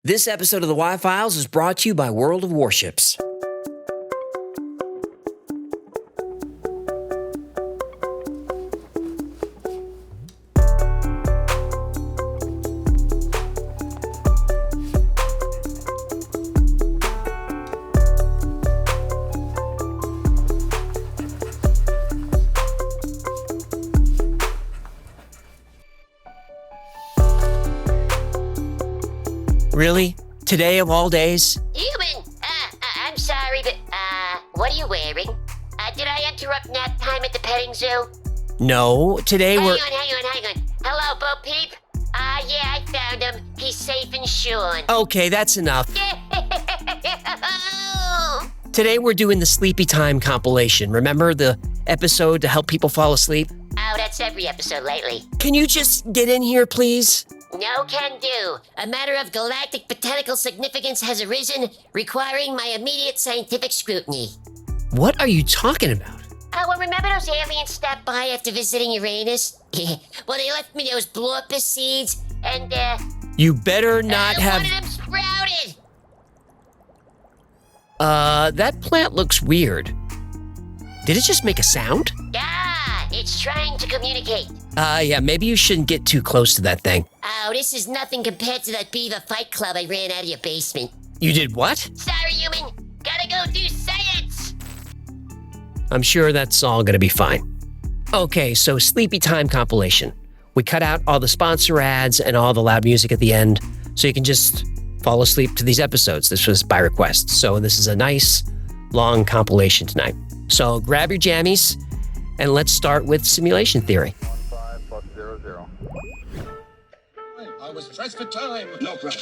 This episode of the Y-Files is brought to you by World of Warships. Really? Today of all days? Human, I'm sorry, but, what are you wearing? Did I interrupt nap time at the petting zoo? No, today Hang we're... on. Hello, Bo Peep? Yeah, I found him. He's safe and shorn. Okay, that's enough. Today we're doing the Sleepy Time compilation. Remember the episode to help people fall asleep? Oh, that's every episode lately. Can you just get in here, please? No can do. A matter of galactic botanical significance has arisen, requiring my immediate scientific scrutiny. What are you talking about? Oh, well, remember those aliens stopped by after visiting Uranus? Well, they left me those Blorpus seeds, and, You better not have... one of them sprouted! That plant looks weird. Did it just make a sound? Ah, it's trying to communicate. Yeah, maybe you shouldn't get too close to that thing. Oh, this is nothing compared to that Beaver fight club I ran out of your basement. You did what? Sorry, human. Gotta go do science! I'm sure that's all gonna be fine. Okay, so Sleepy Time compilation. We cut out all the sponsor ads and all the loud music at the end, so you can just fall asleep to these episodes. This was by request, so this is a nice, long compilation tonight. So grab your jammies, and let's start with simulation theory. 15+00. I was pressed for time. No problem.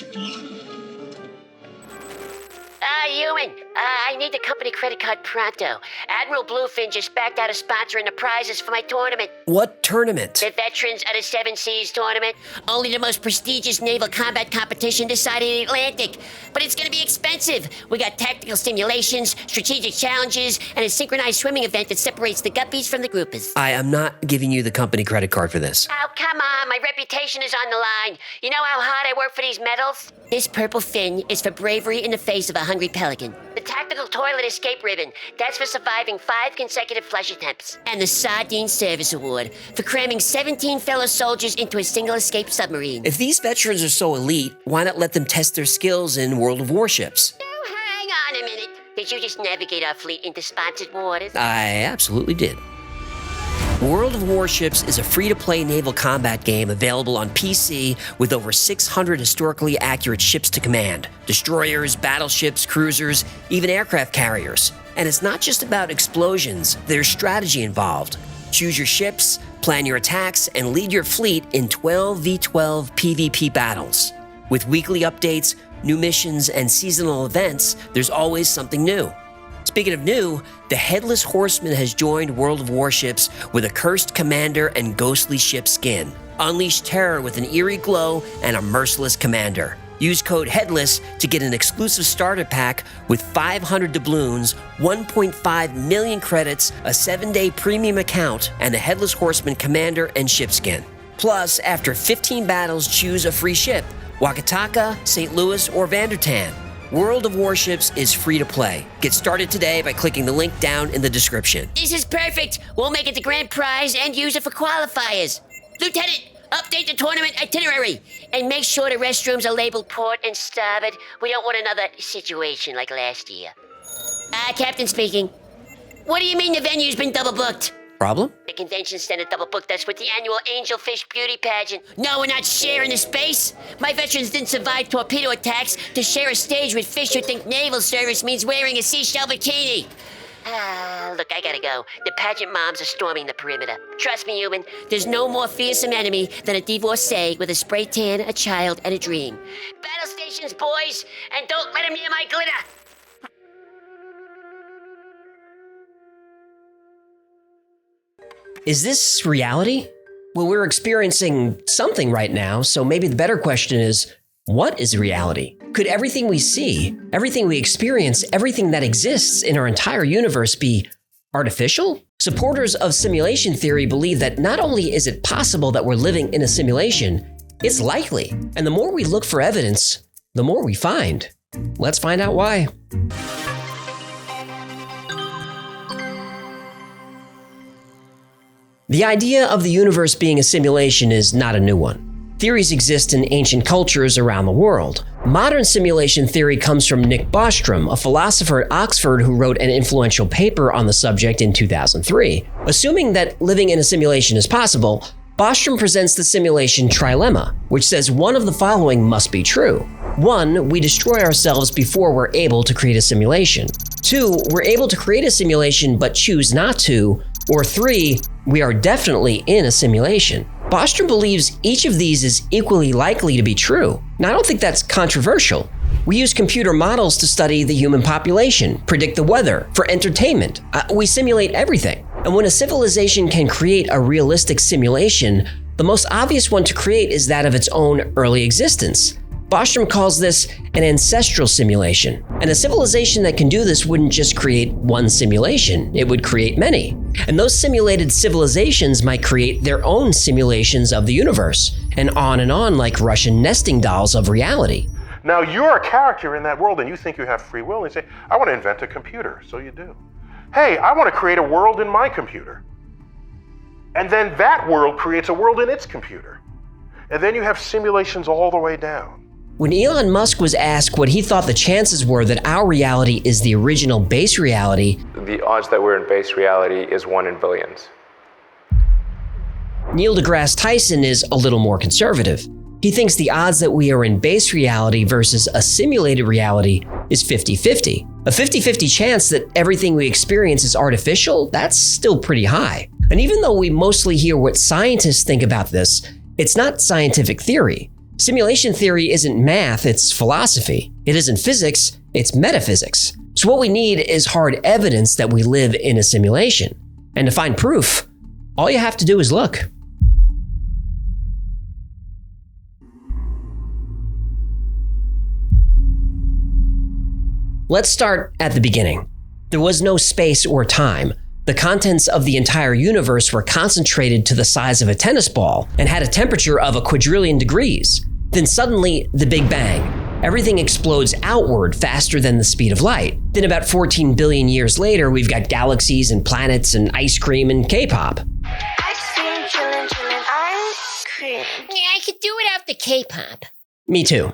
Human, I need the company credit card pronto. Admiral Bluefin just backed out of sponsoring the prizes for my tournament. What tournament? The Veterans of the Seven Seas tournament. Only the most prestigious naval combat competition this side of the Atlantic. But it's gonna be expensive. We got tactical simulations, strategic challenges, and a synchronized swimming event that separates the guppies from the groupers. I am not giving you the company credit card for this. Oh, come on. My reputation is on the line. You know how hard I work for these medals? This purple fin is for bravery in the face of a hungry pelican. The tactical toilet escape ribbon, that's for surviving 5 consecutive flush attempts. And the Sardine Service Award for cramming 17 fellow soldiers into a single escape submarine. If these veterans are so elite, why not let them test their skills in World of Warships? Oh, hang on a minute. Did you just navigate our fleet into sponsored waters? I absolutely did. World of Warships is a free-to-play naval combat game available on PC with over 600 historically accurate ships to command. Destroyers, battleships, cruisers, even aircraft carriers. And it's not just about explosions, there's strategy involved. Choose your ships, plan your attacks, and lead your fleet in 12v12 PvP battles. With weekly updates, new missions, and seasonal events, there's always something new. Speaking of new, the Headless Horseman has joined World of Warships with a cursed commander and ghostly ship skin. Unleash terror with an eerie glow and a merciless commander. Use code HEADLESS to get an exclusive starter pack with 500 doubloons, 1.5 million credits, a 7-day premium account, and the Headless Horseman commander and ship skin. Plus, after 15 battles, choose a free ship: Wakataka, St. Louis, or Vandertan. World of Warships is free to play. Get started today by clicking the link down in the description. This is perfect. We'll make it the grand prize and use it for qualifiers. Lieutenant, update the tournament itinerary. And make sure the restrooms are labeled port and starboard. We don't want another situation like last year. Captain speaking. What do you mean the venue's been double booked? Problem? The convention center double booked us with the annual Angelfish beauty pageant. No, we're not sharing the space. My veterans didn't survive torpedo attacks to share a stage with fish who think naval service means wearing a seashell bikini. Look, I gotta go. The pageant moms are storming the perimeter. Trust me, human, there's no more fearsome enemy than a divorcee with a spray tan, a child, and a dream. Battle stations, boys, and don't let them near my glitter. Is this reality? Well, we're experiencing something right now, so maybe the better question is, what is reality? Could everything we see, everything we experience, everything that exists in our entire universe be artificial? Supporters of simulation theory believe that not only is it possible that we're living in a simulation, it's likely. And the more we look for evidence, the more we find. Let's find out why. The idea of the universe being a simulation is not a new one. Theories exist in ancient cultures around the world. Modern simulation theory comes from Nick Bostrom, a philosopher at Oxford who wrote an influential paper on the subject in 2003. Assuming that living in a simulation is possible, Bostrom presents the simulation trilemma, which says one of the following must be true. 1, we destroy ourselves before we're able to create a simulation. 2, we're able to create a simulation but choose not to. Or 3, we are definitely in a simulation. Bostrom believes each of these is equally likely to be true. Now, I don't think that's controversial. We use computer models to study the human population, predict the weather, for entertainment. We simulate everything. And when a civilization can create a realistic simulation, the most obvious one to create is that of its own early existence. Bostrom calls this an ancestral simulation. And a civilization that can do this wouldn't just create one simulation, it would create many. And those simulated civilizations might create their own simulations of the universe, and on like Russian nesting dolls of reality. Now you're a character in that world and you think you have free will and you say, I want to invent a computer, so you do. Hey, I want to create a world in my computer. And then that world creates a world in its computer. And then you have simulations all the way down. When Elon Musk was asked what he thought the chances were that our reality is the original base reality, the odds that we're in base reality is 1 in billions. Neil deGrasse Tyson is a little more conservative. He thinks the odds that we are in base reality versus a simulated reality is 50-50. A 50-50 chance that everything we experience is artificial, that's still pretty high. And even though we mostly hear what scientists think about this, it's not scientific theory. Simulation theory isn't math, it's philosophy. It isn't physics, it's metaphysics. So what we need is hard evidence that we live in a simulation. And to find proof, all you have to do is look. Let's start at the beginning. There was no space or time. The contents of the entire universe were concentrated to the size of a tennis ball and had a temperature of a quadrillion degrees. Then suddenly, the Big Bang. Everything explodes outward faster than the speed of light. Then about 14 billion years later, we've got galaxies and planets and ice cream and K-pop. Ice cream, chillin', ice cream. Yeah, I could do without the K-pop. Me too.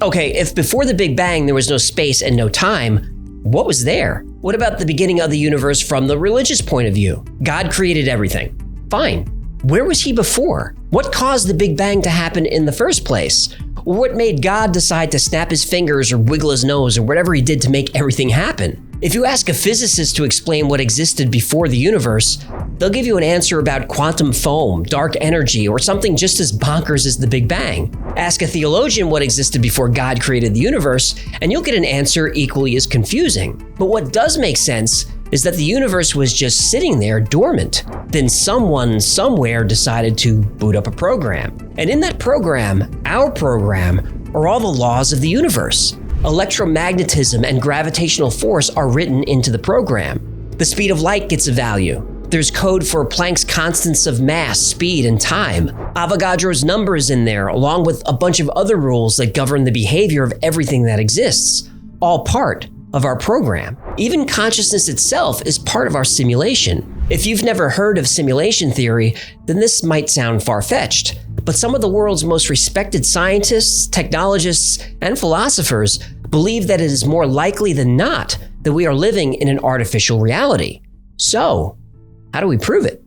Okay, if before the Big Bang there was no space and no time, what was there? What about the beginning of the universe from the religious point of view? God created everything. Fine. Where was he before? What caused the Big Bang to happen in the first place? Or what made God decide to snap his fingers or wiggle his nose or whatever he did to make everything happen? If you ask a physicist to explain what existed before the universe, they'll give you an answer about quantum foam, dark energy, or something just as bonkers as the Big Bang. Ask a theologian what existed before God created the universe, and you'll get an answer equally as confusing. But what does make sense is that the universe was just sitting there dormant. Then someone somewhere decided to boot up a program. And in that program, our program, are all the laws of the universe. Electromagnetism and gravitational force are written into the program. The speed of light gets a value. There's code for Planck's constants of mass, speed, and time. Avogadro's number is in there, along with a bunch of other rules that govern the behavior of everything that exists, all part of our program. Even consciousness itself is part of our simulation. If you've never heard of simulation theory, then this might sound far-fetched. But some of the world's most respected scientists, technologists, and philosophers believe that it is more likely than not that we are living in an artificial reality. So, how do we prove it?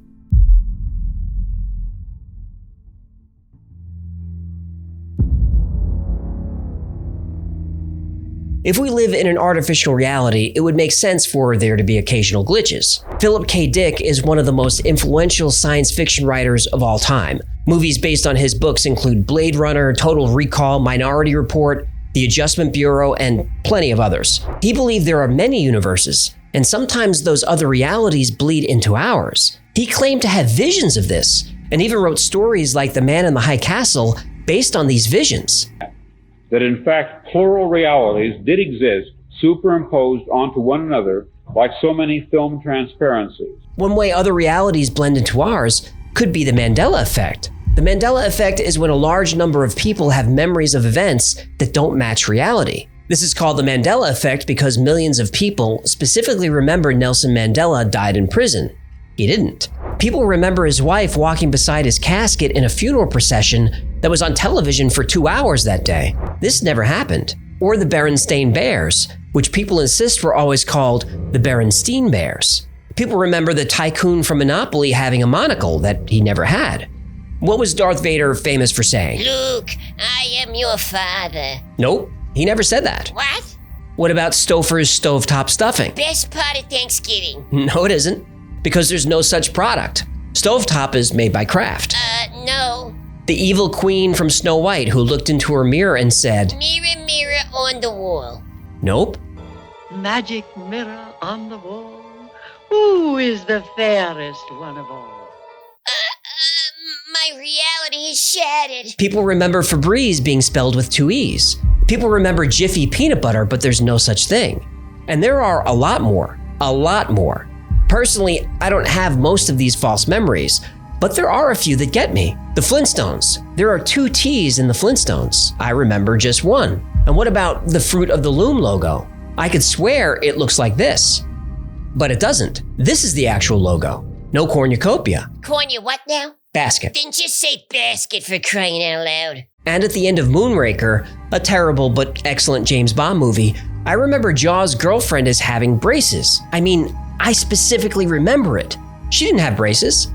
If we live in an artificial reality, it would make sense for there to be occasional glitches. Philip K. Dick is one of the most influential science fiction writers of all time. Movies based on his books include Blade Runner, Total Recall, Minority Report, The Adjustment Bureau, and plenty of others. He believed there are many universes, and sometimes those other realities bleed into ours. He claimed to have visions of this, and even wrote stories like The Man in the High Castle based on these visions. That in fact plural realities did exist superimposed onto one another like so many film transparencies. One way other realities blend into ours could be the Mandela effect. The Mandela effect is when a large number of people have memories of events that don't match reality. This is called the Mandela effect because millions of people specifically remember Nelson Mandela died in prison. He didn't. People remember his wife walking beside his casket in a funeral procession that was on television for 2 hours that day. This never happened. Or the Berenstain Bears, which people insist were always called the Berenstein Bears. People remember the tycoon from Monopoly having a monocle that he never had. What was Darth Vader famous for saying? Luke, I am your father. Nope, he never said that. What? What about Stouffer's stovetop stuffing? Best part of Thanksgiving. No, it isn't, because there's no such product. Stovetop is made by Kraft. No. The evil queen from Snow White who looked into her mirror and said, Mirror, mirror on the wall. nope. Magic mirror on the wall, who is the fairest one of all? My reality is shattered. People remember Febreze being spelled with 2 E's. People remember Jiffy peanut butter, but there's no such thing. And there are a lot more. Personally, I don't have most of these false memories, but there are a few that get me. The Flintstones. There are 2 T's in the Flintstones. I remember just one. And what about the Fruit of the Loom logo? I could swear it looks like this, but it doesn't. This is the actual logo. No cornucopia. Corny what now? Basket. Then just say basket for crying out loud. And at the end of Moonraker, a terrible but excellent James Bond movie, I remember Jaws' girlfriend as having braces. I mean, I specifically remember it. She didn't have braces.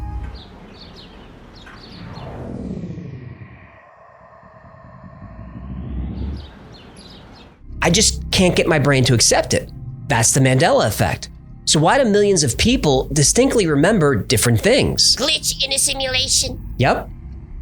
I just can't get my brain to accept it. That's the Mandela effect. So why do millions of people distinctly remember different things? Glitch in a simulation? Yep.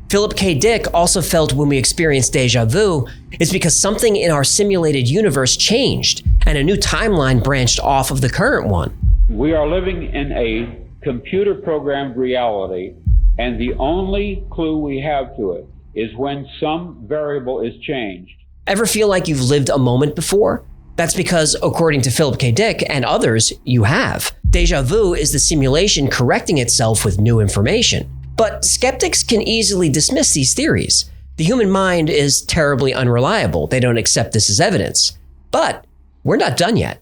Philip K. Dick also felt when we experienced deja vu, it's because something in our simulated universe changed and a new timeline branched off of the current one. We are living in a computer-programmed reality, and the only clue we have to it is when some variable is changed. Ever feel like you've lived a moment before? That's because, according to Philip K. Dick and others, you have. Deja vu is the simulation correcting itself with new information. But skeptics can easily dismiss these theories. The human mind is terribly unreliable. They don't accept this as evidence. But we're not done yet.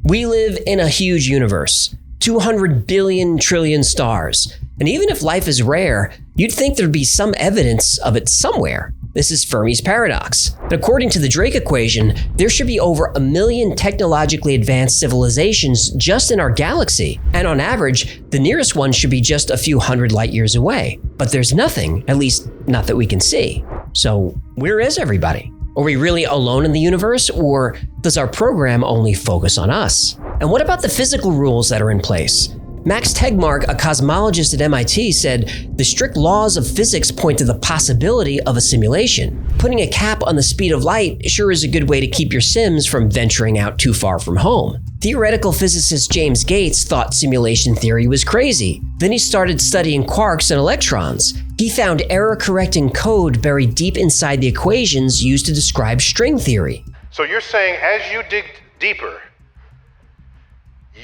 We live in a huge universe, 200 billion trillion stars. And even if life is rare, you'd think there'd be some evidence of it somewhere. This is Fermi's paradox. But according to the Drake equation, there should be over 1 million technologically advanced civilizations just in our galaxy. And on average, the nearest one should be just a few hundred light years away. But there's nothing, at least not that we can see. So where is everybody? Are we really alone in the universe, or does our program only focus on us? And what about the physical rules that are in place? Max Tegmark, a cosmologist at MIT, said the strict laws of physics point to the possibility of a simulation. Putting a cap on the speed of light sure is a good way to keep your Sims from venturing out too far from home. Theoretical physicist James Gates thought simulation theory was crazy. Then he started studying quarks and electrons. He found error-correcting code buried deep inside the equations used to describe string theory. So you're saying as you dig deeper,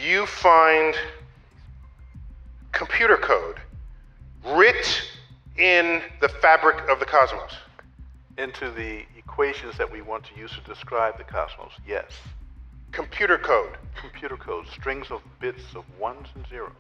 you find computer code writ in the fabric of the cosmos? Into the equations that we want to use to describe the cosmos, yes. Computer code. Computer code, strings of bits of ones and zeros.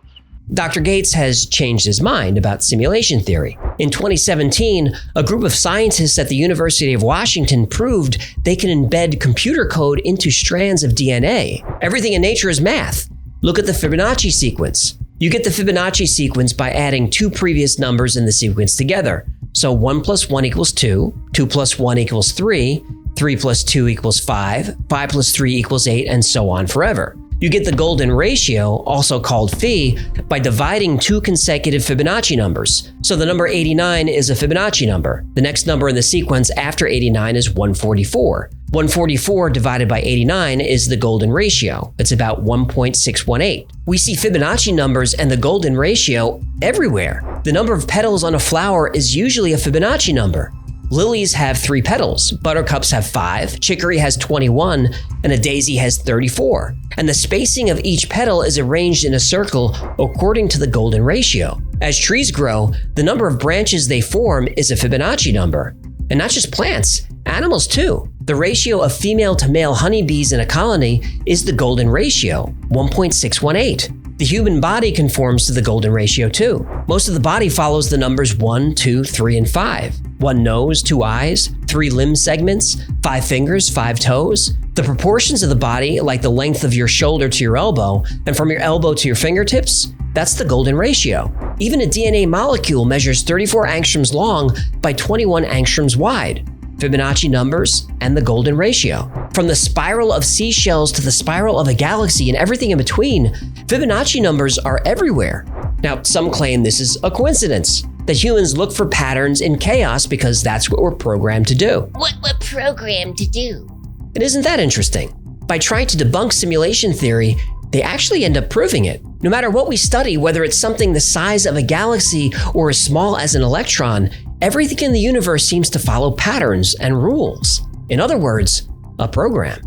Dr. Gates has changed his mind about simulation theory. In 2017, a group of scientists at the University of Washington proved they can embed computer code into strands of DNA. Everything in nature is math. Look at the Fibonacci sequence. You get the Fibonacci sequence by adding 2 previous numbers in the sequence together. So 1 + 1 = 2, 2 + 1 = 3, 3 + 2 = 5, 5 + 3 = 8, and so on forever. You get the golden ratio, also called phi, by dividing 2 consecutive Fibonacci numbers. So the number 89 is a Fibonacci number. The next number in the sequence after 89 is 144. 144 divided by 89 is the golden ratio. It's about 1.618. We see Fibonacci numbers and the golden ratio everywhere. The number of petals on a flower is usually a Fibonacci number. Lilies have 3 petals, buttercups have 5, chicory has 21, and a daisy has 34. And the spacing of each petal is arranged in a circle according to the golden ratio. As trees grow, the number of branches they form is a Fibonacci number. And not just plants, animals too. The ratio of female to male honeybees in a colony is the golden ratio, 1.618. The human body conforms to the golden ratio too. Most of the body follows the numbers 1, 2, 3, and 5. 1 nose, 2 eyes, 3 limb segments, 5 fingers, 5 toes. The proportions of the body, like the length of your shoulder to your elbow, and from your elbow to your fingertips, that's the golden ratio. Even a DNA molecule measures 34 angstroms long by 21 angstroms wide. Fibonacci numbers and the golden ratio. From the spiral of seashells to the spiral of a galaxy and everything in between, Fibonacci numbers are everywhere. Now, some claim this is a coincidence, that humans look for patterns in chaos because that's what we're programmed to do. What we're programmed to do. And isn't that interesting? By trying to debunk simulation theory, they actually end up proving it. No matter what we study, whether it's something the size of a galaxy or as small as an electron, everything in the universe seems to follow patterns and rules. In other words, a program.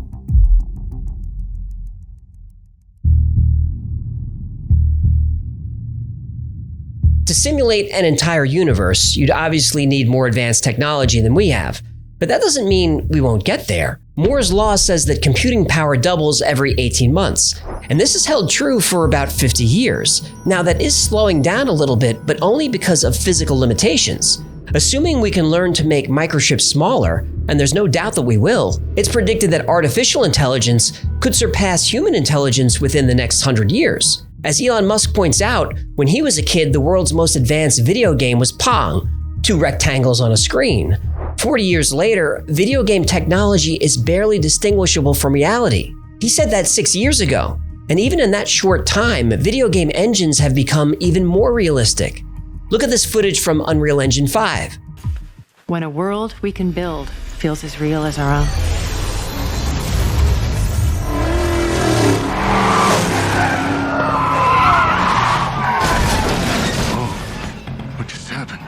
To simulate an entire universe, you'd obviously need more advanced technology than we have. But that doesn't mean we won't get there. Moore's law says that computing power doubles every 18 months, and this has held true for about 50 years. Now that is slowing down a little bit, but only because of physical limitations. Assuming we can learn to make microchips smaller, and there's no doubt that we will, it's predicted that artificial intelligence could surpass human intelligence within the next 100 years. As Elon Musk points out, when he was a kid, the world's most advanced video game was Pong, 2 rectangles on a screen. 40 years later, video game technology is barely distinguishable from reality. He said that 6 years ago. And even in that short time, video game engines have become even more realistic. Look at this footage from Unreal Engine 5. When a world we can build feels as real as our own. What just happened?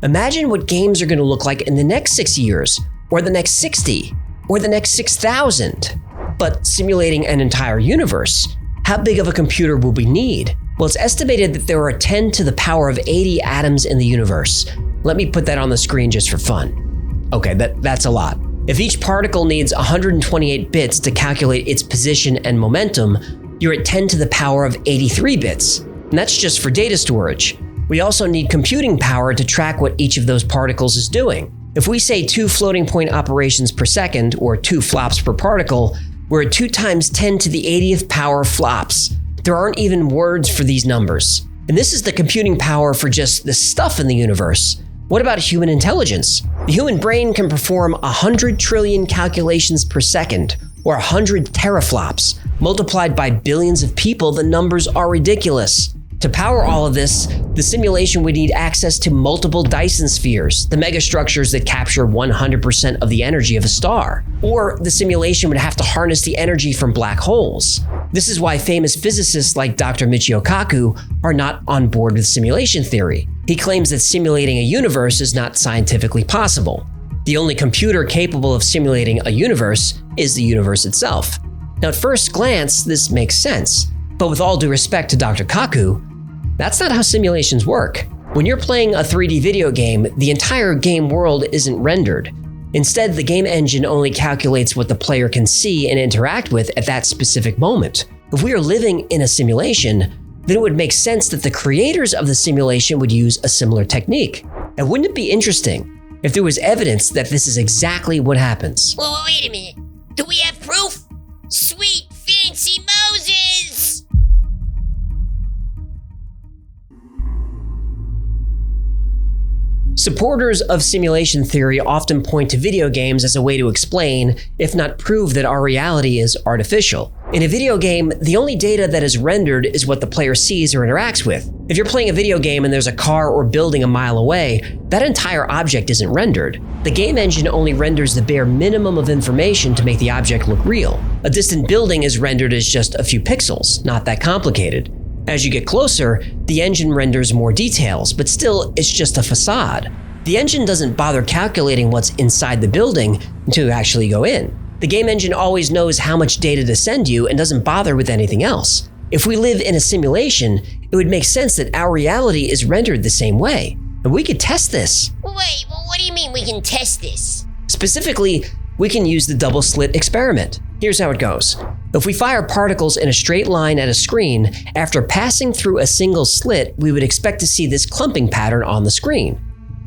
Imagine what games are going to look like in the next 6 years, or the next 60, or the next 6,000. But simulating an entire universe, how big of a computer will we need? Well, it's estimated that there are 10 to the power of 80 atoms in the universe. Let me put that on the screen just for fun. Okay, that's a lot. If each particle needs 128 bits to calculate its position and momentum, you're at 10 to the power of 83 bits. And that's just for data storage. We also need computing power to track what each of those particles is doing. If we say 2 floating point operations per second, or 2 flops per particle, we're at 2 times 10 to the 80th power flops. There aren't even words for these numbers. And this is the computing power for just the stuff in the universe. What about human intelligence? The human brain can perform 100 trillion calculations per second, or 100 teraflops. Multiplied by billions of people, the numbers are ridiculous. To power all of this, the simulation would need access to multiple Dyson spheres, the megastructures that capture 100% of the energy of a star. Or the simulation would have to harness the energy from black holes. This is why famous physicists like Dr. Michio Kaku are not on board with simulation theory. He claims that simulating a universe is not scientifically possible. The only computer capable of simulating a universe is the universe itself. Now, at first glance, this makes sense. But with all due respect to Dr. Kaku, that's not how simulations work. When you're playing a 3D video game, the entire game world isn't rendered. Instead, the game engine only calculates what the player can see and interact with at that specific moment. If we are living in a simulation, then it would make sense that the creators of the simulation would use a similar technique. And wouldn't it be interesting if there was evidence that this is exactly what happens? Well, wait a minute. Do we have proof? Sweet fancy Moses! Supporters of simulation theory often point to video games as a way to explain, if not prove, that our reality is artificial. In a video game, the only data that is rendered is what the player sees or interacts with. If you're playing a video game and there's a car or building a mile away, that entire object isn't rendered. The game engine only renders the bare minimum of information to make the object look real. A distant building is rendered as just a few pixels, not that complicated. As you get closer, the engine renders more details, but still, it's just a facade. The engine doesn't bother calculating what's inside the building until you actually go in. The game engine always knows how much data to send you and doesn't bother with anything else. If we live in a simulation, it would make sense that our reality is rendered the same way. And we could test this. Wait, what do you mean we can test this? Specifically, we can use the double slit experiment. Here's how it goes. If we fire particles in a straight line at a screen, after passing through a single slit, we would expect to see this clumping pattern on the screen.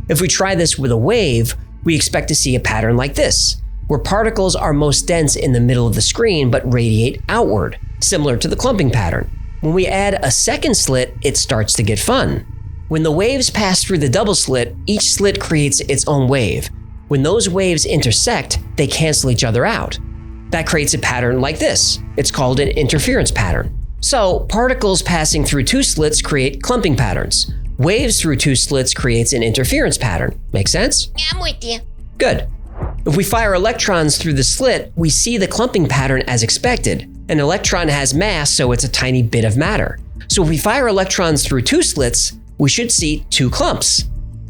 If we try this with a wave, we expect to see a pattern like this, where particles are most dense in the middle of the screen but radiate outward, similar to the clumping pattern. When we add a second slit, it starts to get fun. When the waves pass through the double slit, each slit creates its own wave. When those waves intersect, they cancel each other out. That creates a pattern like this. It's called an interference pattern. So, particles passing through two slits create clumping patterns. Waves through two slits creates an interference pattern. Make sense? Yeah, I'm with you. Good. If we fire electrons through the slit, we see the clumping pattern as expected. An electron has mass, so it's a tiny bit of matter. So if we fire electrons through two slits, we should see two clumps.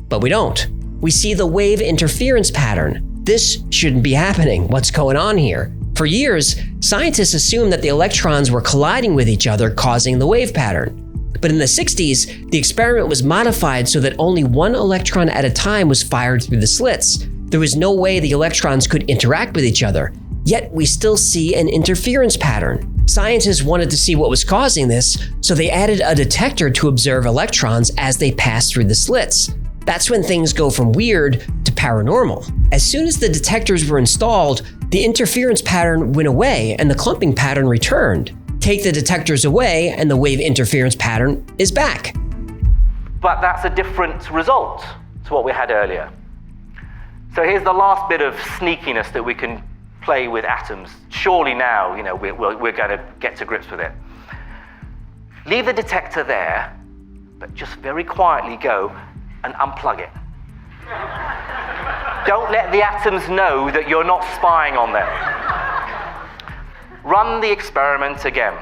But we don't. We see the wave interference pattern. This shouldn't be happening. What's going on here? For years, scientists assumed that the electrons were colliding with each other, causing the wave pattern. But in the 60s, the experiment was modified so that only one electron at a time was fired through the slits. There was no way the electrons could interact with each other, yet we still see an interference pattern. Scientists wanted to see what was causing this, so they added a detector to observe electrons as they pass through the slits. That's when things go from weird to paranormal. As soon as the detectors were installed, the interference pattern went away and the clumping pattern returned. Take the detectors away and the wave interference pattern is back. But that's a different result to what we had earlier. So here's the last bit of sneakiness that we can play with atoms. Surely now, we're going to get to grips with it. Leave the detector there, but just very quietly go and unplug it. Don't let the atoms know that you're not spying on them. Run the experiment again.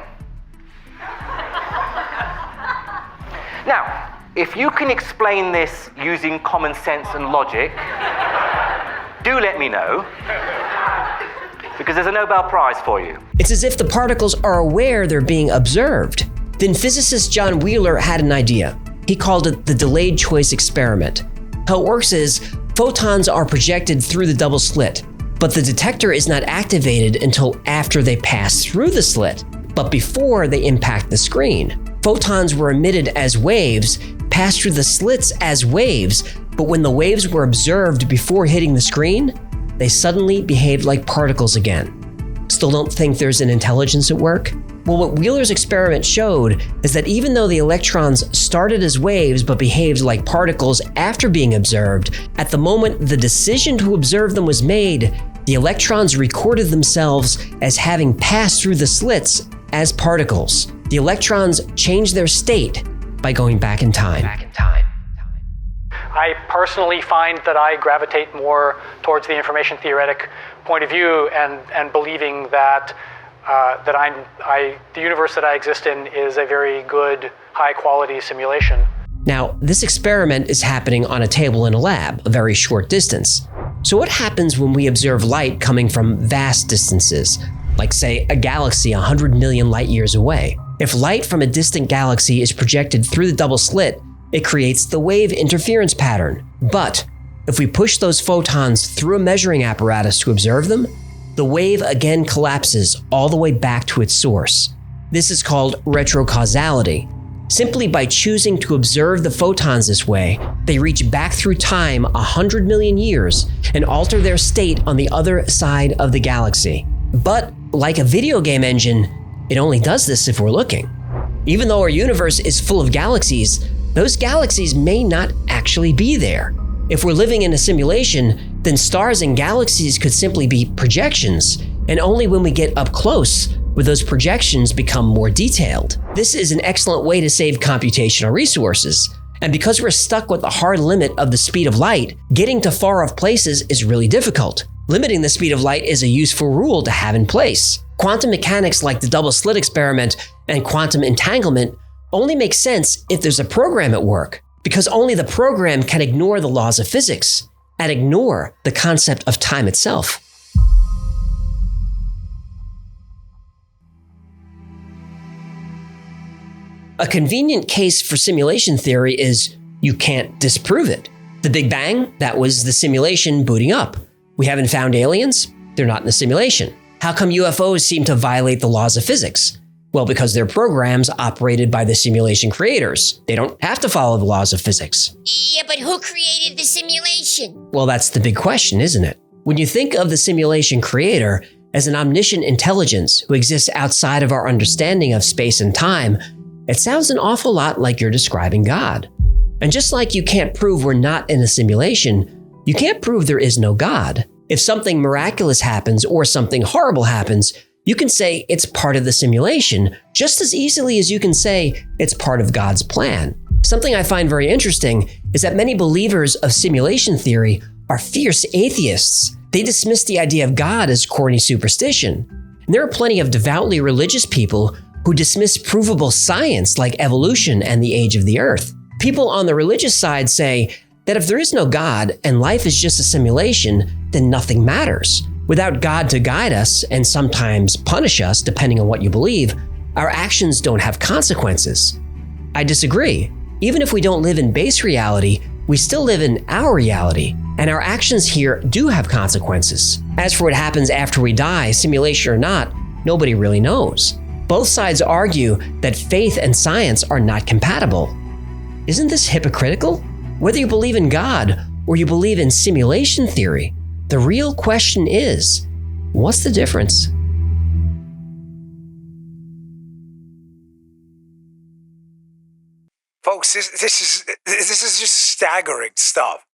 Now, if you can explain this using common sense and logic, do let me know, because there's a Nobel Prize for you. It's as if the particles are aware they're being observed. Then physicist John Wheeler had an idea. He called it the delayed choice experiment. How it works is, photons are projected through the double slit, but the detector is not activated until after they pass through the slit, but before they impact the screen. Photons were emitted as waves, passed through the slits as waves, but when the waves were observed before hitting the screen, they suddenly behaved like particles again. Still don't think there's an intelligence at work? Well, what Wheeler's experiment showed is that even though the electrons started as waves but behaved like particles after being observed, at the moment the decision to observe them was made, the electrons recorded themselves as having passed through the slits as particles. The electrons changed their state by going back in time. I personally find that I gravitate more towards the information theoretic point of view and believing that the universe that I exist in is a very good, high-quality simulation. Now, this experiment is happening on a table in a lab, a very short distance. So what happens when we observe light coming from vast distances, like say a galaxy 100 million light years away? If light from a distant galaxy is projected through the double slit, it creates the wave interference pattern. But if we push those photons through a measuring apparatus to observe them, the wave again collapses all the way back to its source. This is called retrocausality. Simply by choosing to observe the photons this way, they reach back through time 100 million years and alter their state on the other side of the galaxy. But like a video game engine, it only does this if we're looking. Even though our universe is full of galaxies, those galaxies may not actually be there. If we're living in a simulation, then stars and galaxies could simply be projections, and only when we get up close will those projections become more detailed. This is an excellent way to save computational resources. And because we're stuck with the hard limit of the speed of light, getting to far-off places is really difficult. Limiting the speed of light is a useful rule to have in place. Quantum mechanics like the double slit experiment and quantum entanglement only make sense if there's a program at work, because only the program can ignore the laws of physics and ignore the concept of time itself. A convenient case for simulation theory is you can't disprove it. The Big Bang, that was the simulation booting up. We haven't found aliens? They're not in the simulation. How come UFOs seem to violate the laws of physics? Well, because they're programs operated by the simulation creators. They don't have to follow the laws of physics. Yeah, but who created the simulation? Well, that's the big question, isn't it? When you think of the simulation creator as an omniscient intelligence who exists outside of our understanding of space and time, it sounds an awful lot like you're describing God. And just like you can't prove we're not in a simulation, you can't prove there is no God. If something miraculous happens or something horrible happens, you can say it's part of the simulation just as easily as you can say it's part of God's plan. Something I find very interesting is that many believers of simulation theory are fierce atheists. They dismiss the idea of God as corny superstition. And there are plenty of devoutly religious people who dismiss provable science like evolution and the age of the earth. People on the religious side say that if there is no God and life is just a simulation, then nothing matters. Without God to guide us and sometimes punish us, depending on what you believe, our actions don't have consequences. I disagree. Even if we don't live in base reality, we still live in our reality, and our actions here do have consequences. As for what happens after we die, simulation or not, nobody really knows. Both sides argue that faith and science are not compatible. Isn't this hypocritical? Whether you believe in God or you believe in simulation theory, the real question is, what's the difference? Folks, this is just staggering stuff.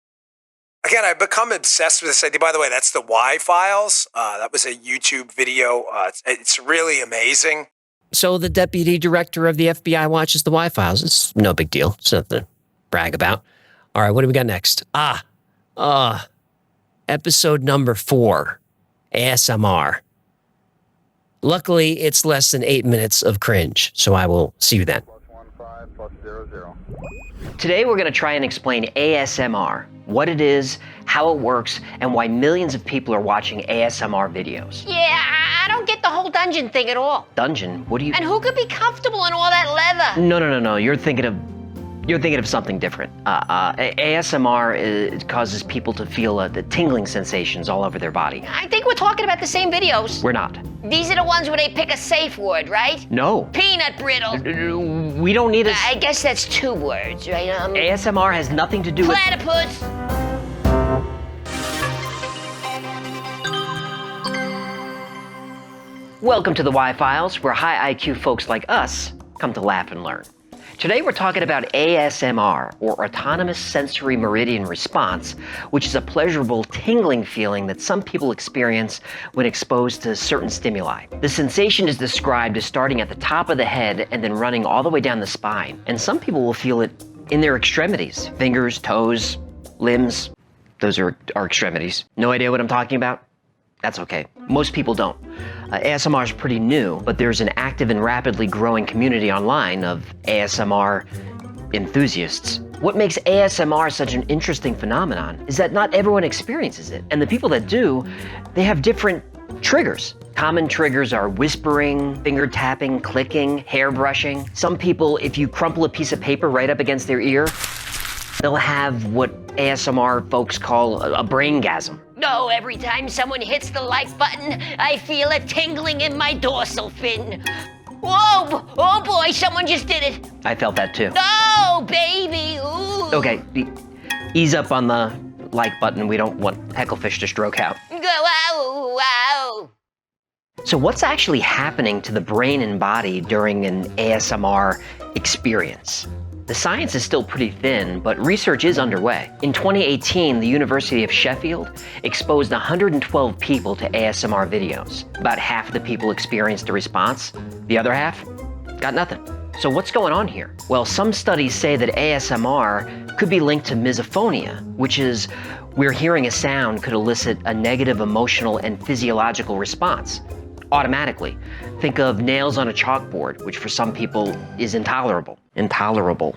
Again, I've become obsessed with this idea. By the way, that's the Y files. That was a YouTube video. It's really amazing. So the deputy director of the FBI watches the Y-Files. It's no big deal. It's nothing to brag about. All right, what do we got next? Episode number 4, ASMR. Luckily, it's less than 8 minutes of cringe, so I will see you then. Today, we're going to try and explain ASMR, what it is, how it works, and why millions of people are watching ASMR videos. Yeah, I don't get the whole dungeon thing at all. Dungeon? What do you... And who could be comfortable in all that leather? No. You're thinking of something different. ASMR causes people to feel the tingling sensations all over their body. I think we're talking about the same videos. We're not. These are the ones where they pick a safe word, right? No. Peanut brittle. We don't need a... I guess that's 2 words, right? ASMR has nothing to do with... Platypus. Welcome to the Y-Files, where high IQ folks like us come to laugh and learn. Today we're talking about ASMR, or Autonomous Sensory Meridian Response, which is a pleasurable tingling feeling that some people experience when exposed to certain stimuli. The sensation is described as starting at the top of the head and then running all the way down the spine. And some people will feel it in their extremities, fingers, toes, limbs. Those are our extremities. No idea what I'm talking about? That's okay. Most people don't. ASMR is pretty new, but there's an active and rapidly growing community online of ASMR enthusiasts. What makes ASMR such an interesting phenomenon is that not everyone experiences it, and the people that do, they have different triggers. Common triggers are whispering, finger tapping, clicking, hair brushing. Some people, if you crumple a piece of paper right up against their ear, they'll have what ASMR folks call a braingasm. No, every time someone hits the like button, I feel a tingling in my dorsal fin. Whoa! Oh boy, someone just did it. I felt that too. No, baby! Ooh. Okay, ease up on the like button. We don't want Hecklefish to stroke out. Go, wow, wow. So what's actually happening to the brain and body during an ASMR experience? The science is still pretty thin, but research is underway. In 2018, the University of Sheffield exposed 112 people to ASMR videos. About half of the people experienced a response. The other half got nothing. So what's going on here? Well, some studies say that ASMR could be linked to misophonia, which is where hearing a sound could elicit a negative emotional and physiological response automatically. Think of nails on a chalkboard, which for some people is intolerable. Intolerable.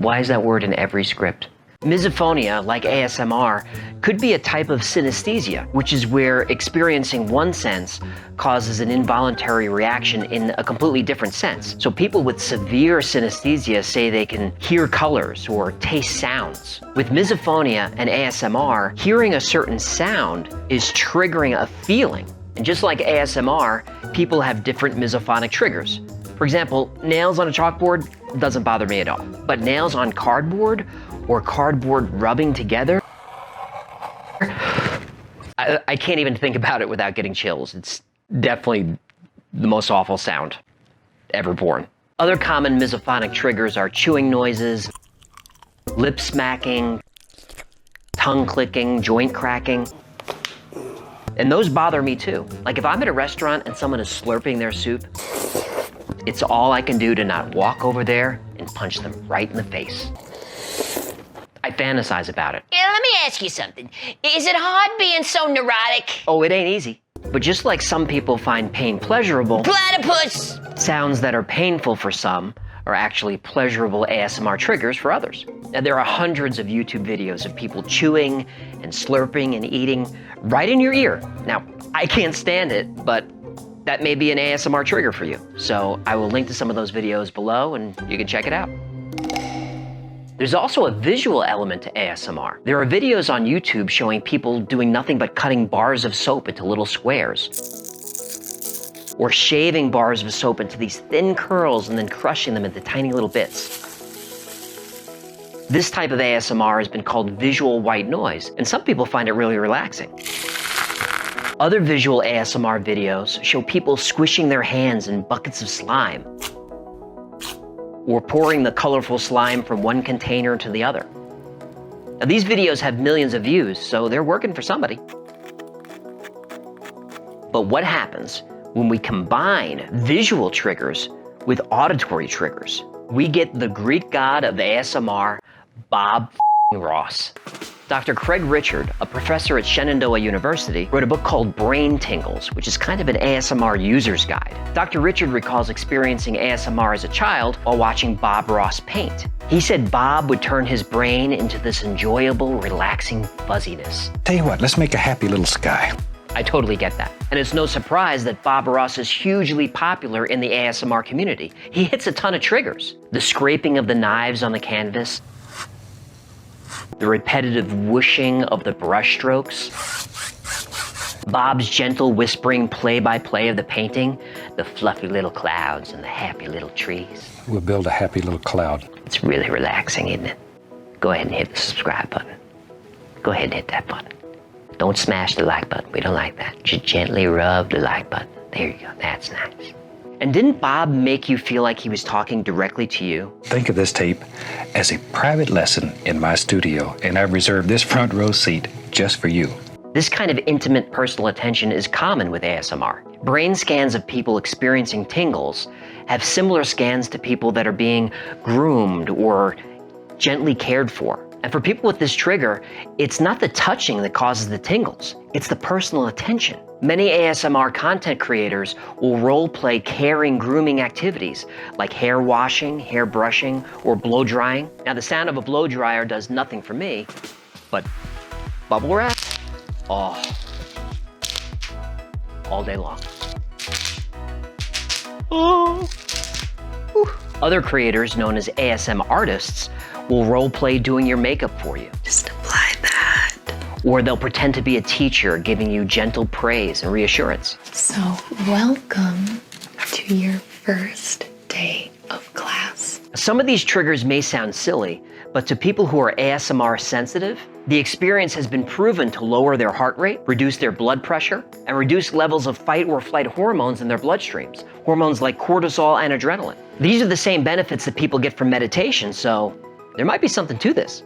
Why is that word in every script? Misophonia, like ASMR, could be a type of synesthesia, which is where experiencing one sense causes an involuntary reaction in a completely different sense. So people with severe synesthesia say they can hear colors or taste sounds. With misophonia and ASMR, hearing a certain sound is triggering a feeling. And just like ASMR, people have different misophonic triggers. For example, nails on a chalkboard doesn't bother me at all. But nails on cardboard or cardboard rubbing together, I can't even think about it without getting chills. It's definitely the most awful sound ever born. Other common misophonic triggers are chewing noises, lip smacking, tongue clicking, joint cracking. And those bother me too. Like if I'm at a restaurant and someone is slurping their soup, it's all I can do to not walk over there and punch them right in the face. I fantasize about it. Yeah, let me ask you something. Is it hard being so neurotic? Oh, it ain't easy. But just like some people find pain pleasurable, Platypus! sounds that are painful for some are actually pleasurable ASMR triggers for others. Now, there are hundreds of YouTube videos of people chewing and slurping and eating right in your ear. Now, I can't stand it, but that may be an ASMR trigger for you. So I will link to some of those videos below and you can check it out. There's also a visual element to ASMR. There are videos on YouTube showing people doing nothing but cutting bars of soap into little squares, or shaving bars of soap into these thin curls and then crushing them into tiny little bits. This type of ASMR has been called visual white noise, and some people find it really relaxing. Other visual ASMR videos show people squishing their hands in buckets of slime, or pouring the colorful slime from one container to the other. Now, these videos have millions of views, so they're working for somebody. But what happens when we combine visual triggers with auditory triggers? We get the Greek god of ASMR, Bob Ross. Dr. Craig Richard, a professor at Shenandoah University, wrote a book called Brain Tingles, which is kind of an ASMR user's guide. Dr. Richard recalls experiencing ASMR as a child while watching Bob Ross paint. He said Bob would turn his brain into this enjoyable, relaxing fuzziness. Tell you what, let's make a happy little sky. I totally get that. And it's no surprise that Bob Ross is hugely popular in the ASMR community. He hits a ton of triggers. The scraping of the knives on the canvas, the repetitive whooshing of the brush strokes, Bob's gentle whispering play-by-play of the painting, the fluffy little clouds and the happy little trees. We'll build a happy little cloud. It's really relaxing, isn't it? Go ahead and hit the subscribe button. Go ahead and hit that button. Don't smash the like button. We don't like that. Just gently rub the like button. There you go. That's nice. And didn't Bob make you feel like he was talking directly to you? Think of this tape as a private lesson in my studio, and I've reserved this front row seat just for you. This kind of intimate personal attention is common with ASMR. Brain scans of people experiencing tingles have similar scans to people that are being groomed or gently cared for. And for people with this trigger, it's not the touching that causes the tingles, it's the personal attention. Many ASMR content creators will role play caring grooming activities like hair washing, hair brushing, or blow drying. Now the sound of a blow dryer does nothing for me, but bubble wrap? Oh, all day long. Oh. Whew. Other creators known as ASM artists will role play doing your makeup for you. Just apply that. Or they'll pretend to be a teacher giving you gentle praise and reassurance. So, welcome to your first day of class. Some of these triggers may sound silly, but to people who are ASMR sensitive, the experience has been proven to lower their heart rate, reduce their blood pressure, and reduce levels of fight or flight hormones in their bloodstreams, hormones like cortisol and adrenaline. These are the same benefits that people get from meditation, so there might be something to this.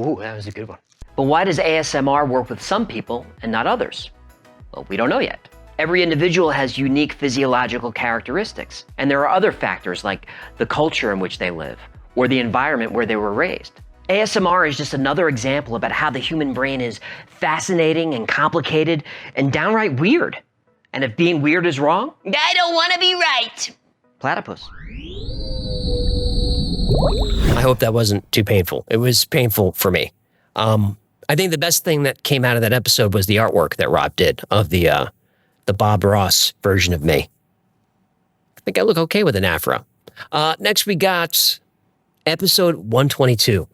Ooh, that was a good one. But why does ASMR work with some people and not others? Well, we don't know yet. Every individual has unique physiological characteristics, and there are other factors like the culture in which they live or the environment where they were raised. ASMR is just another example about how the human brain is fascinating and complicated and downright weird. And if being weird is wrong, I don't want to be right. platypus. I hope that wasn't too painful. It was painful for me. I think the best thing that came out of that episode was the artwork that Rob did of the Bob Ross version of me. I think I look okay with an afro. Next we got episode 122.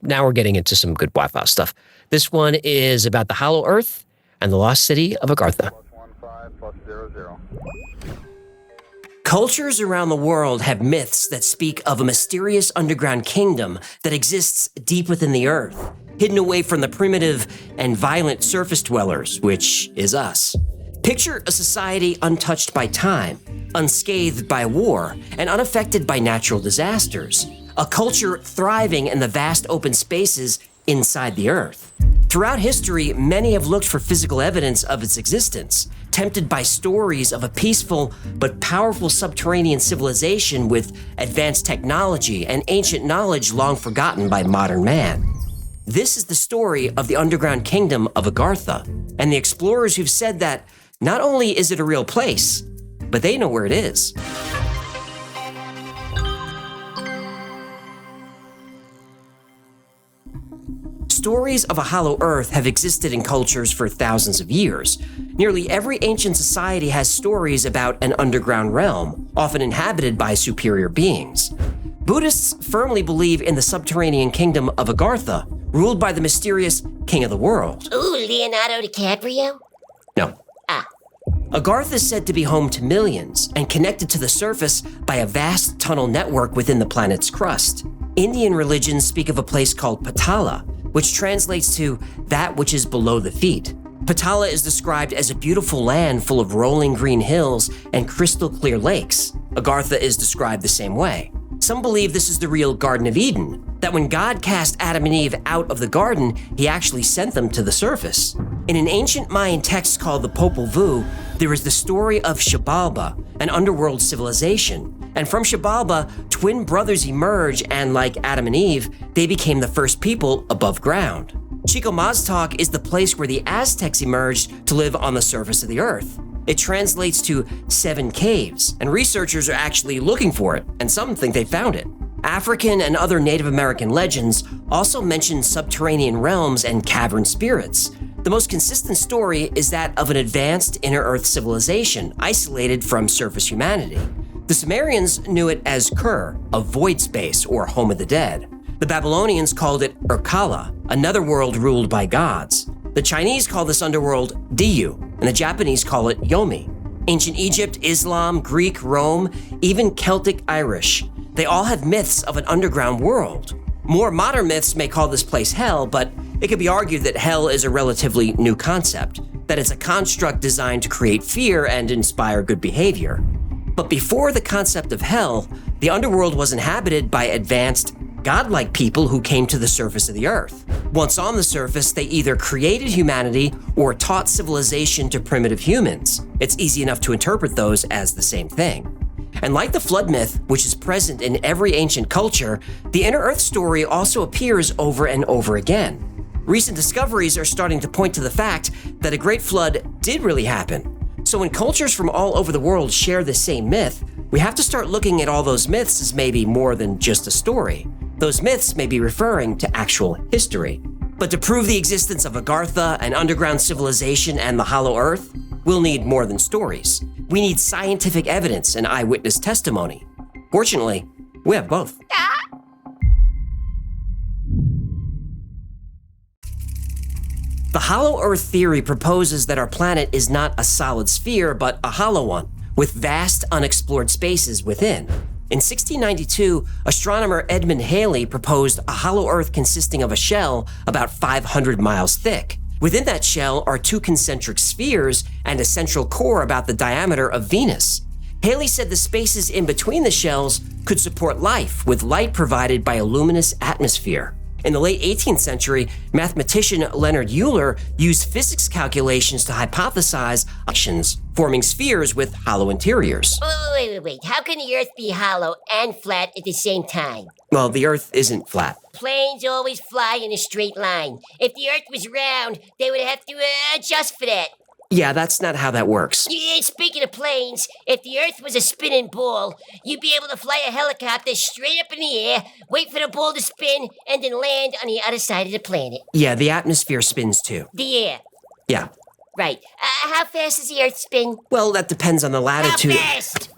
Now we're getting into some good Wi-Fi stuff. This one is about the Hollow Earth and the lost city of Agartha. Cultures around the world have myths that speak of a mysterious underground kingdom that exists deep within the earth, hidden away from the primitive and violent surface dwellers, which is us. Picture a society untouched by time, unscathed by war, and unaffected by natural disasters. A culture thriving in the vast open spaces inside the earth. Throughout history, many have looked for physical evidence of its existence, tempted by stories of a peaceful but powerful subterranean civilization with advanced technology and ancient knowledge long forgotten by modern man. This is the story of the underground kingdom of Agartha, and the explorers who've said that not only is it a real place, but they know where it is. Stories of a hollow earth have existed in cultures for thousands of years. Nearly every ancient society has stories about an underground realm, often inhabited by superior beings. Buddhists firmly believe in the subterranean kingdom of Agartha, ruled by the mysterious king of the world. Ooh, Leonardo DiCaprio? No. Agartha is said to be home to millions and connected to the surface by a vast tunnel network within the planet's crust. Indian religions speak of a place called Patala, which translates to that which is below the feet. Patala is described as a beautiful land full of rolling green hills and crystal clear lakes. Agartha is described the same way. Some believe this is the real Garden of Eden, that when God cast Adam and Eve out of the garden, he actually sent them to the surface. In an ancient Mayan text called the Popol Vuh, there is the story of Xibalba, an underworld civilization. And from Xibalba, twin brothers emerge, and like Adam and Eve, they became the first people above ground. Chico-Maztoc is the place where the Aztecs emerged to live on the surface of the earth. It translates to 7 caves, and researchers are actually looking for it, and some think they found it. African and other Native American legends also mention subterranean realms and cavern spirits. The most consistent story is that of an advanced inner Earth civilization isolated from surface humanity. The Sumerians knew it as Kur, a void space or home of the dead. The Babylonians called it Urkala, another world ruled by gods. The Chinese call this underworld Diyu, and the Japanese call it Yomi. Ancient Egypt, Islam, Greek, Rome, even Celtic Irish, they all have myths of an underground world. More modern myths may call this place hell, but it could be argued that hell is a relatively new concept, that it's a construct designed to create fear and inspire good behavior. But before the concept of hell, the underworld was inhabited by advanced, godlike people who came to the surface of the earth. Once on the surface, they either created humanity or taught civilization to primitive humans. It's easy enough to interpret those as the same thing. And like the flood myth, which is present in every ancient culture, the inner Earth story also appears over and over again. Recent discoveries are starting to point to the fact that a great flood did really happen. So when cultures from all over the world share the same myth, we have to start looking at all those myths as maybe more than just a story. Those myths may be referring to actual history. But to prove the existence of Agartha, an underground civilization, and the Hollow Earth, we'll need more than stories. We need scientific evidence and eyewitness testimony. Fortunately, we have both. The Hollow Earth theory proposes that our planet is not a solid sphere, but a hollow one, with vast unexplored spaces within. In 1692, astronomer Edmund Halley proposed a hollow Earth consisting of a shell about 500 miles thick. Within that shell are 2 concentric spheres and a central core about the diameter of Venus. Halley said the spaces in between the shells could support life, with light provided by a luminous atmosphere. In the late 18th century, mathematician Leonard Euler used physics calculations to hypothesize actions, forming spheres with hollow interiors. Wait. How can the Earth be hollow and flat at the same time? Well, the Earth isn't flat. Planes always fly in a straight line. If the Earth was round, they would have to adjust for that. Yeah, that's not how that works. Yeah, speaking of planes, if the Earth was a spinning ball, you'd be able to fly a helicopter straight up in the air, wait for the ball to spin, and then land on the other side of the planet. Yeah, the atmosphere spins too. The air. Yeah. Right. How fast does the Earth spin? Well, that depends on the latitude. How fast?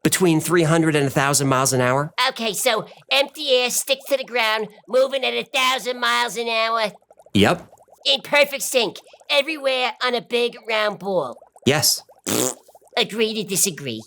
Between 300 and 1,000 miles an hour. Okay, so empty air sticks to the ground, moving at 1,000 miles an hour. Yep. In perfect sync, everywhere on a big round ball. Yes. Agree to disagree.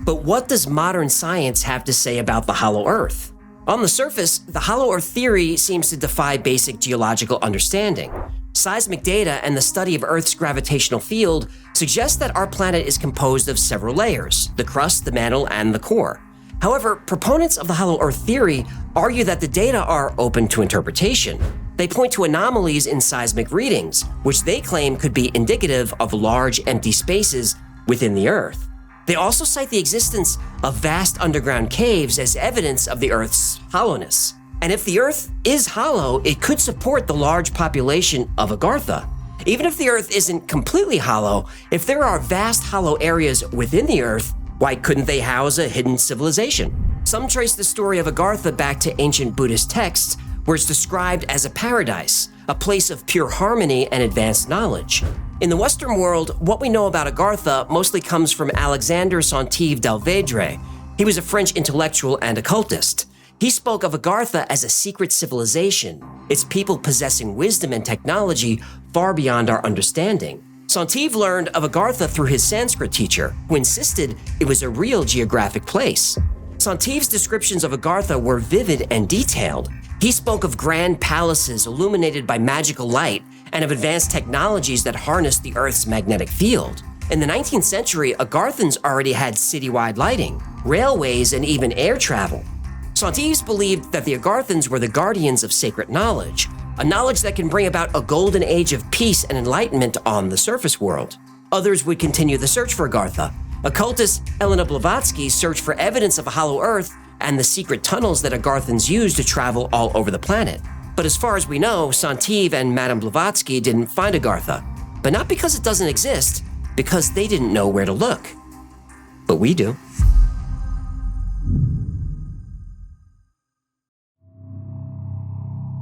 But what does modern science have to say about the hollow Earth? On the surface, the hollow Earth theory seems to defy basic geological understanding. Seismic data and the study of Earth's gravitational field suggest that our planet is composed of several layers: the crust, the mantle, and the core. However, proponents of the hollow Earth theory argue that the data are open to interpretation. They point to anomalies in seismic readings, which they claim could be indicative of large empty spaces within the Earth. They also cite the existence of vast underground caves as evidence of the Earth's hollowness. And if the Earth is hollow, it could support the large population of Agartha. Even if the Earth isn't completely hollow, if there are vast hollow areas within the Earth, why couldn't they house a hidden civilization? Some trace the story of Agartha back to ancient Buddhist texts, where it's described as a paradise, a place of pure harmony and advanced knowledge. In the Western world, what we know about Agartha mostly comes from Alexandre Saintive Delvedre. He was a French intellectual and occultist. He spoke of Agartha as a secret civilization, its people possessing wisdom and technology far beyond our understanding. Saintive learned of Agartha through his Sanskrit teacher, who insisted it was a real geographic place. Saintive's descriptions of Agartha were vivid and detailed. He spoke of grand palaces illuminated by magical light and of advanced technologies that harnessed the Earth's magnetic field. In the 19th century, Agarthans already had citywide lighting, railways, and even air travel. Saintives believed that the Agarthans were the guardians of sacred knowledge, a knowledge that can bring about a golden age of peace and enlightenment on the surface world. Others would continue the search for Agartha. Occultist Elena Blavatsky searched for evidence of a hollow Earth and the secret tunnels that Agarthans used to travel all over the planet. But as far as we know, Saintive and Madame Blavatsky didn't find Agartha. But not because it doesn't exist, because they didn't know where to look. But we do.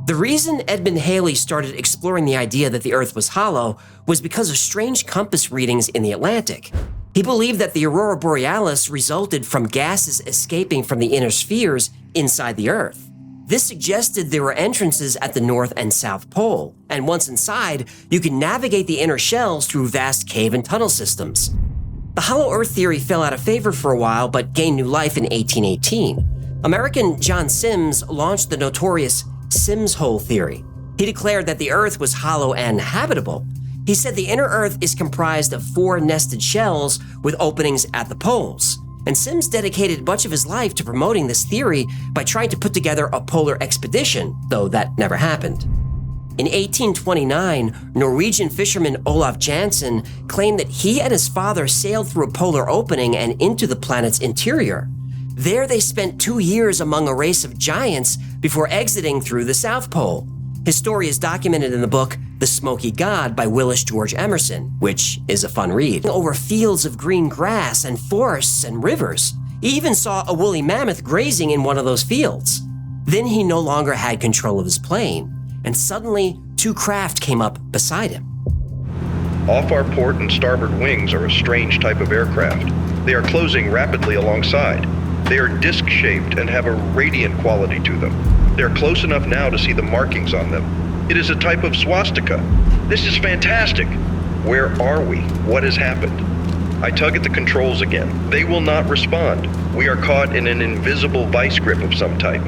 The reason Edmund Halley started exploring the idea that the Earth was hollow was because of strange compass readings in the Atlantic. He believed that the aurora borealis resulted from gases escaping from the inner spheres inside the Earth. This suggested there were entrances at the North and South Pole, and once inside, you could navigate the inner shells through vast cave and tunnel systems. The hollow Earth theory fell out of favor for a while, but gained new life in 1818. American John Sims launched the notorious Sims hole theory. He declared that the Earth was hollow and habitable. He said the inner Earth is comprised of 4 nested shells with openings at the poles. And Sims dedicated much of his life to promoting this theory by trying to put together a polar expedition, though that never happened. In 1829, Norwegian fisherman Olaf Jansen claimed that he and his father sailed through a polar opening and into the planet's interior. There they spent 2 years among a race of giants before exiting through the South Pole. His story is documented in the book The Smoky God by Willis George Emerson, which is a fun read. Over fields of green grass and forests and rivers. He even saw a woolly mammoth grazing in one of those fields. Then he no longer had control of his plane, and suddenly 2 craft came up beside him. Off our port and starboard wings are a strange type of aircraft. They are closing rapidly alongside. They are disc-shaped and have a radiant quality to them. They are close enough now to see the markings on them. It is a type of swastika. This is fantastic. Where are we? What has happened? I tug at the controls again. They will not respond. We are caught in an invisible vice grip of some type.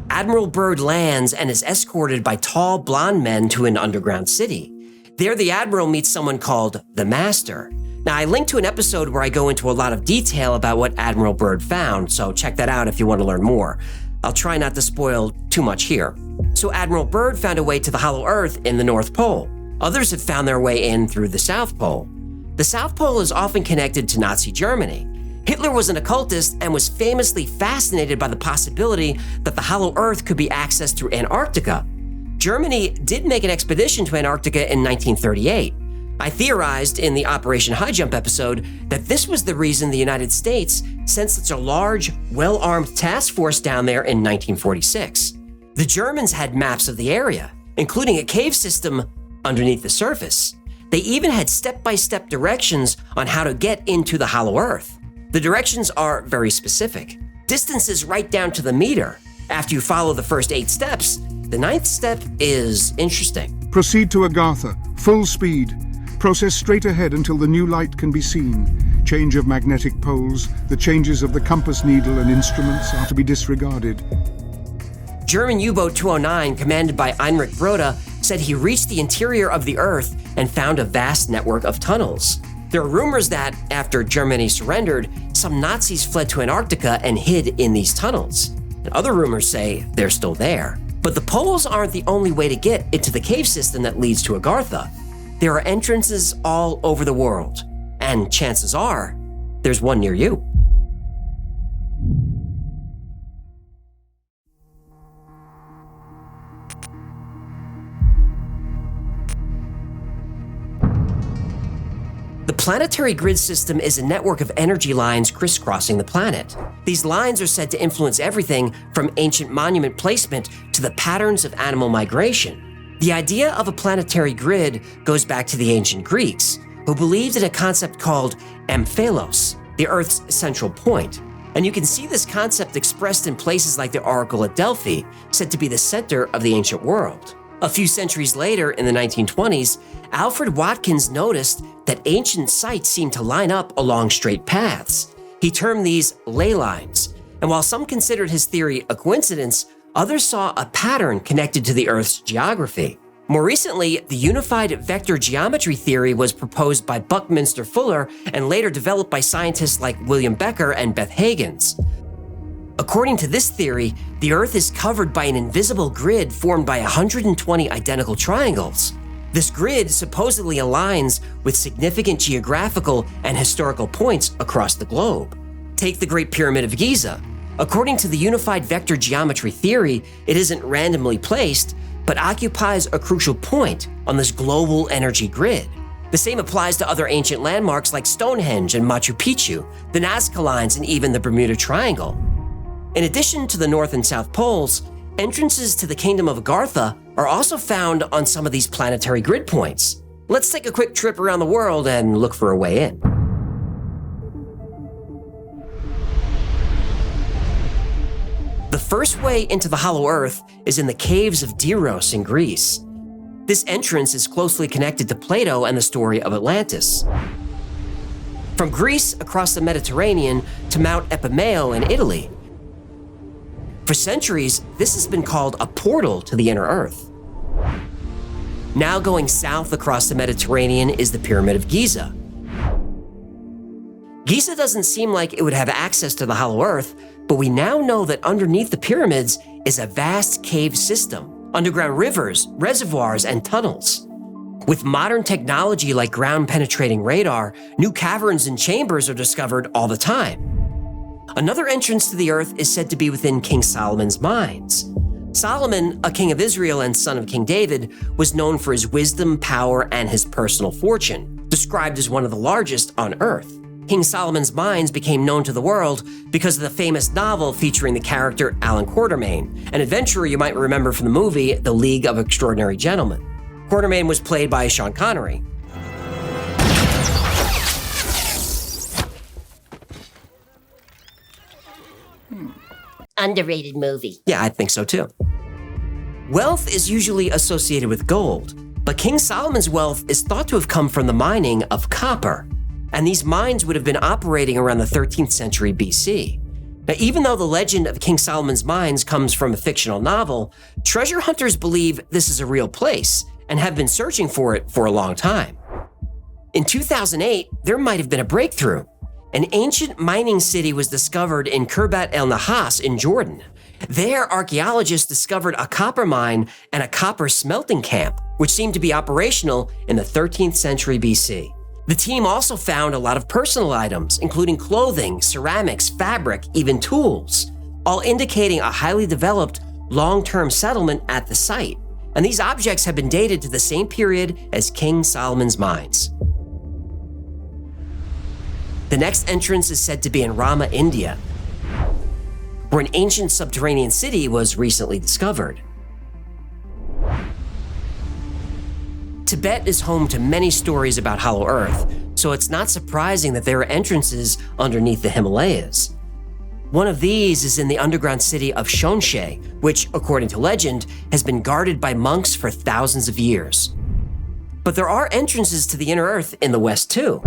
Admiral Byrd lands and is escorted by tall blonde men to an underground city. There the Admiral meets someone called the Master. Now, I linked to an episode where I go into a lot of detail about what Admiral Byrd found, so check that out if you want to learn more. I'll try not to spoil too much here. So Admiral Byrd found a way to the hollow Earth in the North Pole. Others have found their way in through the South Pole. The South Pole is often connected to Nazi Germany. Hitler was an occultist and was famously fascinated by the possibility that the hollow Earth could be accessed through Antarctica. Germany did make an expedition to Antarctica in 1938. I theorized in the Operation High Jump episode that this was the reason the United States sent such a large, well-armed task force down there in 1946. The Germans had maps of the area, including a cave system underneath the surface. They even had step-by-step directions on how to get into the hollow earth. The directions are very specific. Distances right down to the meter. After you follow the first 8 steps, the 9th step is interesting. Proceed to Agartha, full speed. Process straight ahead until the new light can be seen. Change of magnetic poles, the changes of the compass needle and instruments are to be disregarded. German U-boat 209, commanded by Heinrich Broda, said he reached the interior of the Earth and found a vast network of tunnels. There are rumors that, after Germany surrendered, some Nazis fled to Antarctica and hid in these tunnels. And other rumors say they're still there. But the poles aren't the only way to get into the cave system that leads to Agartha. There are entrances all over the world, and chances are, there's one near you. The planetary grid system is a network of energy lines crisscrossing the planet. These lines are said to influence everything from ancient monument placement to the patterns of animal migration. The idea of a planetary grid goes back to the ancient Greeks, who believed in a concept called amphelos, the Earth's central point. And you can see this concept expressed in places like the Oracle at Delphi, said to be the center of the ancient world. A few centuries later, in the 1920s, Alfred Watkins noticed that ancient sites seemed to line up along straight paths. He termed these ley lines, and while some considered his theory a coincidence, others saw a pattern connected to the Earth's geography. More recently, the unified vector geometry theory was proposed by Buckminster Fuller and later developed by scientists like William Becker and Beth Higgins. According to this theory, the Earth is covered by an invisible grid formed by 120 identical triangles. This grid supposedly aligns with significant geographical and historical points across the globe. Take the Great Pyramid of Giza. According to the unified vector geometry theory, it isn't randomly placed, but occupies a crucial point on this global energy grid. The same applies to other ancient landmarks like Stonehenge and Machu Picchu, the Nazca Lines, and even the Bermuda Triangle. In addition to the North and South Poles, entrances to the Kingdom of Agartha are also found on some of these planetary grid points. Let's take a quick trip around the world and look for a way in. The first way into the Hollow Earth is in the caves of Diros in Greece. This entrance is closely connected to Plato and the story of Atlantis. From Greece across the Mediterranean to Mount Epimeo in Italy. For centuries, this has been called a portal to the inner Earth. Now going south across the Mediterranean is the Pyramid of Giza. Giza doesn't seem like it would have access to the Hollow Earth, but we now know that underneath the pyramids is a vast cave system, underground rivers, reservoirs, and tunnels. With modern technology like ground-penetrating radar, new caverns and chambers are discovered all the time. Another entrance to the Earth is said to be within King Solomon's mines. Solomon, a king of Israel and son of King David, was known for his wisdom, power, and his personal fortune, described as one of the largest on Earth. King Solomon's Mines became known to the world because of the famous novel featuring the character Alan Quatermain, an adventurer you might remember from the movie The League of Extraordinary Gentlemen. Quatermain was played by Sean Connery. Underrated movie. Yeah, I think so too. Wealth is usually associated with gold, but King Solomon's wealth is thought to have come from the mining of copper. And these mines would have been operating around the 13th century BC. Now, even though the legend of King Solomon's Mines comes from a fictional novel, treasure hunters believe this is a real place and have been searching for it for a long time. In 2008, there might have been a breakthrough. An ancient mining city was discovered in Khirbat el Nahas in Jordan. There, archaeologists discovered a copper mine and a copper smelting camp, which seemed to be operational in the 13th century BC. The team also found a lot of personal items, including clothing, ceramics, fabric, even tools, all indicating a highly developed, long-term settlement at the site. and these objects have been dated to the same period as King Solomon's mines. The next entrance is said to be in Rama, India, where an ancient subterranean city was recently discovered. Tibet is home to many stories about Hollow Earth, so it's not surprising that there are entrances underneath the Himalayas. One of these is in the underground city of Shonshe, which, according to legend, has been guarded by monks for thousands of years. But there are entrances to the inner earth in the west too.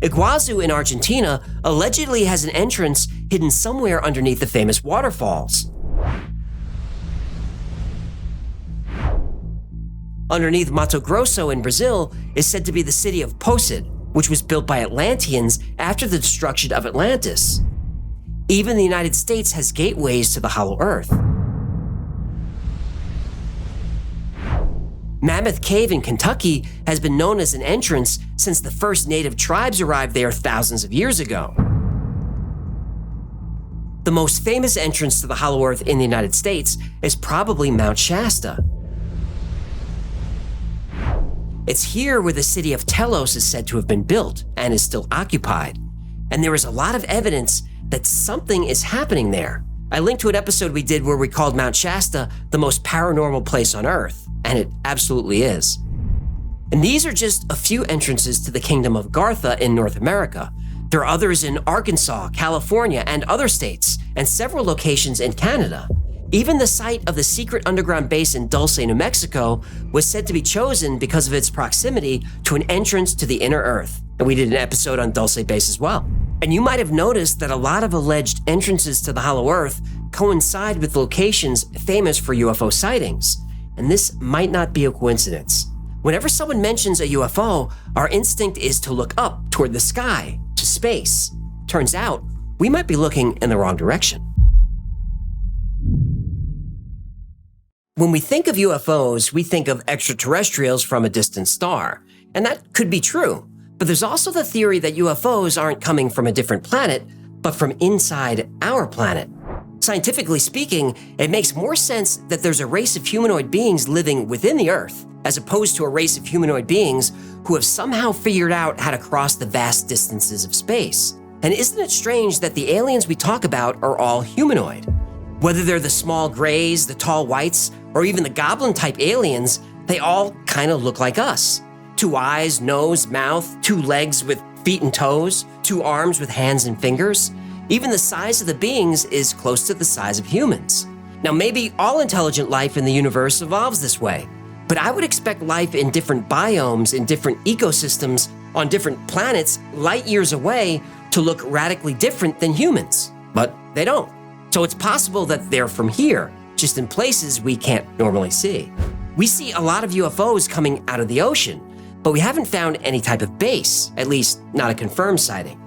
Iguazu in Argentina allegedly has an entrance hidden somewhere underneath the famous waterfalls. Underneath Mato Grosso in Brazil is said to be the city of Posid, which was built by Atlanteans after the destruction of Atlantis. Even the United States has gateways to the Hollow Earth. Mammoth Cave in Kentucky has been known as an entrance since the first native tribes arrived there thousands of years ago. The most famous entrance to the Hollow Earth in the United States is probably Mount Shasta. It's here where the city of Telos is said to have been built and is still occupied, and there is a lot of evidence that something is happening there. I linked to an episode we did where we called Mount Shasta the most paranormal place on Earth, and it absolutely is. And these are just a few entrances to the Kingdom of Gartha in North America. There are others in Arkansas, California, and other states, and several locations in Canada. Even the site of the secret underground base in Dulce, New Mexico, was said to be chosen because of its proximity to an entrance to the inner earth. And we did an episode on Dulce Base as well. And you might have noticed that a lot of alleged entrances to the Hollow Earth coincide with locations famous for UFO sightings. And this might not be a coincidence. Whenever someone mentions a UFO, our instinct is to look up toward the sky, to space. Turns out, we might be looking in the wrong direction. When we think of UFOs, we think of extraterrestrials from a distant star. And that could be true. But there's also the theory that UFOs aren't coming from a different planet, but from inside our planet. Scientifically speaking, it makes more sense that there's a race of humanoid beings living within the Earth, as opposed to a race of humanoid beings who have somehow figured out how to cross the vast distances of space. And isn't it strange that the aliens we talk about are all humanoid? Whether they're the small grays, the tall whites, or even the goblin-type aliens, they all kind of look like us. 2 eyes, nose, mouth, 2 legs with feet and toes, 2 arms with hands and fingers. Even the size of the beings is close to the size of humans. Now, maybe all intelligent life in the universe evolves this way, but I would expect life in different biomes, in different ecosystems, on different planets, light years away, to look radically different than humans. But they don't. So it's possible that they're from here, just in places we can't normally see. We see a lot of UFOs coming out of the ocean, but we haven't found any type of base, at least not a confirmed sighting.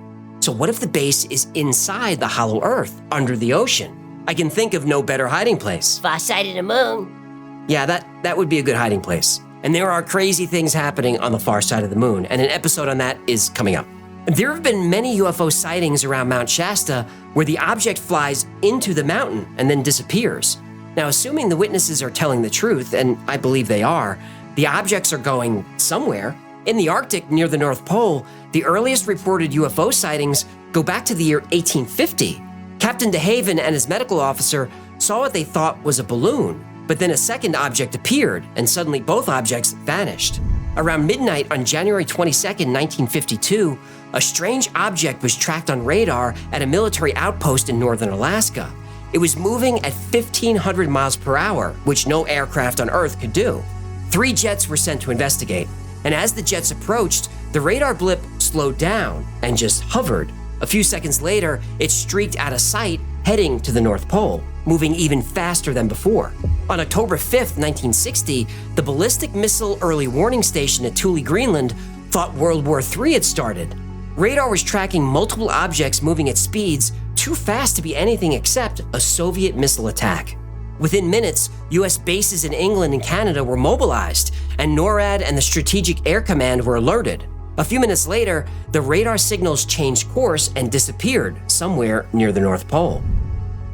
So what if the base is inside the Hollow Earth, under the ocean? I can think of no better hiding place. Far side of the moon. Yeah, that would be a good hiding place. And there are crazy things happening on the far side of the moon, and an episode on that is coming up. There have been many UFO sightings around Mount Shasta where the object flies into the mountain and then disappears. Now, assuming the witnesses are telling the truth, and I believe they are, the objects are going somewhere. In the Arctic near the North Pole, the earliest reported UFO sightings go back to the year 1850. Captain DeHaven and his medical officer saw what they thought was a balloon, but then a second object appeared, and suddenly both objects vanished. Around midnight on January 22nd, 1952, a strange object was tracked on radar at a military outpost in northern Alaska. It was moving at 1,500 miles per hour, which no aircraft on Earth could do. 3 jets were sent to investigate, and as the jets approached, the radar blip slowed down and just hovered. A few seconds later, it streaked out of sight, heading to the North Pole, moving even faster than before. On October 5th, 1960, the ballistic missile early warning station at Thule, Greenland, thought World War III had started. Radar was tracking multiple objects moving at speeds too fast to be anything except a Soviet missile attack. Within minutes, US bases in England and Canada were mobilized, and NORAD and the Strategic Air Command were alerted. A few minutes later, the radar signals changed course and disappeared somewhere near the North Pole.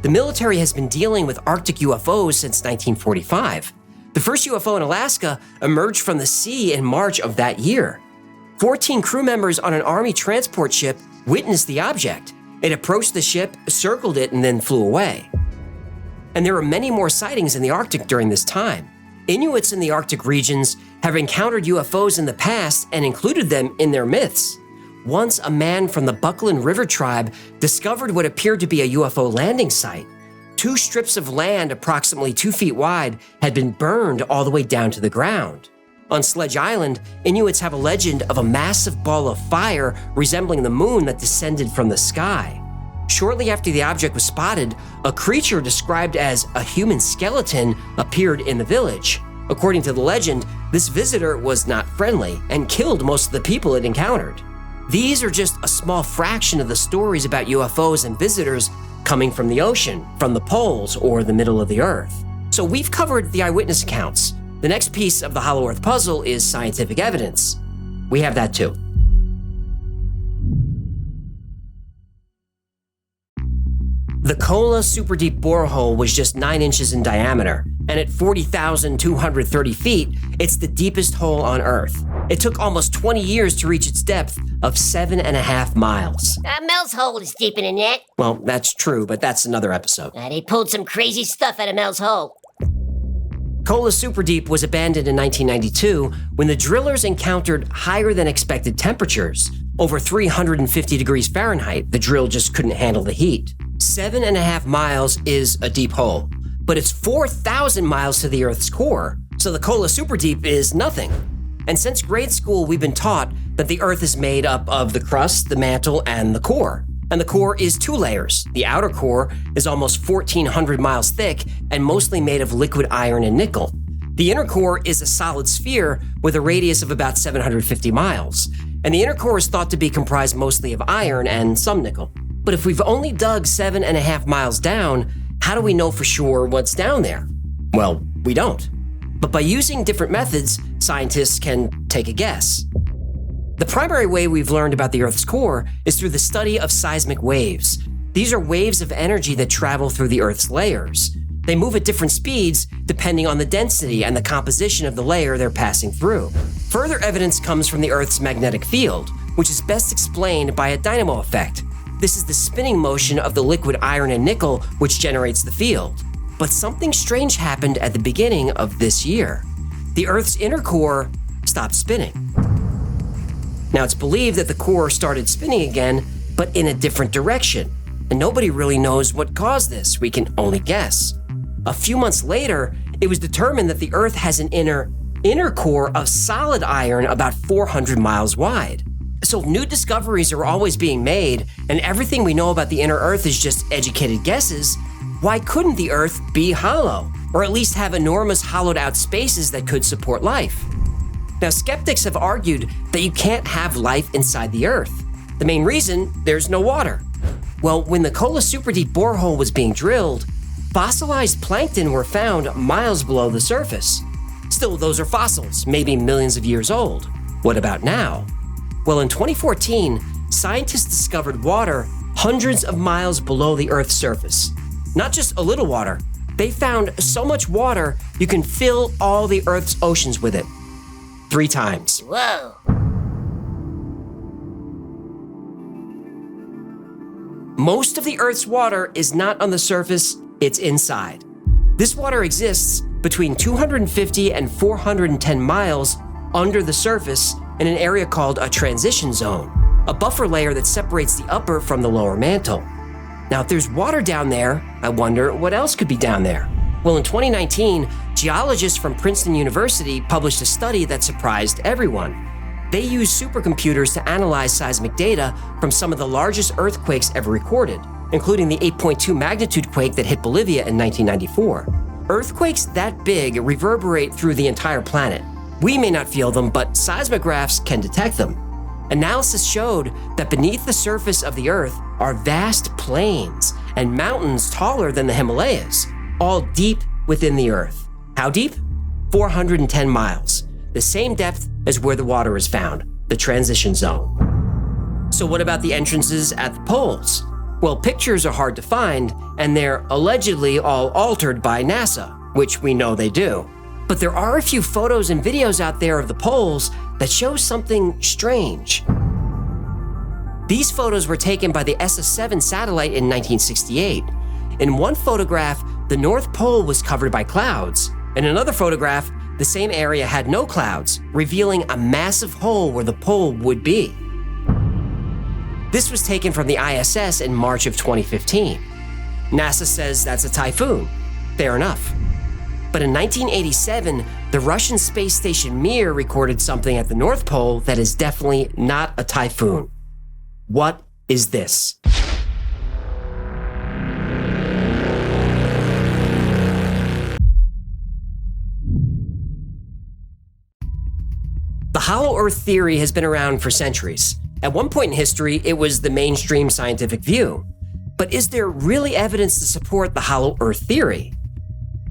The military has been dealing with Arctic UFOs since 1945. The first UFO in Alaska emerged from the sea in March of that year. 14 crew members on an Army transport ship witnessed the object. It approached the ship, circled it, and then flew away. And there are many more sightings in the Arctic during this time. Inuits in the Arctic regions have encountered UFOs in the past and included them in their myths. Once a man from the Buckland River tribe discovered what appeared to be a UFO landing site. 2 strips of land approximately 2 feet wide had been burned all the way down to the ground. On Sledge Island, Inuits have a legend of a massive ball of fire resembling the moon that descended from the sky. Shortly after the object was spotted, a creature described as a human skeleton appeared in the village. According to the legend, this visitor was not friendly and killed most of the people it encountered. These are just a small fraction of the stories about UFOs and visitors coming from the ocean, from the poles, or the middle of the Earth. So we've covered the eyewitness accounts. The next piece of the Hollow Earth puzzle is scientific evidence. We have that too. The Kola Super Deep Borehole was just 9 inches in diameter, and at 40,230 feet, it's the deepest hole on Earth. It took almost 20 years to reach its depth of 7.5 miles. Mel's hole is deeper than that. Well, that's true, but that's another episode. They pulled some crazy stuff out of Mel's hole. Kola Super Deep was abandoned in 1992 when the drillers encountered higher than expected temperatures. Over 350 degrees Fahrenheit, the drill just couldn't handle the heat. 7.5 miles is a deep hole, but it's 4,000 miles to the Earth's core, so the Kola Super Deep is nothing. And since grade school, we've been taught that the Earth is made up of the crust, the mantle, and the core. And the core is 2 layers. The outer core is almost 1,400 miles thick and mostly made of liquid iron and nickel. The inner core is a solid sphere with a radius of about 750 miles. And the inner core is thought to be comprised mostly of iron and some nickel. But if we've only dug 7.5 miles down, how do we know for sure what's down there? Well, we don't. But by using different methods, scientists can take a guess. The primary way we've learned about the Earth's core is through the study of seismic waves. These are waves of energy that travel through the Earth's layers. They move at different speeds depending on the density and the composition of the layer they're passing through. Further evidence comes from the Earth's magnetic field, which is best explained by a dynamo effect. This is the spinning motion of the liquid iron and nickel which generates the field. But something strange happened at the beginning of this year. The Earth's inner core stopped spinning. Now, it's believed that the core started spinning again, but in a different direction. And nobody really knows what caused this. We can only guess. A few months later, it was determined that the Earth has an inner core of solid iron about 400 miles wide. So new discoveries are always being made, and everything we know about the inner Earth is just educated guesses. Why couldn't the Earth be hollow, or at least have enormous hollowed out spaces that could support life? Now, skeptics have argued that you can't have life inside the Earth. The main reason, there's no water. Well, when the Kola Super Deep Borehole was being drilled, fossilized plankton were found miles below the surface. Still, those are fossils, maybe millions of years old. What about now? Well, in 2014, scientists discovered water hundreds of miles below the Earth's surface. Not just a little water. They found so much water, you can fill all the Earth's oceans with it. 3 times. Whoa. Most of the Earth's water is not on the surface, it's inside. This water exists between 250 and 410 miles under the surface in an area called a transition zone, a buffer layer that separates the upper from the lower mantle. Now, if there's water down there, I wonder what else could be down there. Well, in 2019, geologists from Princeton University published a study that surprised everyone. They used supercomputers to analyze seismic data from some of the largest earthquakes ever recorded, including the 8.2 magnitude quake that hit Bolivia in 1994. Earthquakes that big reverberate through the entire planet. We may not feel them, but seismographs can detect them. Analysis showed that beneath the surface of the Earth are vast plains and mountains taller than the Himalayas, all deep within the Earth. How deep? 410 miles, the same depth as where the water is found. the transition zone. So what about the entrances at the poles? Well, pictures are hard to find, and they're allegedly all altered by NASA, which we know they do. But there are a few photos and videos out there of the poles that show something strange. These photos were taken by the SS-7 satellite in 1968. In one photograph, the North Pole was covered by clouds. In another photograph, the same area had no clouds, revealing a massive hole where the pole would be. This was taken from the ISS in March of 2015. NASA says that's a typhoon. Fair enough. But in 1987, the Russian space station Mir recorded something at the North Pole that is definitely not a typhoon. What is this? The hollow Earth theory has been around for centuries. At one point in history, it was the mainstream scientific view. But is there really evidence to support the hollow Earth theory?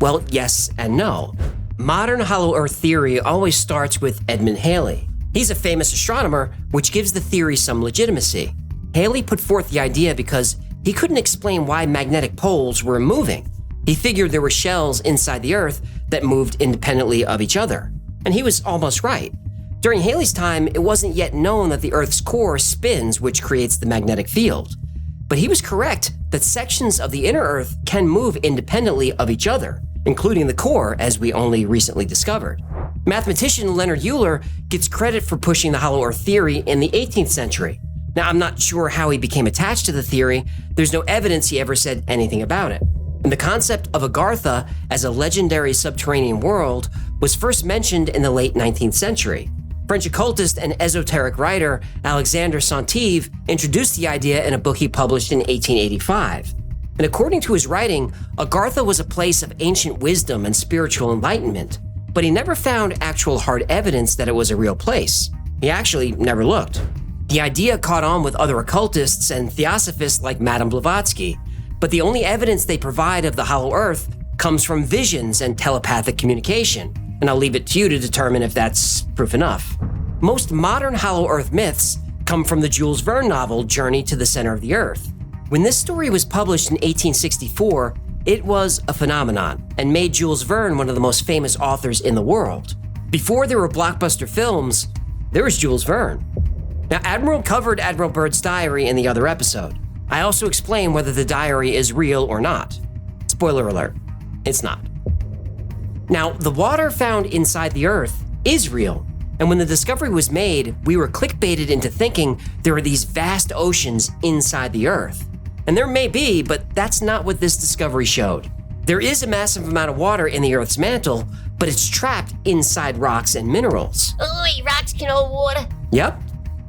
Well, yes and no. Modern hollow Earth theory always starts with Edmund Halley. He's a famous astronomer, which gives the theory some legitimacy. Halley put forth the idea because he couldn't explain why magnetic poles were moving. He figured there were shells inside the Earth that moved independently of each other. And he was almost right. During Halley's time, it wasn't yet known that the Earth's core spins, which creates the magnetic field. But he was correct that sections of the inner Earth can move independently of each other, including the core, as we only recently discovered. Mathematician Leonard Euler gets credit for pushing the hollow Earth theory in the 18th century. Now, I'm not sure how he became attached to the theory. There's no evidence he ever said anything about it. And the concept of Agartha as a legendary subterranean world was first mentioned in the late 19th century. French occultist and esoteric writer Alexandre Saint-Yves introduced the idea in a book he published in 1885. And according to his writing, Agartha was a place of ancient wisdom and spiritual enlightenment, but he never found actual hard evidence that it was a real place. He actually never looked. The idea caught on with other occultists and theosophists like Madame Blavatsky, but the only evidence they provide of the hollow Earth comes from visions and telepathic communication, and I'll leave it to you to determine if that's proof enough. Most modern hollow Earth myths come from the Jules Verne novel Journey to the Center of the Earth. When this story was published in 1864, it was a phenomenon and made Jules Verne one of the most famous authors in the world. Before there were blockbuster films, there was Jules Verne. Now, Admiral covered Admiral Byrd's diary in the other episode. I also explain whether the diary is real or not. Spoiler alert, it's not. Now, the water found inside the Earth is real, and when the discovery was made, we were clickbaited into thinking there are these vast oceans inside the Earth. And there may be, but that's not what this discovery showed. There is a massive amount of water in the Earth's mantle, but it's trapped inside rocks and minerals. Ooh, rocks can hold water. Yep,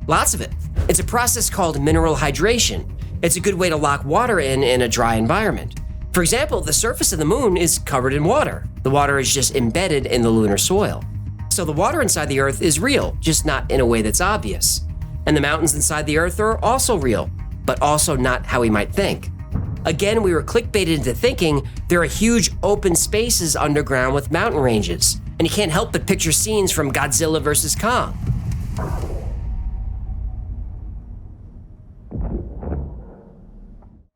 lots of it. It's a process called mineral hydration. It's a good way to lock water in a dry environment. For example, the surface of the moon is covered in water. The water is just embedded in the lunar soil. So the water inside the Earth is real, just not in a way that's obvious. And the mountains inside the Earth are also real, but also not how we might think. Again, we were clickbaited into thinking there are huge open spaces underground with mountain ranges, and you can't help but picture scenes from Godzilla vs. Kong.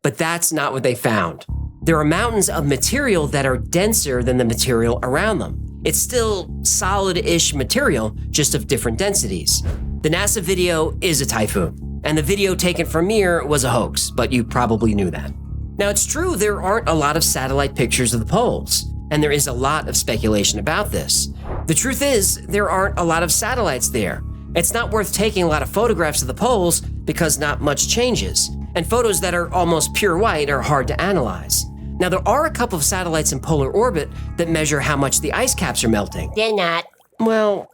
But that's not what they found. There are mountains of material that are denser than the material around them. It's still solid-ish material, just of different densities. The NASA video is a typhoon, and the video taken from Mir was a hoax, but you probably knew that. Now, it's true there aren't a lot of satellite pictures of the poles, and there is a lot of speculation about this. The truth is, there aren't a lot of satellites there. It's not worth taking a lot of photographs of the poles because not much changes, and photos that are almost pure white are hard to analyze. Now, there are a couple of satellites in polar orbit that measure how much the ice caps are melting. They're not. Well,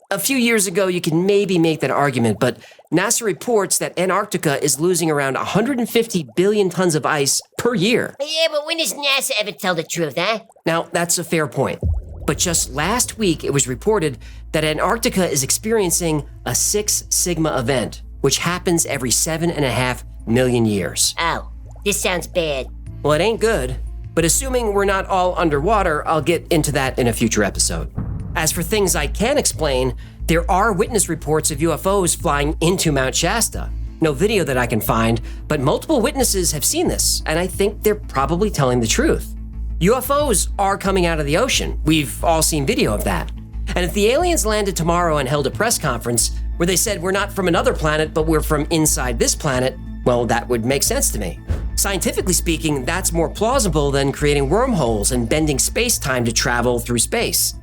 a few years ago, you can maybe make that argument, but NASA reports that Antarctica is losing around 150 billion tons of ice per year. Yeah, but when does NASA ever tell the truth, huh? Now, that's a fair point. But just last week, it was reported that Antarctica is experiencing a 6 Sigma event, which happens every 7.5 million years. Oh, this sounds bad. Well, it ain't good, but assuming we're not all underwater, I'll get into that in a future episode. As for things I can explain, There are witness reports of UFOs flying into Mount Shasta. No video that I can find, but multiple witnesses have seen this, and I think they're probably telling the truth. UFOs are coming out of the ocean. We've all seen video of that. And if the aliens landed tomorrow and held a press conference where they said we're not from another planet, but we're from inside this planet, well, that would make sense to me. Scientifically speaking, that's more plausible than creating wormholes and bending space-time to travel through space.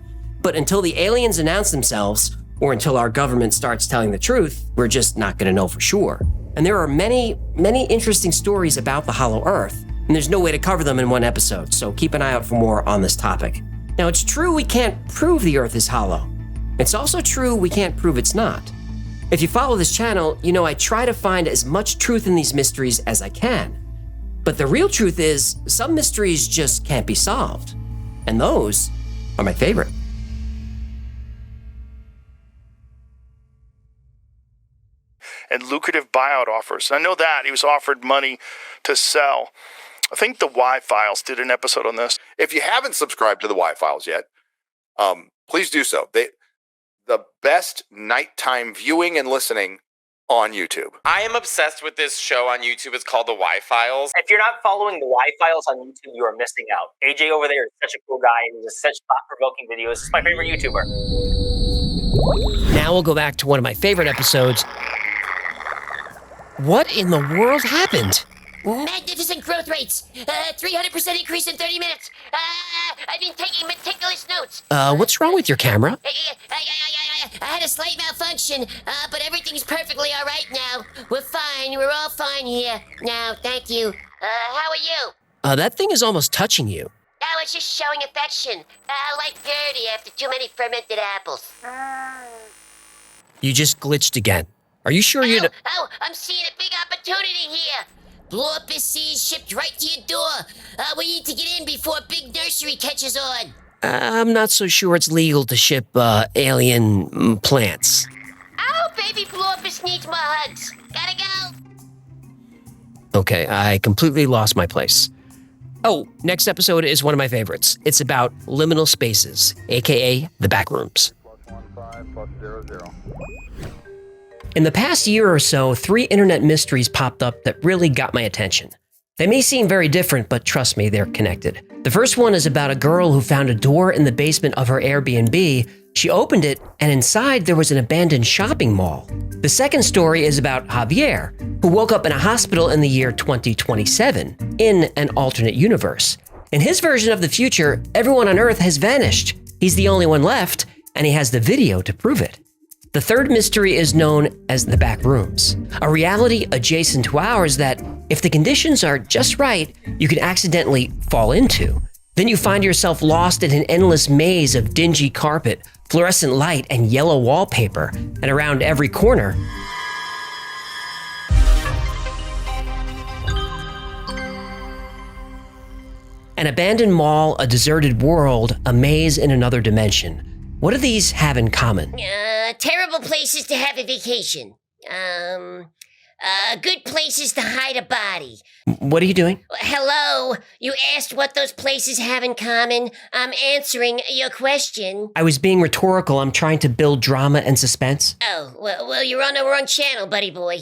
But until the aliens announce themselves, or until our government starts telling the truth, we're just not going to know for sure. And there are many, many interesting stories about the Hollow Earth, and there's no way to cover them in one episode, so keep an eye out for more on this topic. Now, it's true we can't prove the Earth is hollow. It's also true we can't prove it's not. If you follow this channel, you know I try to find as much truth in these mysteries as I can. But the real truth is, some mysteries just can't be solved. And those are my favorite. And lucrative buyout offers. I know that. He was offered money to sell. I think the Y-Files did an episode on this. If you haven't subscribed to the Y-Files yet, please do so. The best nighttime viewing and listening on YouTube. I am obsessed with this show on YouTube. It's called The Y-Files. If you're not following the Y-Files on YouTube, you are missing out. AJ over there is such a cool guy, and he does such thought-provoking videos. He's my favorite YouTuber. Now we'll go back to one of my favorite episodes. What in the world happened? Magnificent growth rates. 300% increase in 30 minutes. I've been taking meticulous notes. What's wrong with your camera? I had a slight malfunction, but everything's perfectly all right now. We're fine. We're all fine here. Now, thank you. How are you? That thing is almost touching you. I was just showing affection. Like Gertie after too many fermented apples. You just glitched again. Are you sure you... Oh, I'm seeing a big opportunity here. Blorpus seeds shipped right to your door. We need to get in before big nursery catches on. I'm not so sure it's legal to ship alien plants. Oh, baby Blorpus needs more hugs. Gotta go. Okay, I completely lost my place. Oh, next episode is one of my favorites. It's about liminal spaces, aka the backrooms. In the past year or so, 3 internet mysteries popped up that really got my attention. They may seem very different, but trust me, they're connected. The first one is about a girl who found a door in the basement of her Airbnb. She opened it, and inside there was an abandoned shopping mall. The second story is about Javier, who woke up in a hospital in the year 2027, in an alternate universe. In his version of the future, everyone on Earth has vanished. He's the only one left, and he has the video to prove it. The third mystery is known as the back rooms, a reality adjacent to ours that, if the conditions are just right, you can accidentally fall into. Then you find yourself lost in an endless maze of dingy carpet, fluorescent light, and yellow wallpaper, and around every corner, an abandoned mall, a deserted world, a maze in another dimension. What do these have in common? Terrible places to have a vacation. Good places to hide a body. What are you doing? Hello? You asked what those places have in common. I'm answering your question. I was being rhetorical. I'm trying to build drama and suspense. Oh, well, you're on the wrong channel, buddy boy.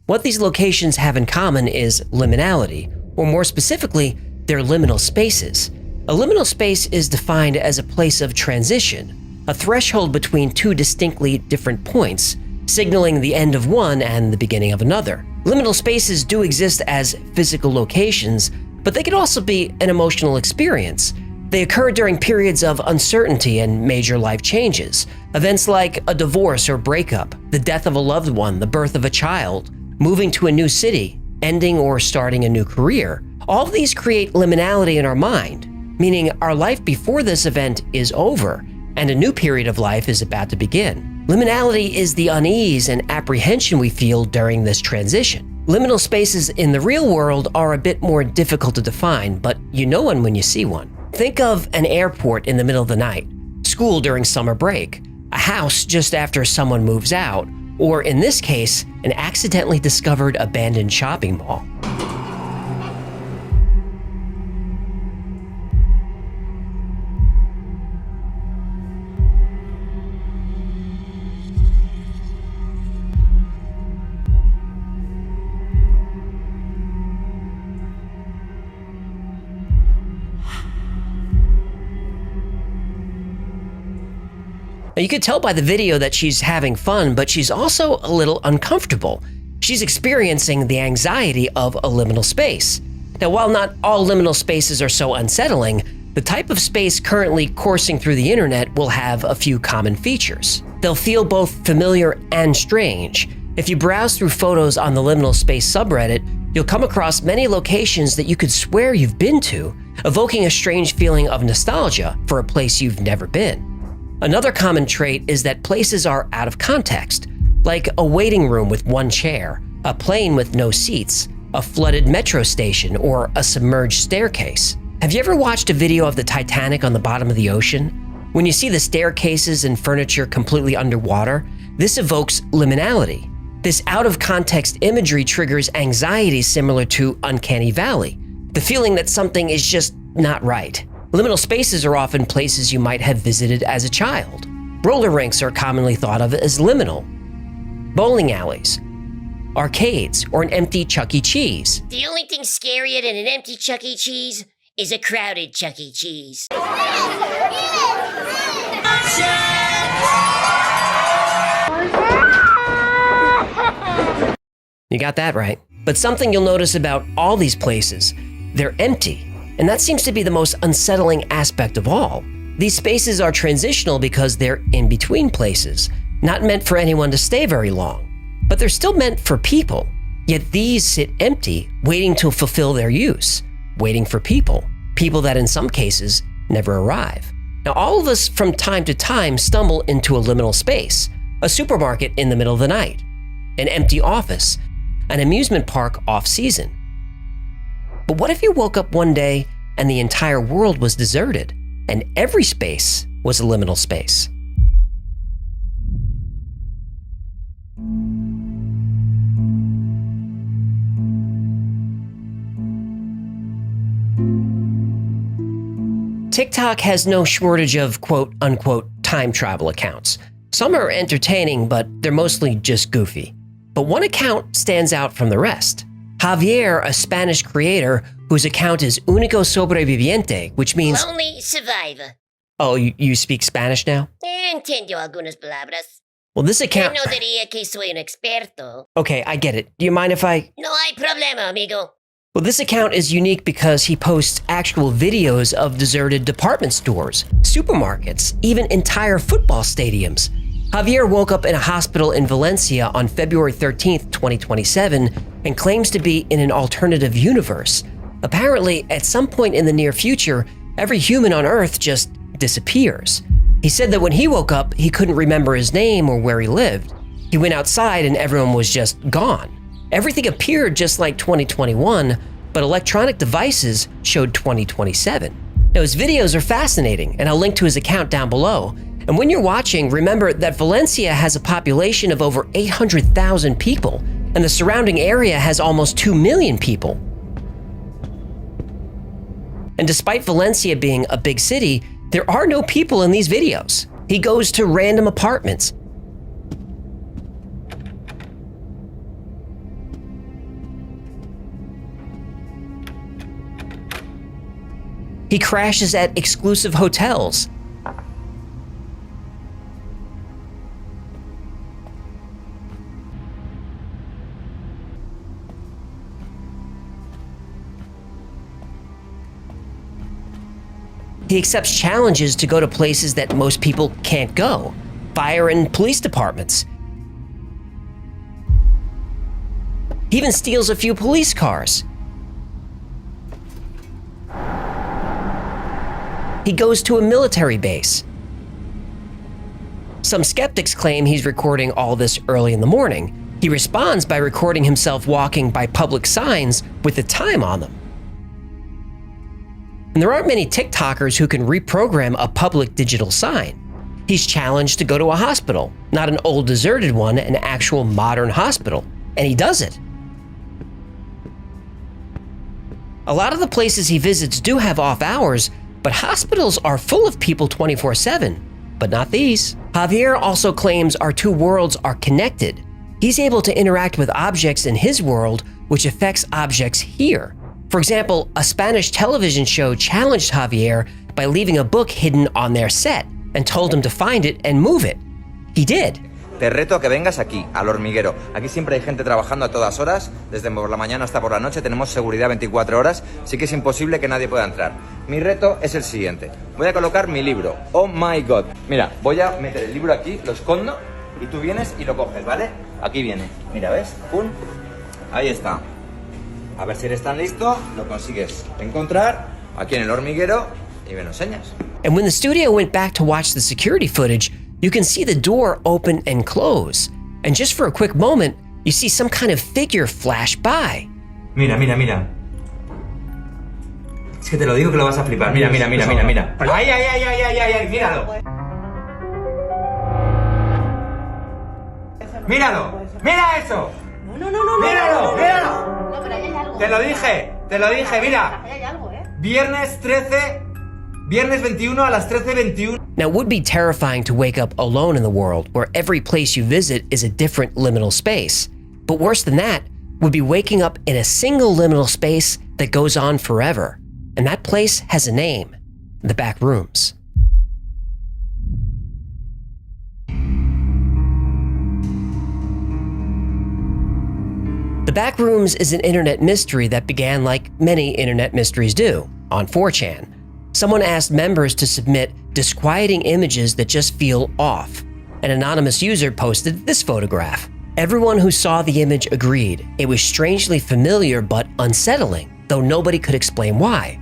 What these locations have in common is liminality, or more specifically, they're liminal spaces. A liminal space is defined as a place of transition, a threshold between 2 distinctly different points, signaling the end of one and the beginning of another. Liminal spaces do exist as physical locations, but they can also be an emotional experience. They occur during periods of uncertainty and major life changes. Events like a divorce or breakup, the death of a loved one, the birth of a child, moving to a new city, ending or starting a new career. All of these create liminality in our mind, meaning our life before this event is over and a new period of life is about to begin. Liminality is the unease and apprehension we feel during this transition. Liminal spaces in the real world are a bit more difficult to define, but you know one when you see one. Think of an airport in the middle of the night, school during summer break, a house just after someone moves out, or in this case, an accidentally discovered abandoned shopping mall. Now, you could tell by the video that she's having fun, but she's also a little uncomfortable. She's experiencing the anxiety of a liminal space. Now, while not all liminal spaces are so unsettling, the type of space currently coursing through the internet will have a few common features. They'll feel both familiar and strange. If you browse through photos on the liminal space subreddit, you'll come across many locations that you could swear you've been to, evoking a strange feeling of nostalgia for a place you've never been. Another common trait is that places are out of context, like a waiting room with one chair, a plane with no seats, a flooded metro station, or a submerged staircase. Have you ever watched a video of the Titanic on the bottom of the ocean? When you see the staircases and furniture completely underwater, this evokes liminality. This out-of-context imagery triggers anxiety similar to Uncanny Valley, the feeling that something is just not right. Liminal spaces are often places you might have visited as a child. Roller rinks are commonly thought of as liminal. Bowling alleys, arcades, or an empty Chuck E. Cheese. The only thing scarier than an empty Chuck E. Cheese is a crowded Chuck E. Cheese. You got that right. But something you'll notice about all these places, they're empty. And that seems to be the most unsettling aspect of all. These spaces are transitional because they're in between places, not meant for anyone to stay very long. But they're still meant for people. Yet these sit empty, waiting to fulfill their use, waiting for people that in some cases never arrive. Now, all of us from time to time stumble into a liminal space, a supermarket in the middle of the night, an empty office, an amusement park off-season. But what if you woke up one day and the entire world was deserted, and every space was a liminal space? TikTok has no shortage of quote-unquote time travel accounts. Some are entertaining, but they're mostly just goofy. But one account stands out from the rest. Javier, a Spanish creator whose account is Único Sobreviviente, which means... Lonely survivor. Oh, you speak Spanish now? Entiendo algunas palabras. Well, this account... No diría que soy un experto. Okay, I get it. Do you mind if I... No hay problema, amigo. Well, this account is unique because he posts actual videos of deserted department stores, supermarkets, even entire football stadiums. Javier woke up in a hospital in Valencia on February 13th, 2027, and claims to be in an alternative universe. Apparently, at some point in the near future, every human on Earth just disappears. He said that when he woke up, he couldn't remember his name or where he lived. He went outside and everyone was just gone. Everything appeared just like 2021, but electronic devices showed 2027. Now, his videos are fascinating, and I'll link to his account down below. And when you're watching, remember that Valencia has a population of over 800,000 people, and the surrounding area has almost 2 million people. And despite Valencia being a big city, there are no people in these videos. He goes to random apartments. He crashes at exclusive hotels. He accepts challenges to go to places that most people can't go, fire and police departments. He even steals a few police cars. He goes to a military base. Some skeptics claim he's recording all this early in the morning. He responds by recording himself walking by public signs with the time on them. And there aren't many TikTokers who can reprogram a public digital sign. He's challenged to go to a hospital, not an old deserted one, an actual modern hospital, and he does it. A lot of the places he visits do have off hours, but hospitals are full of people 24/7, but not these. Javier also claims our two worlds are connected. He's able to interact with objects in his world, which affects objects here. For example, a Spanish television show challenged Javier by leaving a book hidden on their set, and told him to find it and move it. He did. Te reto a que vengas aquí, al hormiguero. Aquí siempre hay gente trabajando a todas horas, desde por la mañana hasta por la noche, tenemos seguridad 24 horas, sí que es imposible que nadie pueda entrar. Mi reto es el siguiente. Voy a colocar mi libro. Oh my God. Mira, voy a meter el libro aquí, lo escondo, y tú vienes y lo coges, ¿vale? Aquí viene. Mira, ¿ves? ¡Pum! Ahí está. A ver si eres tan listo, lo consigues encontrar aquí en el hormiguero y me lo enseñas. And when the studio went back to watch the security footage, you can see the door open and close. And just for a quick moment, you see some kind of figure flash by. Mira, mira, mira. Es que te lo digo que lo vas a flipar. Mira, mira, mira, mira, mira. ¡Ay, ay, ay, ay, ay, ay, ay! ¡Míralo! ¡Míralo! ¡Mira eso! No, no, no, ¡Míralo! no, ¡Míralo! No, pero ahí hay algo. Te lo dije, mira. Ahí hay algo, Viernes 21 a las 13:21. Now, it would be terrifying to wake up alone in the world where every place you visit is a different liminal space. But worse than that would be waking up in a single liminal space that goes on forever. And that place has a name, the back rooms. The back rooms is an internet mystery that began like many internet mysteries do, on 4chan. Someone asked members to submit disquieting images that just feel off. An anonymous user posted this photograph. Everyone who saw the image agreed it was strangely familiar but unsettling, though nobody could explain why.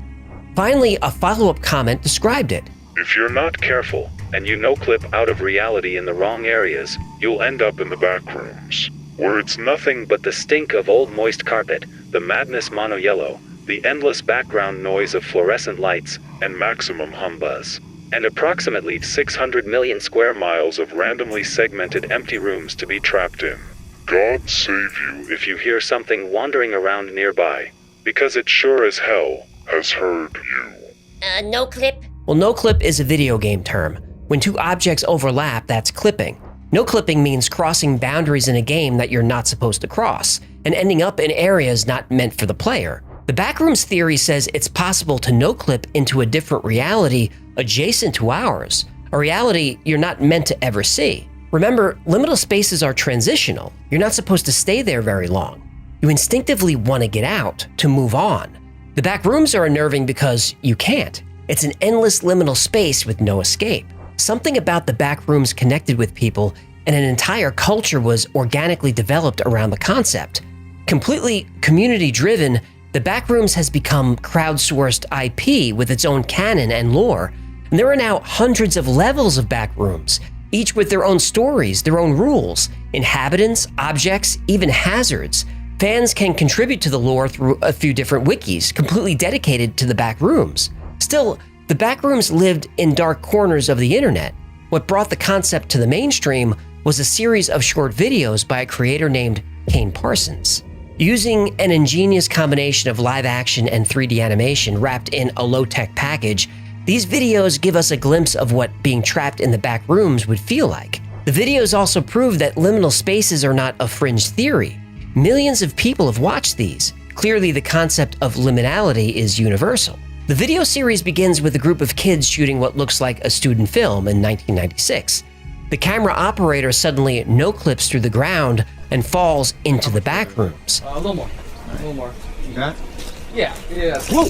Finally, a follow-up comment described it. If you're not careful and you no-clip out of reality in the wrong areas, you'll end up in the back rooms, where it's nothing but the stink of old moist carpet, the madness mono yellow, the endless background noise of fluorescent lights, and maximum humbuzz, and approximately 600 million square miles of randomly segmented empty rooms to be trapped in. God save you if you hear something wandering around nearby, because it sure as hell has heard you. No clip? Well, no clip is a video game term. When two objects overlap, that's clipping. No clipping means crossing boundaries in a game that you're not supposed to cross, and ending up in areas not meant for the player. The backrooms theory says it's possible to no-clip into a different reality adjacent to ours, a reality you're not meant to ever see. Remember, liminal spaces are transitional. You're not supposed to stay there very long. You instinctively want to get out, to move on. The backrooms are unnerving because you can't. It's an endless liminal space with no escape. Something about the backrooms connected with people, and an entire culture was organically developed around the concept. Completely community-driven, the Backrooms has become crowdsourced IP with its own canon and lore, and there are now hundreds of levels of Backrooms, each with their own stories, their own rules, inhabitants, objects, even hazards. Fans can contribute to the lore through a few different wikis, completely dedicated to the Backrooms. Still, the Backrooms lived in dark corners of the internet. What brought the concept to the mainstream was a series of short videos by a creator named Kane Parsons. Using an ingenious combination of live action and 3D animation wrapped in a low-tech package, these videos give us a glimpse of what being trapped in the back rooms would feel like. The videos also prove that liminal spaces are not a fringe theory. Millions of people have watched these. Clearly, the concept of liminality is universal. The video series begins with a group of kids shooting what looks like a student film in 1996. The camera operator suddenly no-clips through the ground and falls into the back rooms. A little more. A little more. You got it? Yeah. Yeah. Whoa!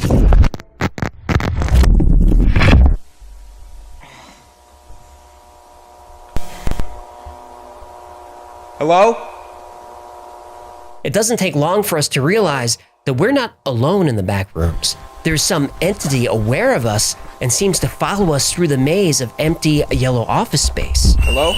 Hello? It doesn't take long for us to realize that we're not alone in the back rooms. There's some entity aware of us and seems to follow us through the maze of empty yellow office space. Hello?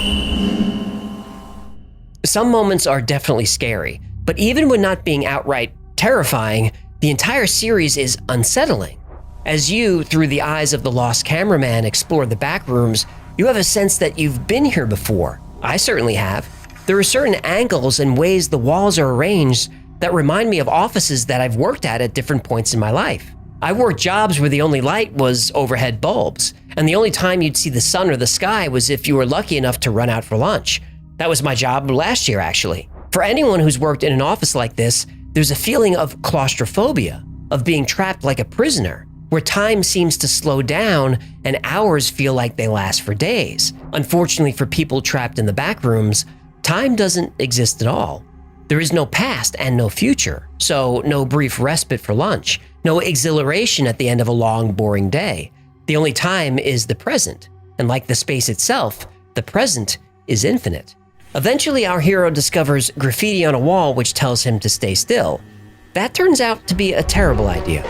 Some moments are definitely scary, but even when not being outright terrifying, the entire series is unsettling. As you, through the eyes of the lost cameraman, explore the back rooms, you have a sense that you've been here before. I certainly have. There are certain angles and ways the walls are arranged that remind me of offices that I've worked at different points in my life. I worked jobs where the only light was overhead bulbs, and the only time you'd see the sun or the sky was if you were lucky enough to run out for lunch. That was my job last year, actually. For anyone who's worked in an office like this, there's a feeling of claustrophobia, of being trapped like a prisoner. where time seems to slow down and hours feel like they last for days. Unfortunately for people trapped in the back rooms, time doesn't exist at all. There is no past and no future, so no brief respite for lunch, no exhilaration at the end of a long, boring day. The only time is the present, and like the space itself, the present is infinite. Eventually, our hero discovers graffiti on a wall which tells him to stay still. That turns out to be a terrible idea.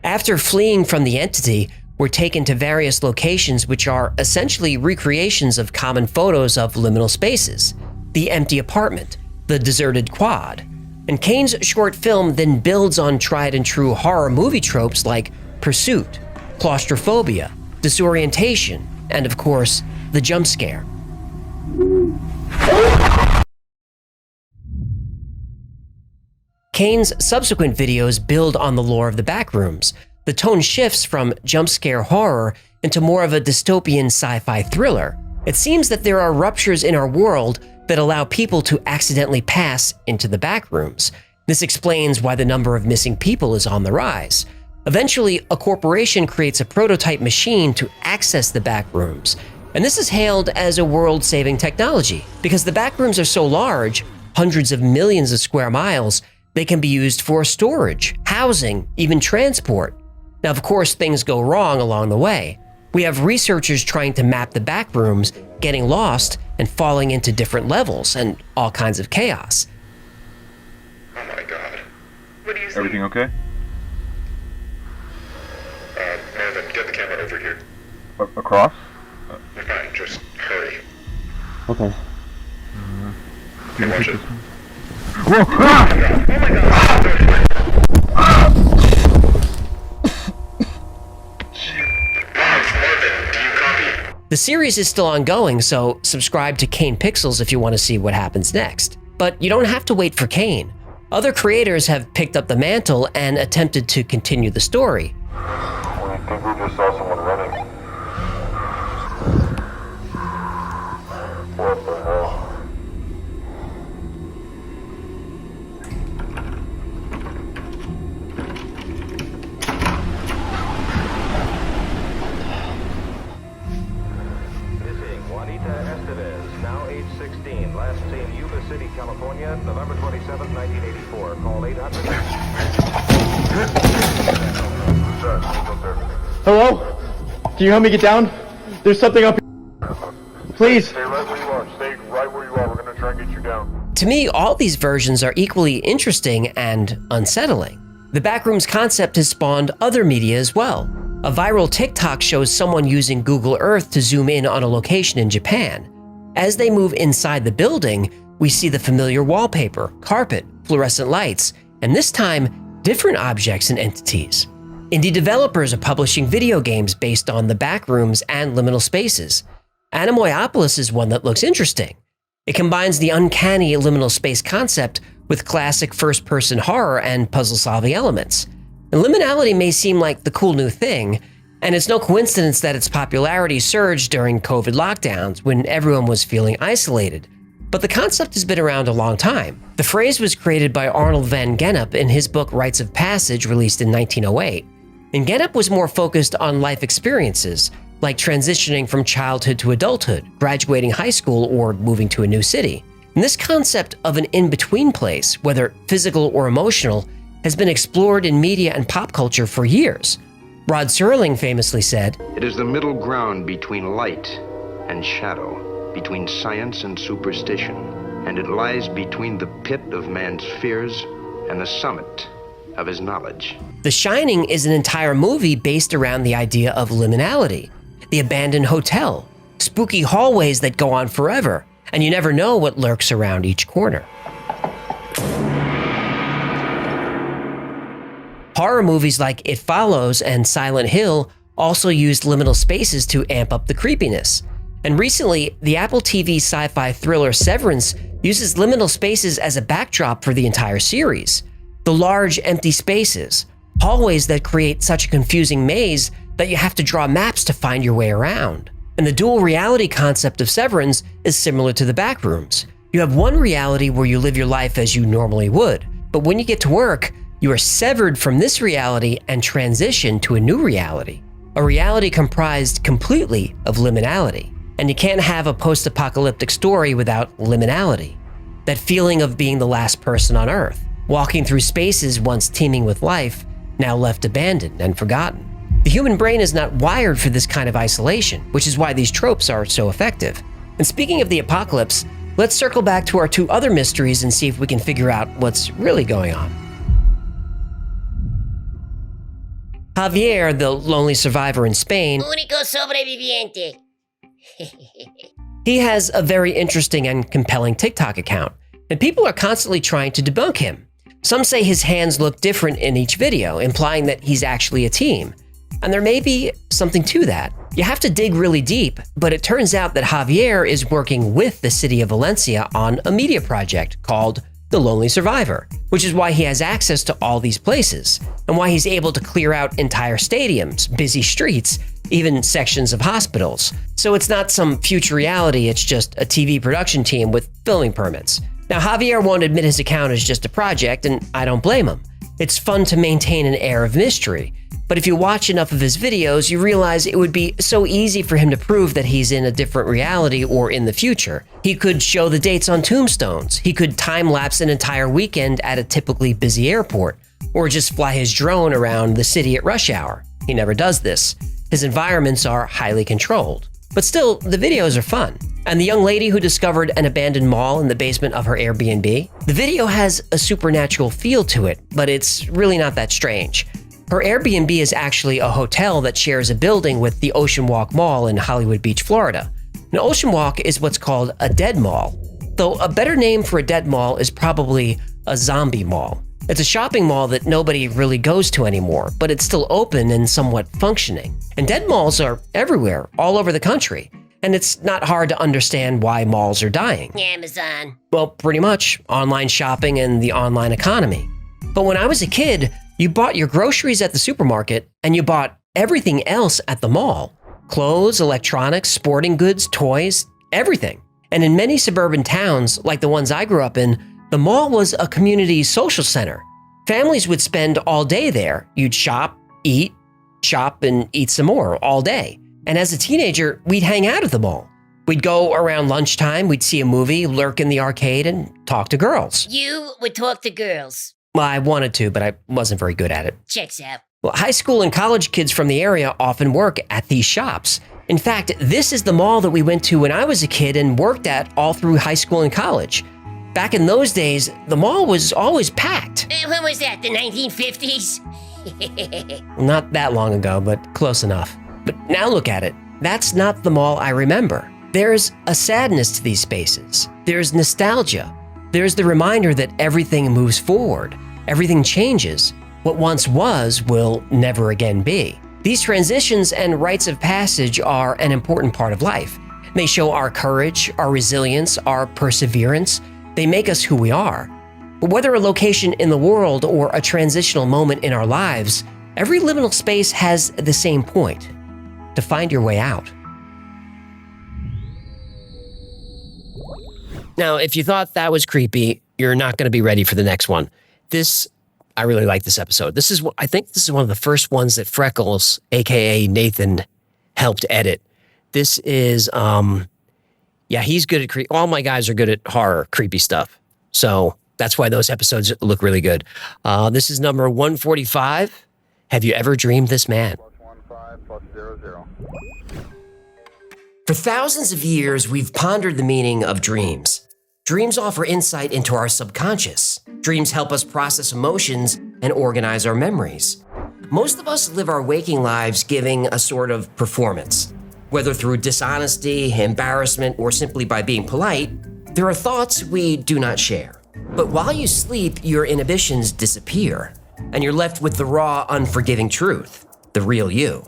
After fleeing from the entity, we're taken to various locations which are essentially recreations of common photos of liminal spaces. The empty apartment, the deserted quad. And Kane's short film then builds on tried and true horror movie tropes like pursuit, claustrophobia, disorientation, and of course, the jump scare. Kane's subsequent videos build on the lore of the backrooms. The tone shifts from jump scare horror into more of a dystopian sci-fi thriller. It seems that there are ruptures in our world that allow people to accidentally pass into the backrooms. This explains why the number of missing people is on the rise. Eventually, a corporation creates a prototype machine to access the backrooms. And this is hailed as a world-saving technology because the backrooms are so large, hundreds of millions of square miles, they can be used for storage, housing, even transport. Now, of course, things go wrong along the way. We have researchers trying to map the backrooms, getting lost, and falling into different levels, and all kinds of chaos. Oh my god. What do you see? Everything okay? Marvin, get the camera over here. Across? You're fine, just hurry. Okay. Here, watch it. Whoa! Ah! Oh my god! Marvin, do you copy? The series is still ongoing, so subscribe to Kane Pixels if you want to see what happens next. But you don't have to wait for Kane. Other creators have picked up the mantle and attempted to continue the story. I think we just saw someone running. What the hell? Last seen Yuba City, California, November 27, 1984. Call 800. Hello? Can you help me get down? There's something up here. Please. Stay right where you are. Stay right where you are. We're gonna try and get you down. To me, all these versions are equally interesting and unsettling. The backrooms concept has spawned other media as well. A viral TikTok shows someone using Google Earth to zoom in on a location in Japan. As they move inside the building, we see the familiar wallpaper, carpet, fluorescent lights, and this time, different objects and entities. Indie developers are publishing video games based on the backrooms and liminal spaces. Anemoiopolis is one that looks interesting. It combines the uncanny liminal space concept with classic first-person horror and puzzle-solving elements. And liminality may seem like the cool new thing, and it's no coincidence that its popularity surged during COVID lockdowns when everyone was feeling isolated. But the concept has been around a long time. The phrase was created by Arnold van Gennep in his book Rites of Passage, released in 1908. And Gennep was more focused on life experiences, like transitioning from childhood to adulthood, graduating high school, or moving to a new city. And this concept of an in-between place, whether physical or emotional, has been explored in media and pop culture for years. Rod Serling famously said, "It is the middle ground between light and shadow, between science and superstition, and it lies between the pit of man's fears and the summit of his knowledge." The Shining is an entire movie based around the idea of liminality, the abandoned hotel, spooky hallways that go on forever, and you never know what lurks around each corner. Horror movies like It Follows and Silent Hill also used liminal spaces to amp up the creepiness. And recently, the Apple TV sci-fi thriller Severance uses liminal spaces as a backdrop for the entire series. The large, empty spaces, hallways that create such a confusing maze that you have to draw maps to find your way around. And the dual reality concept of Severance is similar to the backrooms. You have one reality where you live your life as you normally would, but when you get to work, You are severed from this reality and transition to a new reality, a reality comprised completely of liminality. And you can't have a post-apocalyptic story without liminality. That feeling of being the last person on Earth, walking through spaces once teeming with life, now left abandoned and forgotten. The human brain is not wired for this kind of isolation, which is why these tropes are so effective. And speaking of the apocalypse, let's circle back to our two other mysteries and see if we can figure out what's really going on. Javier, the lonely survivor in Spain, Único sobreviviente. he has a very interesting and compelling TikTok account, and people are constantly trying to debunk him. Some say his hands look different in each video, implying that he's actually a team. And there may be something to that. You have to dig really deep, but it turns out that Javier is working with the city of Valencia on a media project called The Lonely Survivor, which is why he has access to all these places, and why he's able to clear out entire stadiums, busy streets, even sections of hospitals. So it's not some future reality, it's just a TV production team with filming permits. Now, Javier won't admit his account is just a project, and I don't blame him. It's fun to maintain an air of mystery, but if you watch enough of his videos, you realize it would be so easy for him to prove that he's in a different reality or in the future. He could show the dates on tombstones, he could time-lapse an entire weekend at a typically busy airport, or just fly his drone around the city at rush hour. He never does this. His environments are highly controlled. But still, the videos are fun. And the young lady who discovered an abandoned mall in the basement of her Airbnb, the video has a supernatural feel to it, but it's really not that strange. Her Airbnb is actually a hotel that shares a building with the Ocean Walk Mall in Hollywood Beach, Florida. An Ocean Walk is what's called a dead mall, though a better name for a dead mall is probably a zombie mall. It's a shopping mall that nobody really goes to anymore, but it's still open and somewhat functioning. And dead malls are everywhere, all over the country. And it's not hard to understand why malls are dying. Amazon. Well, pretty much. Online shopping and the online economy. But when I was a kid, you bought your groceries at the supermarket and you bought everything else at the mall. Clothes, electronics, sporting goods, toys, everything. And in many suburban towns, like the ones I grew up in, the mall was a community social center. Families would spend all day there. You'd shop, eat, shop, and eat some more all day. And as a teenager, we'd hang out at the mall. We'd go around lunchtime, we'd see a movie, lurk in the arcade, and talk to girls. You would talk to girls. Well, I wanted to, but I wasn't very good at it. Checks out. Well, high school and college kids from the area often work at these shops. In fact, this is the mall that we went to when I was a kid and worked at all through high school and college. Back in those days, the mall was always packed. When was that, the 1950s? Not that long ago, but close enough. But now look at it. That's not the mall I remember. There's a sadness to these spaces. There's nostalgia. There's the reminder that everything moves forward. Everything changes. What once was will never again be. These transitions and rites of passage are an important part of life. They show our courage, our resilience, our perseverance. They make us who we are. But whether a location in the world or a transitional moment in our lives, every liminal space has the same point: to find your way out. Now, if you thought that was creepy, you're not going to be ready for the next one. I really like this episode. I think this is one of the first ones that Freckles, aka Nathan, helped edit. This is, he's good at all my guys are good at horror, creepy stuff. So that's why those episodes look really good. This is number 145. Have you ever dreamed this man? For thousands of years, we've pondered the meaning of dreams. Dreams offer insight into our subconscious. Dreams help us process emotions and organize our memories. Most of us live our waking lives giving a sort of performance. Whether through dishonesty, embarrassment, or simply by being polite, there are thoughts we do not share. But while you sleep, your inhibitions disappear, and you're left with the raw, unforgiving truth, the real you.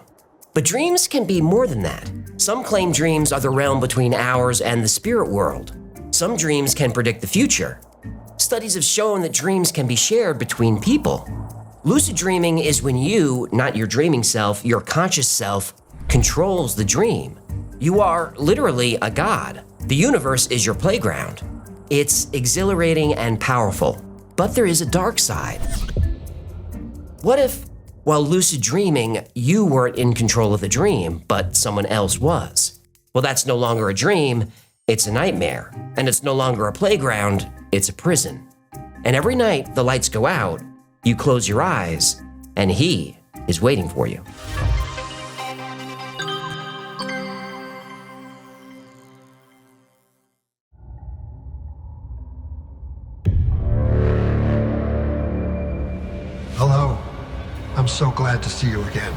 But dreams can be more than that. Some claim dreams are the realm between ours and the spirit world. Some dreams can predict the future. Studies have shown that dreams can be shared between people. Lucid dreaming is when you, not your dreaming self, your conscious self, controls the dream. You are literally a god. The universe is your playground. It's exhilarating and powerful, but there is a dark side. What if, while lucid dreaming, you weren't in control of the dream, but someone else was? Well, that's no longer a dream, it's a nightmare. And it's no longer a playground, it's a prison. And every night the lights go out, you close your eyes, and he is waiting for you. Hello. I'm so glad to see you again.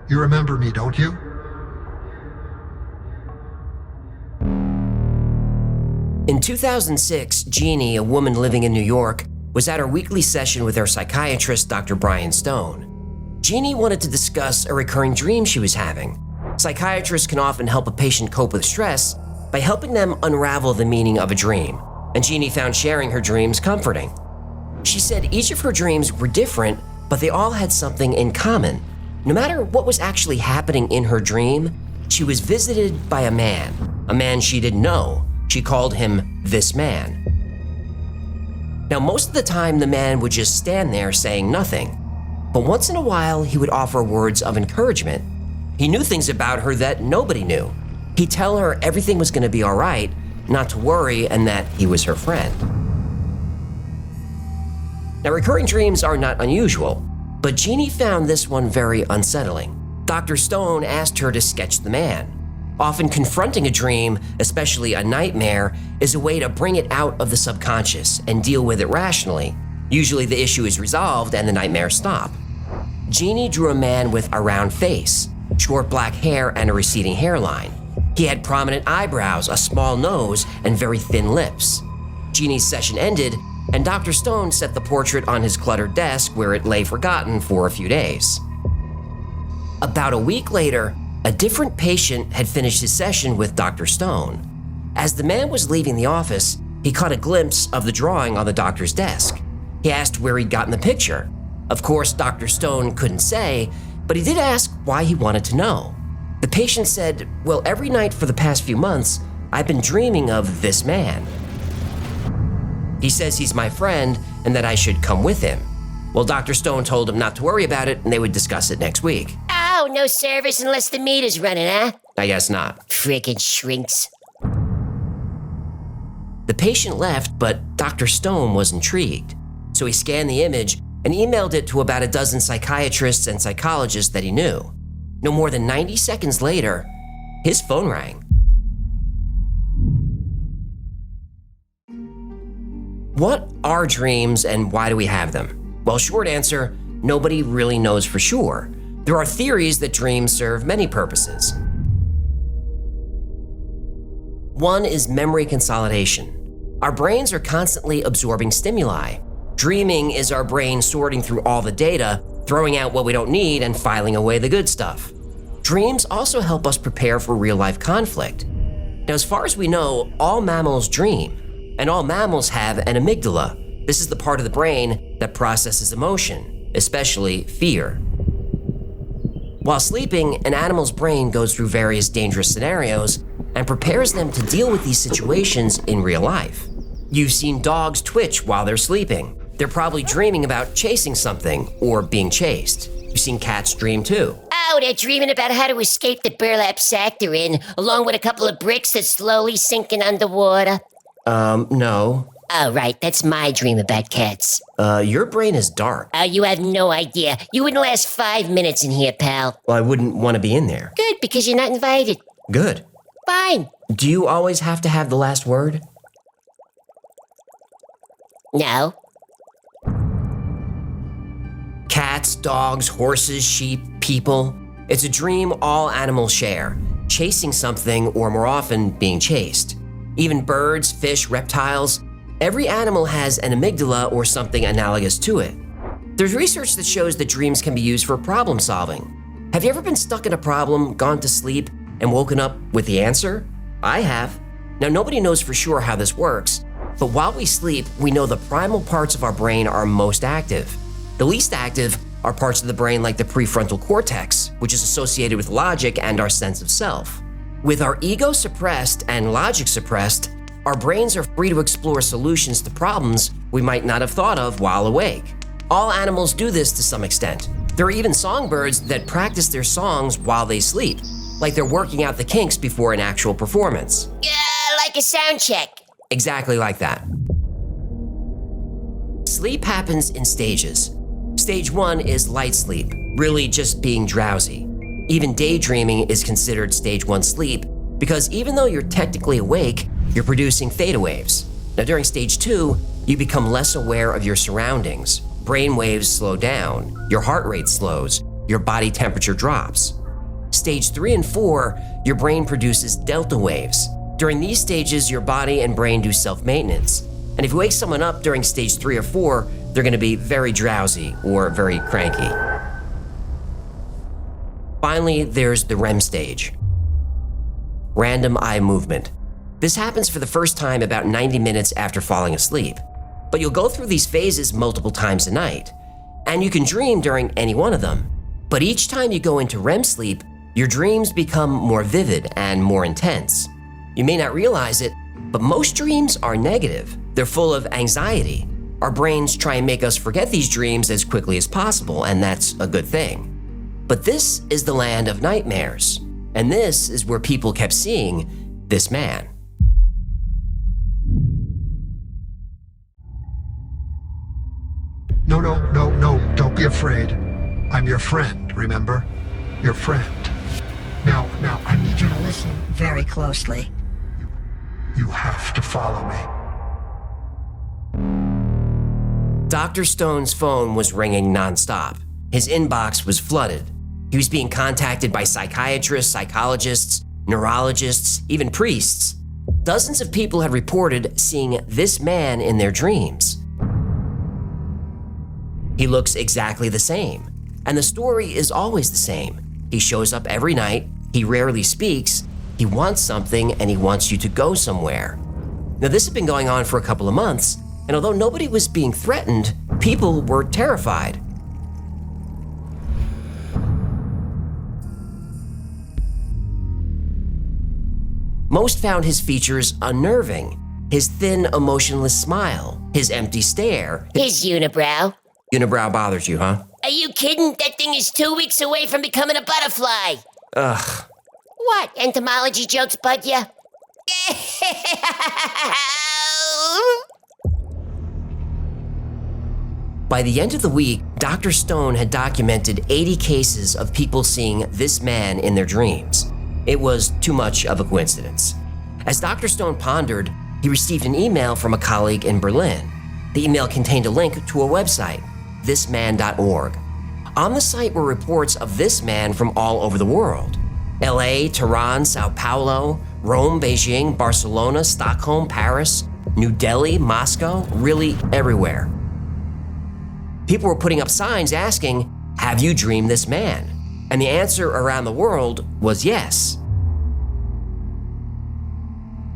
You remember me, don't you? In 2006, Jeannie, a woman living in New York, was at her weekly session with her psychiatrist, Dr. Brian Stone. Jeannie wanted to discuss a recurring dream she was having. Psychiatrists can often help a patient cope with stress by helping them unravel the meaning of a dream, and Jeannie found sharing her dreams comforting. She said each of her dreams were different, but they all had something in common. No matter what was actually happening in her dream, she was visited by a man she didn't know. She called him this man. Now, most of the time, the man would just stand there saying nothing. But once in a while, he would offer words of encouragement. He knew things about her that nobody knew. He'd tell her everything was going to be all right, not to worry, and that he was her friend. Now, recurring dreams are not unusual, but Jeannie found this one very unsettling. Dr. Stone asked her to sketch the man. Often confronting a dream, especially a nightmare, is a way to bring it out of the subconscious and deal with it rationally. Usually the issue is resolved and the nightmares stop. Jeannie drew a man with a round face, short black hair, and a receding hairline. He had prominent eyebrows, a small nose, and very thin lips. Jeannie's session ended, and Dr. Stone set the portrait on his cluttered desk where it lay forgotten for a few days. About a week later, a different patient had finished his session with Dr. Stone. As the man was leaving the office, he caught a glimpse of the drawing on the doctor's desk. He asked where he'd gotten the picture. Of course, Dr. Stone couldn't say, but he did ask why he wanted to know. The patient said, "Well, every night for the past few months, I've been dreaming of this man. He says he's my friend and that I should come with him." Well, Dr. Stone told him not to worry about it and they would discuss it next week. Oh, no service unless the meter's running, huh? I guess not. Frickin' shrinks. The patient left, but Dr. Stone was intrigued. So he scanned the image and emailed it to about a dozen psychiatrists and psychologists that he knew. No more than 90 seconds later, his phone rang. What are dreams and why do we have them? Well, short answer, nobody really knows for sure. There are theories that dreams serve many purposes. One is memory consolidation. Our brains are constantly absorbing stimuli. Dreaming is our brain sorting through all the data, throwing out what we don't need and filing away the good stuff. Dreams also help us prepare for real-life conflict. Now, as far as we know, all mammals dream, and all mammals have an amygdala. This is the part of the brain that processes emotion, especially fear. While sleeping, an animal's brain goes through various dangerous scenarios and prepares them to deal with these situations in real life. You've seen dogs twitch while they're sleeping. They're probably dreaming about chasing something or being chased. You've seen cats dream too. Oh, they're dreaming about how to escape the burlap sack they're in, along with a couple of bricks that's slowly sinking underwater. No. Oh, right, that's my dream about cats. Your brain is dark. Oh, you have no idea. You wouldn't last 5 minutes in here, pal. Well, I wouldn't want to be in there. Good, because you're not invited. Good. Fine. Do you always have to have the last word? No. Cats, dogs, horses, sheep, people. It's a dream all animals share, chasing something or more often being chased. Even birds, fish, reptiles, every animal has an amygdala or something analogous to it. There's research that shows that dreams can be used for problem solving. Have you ever been stuck in a problem, gone to sleep, and woken up with the answer? I have. Now, nobody knows for sure how this works, but while we sleep, we know the primal parts of our brain are most active. The least active are parts of the brain like the prefrontal cortex, which is associated with logic and our sense of self. With our ego suppressed and logic suppressed, our brains are free to explore solutions to problems we might not have thought of while awake. All animals do this to some extent. There are even songbirds that practice their songs while they sleep, like they're working out the kinks before an actual performance. Like a sound check. Exactly like that. Sleep happens in stages. Stage 1 is light sleep, really just being drowsy. Even daydreaming is considered stage 1 sleep because even though you're technically awake, you're producing theta waves. Now during stage 2, you become less aware of your surroundings. Brain waves slow down, your heart rate slows, your body temperature drops. Stage 3 and 4, your brain produces delta waves. During these stages, your body and brain do self-maintenance. And if you wake someone up during stage 3 or 4, they're gonna be very drowsy or very cranky. Finally, there's the REM stage. Random eye movement. This happens for the first time about 90 minutes after falling asleep. But you'll go through these phases multiple times a night. And you can dream during any one of them. But each time you go into REM sleep, your dreams become more vivid and more intense. You may not realize it, but most dreams are negative. They're full of anxiety. Our brains try and make us forget these dreams as quickly as possible, and that's a good thing. But this is the land of nightmares, and this is where people kept seeing this man. No, don't be afraid. I'm your friend, remember? Your friend. Now, I need you to listen very closely. You have to follow me. Dr. Stone's phone was ringing nonstop. His inbox was flooded. He was being contacted by psychiatrists, psychologists, neurologists, even priests. Dozens of people had reported seeing this man in their dreams. He looks exactly the same, and the story is always the same. He shows up every night, he rarely speaks, he wants something, and he wants you to go somewhere. Now, this had been going on for a couple of months, and although nobody was being threatened, people were terrified. Most found his features unnerving. His thin, emotionless smile, his empty stare. His unibrow. Unibrow bothers you, huh? Are you kidding? That thing is 2 weeks away from becoming a butterfly. Ugh. What, entomology jokes bug ya? By the end of the week, Dr. Stone had documented 80 cases of people seeing this man in their dreams. It was too much of a coincidence. As Dr. Stone pondered, he received an email from a colleague in Berlin. The email contained a link to a website, thisman.org. On the site were reports of this man from all over the world. LA, Tehran, Sao Paulo, Rome, Beijing, Barcelona, Stockholm, Paris, New Delhi, Moscow, really everywhere. People were putting up signs asking, "Have you dreamed this man?" And the answer around the world was yes.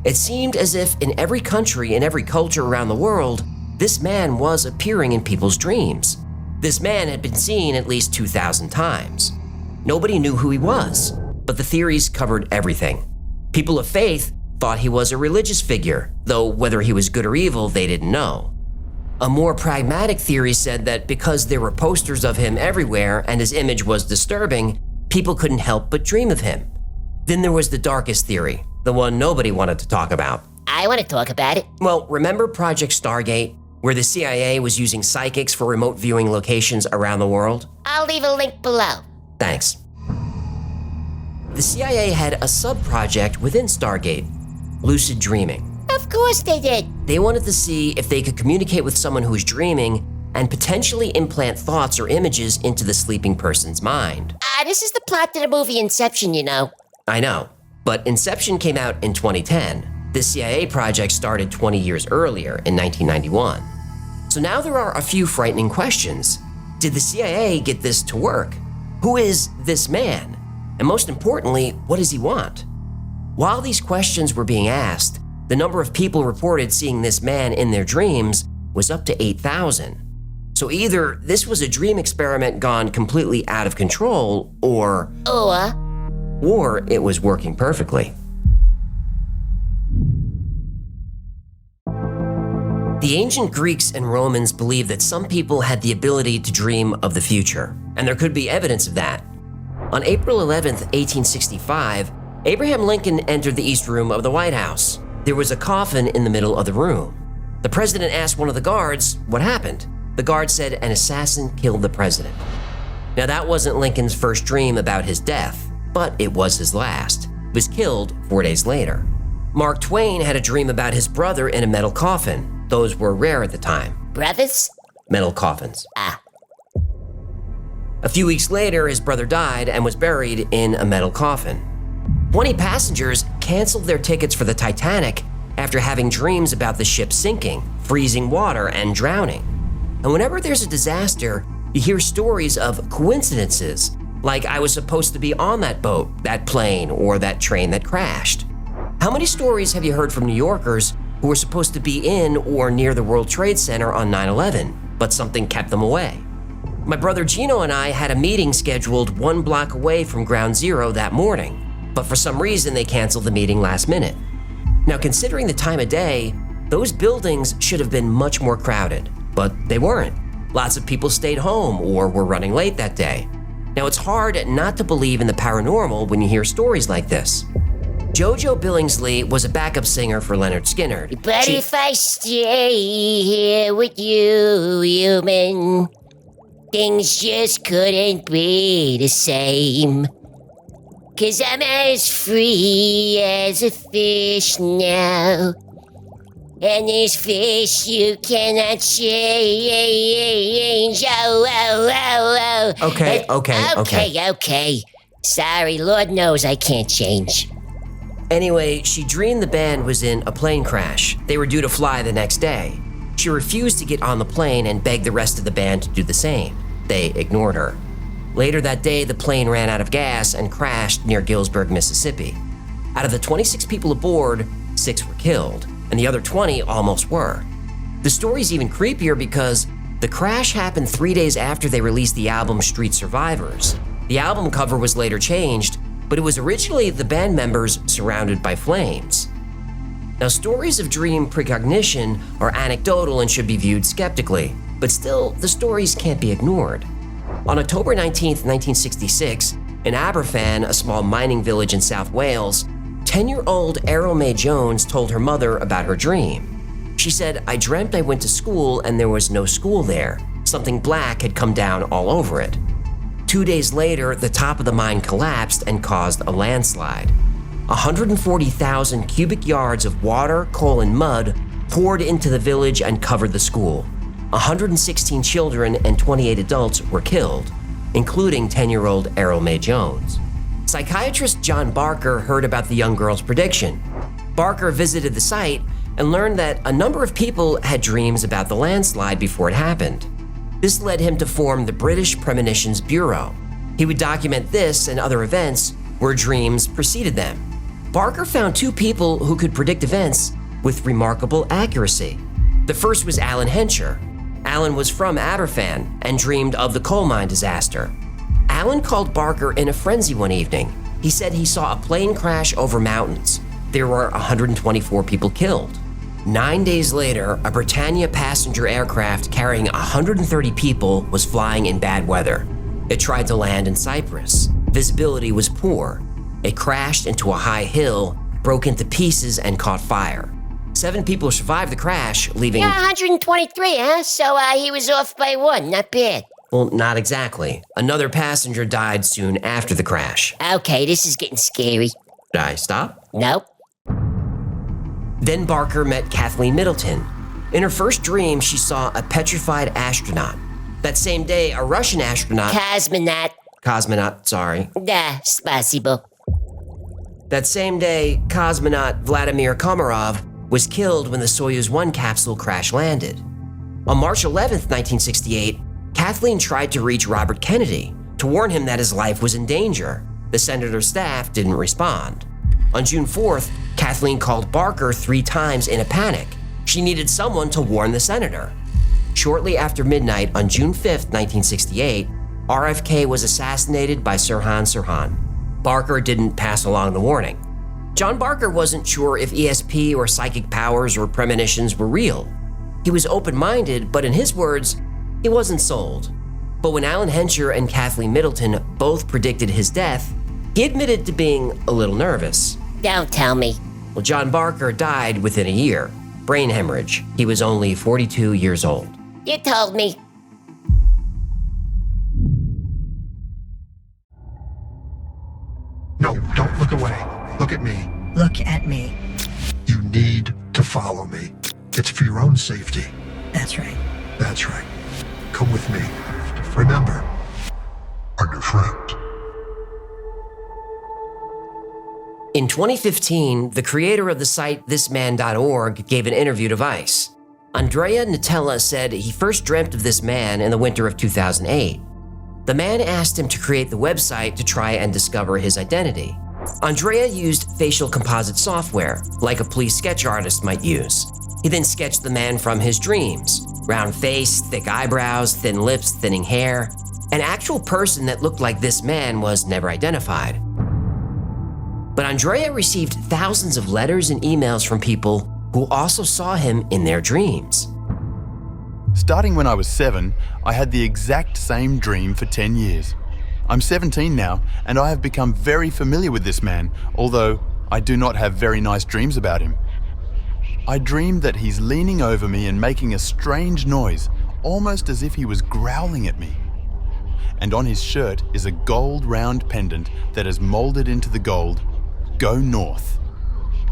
It seemed as if in every country, in every culture around the world, this man was appearing in people's dreams. This man had been seen at least 2,000 times. Nobody knew who he was, but the theories covered everything. People of faith thought he was a religious figure, though whether he was good or evil, they didn't know. A more pragmatic theory said that because there were posters of him everywhere and his image was disturbing, people couldn't help but dream of him. Then there was the darkest theory, the one nobody wanted to talk about. I want to talk about it. Well, remember Project Stargate, where the CIA was using psychics for remote viewing locations around the world? I'll leave a link below. Thanks. The CIA had a sub-project within Stargate, lucid dreaming. Of course they did. They wanted to see if they could communicate with someone who was dreaming and potentially implant thoughts or images into the sleeping person's mind. This is the plot to the movie Inception, you know. I know, but Inception came out in 2010. The CIA project started 20 years earlier in 1991. So now there are a few frightening questions. Did the CIA get this to work? Who is this man? And most importantly, what does he want? While these questions were being asked, the number of people reported seeing this man in their dreams was up to 8,000. So either this was a dream experiment gone completely out of control, or it was working perfectly. The ancient Greeks and Romans believed that some people had the ability to dream of the future, and there could be evidence of that. On April 11, 1865, Abraham Lincoln entered the East Room of the White House. There was a coffin in the middle of the room. The president asked one of the guards what happened. The guard said an assassin killed the president. Now that wasn't Lincoln's first dream about his death, but it was his last. He was killed 4 days later. Mark Twain had a dream about his brother in a metal coffin. Those were rare at the time. Brothers? Metal coffins. A few weeks later, his brother died and was buried in a metal coffin. 20 passengers canceled their tickets for the Titanic after having dreams about the ship sinking, freezing water, and drowning. And whenever there's a disaster, you hear stories of coincidences, like I was supposed to be on that boat, that plane, or that train that crashed. How many stories have you heard from New Yorkers who were supposed to be in or near the World Trade Center on 9/11, but something kept them away? My brother Gino and I had a meeting scheduled 1 block away from Ground Zero that morning, but for some reason they canceled the meeting last minute. Now, considering the time of day, those buildings should have been much more crowded, but they weren't. Lots of people stayed home or were running late that day. Now, it's hard not to believe in the paranormal when you hear stories like this. JoJo Billingsley was a backup singer for Leonard Skinner. But if I stay here with you, human, things just couldn't be the same. 'Cause I'm as free as a fish now. And this fish you cannot change. Oh. Okay. Sorry, Lord knows I can't change. Anyway, she dreamed the band was in a plane crash. They were due to fly the next day. She refused to get on the plane and begged the rest of the band to do the same. They ignored her. Later that day, the plane ran out of gas and crashed near Gillsburg, Mississippi. Out of the 26 people aboard, 6 were killed, and the other 20 almost were. The story's even creepier because the crash happened 3 days after they released the album Street Survivors. The album cover was later changed, but it was originally the band members surrounded by flames. Now, stories of dream precognition are anecdotal and should be viewed skeptically, but still, the stories can't be ignored. On October 19, 1966, in Aberfan, a small mining village in South Wales, 10-year-old Errol Mae Jones told her mother about her dream. She said, "I dreamt I went to school and there was no school there. Something black had come down all over it." 2 days later, the top of the mine collapsed and caused a landslide. 140,000 cubic yards of water, coal, and mud poured into the village and covered the school. 116 children and 28 adults were killed, including 10-year-old Errol Mae Jones. Psychiatrist John Barker heard about the young girl's prediction. Barker visited the site and learned that a number of people had dreams about the landslide before it happened. This led him to form the British Premonitions Bureau. He would document this and other events where dreams preceded them. Barker found 2 people who could predict events with remarkable accuracy. The first was Alan Hencher. Alan was from Aberfan and dreamed of the coal mine disaster. Alan called Barker in a frenzy one evening. He said he saw a plane crash over mountains. There were 124 people killed. 9 days later, a Britannia passenger aircraft carrying 130 people was flying in bad weather. It tried to land in Cyprus. Visibility was poor. It crashed into a high hill, broke into pieces, and caught fire. 7 people survived the crash, leaving... Yeah, 123, huh? So he was off by 1, not bad. Well, not exactly. Another passenger died soon after the crash. Okay, this is getting scary. Did I stop? Nope. Then Barker met Kathleen Middleton. In her first dream, she saw a petrified astronaut. That same day, a Russian astronaut... Cosmonaut, sorry. Spasibo. That same day, cosmonaut Vladimir Komarov was killed when the Soyuz 1 capsule crash-landed. On March 11, 1968, Kathleen tried to reach Robert Kennedy to warn him that his life was in danger. The senator's staff didn't respond. On June 4th, Kathleen called Barker 3 times in a panic. She needed someone to warn the senator. Shortly after midnight on June 5th, 1968, RFK was assassinated by Sirhan Sirhan. Barker didn't pass along the warning. John Barker wasn't sure if ESP or psychic powers or premonitions were real. He was open-minded, but in his words, he wasn't sold. But when Alan Hencher and Kathleen Middleton both predicted his death, he admitted to being a little nervous. Don't tell me. Well, John Barker died within a year. Brain hemorrhage. He was only 42 years old. You told me. No, don't look away. Look at me. Look at me. You need to follow me. It's for your own safety. That's right. That's right. Come with me. Remember, I'm your friend. In 2015, the creator of the site thisman.org gave an interview to Vice. Andrea Nutella said he first dreamt of this man in the winter of 2008. The man asked him to create the website to try and discover his identity. Andrea used facial composite software, like a police sketch artist might use. He then sketched the man from his dreams. Round face, thick eyebrows, thin lips, thinning hair. An actual person that looked like this man was never identified. But Andrea received thousands of letters and emails from people who also saw him in their dreams. Starting when I was 7, I had the exact same dream for 10 years. I'm 17 now, and I have become very familiar with this man, although I do not have very nice dreams about him. I dreamed that he's leaning over me and making a strange noise, almost as if he was growling at me. And on his shirt is a gold round pendant that is molded into the gold, "Go North."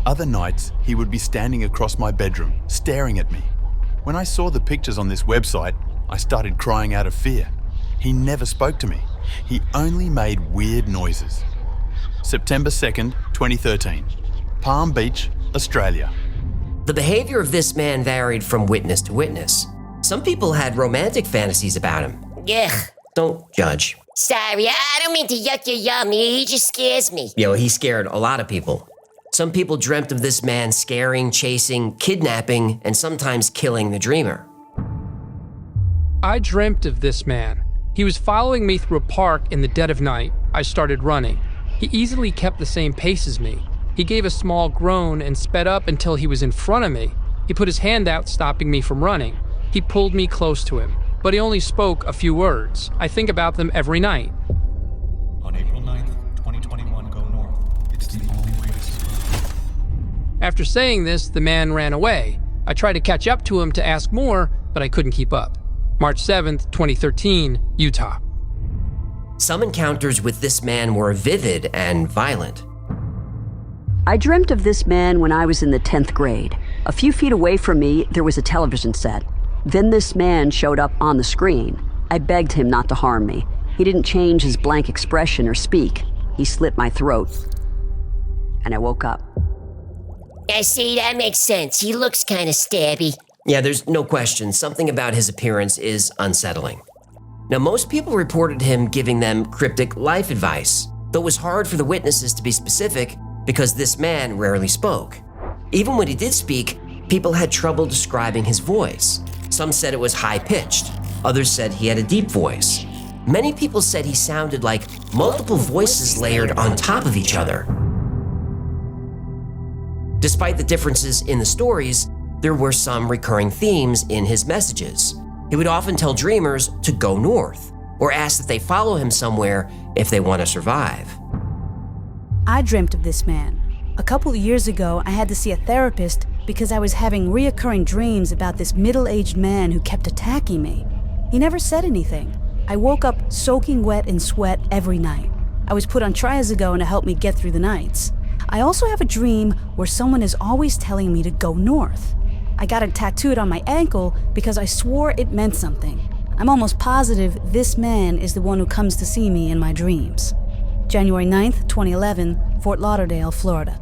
Other nights, he would be standing across my bedroom, staring at me. When I saw the pictures on this website, I started crying out of fear. He never spoke to me. He only made weird noises. September 2nd, 2013. Palm Beach, Australia. The behavior of this man varied from witness to witness. Some people had romantic fantasies about him. Ugh. Don't judge. Sorry, I don't mean to yuck your yum. He just scares me. He scared a lot of people. Some people dreamt of this man scaring, chasing, kidnapping, and sometimes killing the dreamer. I dreamt of this man. He was following me through a park in the dead of night. I started running. He easily kept the same pace as me. He gave a small groan and sped up until he was in front of me. He put his hand out, stopping me from running. He pulled me close to him, but he only spoke a few words. I think about them every night. On April 9th, 2021, go north. It's the only way to survive. After saying this, the man ran away. I tried to catch up to him to ask more, but I couldn't keep up. March 7th, 2013, Utah. Some encounters with this man were vivid and violent. I dreamt of this man when I was in the 10th grade. A few feet away from me, there was a television set. Then this man showed up on the screen. I begged him not to harm me. He didn't change his blank expression or speak. He slit my throat. And I woke up. I see, that makes sense. He looks kind of stabby. Yeah, there's no question. Something about his appearance is unsettling. Now, most people reported him giving them cryptic life advice, though it was hard for the witnesses to be specific because this man rarely spoke. Even when he did speak, people had trouble describing his voice. Some said it was high-pitched. Others said he had a deep voice. Many people said he sounded like multiple voices layered on top of each other. Despite the differences in the stories, there were some recurring themes in his messages. He would often tell dreamers to go north, or ask that they follow him somewhere if they want to survive. I dreamt of this man. A couple of years ago, I had to see a therapist because I was having reoccurring dreams about this middle-aged man who kept attacking me. He never said anything. I woke up soaking wet in sweat every night. I was put on triazole to help me get through the nights. I also have a dream where someone is always telling me to go north. I got it tattooed on my ankle because I swore it meant something. I'm almost positive this man is the one who comes to see me in my dreams. January 9th, 2011, Fort Lauderdale, Florida.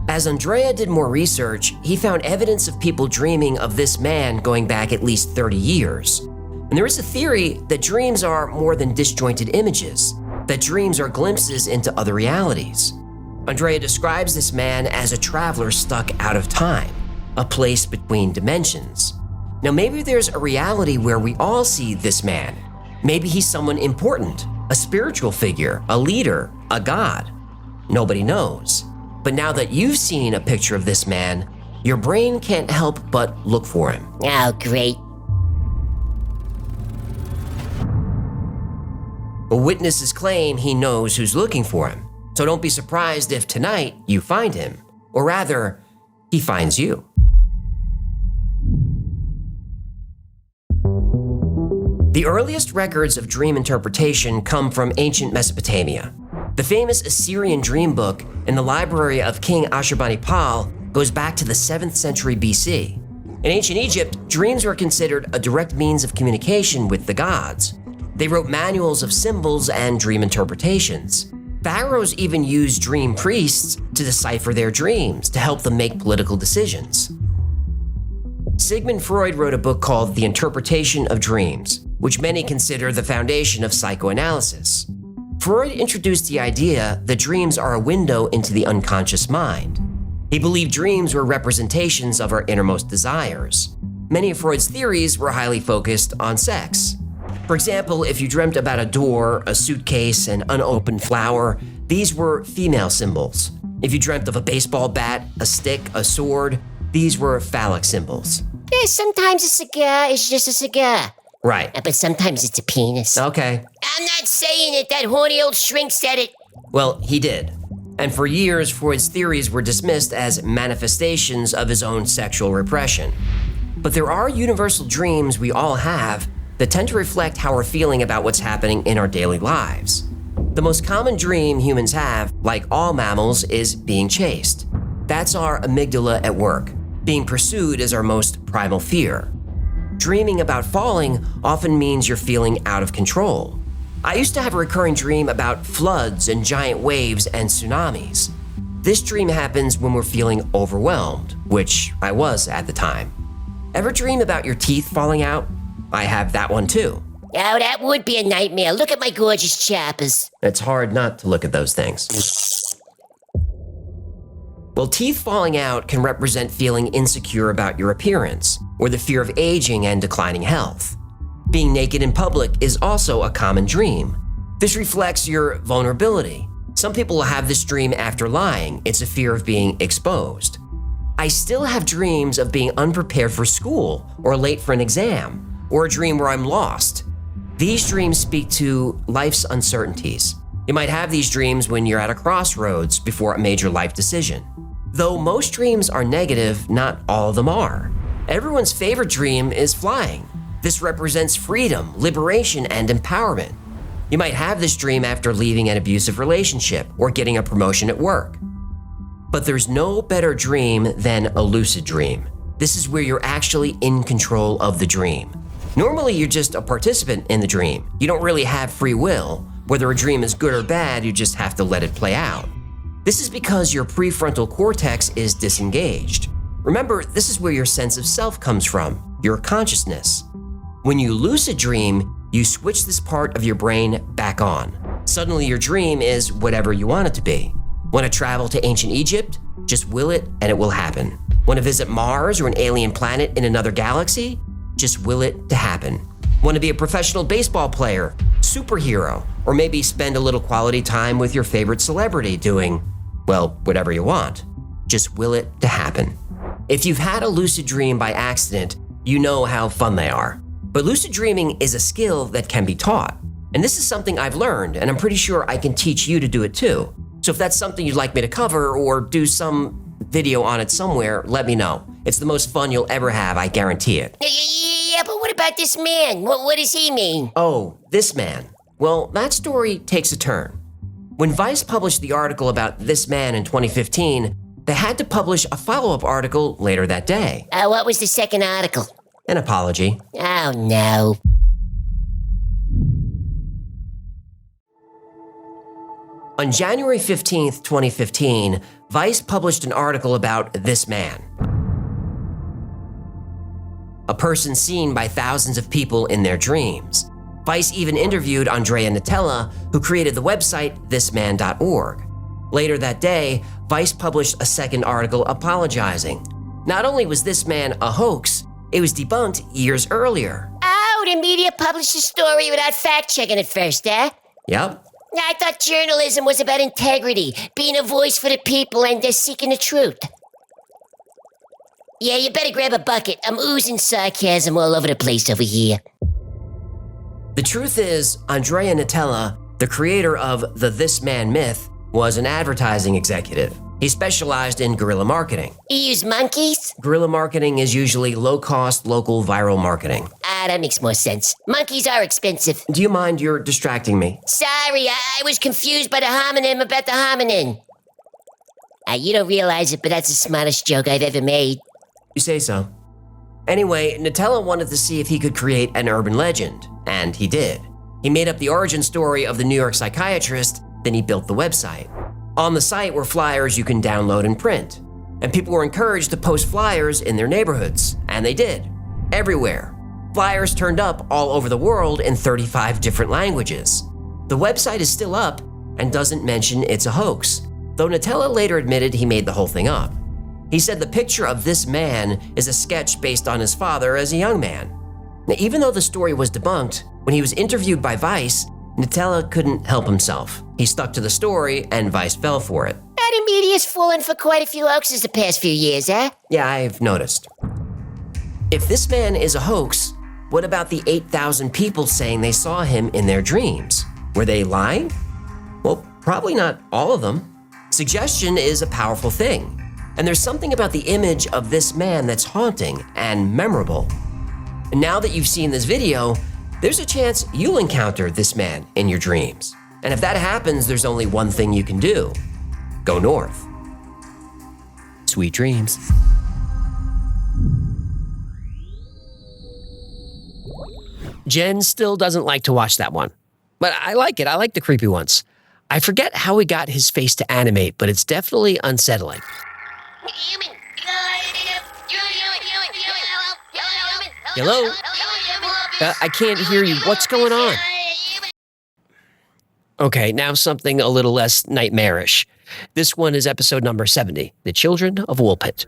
As Andrea did more research, he found evidence of people dreaming of this man going back at least 30 years. And there is a theory that dreams are more than disjointed images, that dreams are glimpses into other realities. Andrea describes this man as a traveler stuck out of time, a place between dimensions. Now maybe there's a reality where we all see this man. Maybe he's someone important, a spiritual figure, a leader, a god. Nobody knows. But now that you've seen a picture of this man, your brain can't help but look for him. Oh, great. But witnesses claim he knows who's looking for him. So don't be surprised if tonight you find him. Or rather, he finds you. The earliest records of dream interpretation come from ancient Mesopotamia. The famous Assyrian dream book in the library of King Ashurbanipal goes back to the 7th century BC. In ancient Egypt, dreams were considered a direct means of communication with the gods. They wrote manuals of symbols and dream interpretations. Pharaohs even used dream priests to decipher their dreams to help them make political decisions. Sigmund Freud wrote a book called The Interpretation of Dreams, which many consider the foundation of psychoanalysis. Freud introduced the idea that dreams are a window into the unconscious mind. He believed dreams were representations of our innermost desires. Many of Freud's theories were highly focused on sex. For example, if you dreamt about a door, a suitcase, an unopened flower, these were female symbols. If you dreamt of a baseball bat, a stick, a sword, these were phallic symbols. Yeah, sometimes a cigar is just a cigar. Right. But sometimes it's a penis. Okay. I'm not saying it. That horny old shrink said it. Well, he did. And for years, Freud's theories were dismissed as manifestations of his own sexual repression. But there are universal dreams we all have that tend to reflect how we're feeling about what's happening in our daily lives. The most common dream humans have, like all mammals, is being chased. That's our amygdala at work. Being pursued is our most primal fear. Dreaming about falling often means you're feeling out of control. I used to have a recurring dream about floods and giant waves and tsunamis. This dream happens when we're feeling overwhelmed, which I was at the time. Ever dream about your teeth falling out? I have that one too. Oh, that would be a nightmare. Look at my gorgeous choppers. It's hard not to look at those things. Well, teeth falling out can represent feeling insecure about your appearance, or the fear of aging and declining health. Being naked in public is also a common dream. This reflects your vulnerability. Some people will have this dream after lying. It's a fear of being exposed. I still have dreams of being unprepared for school, or late for an exam, or a dream where I'm lost. These dreams speak to life's uncertainties. You might have these dreams when you're at a crossroads before a major life decision. Though most dreams are negative, not all of them are. Everyone's favorite dream is flying. This represents freedom, liberation, and empowerment. You might have this dream after leaving an abusive relationship or getting a promotion at work. But there's no better dream than a lucid dream. This is where you're actually in control of the dream. Normally, you're just a participant in the dream. You don't really have free will. Whether a dream is good or bad, you just have to let it play out. This is because your prefrontal cortex is disengaged. Remember, this is where your sense of self comes from, your consciousness. When you lucid dream, you switch this part of your brain back on. Suddenly, your dream is whatever you want it to be. Want to travel to ancient Egypt? Just will it and it will happen. Want to visit Mars or an alien planet in another galaxy? Just will it to happen. Want to be a professional baseball player, superhero, or maybe spend a little quality time with your favorite celebrity doing, well, whatever you want. Just will it to happen. If you've had a lucid dream by accident, you know how fun they are. But lucid dreaming is a skill that can be taught. And this is something I've learned, and I'm pretty sure I can teach you to do it too. So if that's something you'd like me to cover or do some video on it somewhere, let me know. It's the most fun you'll ever have, I guarantee it. Yeah, but what about this man? What does he mean? Oh, this man. Well, that story takes a turn. When Vice published the article about this man in 2015, they had to publish a follow-up article later that day. What was the second article? An apology. Oh, no. On January 15th, 2015, Vice published an article about this man. A person seen by thousands of people in their dreams. Vice even interviewed Andrea Nutella, who created the website thisman.org. Later that day, Vice published a second article apologizing. Not only was this man a hoax, it was debunked years earlier. Oh, the media published the story without fact-checking it first, eh? Yep. I thought journalism was about integrity, being a voice for the people and seeking the truth. Yeah, you better grab a bucket. I'm oozing sarcasm all over the place over here. The truth is, Andrea Nutella, the creator of the This Man myth, was an advertising executive. He specialized in guerrilla marketing. You use monkeys? Guerrilla marketing is usually low-cost, local viral marketing. Ah, that makes more sense. Monkeys are expensive. Do you mind you're distracting me? Sorry, I was confused by the homonym about the hominin. You don't realize it, but that's the smartest joke I've ever made. You say so. Anyway, Nutella wanted to see if he could create an urban legend, and he did. He made up the origin story of the New York psychiatrist, then he built the website. On the site were flyers you can download and print, and people were encouraged to post flyers in their neighborhoods, and they did, everywhere. Flyers turned up all over the world in 35 different languages. The website is still up and doesn't mention it's a hoax, though Nutella later admitted he made the whole thing up. He said the picture of this man is a sketch based on his father as a young man. Now, even though the story was debunked, when he was interviewed by Vice, Nutella couldn't help himself. He stuck to the story, and Vice fell for it. That media's fallen for quite a few hoaxes the past few years, huh? Yeah, I've noticed. If this man is a hoax, what about the 8,000 people saying they saw him in their dreams? Were they lying? Well, probably not all of them. Suggestion is a powerful thing, and there's something about the image of this man that's haunting and memorable. And now that you've seen this video, there's a chance you'll encounter this man in your dreams. And if that happens, there's only one thing you can do. Go north. Sweet dreams. Jen still doesn't like to watch that one. But I like it. I like the creepy ones. I forget how he got his face to animate, but it's definitely unsettling. Hello? I can't hear you. What's going on? Okay, now something a little less nightmarish. This one is episode number 70, The Children of Woolpit.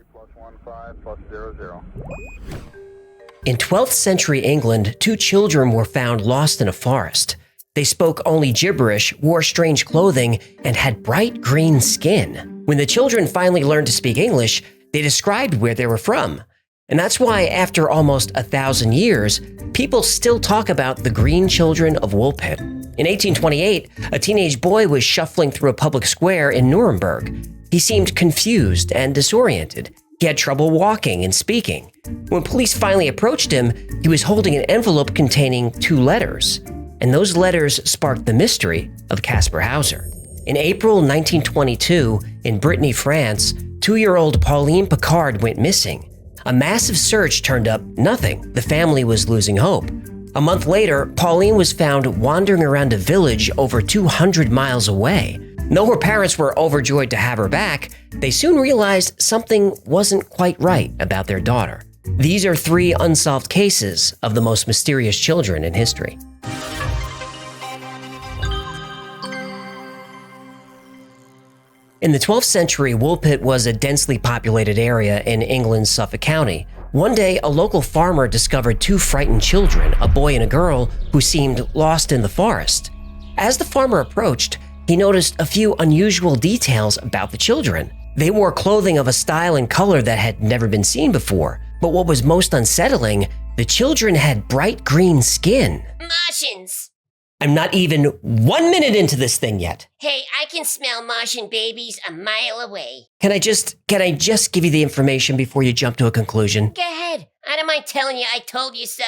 In 12th century England, 2 children were found lost in a forest. They spoke only gibberish, wore strange clothing, and had bright green skin. When the children finally learned to speak English, they described where they were from. And that's why, after almost 1,000 years, people still talk about the Green Children of Woolpit. In 1828, a teenage boy was shuffling through a public square in Nuremberg. He seemed confused and disoriented. He had trouble walking and speaking. When police finally approached him, he was holding an envelope containing 2 letters. And those letters sparked the mystery of Caspar Hauser. In April 1922, in Brittany, France, 2-year-old Pauline Picard went missing. A massive search turned up nothing. The family was losing hope. A month later, Pauline was found wandering around a village over 200 miles away. Though her parents were overjoyed to have her back, they soon realized something wasn't quite right about their daughter. These are 3 unsolved cases of the most mysterious children in history. In the 12th century, Woolpit was a densely populated area in England's Suffolk County. One day, a local farmer discovered 2 frightened children, a boy and a girl, who seemed lost in the forest. As the farmer approached, he noticed a few unusual details about the children. They wore clothing of a style and color that had never been seen before. But what was most unsettling, the children had bright green skin. Martians! I'm not even 1 minute into this thing yet. Hey, I can smell Martian babies a mile away. Can I just give you the information before you jump to a conclusion? Go ahead. I don't mind telling you I told you so.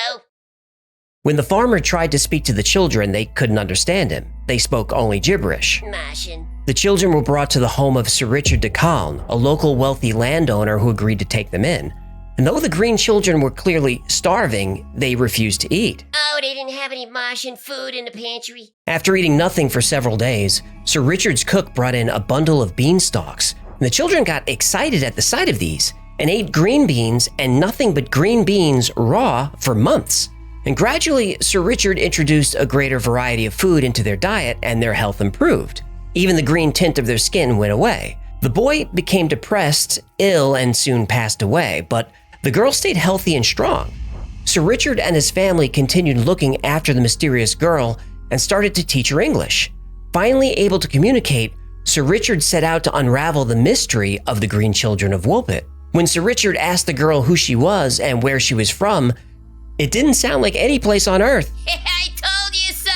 When the farmer tried to speak to the children, they couldn't understand him. They spoke only gibberish. Martian. The children were brought to the home of Sir Richard de Calne, a local wealthy landowner who agreed to take them in. And though the green children were clearly starving, they refused to eat. Oh, they didn't have any Martian food in the pantry? After eating nothing for several days, Sir Richard's cook brought in a bundle of beanstalks. And the children got excited at the sight of these and ate green beans and nothing but green beans raw for months. And gradually, Sir Richard introduced a greater variety of food into their diet and their health improved. Even the green tint of their skin went away. The boy became depressed, ill, and soon passed away, but the girl stayed healthy and strong. Sir Richard and his family continued looking after the mysterious girl and started to teach her English. Finally able to communicate, Sir Richard set out to unravel the mystery of the Green Children of Woolpit. When Sir Richard asked the girl who she was and where she was from, it didn't sound like any place on Earth. I told you so!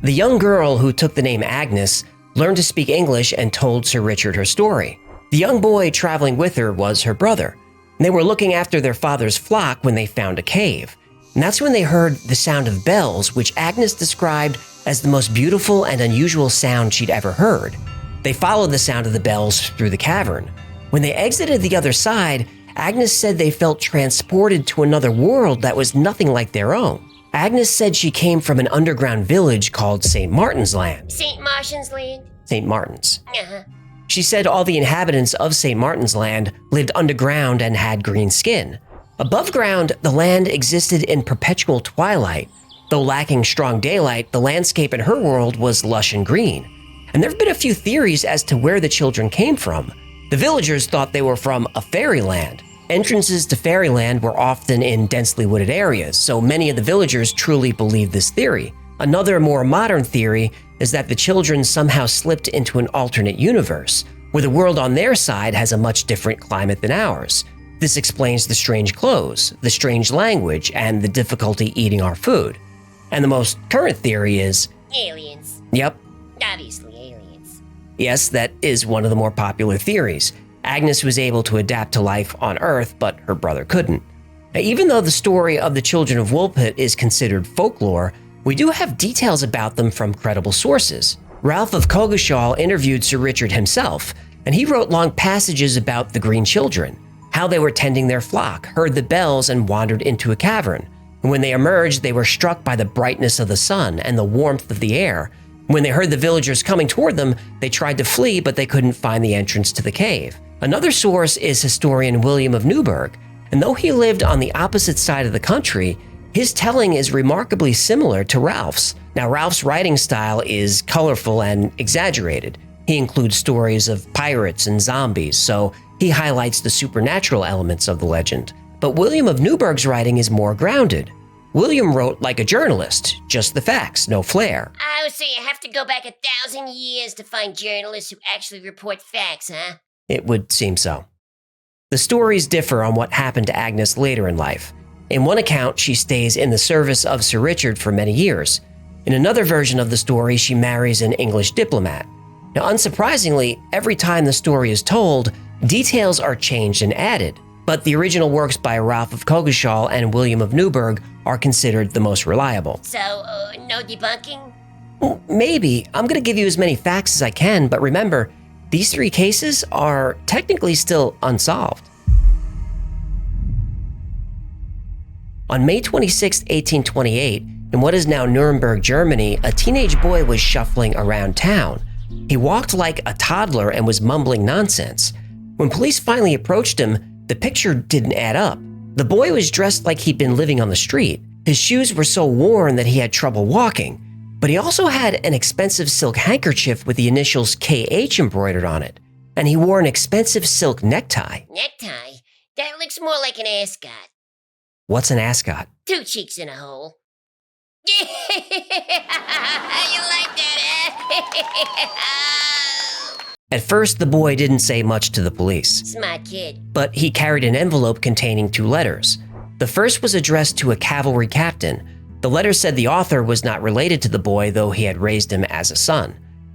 The young girl who took the name Agnes learned to speak English and told Sir Richard her story. The young boy traveling with her was her brother. They were looking after their father's flock when they found a cave. And that's when they heard the sound of bells, which Agnes described as the most beautiful and unusual sound she'd ever heard. They followed the sound of the bells through the cavern. When they exited the other side, Agnes said they felt transported to another world that was nothing like their own. Agnes said she came from an underground village called St. Martin's Land. St. Martian's Land? St. Martin's. Uh-huh. She said all the inhabitants of St. Martin's Land lived underground and had green skin. Above ground, the land existed in perpetual twilight. Though lacking strong daylight, the landscape in her world was lush and green. And there have been a few theories as to where the children came from. The villagers thought they were from a fairyland. Entrances to fairyland were often in densely wooded areas, so many of the villagers truly believed this theory. Another more modern theory is that the children somehow slipped into an alternate universe, where the world on their side has a much different climate than ours. This explains the strange clothes, the strange language, and the difficulty eating our food. And the most current theory is... aliens. Yep. Obviously aliens. Yes, that is one of the more popular theories. Agnes was able to adapt to life on Earth, but her brother couldn't. Now, even though the story of the children of Woolpit is considered folklore, we do have details about them from credible sources. Ralph of Coggeshall interviewed Sir Richard himself, and he wrote long passages about the Green Children, how they were tending their flock, heard the bells, and wandered into a cavern. And when they emerged, they were struck by the brightness of the sun and the warmth of the air. When they heard the villagers coming toward them, they tried to flee, but they couldn't find the entrance to the cave. Another source is historian William of Newburgh, and though he lived on the opposite side of the country, his telling is remarkably similar to Ralph's. Now, Ralph's writing style is colorful and exaggerated. He includes stories of pirates and zombies, so he highlights the supernatural elements of the legend. But William of Newburgh's writing is more grounded. William wrote like a journalist, just the facts, no flair. Oh, so you have to go back 1,000 years to find journalists who actually report facts, huh? It would seem so. The stories differ on what happened to Agnes later in life. In one account, she stays in the service of Sir Richard for many years. In another version of the story, she marries an English diplomat. Now, unsurprisingly, every time the story is told, details are changed and added. But the original works by Ralph of Coggeshall and William of Newburgh are considered the most reliable. So, no debunking? Maybe. I'm going to give you as many facts as I can, but remember, these three cases are technically still unsolved. On May 26, 1828, in what is now Nuremberg, Germany, a teenage boy was shuffling around town. He walked like a toddler and was mumbling nonsense. When police finally approached him, the picture didn't add up. The boy was dressed like he'd been living on the street. His shoes were so worn that he had trouble walking, but he also had an expensive silk handkerchief with the initials KH embroidered on it, and he wore an expensive silk necktie. Necktie? That looks more like an ascot. What's an ascot? 2 cheeks in a hole. You like that, eh? At first, the boy didn't say much to the police. Smart kid. But he carried an envelope containing 2 letters. The first was addressed to a cavalry captain. The letter said the author was not related to the boy, though he had raised him as a son.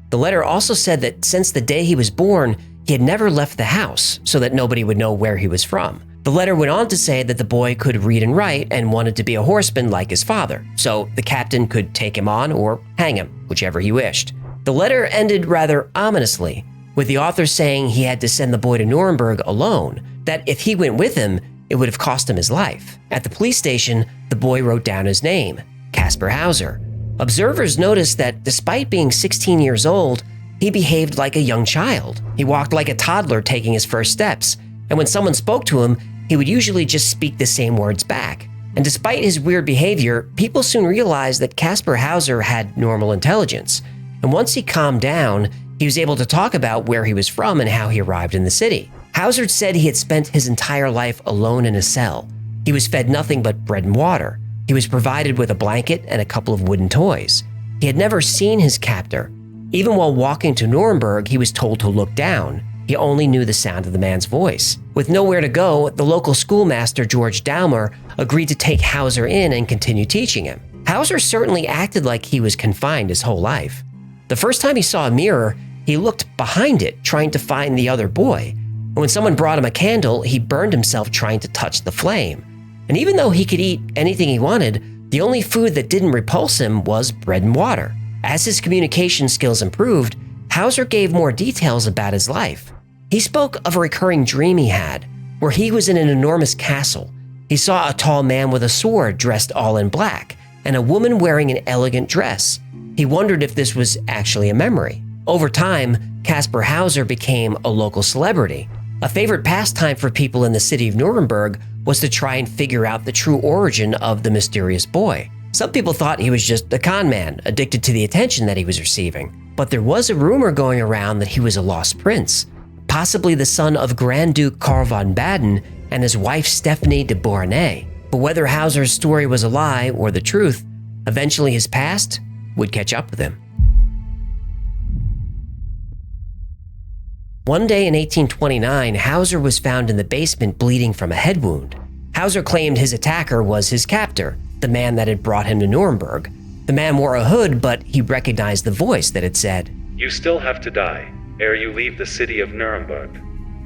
The letter also said that since the day he was born, he had never left the house, so that nobody would know where he was from. The letter went on to say that the boy could read and write and wanted to be a horseman like his father, so the captain could take him on or hang him, whichever he wished. The letter ended rather ominously, with the author saying he had to send the boy to Nuremberg alone, that if he went with him, it would have cost him his life. At the police station, the boy wrote down his name, Caspar Hauser. Observers noticed that despite being 16 years old, he behaved like a young child. He walked like a toddler taking his first steps, and when someone spoke to him, he would usually just speak the same words back. And despite his weird behavior, people soon realized that Caspar Hauser had normal intelligence. And once he calmed down, he was able to talk about where he was from and how he arrived in the city. Hauser said he had spent his entire life alone in a cell. He was fed nothing but bread and water. He was provided with a blanket and a couple of wooden toys. He had never seen his captor. Even while walking to Nuremberg, he was told to look down. He only knew the sound of the man's voice. With nowhere to go, the local schoolmaster, George Dahmer, agreed to take Hauser in and continue teaching him. Hauser certainly acted like he was confined his whole life. The first time he saw a mirror, he looked behind it, trying to find the other boy. And when someone brought him a candle, he burned himself trying to touch the flame. And even though he could eat anything he wanted, the only food that didn't repulse him was bread and water. As his communication skills improved, Hauser gave more details about his life. He spoke of a recurring dream he had, where he was in an enormous castle. He saw a tall man with a sword dressed all in black, and a woman wearing an elegant dress. He wondered if this was actually a memory. Over time, Caspar Hauser became a local celebrity. A favorite pastime for people in the city of Nuremberg was to try and figure out the true origin of the mysterious boy. Some people thought he was just a con man, addicted to the attention that he was receiving. But there was a rumor going around that he was a lost prince, possibly the son of Grand Duke Karl von Baden and his wife Stephanie de Beauharnais. But whether Hauser's story was a lie or the truth, eventually his past would catch up with him. One day in 1829, Hauser was found in the basement bleeding from a head wound. Hauser claimed his attacker was his captor, the man that had brought him to Nuremberg. The man wore a hood, but he recognized the voice that had said, "You still have to die, ere you leave the city of Nuremberg."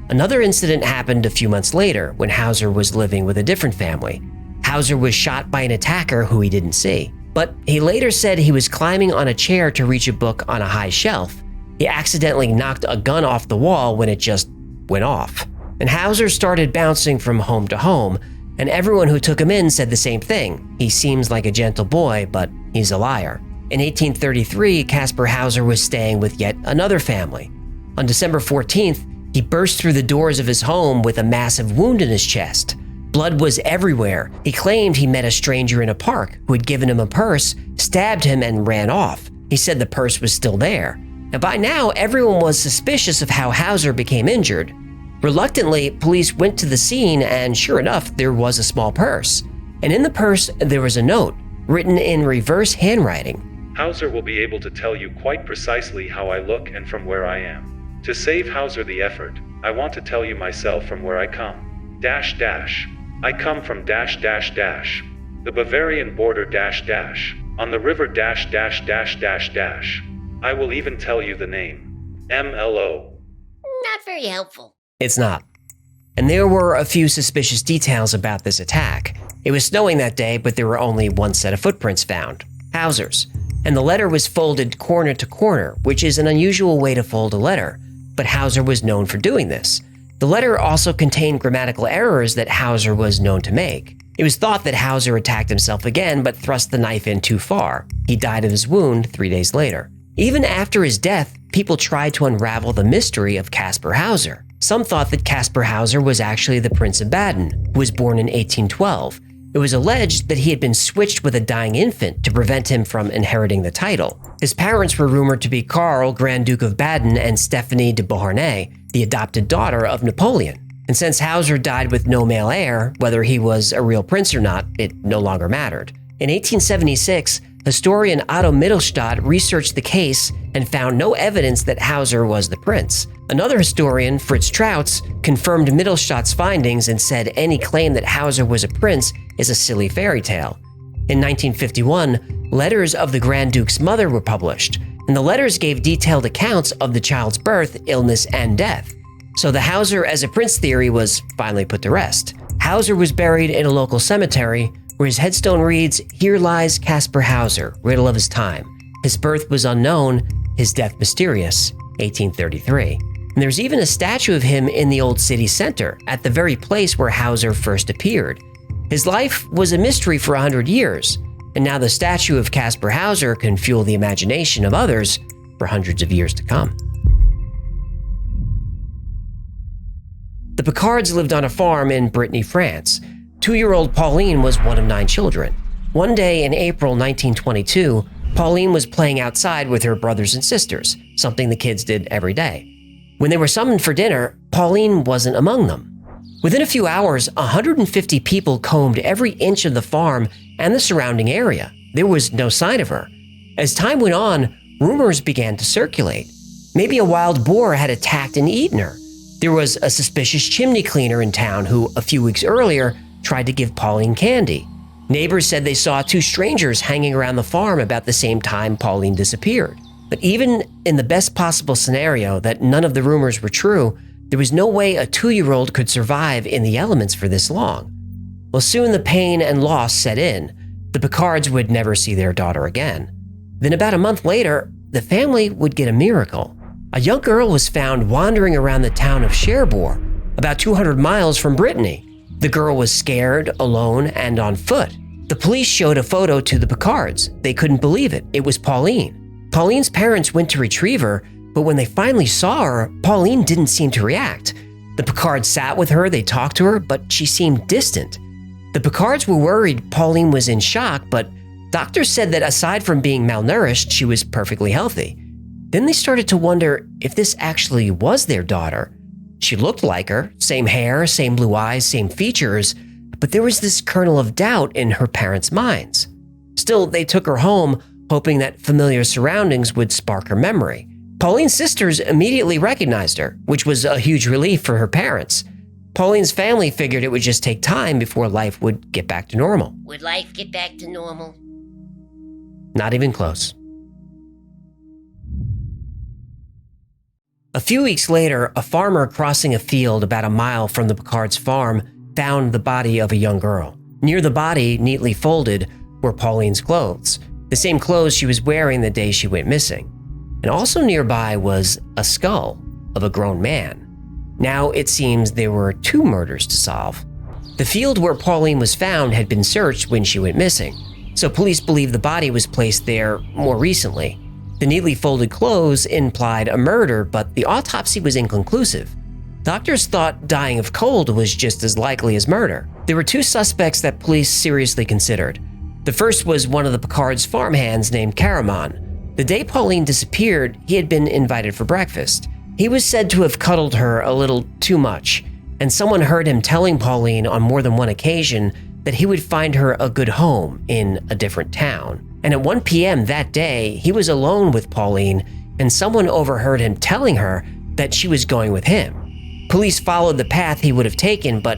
Another incident happened a few months later when Hauser was living with a different family. Hauser was shot by an attacker who he didn't see, but he later said he was climbing on a chair to reach a book on a high shelf. He accidentally knocked a gun off the wall when it just went off. And Hauser started bouncing from home to home, and everyone who took him in said the same thing. He seems like a gentle boy, but he's a liar. In 1833, Caspar Hauser was staying with yet another family. On December 14th, he burst through the doors of his home with a massive wound in his chest. Blood was everywhere. He claimed he met a stranger in a park who had given him a purse, stabbed him, and ran off. He said the purse was still there. And by now, everyone was suspicious of how Hauser became injured. Reluctantly, police went to the scene, and sure enough, there was a small purse. And in the purse, there was a note, written in reverse handwriting. Hauser will be able to tell you quite precisely how I look and from where I am. To save Hauser the effort, I want to tell you myself from where I come. Dash dash. I come from dash dash dash. The Bavarian border dash dash. On the river dash dash dash dash dash. I will even tell you the name. MLO. Not very helpful. It's not. And there were a few suspicious details about this attack. It was snowing that day, but there were only one set of footprints found, Hauser's. And the letter was folded corner to corner, which is an unusual way to fold a letter, but Hauser was known for doing this. The letter also contained grammatical errors that Hauser was known to make. It was thought that Hauser attacked himself again, but thrust the knife in too far. He died of his wound 3 days later. Even after his death, people tried to unravel the mystery of Caspar Hauser. Some thought that Caspar Hauser was actually the Prince of Baden, who was born in 1812. It was alleged that he had been switched with a dying infant to prevent him from inheriting the title. His parents were rumored to be Karl, Grand Duke of Baden, and Stephanie de Beauharnais, the adopted daughter of Napoleon. And since Hauser died with no male heir, whether he was a real prince or not, it no longer mattered. In 1876, historian Otto Mittelstadt researched the case and found no evidence that Hauser was the prince. Another historian, Fritz Trautz, confirmed Mittelstadt's findings and said any claim that Hauser was a prince is a silly fairy tale. In 1951, letters of the Grand Duke's mother were published, and the letters gave detailed accounts of the child's birth, illness, and death. So the Hauser as a prince theory was finally put to rest. Hauser was buried in a local cemetery where his headstone reads, "Here lies Caspar Hauser, riddle of his time. His birth was unknown, his death mysterious, 1833. And there's even a statue of him in the old city center, at the very place where Hauser first appeared. His life was a mystery for 100 years, and now the statue of Caspar Hauser can fuel the imagination of others for hundreds of years to come. The Picards lived on a farm in Brittany, France. 2-year-old Pauline was one of 9 children. One day in April 1922, Pauline was playing outside with her brothers and sisters, something the kids did every day. When they were summoned for dinner, Pauline wasn't among them. Within a few hours, 150 people combed every inch of the farm and the surrounding area. There was no sign of her. As time went on, rumors began to circulate. Maybe a wild boar had attacked and eaten her. There was a suspicious chimney cleaner in town who, a few weeks earlier, tried to give Pauline candy. Neighbors said they saw two strangers hanging around the farm about the same time Pauline disappeared. But even in the best possible scenario that none of the rumors were true, there was no way a 2-year-old could survive in the elements for this long. Well, soon the pain and loss set in. The Picards would never see their daughter again. Then about a month later, the family would get a miracle. A young girl was found wandering around the town of Cherbourg, about 200 miles from Brittany. The girl was scared, alone, and on foot. The police showed a photo to the Picards. They couldn't believe it. It was Pauline. Pauline's parents went to retrieve her, but when they finally saw her, Pauline didn't seem to react. The Picards sat with her, they talked to her, but she seemed distant. The Picards were worried Pauline was in shock, but doctors said that aside from being malnourished, she was perfectly healthy. Then they started to wonder if this actually was their daughter. She looked like her, same hair, same blue eyes, same features, but there was this kernel of doubt in her parents' minds. Still, they took her home, hoping that familiar surroundings would spark her memory. Pauline's sisters immediately recognized her, which was a huge relief for her parents. Pauline's family figured it would just take time before life would get back to normal. Would life get back to normal? Not even close. A few weeks later, a farmer crossing a field about a mile from the Picards' farm found the body of a young girl. Near the body, neatly folded, were Pauline's clothes, the same clothes she was wearing the day she went missing. And also nearby was a skull of a grown man. Now it seems there were 2 murders to solve. The field where Pauline was found had been searched when she went missing, so police believe the body was placed there more recently. The neatly folded clothes implied a murder, but the autopsy was inconclusive. Doctors thought dying of cold was just as likely as murder. There were 2 suspects that police seriously considered. The first was one of the Picards' farmhands named Caraman. The day Pauline disappeared, he had been invited for breakfast. He was said to have cuddled her a little too much, and someone heard him telling Pauline on more than one occasion that he would find her a good home in a different town. And at 1 p.m. that day, he was alone with Pauline, and someone overheard him telling her that she was going with him. Police followed the path he would have taken, but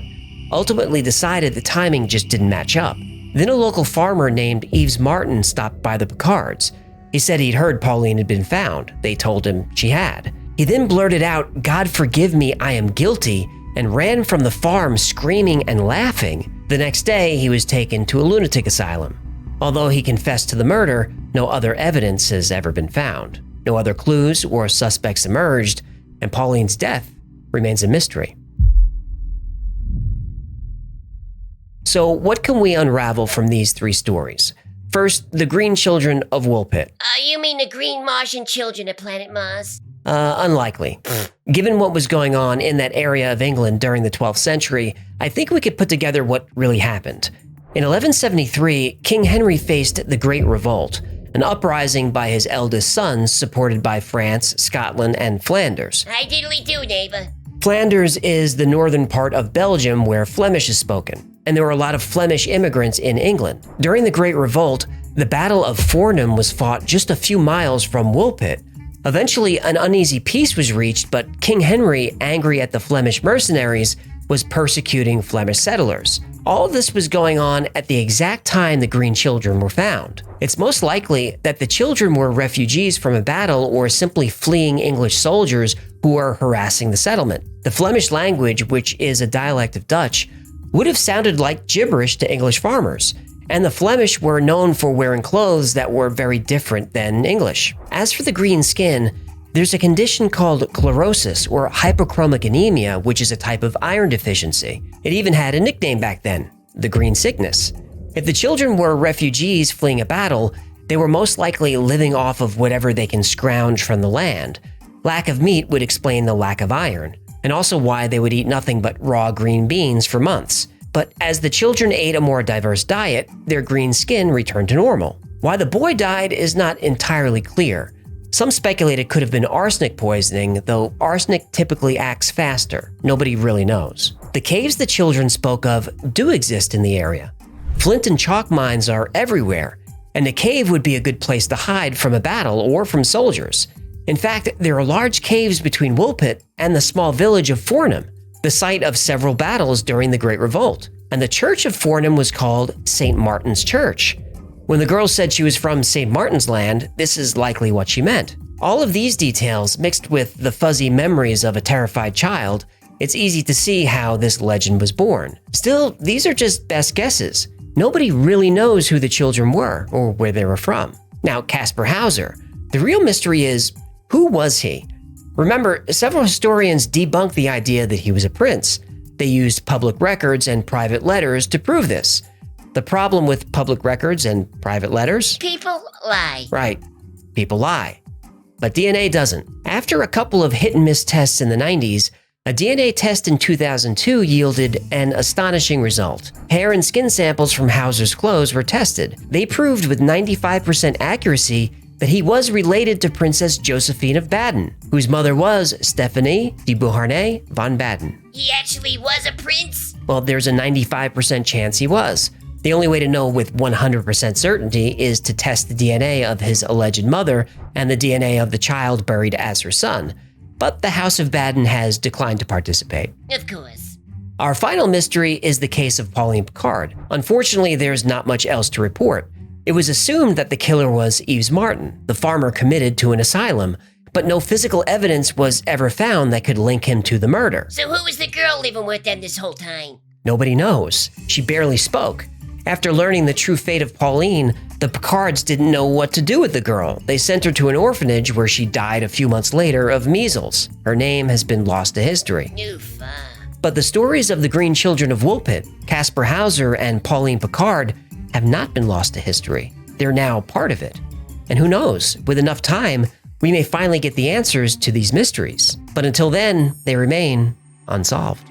ultimately decided the timing just didn't match up. Then a local farmer named Yves Martin stopped by the Picards. He said he'd heard Pauline had been found. They told him she had. He then blurted out, "God forgive me, I am guilty," and ran from the farm screaming and laughing. The next day, he was taken to a lunatic asylum. Although he confessed to the murder, no other evidence has ever been found. No other clues or suspects emerged, and Pauline's death remains a mystery. So what can we unravel from these 3 stories? First, the Green Children of Woolpit. You mean the green Martian children of planet Mars? Unlikely. Given what was going on in that area of England during the 12th century, I think we could put together what really happened. In 1173, King Henry faced the Great Revolt, an uprising by his eldest sons supported by France, Scotland, and Flanders. I diddly do, neighbor. Flanders is the northern part of Belgium where Flemish is spoken, and there were a lot of Flemish immigrants in England. During the Great Revolt, the Battle of Fornham was fought just a few miles from Woolpit. Eventually, an uneasy peace was reached, but King Henry, angry at the Flemish mercenaries, was persecuting Flemish settlers. All of this was going on at the exact time the Green Children were found. It's most likely that the children were refugees from a battle or simply fleeing English soldiers who were harassing the settlement. The Flemish language, which is a dialect of Dutch, would have sounded like gibberish to English farmers. And the Flemish were known for wearing clothes that were very different than English. As for the green skin, there's a condition called chlorosis or hypochromic anemia, which is a type of iron deficiency. It even had a nickname back then, the green sickness. If the children were refugees fleeing a battle, they were most likely living off of whatever they can scrounge from the land. Lack of meat would explain the lack of iron, and also why they would eat nothing but raw green beans for months. But as the children ate a more diverse diet, their green skin returned to normal. Why the boy died is not entirely clear. Some speculate it could have been arsenic poisoning, though arsenic typically acts faster. Nobody really knows. The caves the children spoke of do exist in the area. Flint and chalk mines are everywhere, and a cave would be a good place to hide from a battle or from soldiers. In fact, there are large caves between Woolpit and the small village of Fornham, the site of several battles during the Great Revolt, and the church of Fornham was called St. Martin's Church. When the girl said she was from St. Martin's Land, this is likely what she meant. All of these details, mixed with the fuzzy memories of a terrified child, it's easy to see how this legend was born. Still, these are just best guesses. Nobody really knows who the children were or where they were from. Now, Caspar Hauser. The real mystery is, who was he? Remember, several historians debunked the idea that he was a prince. They used public records and private letters to prove this. The problem with public records and private letters? People lie. Right. People lie. But DNA doesn't. After a couple of hit-and-miss tests in the 90s, a DNA test in 2002 yielded an astonishing result. Hair and skin samples from Hauser's clothes were tested. They proved with 95% accuracy that he was related to Princess Josephine of Baden, whose mother was Stephanie de Beauharnais von Baden. He actually was a prince? Well, there's a 95% chance he was. The only way to know with 100% certainty is to test the DNA of his alleged mother and the DNA of the child buried as her son. But the House of Baden has declined to participate. Of course. Our final mystery is the case of Pauline Picard. Unfortunately, there's not much else to report. It was assumed that the killer was Yves Martin, the farmer committed to an asylum, but no physical evidence was ever found that could link him to the murder. So who was the girl living with them this whole time? Nobody knows. She barely spoke. After learning the true fate of Pauline, the Picards didn't know what to do with the girl. They sent her to an orphanage where she died a few months later of measles. Her name has been lost to history. Oof. But the stories of the Green Children of Woolpit, Caspar Hauser and Pauline Picard, have not been lost to history. They're now part of it. And who knows, with enough time, we may finally get the answers to these mysteries. But until then, they remain unsolved.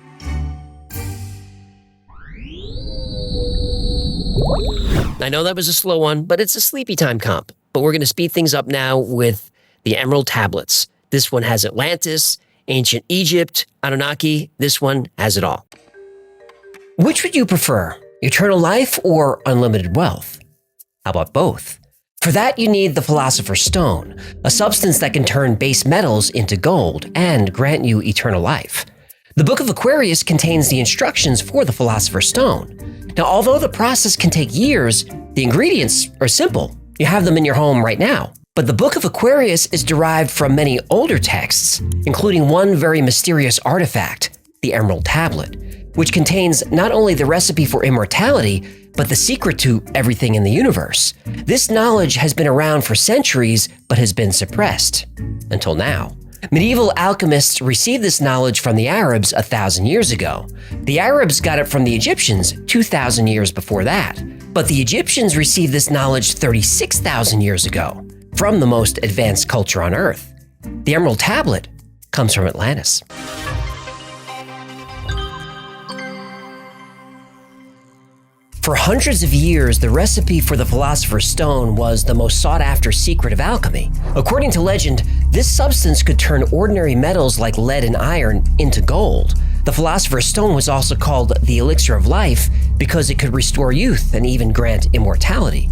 I know that was a slow one, but it's a sleepy time comp. But we're going to speed things up now with the Emerald Tablets. This one has Atlantis, ancient Egypt, Anunnaki. This one has it all. Which would you prefer, eternal life or unlimited wealth? How about both? For that, you need the Philosopher's Stone, a substance that can turn base metals into gold and grant you eternal life. The Book of Aquarius contains the instructions for the Philosopher's Stone. Now, although the process can take years, the ingredients are simple. You have them in your home right now. But the Book of Aquarius is derived from many older texts, including one very mysterious artifact, the Emerald Tablet, which contains not only the recipe for immortality, but the secret to everything in the universe. This knowledge has been around for centuries, but has been suppressed. Until now. Medieval alchemists received this knowledge from the Arabs 1,000 years ago. The Arabs got it from the Egyptians 2,000 years before that. But the Egyptians received this knowledge 36,000 years ago from the most advanced culture on Earth. The Emerald Tablet comes from Atlantis. For hundreds of years, the recipe for the Philosopher's Stone was the most sought-after secret of alchemy. According to legend, this substance could turn ordinary metals like lead and iron into gold. The Philosopher's Stone was also called the Elixir of Life because it could restore youth and even grant immortality.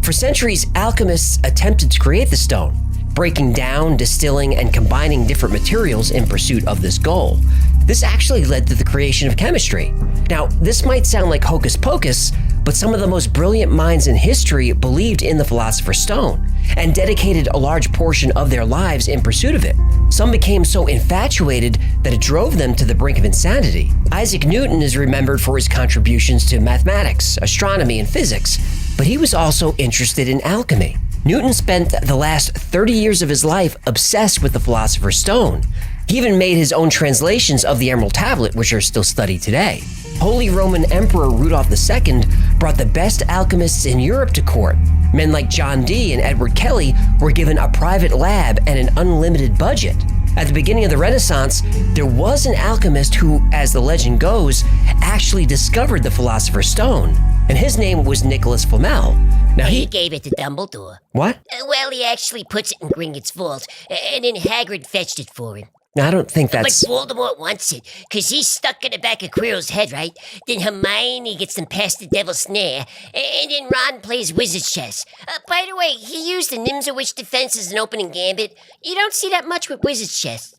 For centuries, alchemists attempted to create the stone, breaking down, distilling, and combining different materials in pursuit of this goal. This actually led to the creation of chemistry. Now, this might sound like hocus pocus, but some of the most brilliant minds in history believed in the Philosopher's Stone and dedicated a large portion of their lives in pursuit of it. Some became so infatuated that it drove them to the brink of insanity. Isaac Newton is remembered for his contributions to mathematics, astronomy, and physics, but he was also interested in alchemy. Newton spent the last 30 years of his life obsessed with the Philosopher's Stone. He even made his own translations of the Emerald Tablet, which are still studied today. Holy Roman Emperor Rudolph II brought the best alchemists in Europe to court. Men like John Dee and Edward Kelly were given a private lab and an unlimited budget. At the beginning of the Renaissance, there was an alchemist who, as the legend goes, actually discovered the Philosopher's Stone, and his name was Nicholas Flamel. Now he gave it to Dumbledore. What? Well, he actually puts it in Gringotts' vault, and then Hagrid fetched it for him. I don't think that's... But Voldemort wants it, because he's stuck in the back of Quirrell's head, right? Then Hermione gets him past the Devil's Snare, and then Ron plays wizard chess. By the way, he used the Nimzowitsch defense as an opening gambit. You don't see that much with wizard chess.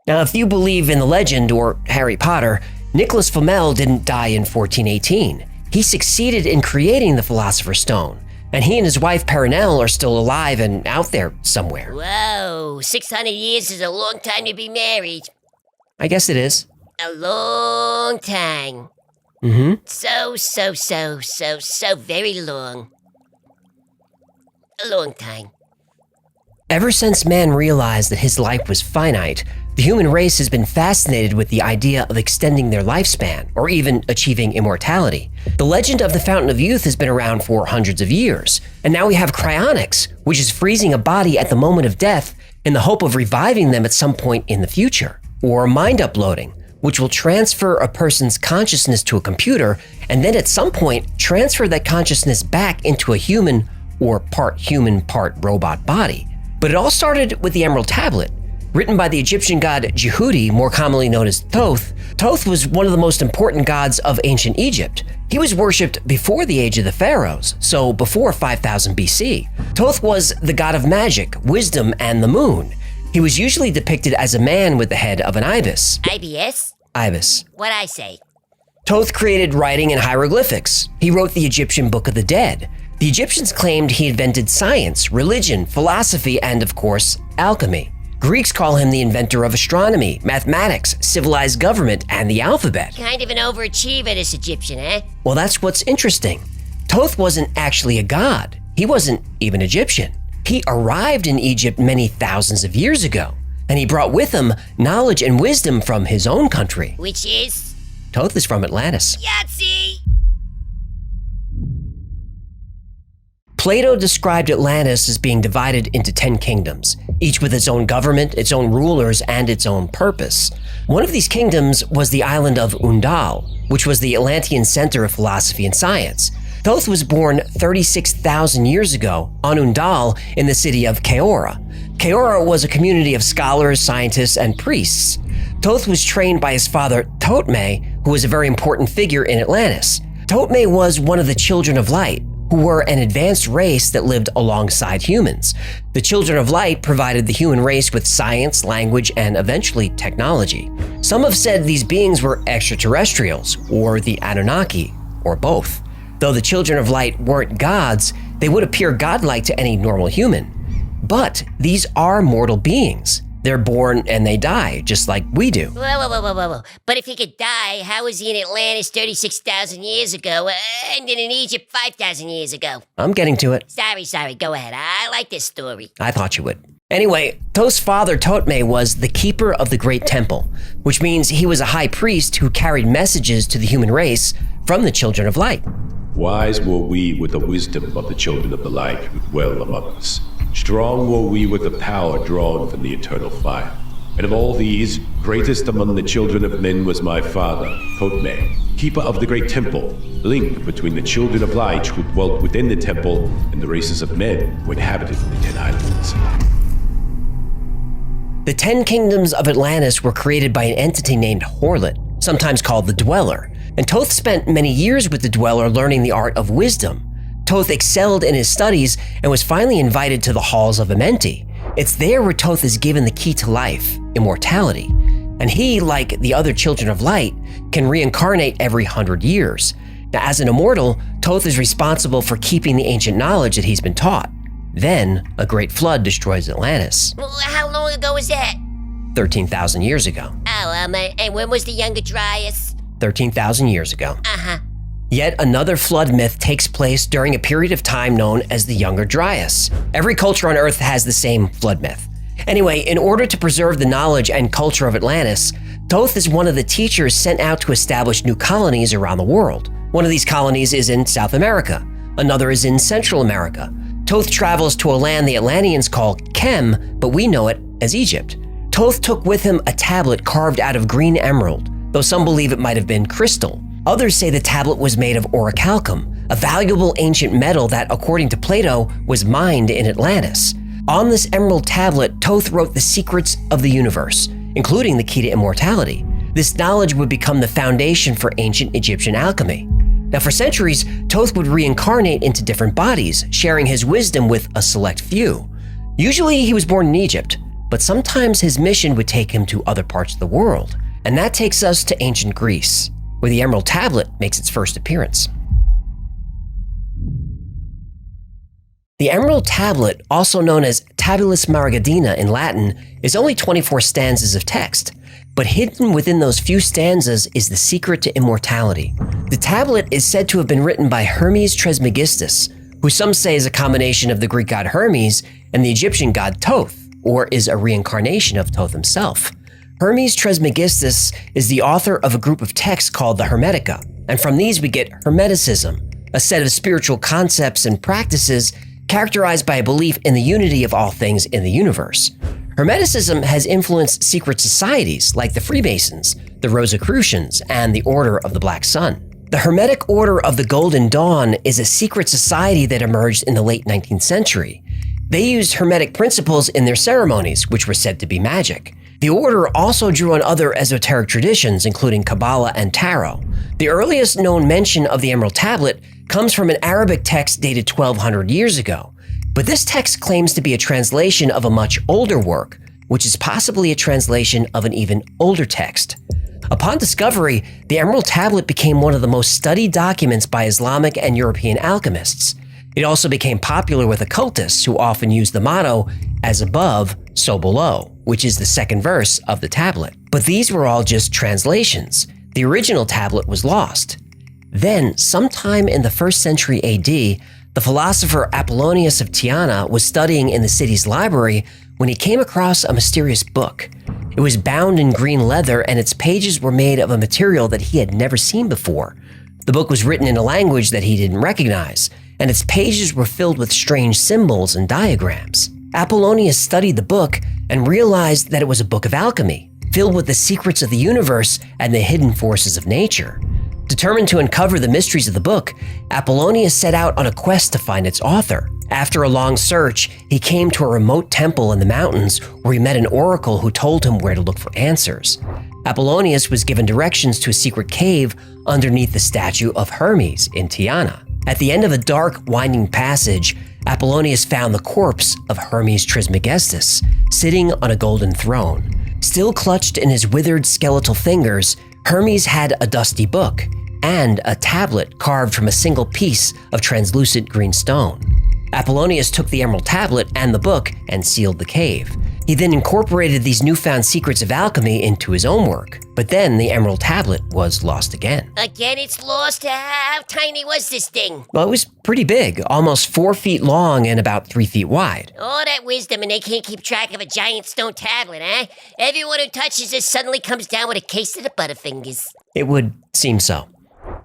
Now, if you believe in the legend or Harry Potter, Nicholas Flamel didn't die in 1418. He succeeded in creating the Philosopher's Stone, and he and his wife Perenelle are still alive and out there somewhere. Whoa, 600 years is a long time to be married. I guess it is. A long time. Mm-hmm. So very long. A long time. Ever since man realized that his life was finite, the human race has been fascinated with the idea of extending their lifespan, or even achieving immortality. The legend of the Fountain of Youth has been around for hundreds of years, and now we have cryonics, which is freezing a body at the moment of death in the hope of reviving them at some point in the future. Or mind uploading, which will transfer a person's consciousness to a computer, and then at some point transfer that consciousness back into a human or part human, part robot body. But it all started with the Emerald Tablet. Written by the Egyptian god Jehudi, more commonly known as Thoth, Thoth was one of the most important gods of ancient Egypt. He was worshipped before the age of the pharaohs, so before 5000 BC. Thoth was the god of magic, wisdom, and the moon. He was usually depicted as a man with the head of an ibis. IBS? Ibis. What'd I say? Thoth created writing and hieroglyphics. He wrote the Egyptian Book of the Dead. The Egyptians claimed he invented science, religion, philosophy, and of course, alchemy. Greeks call him the inventor of astronomy, mathematics, civilized government, and the alphabet. Kind of an overachiever, this Egyptian, eh? Well, that's what's interesting. Thoth wasn't actually a god. He wasn't even Egyptian. He arrived in Egypt many thousands of years ago, and he brought with him knowledge and wisdom from his own country. Which is? Thoth is from Atlantis. Yahtzee! Plato described Atlantis as being divided into 10 kingdoms, each with its own government, its own rulers, and its own purpose. One of these kingdoms was the island of Undal, which was the Atlantean center of philosophy and science. Thoth was born 36,000 years ago on Undal in the city of Keora. Keora was a community of scholars, scientists, and priests. Thoth was trained by his father Thotme, who was a very important figure in Atlantis. Thotme was one of the Children of Light, who were an advanced race that lived alongside humans. The Children of Light provided the human race with science, language, and eventually technology. Some have said these beings were extraterrestrials, or the Anunnaki, or both. Though the Children of Light weren't gods, they would appear godlike to any normal human. But these are mortal beings. They're born and they die, just like we do. Whoa. But if he could die, how was he in Atlantis 36,000 years ago, and then in Egypt 5,000 years ago? I'm getting to it. Sorry, go ahead. I like this story. I thought you would. Anyway, Thoth's father Thotme was the keeper of the Great Temple, which means he was a high priest who carried messages to the human race from the Children of Light. Wise were we with the wisdom of the Children of the Light who dwell among us. Strong were we with the power drawn from the eternal fire. And of all these, greatest among the children of men was my father, Thotme, keeper of the great temple, link between the Children of Light who dwelt within the temple and the races of men who inhabited the 10 islands. The 10 kingdoms of Atlantis were created by an entity named Horlet, sometimes called the Dweller, and Thoth spent many years with the Dweller learning the art of wisdom. Thoth excelled in his studies and was finally invited to the halls of Amenti. It's there where Thoth is given the key to life, immortality. And he, like the other Children of Light, can reincarnate every 100 years. Now, as an immortal, Thoth is responsible for keeping the ancient knowledge that he's been taught. Then, a great flood destroys Atlantis. Well, how long ago was that? 13,000 years ago. Oh, and when was the Younger Dryas? 13,000 years ago. Uh-huh. Yet another flood myth takes place during a period of time known as the Younger Dryas. Every culture on Earth has the same flood myth. Anyway, in order to preserve the knowledge and culture of Atlantis, Thoth is one of the teachers sent out to establish new colonies around the world. One of these colonies is in South America. Another is in Central America. Thoth travels to a land the Atlanteans call Kem, but we know it as Egypt. Thoth took with him a tablet carved out of green emerald, though some believe it might have been crystal. Others say the tablet was made of orichalcum, a valuable ancient metal that, according to Plato, was mined in Atlantis. On this emerald tablet, Thoth wrote the secrets of the universe, including the key to immortality. This knowledge would become the foundation for ancient Egyptian alchemy. Now, for centuries, Thoth would reincarnate into different bodies, sharing his wisdom with a select few. Usually, he was born in Egypt, but sometimes his mission would take him to other parts of the world. And that takes us to ancient Greece, where the emerald tablet makes its first appearance. The emerald tablet, also known as Tabulus Margidina in Latin, is only 24 stanzas of text, but hidden within those few stanzas is the secret to immortality. The tablet is said to have been written by Hermes Trismegistus, who some say is a combination of the Greek god Hermes and the Egyptian god Thoth, or is a reincarnation of Thoth himself. Hermes Trismegistus is the author of a group of texts called the Hermetica, and from these we get Hermeticism, a set of spiritual concepts and practices characterized by a belief in the unity of all things in the universe. Hermeticism has influenced secret societies like the Freemasons, the Rosicrucians, and the Order of the Black Sun. The Hermetic Order of the Golden Dawn is a secret society that emerged in the late 19th century. They used Hermetic principles in their ceremonies, which were said to be magic. The order also drew on other esoteric traditions, including Kabbalah and Tarot. The earliest known mention of the Emerald Tablet comes from an Arabic text dated 1200 years ago, but this text claims to be a translation of a much older work, which is possibly a translation of an even older text. Upon discovery, the Emerald Tablet became one of the most studied documents by Islamic and European alchemists. It also became popular with occultists who often use the motto, "as above, so below," which is the second verse of the tablet. But these were all just translations. The original tablet was lost. Then, sometime in the 1st century AD, the philosopher Apollonius of Tyana was studying in the city's library when he came across a mysterious book. It was bound in green leather and its pages were made of a material that he had never seen before. The book was written in a language that he didn't recognize, and its pages were filled with strange symbols and diagrams. Apollonius studied the book and realized that it was a book of alchemy, filled with the secrets of the universe and the hidden forces of nature. Determined to uncover the mysteries of the book, Apollonius set out on a quest to find its author. After a long search, he came to a remote temple in the mountains where he met an oracle who told him where to look for answers. Apollonius was given directions to a secret cave underneath the statue of Hermes in Tyana. At the end of a dark, winding passage, Apollonius found the corpse of Hermes Trismegistus, sitting on a golden throne. Still clutched in his withered skeletal fingers, Hermes had a dusty book and a tablet carved from a single piece of translucent green stone. Apollonius took the Emerald Tablet and the book and sealed the cave. He then incorporated these newfound secrets of alchemy into his own work, but then the Emerald Tablet was lost again. Again, it's lost? How tiny was this thing? Well, it was pretty big, almost 4 feet long and about 3 feet wide. All that wisdom and they can't keep track of a giant stone tablet, huh? Everyone who touches this suddenly comes down with a case of the Butterfingers. It would seem so.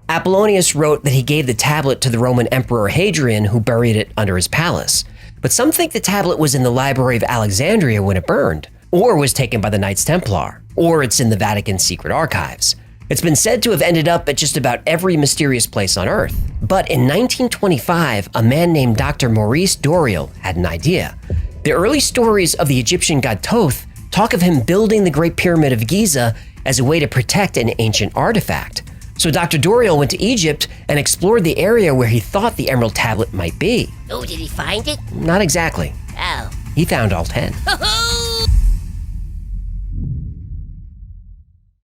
Apollonius wrote that he gave the tablet to the Roman Emperor Hadrian, who buried it under his palace. But some think the tablet was in the Library of Alexandria when it burned, or was taken by the Knights Templar, or it's in the Vatican's secret archives. It's been said to have ended up at just about every mysterious place on Earth. But in 1925, a man named Dr. Maurice Doreal had an idea. The early stories of the Egyptian god Thoth talk of him building the Great Pyramid of Giza as a way to protect an ancient artifact. So Dr. Doreal went to Egypt and explored the area where he thought the Emerald Tablet might be. Oh, did he find it? Not exactly. Oh. He found all 10.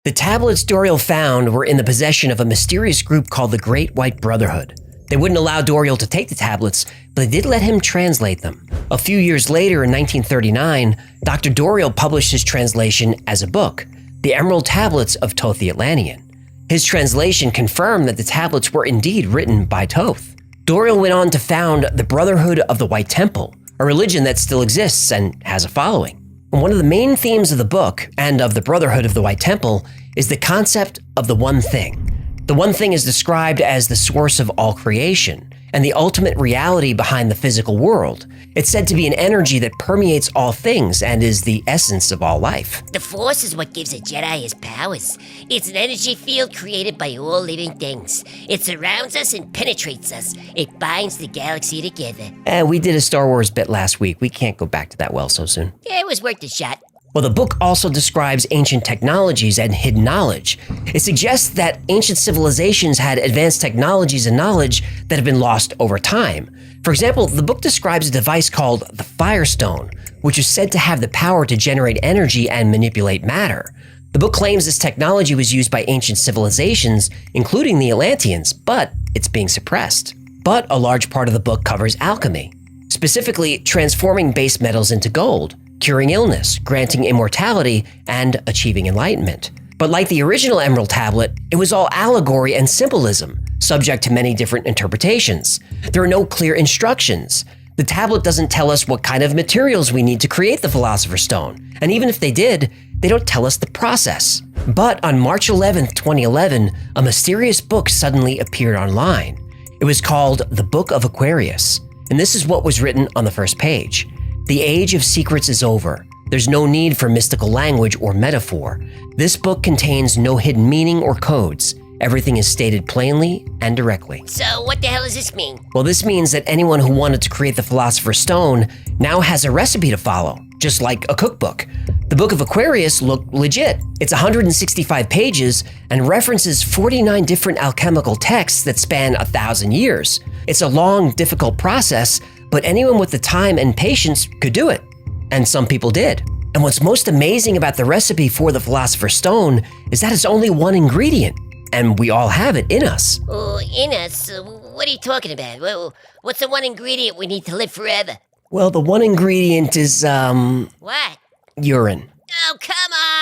The tablets Doreal found were in the possession of a mysterious group called the Great White Brotherhood. They wouldn't allow Doreal to take the tablets, but they did let him translate them. A few years later, in 1939, Dr. Doreal published his translation as a book, The Emerald Tablets of Thoth the Atlantean. His translation confirmed that the tablets were indeed written by Thoth. Doreal went on to found the Brotherhood of the White Temple, a religion that still exists and has a following. And one of the main themes of the book and of the Brotherhood of the White Temple is the concept of the one thing. The one thing is described as the source of all creation. and the ultimate reality behind the physical world. It's said to be an energy that permeates all things and is the essence of all life. The Force is what gives a Jedi his powers. It's an energy field created by all living things. It surrounds us and penetrates us. It binds the galaxy together. We did a Star Wars bit last week. We can't go back to that well so soon. Yeah, it was worth a shot. Well, the book also describes ancient technologies and hidden knowledge. It suggests that ancient civilizations had advanced technologies and knowledge that have been lost over time. For example, the book describes a device called the Firestone, which is said to have the power to generate energy and manipulate matter. The book claims this technology was used by ancient civilizations, including the Atlanteans, but it's being suppressed. But a large part of the book covers alchemy, specifically transforming base metals into gold, curing illness, granting immortality, and achieving enlightenment. But like the original Emerald Tablet, it was all allegory and symbolism, subject to many different interpretations. There are no clear instructions. The tablet doesn't tell us what kind of materials we need to create the Philosopher's Stone, and even if they did, they don't tell us the process. But on March 11th, 2011, a mysterious book suddenly appeared online. It was called The Book of Aquarius, and this is what was written on the first page. The age of secrets is over. There's no need for mystical language or metaphor. This book contains no hidden meaning or codes. Everything is stated plainly and directly. So what the hell does this mean? Well, this means that anyone who wanted to create the Philosopher's Stone now has a recipe to follow, just like a cookbook. The Book of Aquarius looked legit. It's 165 pages and references 49 different alchemical texts that span 1,000 years. It's a long, difficult process, but anyone with the time and patience could do it. And some people did. And what's most amazing about the recipe for the Philosopher's Stone is that it's only one ingredient, and we all have it in us. Oh, in us? What are you talking about? What's the one ingredient we need to live forever? Well, the one ingredient is, What? urine. Oh, come on!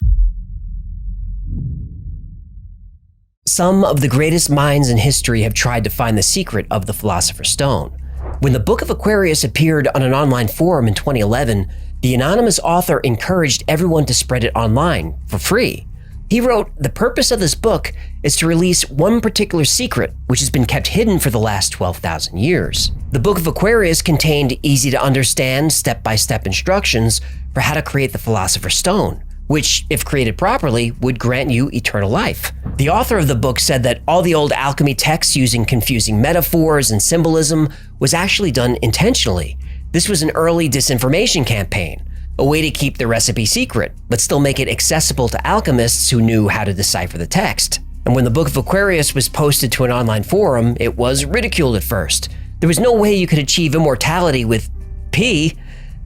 Some of the greatest minds in history have tried to find the secret of the Philosopher's Stone. When the Book of Aquarius appeared on an online forum in 2011, the anonymous author encouraged everyone to spread it online for free. He wrote, "The purpose of this book is to release one particular secret which has been kept hidden for the last 12,000 years." The Book of Aquarius contained easy-to-understand, step-by-step instructions for how to create the Philosopher's Stone, which, if created properly, would grant you eternal life. The author of the book said that all the old alchemy texts using confusing metaphors and symbolism was actually done intentionally. This was an early disinformation campaign, a way to keep the recipe secret, but still make it accessible to alchemists who knew how to decipher the text. And when the Book of Aquarius was posted to an online forum, it was ridiculed at first. There was no way you could achieve immortality with pee,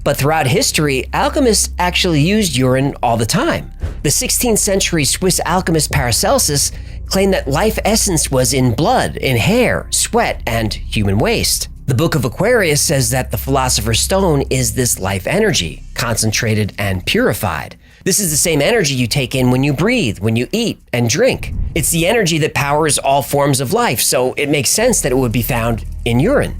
but throughout history, alchemists actually used urine all the time. The 16th century Swiss alchemist Paracelsus claimed that life essence was in blood, in hair, sweat, and human waste. The Book of Aquarius says that the Philosopher's Stone is this life energy, concentrated and purified. This is the same energy you take in when you breathe, when you eat and drink. It's the energy that powers all forms of life, so it makes sense that it would be found in urine.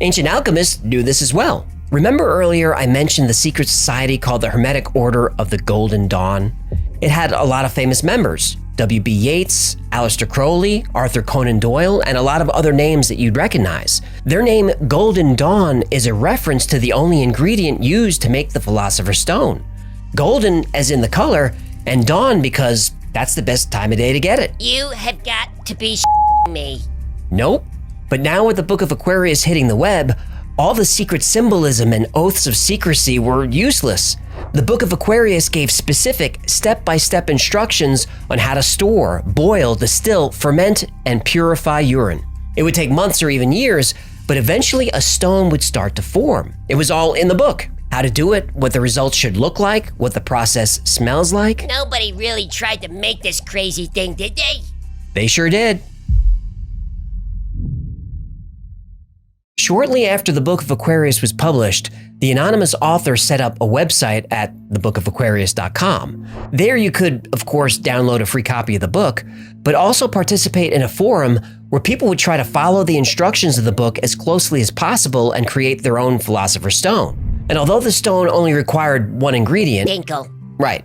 Ancient alchemists knew this as well. Remember earlier I mentioned the secret society called the Hermetic Order of the Golden Dawn? It had a lot of famous members: W.B. Yeats, Aleister Crowley, Arthur Conan Doyle, and a lot of other names that you'd recognize. Their name, Golden Dawn, is a reference to the only ingredient used to make the Philosopher's Stone. Golden as in the color, and dawn because that's the best time of day to get it. You have got to be me. Nope. But now with the Book of Aquarius hitting the web, all the secret symbolism and oaths of secrecy were useless. The Book of Aquarius gave specific, step-by-step instructions on how to store, boil, distill, ferment, and purify urine. It would take months or even years, but eventually a stone would start to form. It was all in the book. How to do it, what the results should look like, what the process smells like. Nobody really tried to make this crazy thing, did they? They sure did. Shortly after the Book of Aquarius was published, the anonymous author set up a website at thebookofaquarius.com. There you could, of course, download a free copy of the book, but also participate in a forum where people would try to follow the instructions of the book as closely as possible and create their own Philosopher's Stone. And although the stone only required one ingredient— Dinkle. Right.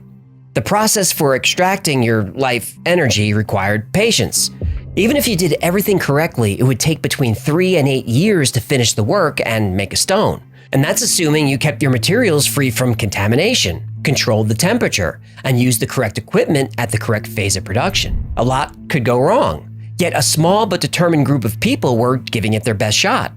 The process for extracting your life energy required patience. Even if you did everything correctly, it would take between 3 and 8 years to finish the work and make a stone. And that's assuming you kept your materials free from contamination, controlled the temperature, and used the correct equipment at the correct phase of production. A lot could go wrong, yet a small but determined group of people were giving it their best shot.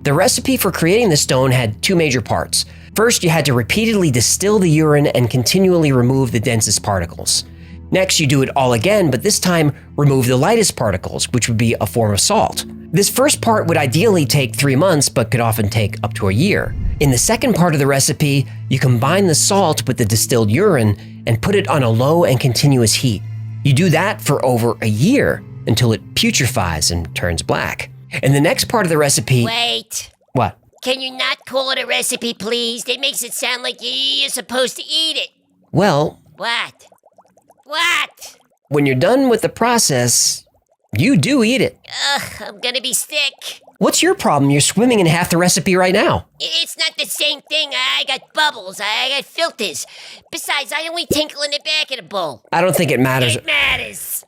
The recipe for creating the stone had 2 major parts. First, you had to repeatedly distill the urine and continually remove the densest particles. Next, you do it all again, but this time remove the lightest particles, which would be a form of salt. This first part would ideally take 3 months, but could often take up to a year. In the second part of the recipe, you combine the salt with the distilled urine and put it on a low and continuous heat. You do that for over a year until it putrefies and turns black. In the next part of the recipe— Wait. What? Can you not call it a recipe, please? It makes it sound like you're supposed to eat it. Well— What? What? When you're done with the process, you do eat it. Ugh, I'm gonna be sick. What's your problem? You're swimming in half the recipe right now. It's not the same thing. I got bubbles. I got filters. Besides, I only tinkle in the back of the bowl. I don't think it matters. It matters.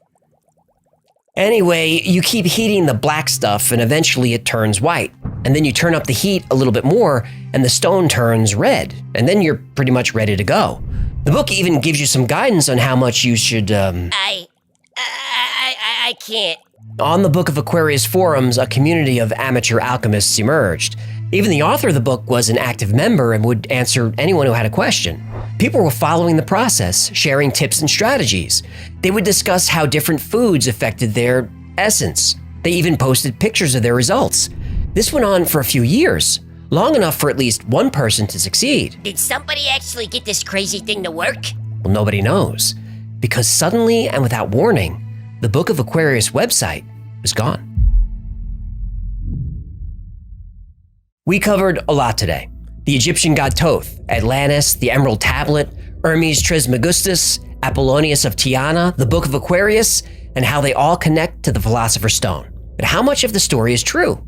Anyway, you keep heating the black stuff and eventually it turns white. And then you turn up the heat a little bit more and the stone turns red. And then you're pretty much ready to go. The book even gives you some guidance on how much you should, I can't. On the Book of Aquarius forums, a community of amateur alchemists emerged. Even the author of the book was an active member and would answer anyone who had a question. People were following the process, sharing tips and strategies. They would discuss how different foods affected their essence. They even posted pictures of their results. This went on for a few years, long enough for at least one person to succeed. Did somebody actually get this crazy thing to work? Well, nobody knows, because suddenly and without warning, the Book of Aquarius website was gone. We covered a lot today. The Egyptian god Thoth, Atlantis, the Emerald Tablet, Hermes Trismegistus, Apollonius of Tyana, the Book of Aquarius, and how they all connect to the Philosopher's Stone. But how much of the story is true?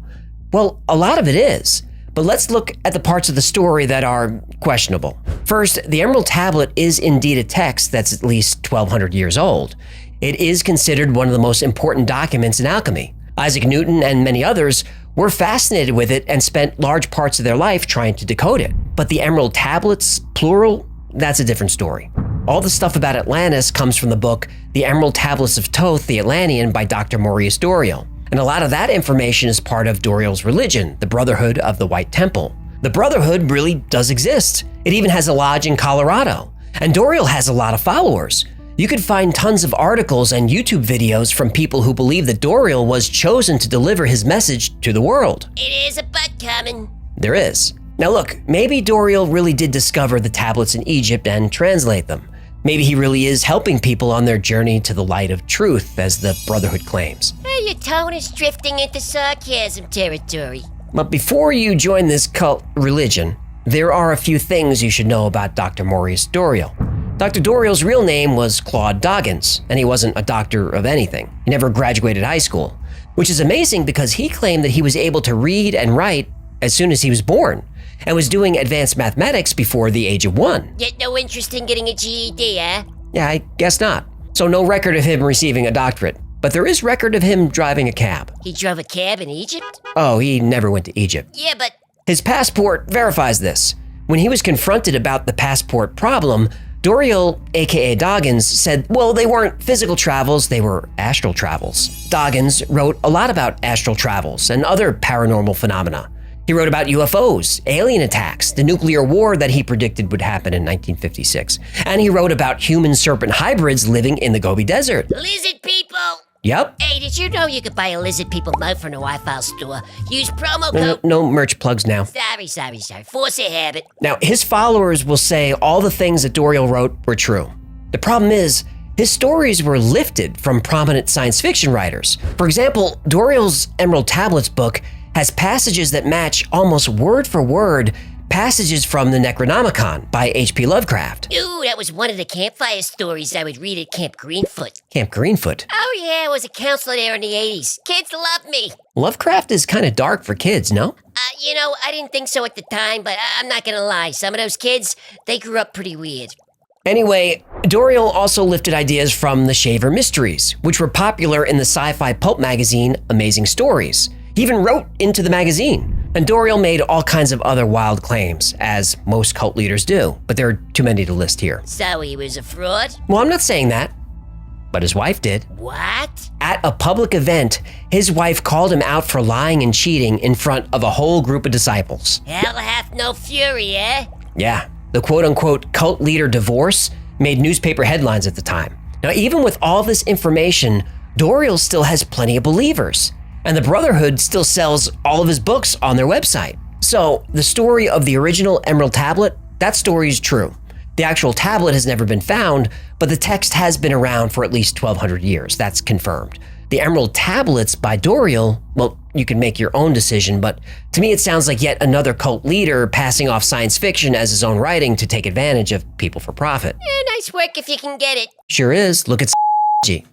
Well, a lot of it is. But let's look at the parts of the story that are questionable. First, the Emerald Tablet is indeed a text that's at least 1,200 years old. It is considered one of the most important documents in alchemy. Isaac Newton and many others were fascinated with it and spent large parts of their life trying to decode it. But the Emerald Tablets, plural, that's a different story. All the stuff about Atlantis comes from the book The Emerald Tablets of Thoth the Atlantean by Dr. Maurice Doreal. And a lot of that information is part of Doreal's religion, the Brotherhood of the White Temple. The Brotherhood really does exist. It even has a lodge in Colorado. And Doreal has a lot of followers. You could find tons of articles and YouTube videos from people who believe that Doreal was chosen to deliver his message to the world. It is a butt coming. There is. Now look, maybe Doreal really did discover the tablets in Egypt and translate them. Maybe he really is helping people on their journey to the light of truth, as the Brotherhood claims. Hey, your tone is drifting into sarcasm territory. But before you join this cult religion, there are a few things you should know about Dr. Maurice Doreal. Dr. Doreal's real name was Claude Doggins, and he wasn't a doctor of anything. He never graduated high school, which is amazing because he claimed that he was able to read and write as soon as he was born, and was doing advanced mathematics before the age of 1. Yet no interest in getting a GED, huh? Yeah, I guess not. So no record of him receiving a doctorate, but there is record of him driving a cab. He drove a cab in Egypt? Oh, he never went to Egypt. Yeah, but... His passport verifies this. When he was confronted about the passport problem, Doreal, aka Doggins, said, well, they weren't physical travels, they were astral travels. Doggins wrote a lot about astral travels and other paranormal phenomena. He wrote about UFOs, alien attacks, the nuclear war that he predicted would happen in 1956. And he wrote about human serpent hybrids living in the Gobi Desert. Lizard people! Yep. Hey, did you know you could buy a lizard people mug from the Wi-Fi store? Use promo code... No merch plugs now. Sorry. Force a habit. Now, his followers will say all the things that Doreal wrote were true. The problem is, his stories were lifted from prominent science fiction writers. For example, Doreal's Emerald Tablets book has passages that match almost word for word passages from the Necronomicon by H.P. Lovecraft. Ooh, that was one of the campfire stories I would read at Camp Greenfoot. Camp Greenfoot? Oh yeah, I was a counselor there in the 80s. Kids loved me. Lovecraft is kind of dark for kids, no? I didn't think so at the time, but I'm not gonna lie. Some of those kids, they grew up pretty weird. Anyway, Dorial also lifted ideas from the Shaver Mysteries, which were popular in the sci-fi pulp magazine Amazing Stories. He even wrote into the magazine. And Dorial made all kinds of other wild claims, as most cult leaders do, but there are too many to list here. So he was a fraud? Well, I'm not saying that, but his wife did. What? At a public event, his wife called him out for lying and cheating in front of a whole group of disciples. Hell hath no fury, eh? Yeah, the quote-unquote cult leader divorce made newspaper headlines at the time. Now, even with all this information, Dorial still has plenty of believers. And the Brotherhood still sells all of his books on their website. So the story of the original Emerald Tablet, that story is true. The actual tablet has never been found, but the text has been around for at least 1,200 years. That's confirmed. The Emerald Tablets by Dorial, well, you can make your own decision, but to me it sounds like yet another cult leader passing off science fiction as his own writing to take advantage of people for profit. Nice work if you can get it. Sure is. Look at G.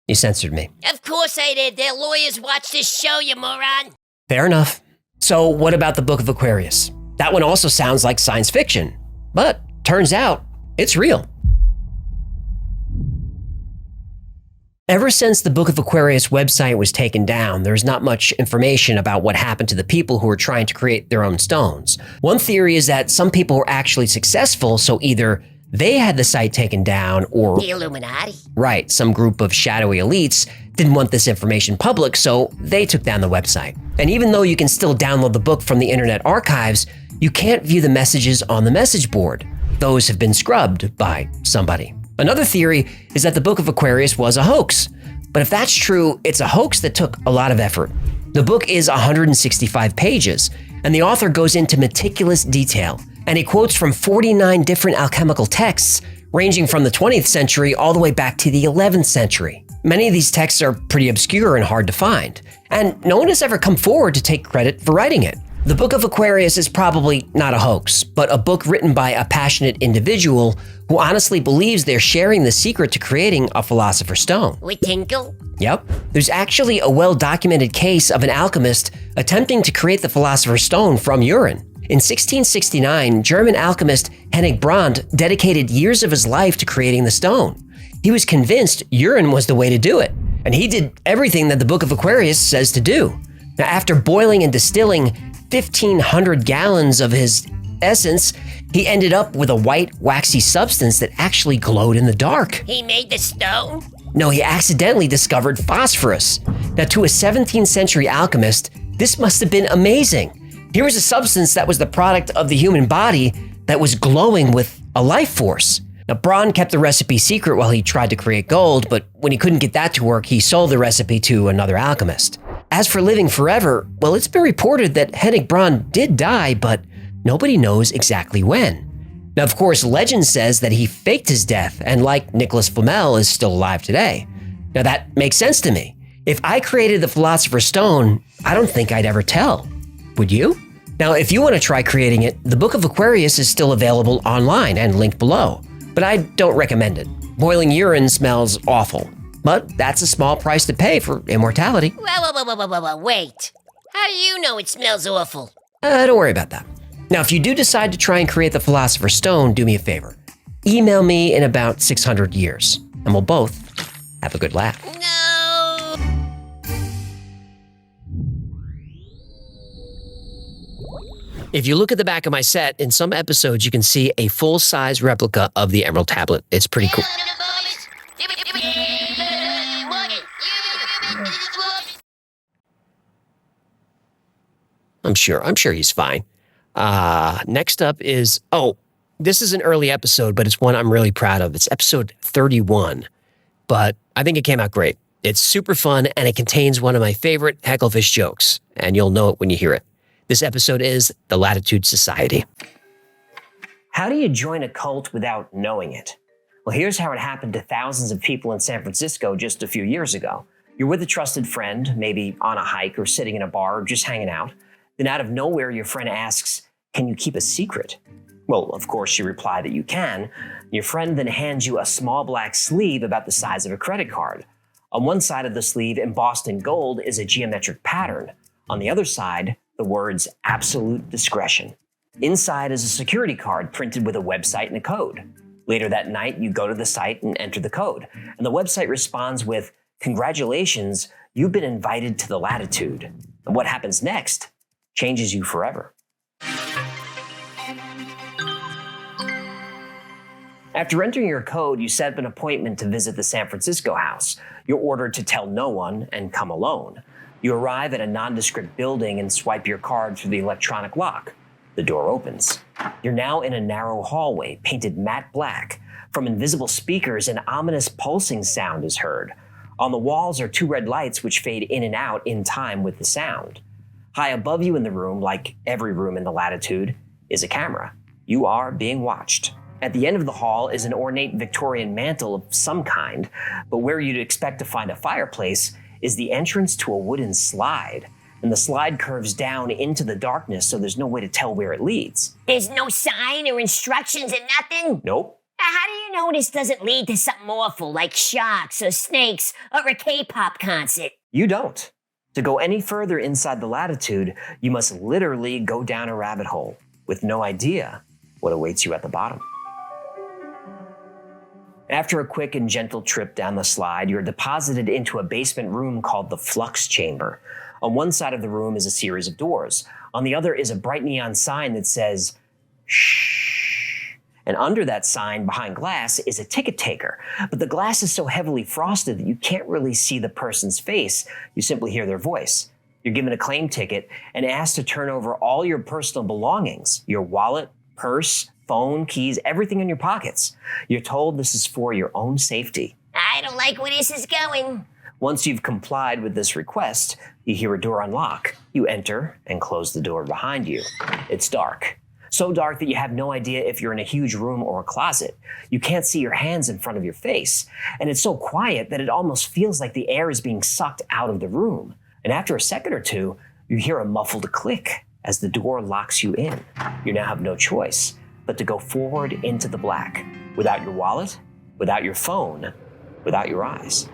You censored me. Of course I did. Their lawyers watch this show, you moron. Fair enough. So what about the Book of Aquarius? That one also sounds like science fiction, but turns out it's real. Ever since the Book of Aquarius website was taken down, there's not much information about what happened to the people who were trying to create their own stones. One theory is that some people were actually successful, so either they had the site taken down or the Illuminati. Right, some group of shadowy elites didn't want this information public, so they took down the website. And even though you can still download the book from the Internet Archives, you can't view the messages on the message board. Those have been scrubbed by somebody. Another theory is that the Book of Aquarius was a hoax. But if that's true, it's a hoax that took a lot of effort. The book is 165 pages, and the author goes into meticulous detail. And he quotes from 49 different alchemical texts, ranging from the 20th century all the way back to the 11th century. Many of these texts are pretty obscure and hard to find, and no one has ever come forward to take credit for writing it. The Book of Aquarius is probably not a hoax, but a book written by a passionate individual who honestly believes they're sharing the secret to creating a Philosopher's Stone. We tinkle? Yep. There's actually a well-documented case of an alchemist attempting to create the Philosopher's Stone from urine. In 1669, German alchemist Hennig Brand dedicated years of his life to creating the stone. He was convinced urine was the way to do it, and he did everything that the Book of Aquarius says to do. Now, after boiling and distilling 1,500 gallons of his essence, he ended up with a white, waxy substance that actually glowed in the dark. He made the stone? No, he accidentally discovered phosphorus. Now, to a 17th century alchemist, this must have been amazing. Here was a substance that was the product of the human body that was glowing with a life force. Now, Braun kept the recipe secret while he tried to create gold, but when he couldn't get that to work, he sold the recipe to another alchemist. As for living forever, well, it's been reported that Hennig Braun did die, but nobody knows exactly when. Now, of course, legend says that he faked his death and, like Nicholas Flamel, is still alive today. Now, that makes sense to me. If I created the Philosopher's Stone, I don't think I'd ever tell. Would you? Now, if you want to try creating it, the Book of Aquarius is still available online and linked below, but I don't recommend it. Boiling urine smells awful, but that's a small price to pay for immortality. Well, wait. How do you know it smells awful? Don't worry about that. Now, if you do decide to try and create the Philosopher's Stone, do me a favor. Email me in about 600 years, and we'll both have a good laugh. If you look at the back of my set, in some episodes you can see a full-size replica of the Emerald Tablet. It's pretty cool. I'm sure he's fine. Next up is, this is an early episode, but it's one I'm really proud of. It's episode 31, but I think it came out great. It's super fun, and it contains one of my favorite Hecklefish jokes, and you'll know it when you hear it. This episode is The Latitude Society. How do you join a cult without knowing it? Well, here's how it happened to thousands of people in San Francisco just a few years ago. You're with a trusted friend, maybe on a hike or sitting in a bar or just hanging out. Then out of nowhere, your friend asks, "Can you keep a secret?" Well, of course, you reply that you can. Your friend then hands you a small black sleeve about the size of a credit card. On one side of the sleeve, embossed in gold, is a geometric pattern. On the other side, the words "absolute discretion." Inside is a security card printed with a website and a code. Later that night, you go to the site and enter the code, and the website responds with, "Congratulations, you've been invited to the Latitude." And what happens next changes you forever. After entering your code, you set up an appointment to visit the San Francisco house. You're ordered to tell no one and come alone. You arrive at a nondescript building and swipe your card through the electronic lock. The door opens. You're now in a narrow hallway, painted matte black. From invisible speakers, an ominous pulsing sound is heard. On the walls are 2 red lights which fade in and out in time with the sound. High above you in the room, like every room in the Latitude, is a camera. You are being watched. At the end of the hall is an ornate Victorian mantle of some kind, but where you'd expect to find a fireplace is the entrance to a wooden slide. And the slide curves down into the darkness, so there's no way to tell where it leads. There's no sign or instructions or nothing? Nope. How do you know this doesn't lead to something awful like sharks or snakes or a K-pop concert? You don't. To go any further inside the Latitude, you must literally go down a rabbit hole with no idea what awaits you at the bottom. After a quick and gentle trip down the slide, you're deposited into a basement room called the Flux Chamber. On one side of the room is a series of doors. On the other is a bright neon sign that says, "Shh." And under that sign, behind glass, is a ticket taker. But the glass is so heavily frosted that you can't really see the person's face. You simply hear their voice. You're given a claim ticket and asked to turn over all your personal belongings, your wallet, purse, phone, keys, everything in your pockets. You're told this is for your own safety. I don't like where this is going. Once you've complied with this request, you hear a door unlock. You enter and close the door behind you. It's dark. So dark that you have no idea if you're in a huge room or a closet. You can't see your hands in front of your face. And it's so quiet that it almost feels like the air is being sucked out of the room. And after a second or two, you hear a muffled click as the door locks you in. You now have no choice but to go forward into the black, without your wallet, without your phone, without your eyes.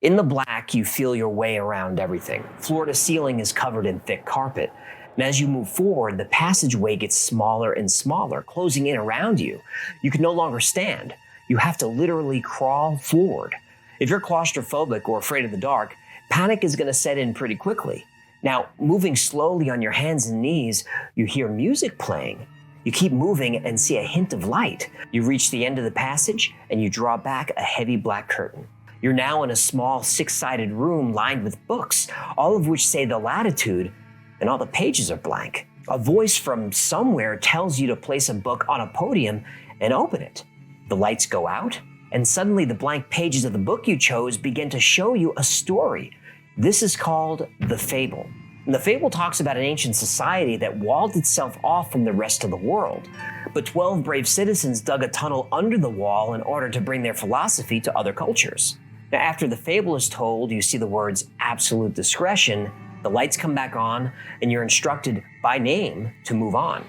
In the black, you feel your way around everything. Floor to ceiling is covered in thick carpet. And as you move forward, the passageway gets smaller and smaller, closing in around you. You can no longer stand. You have to literally crawl forward. If you're claustrophobic or afraid of the dark, panic is going to set in pretty quickly. Now, moving slowly on your hands and knees, you hear music playing. You keep moving and see a hint of light. You reach the end of the passage and you draw back a heavy black curtain. You're now in a small 6-sided room lined with books, all of which say the Latitude, and all the pages are blank. A voice from somewhere tells you to place a book on a podium and open it. The lights go out, and suddenly the blank pages of the book you chose begin to show you a story. This is called The Fable. And the fable talks about an ancient society that walled itself off from the rest of the world. But 12 brave citizens dug a tunnel under the wall in order to bring their philosophy to other cultures. Now, after the fable is told, you see the words absolute discretion, the lights come back on, and you're instructed by name to move on.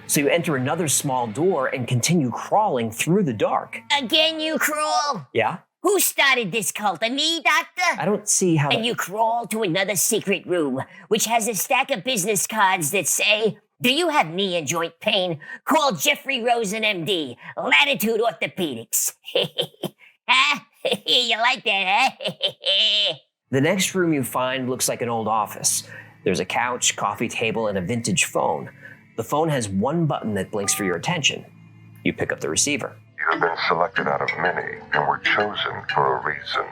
So you enter another small door and continue crawling through the dark. Again, you crawl? Yeah? Who started this cult? A me, doctor? I don't see how... And you crawl to another secret room, which has a stack of business cards that say, "Do you have knee and joint pain? Call Jeffrey Rosen, MD, Latitude Orthopedics." Huh? You like that, huh? The next room you find looks like an old office. There's a couch, coffee table, and a vintage phone. The phone has one button that blinks for your attention. You pick up the receiver. You've been selected out of many and were chosen for a reason.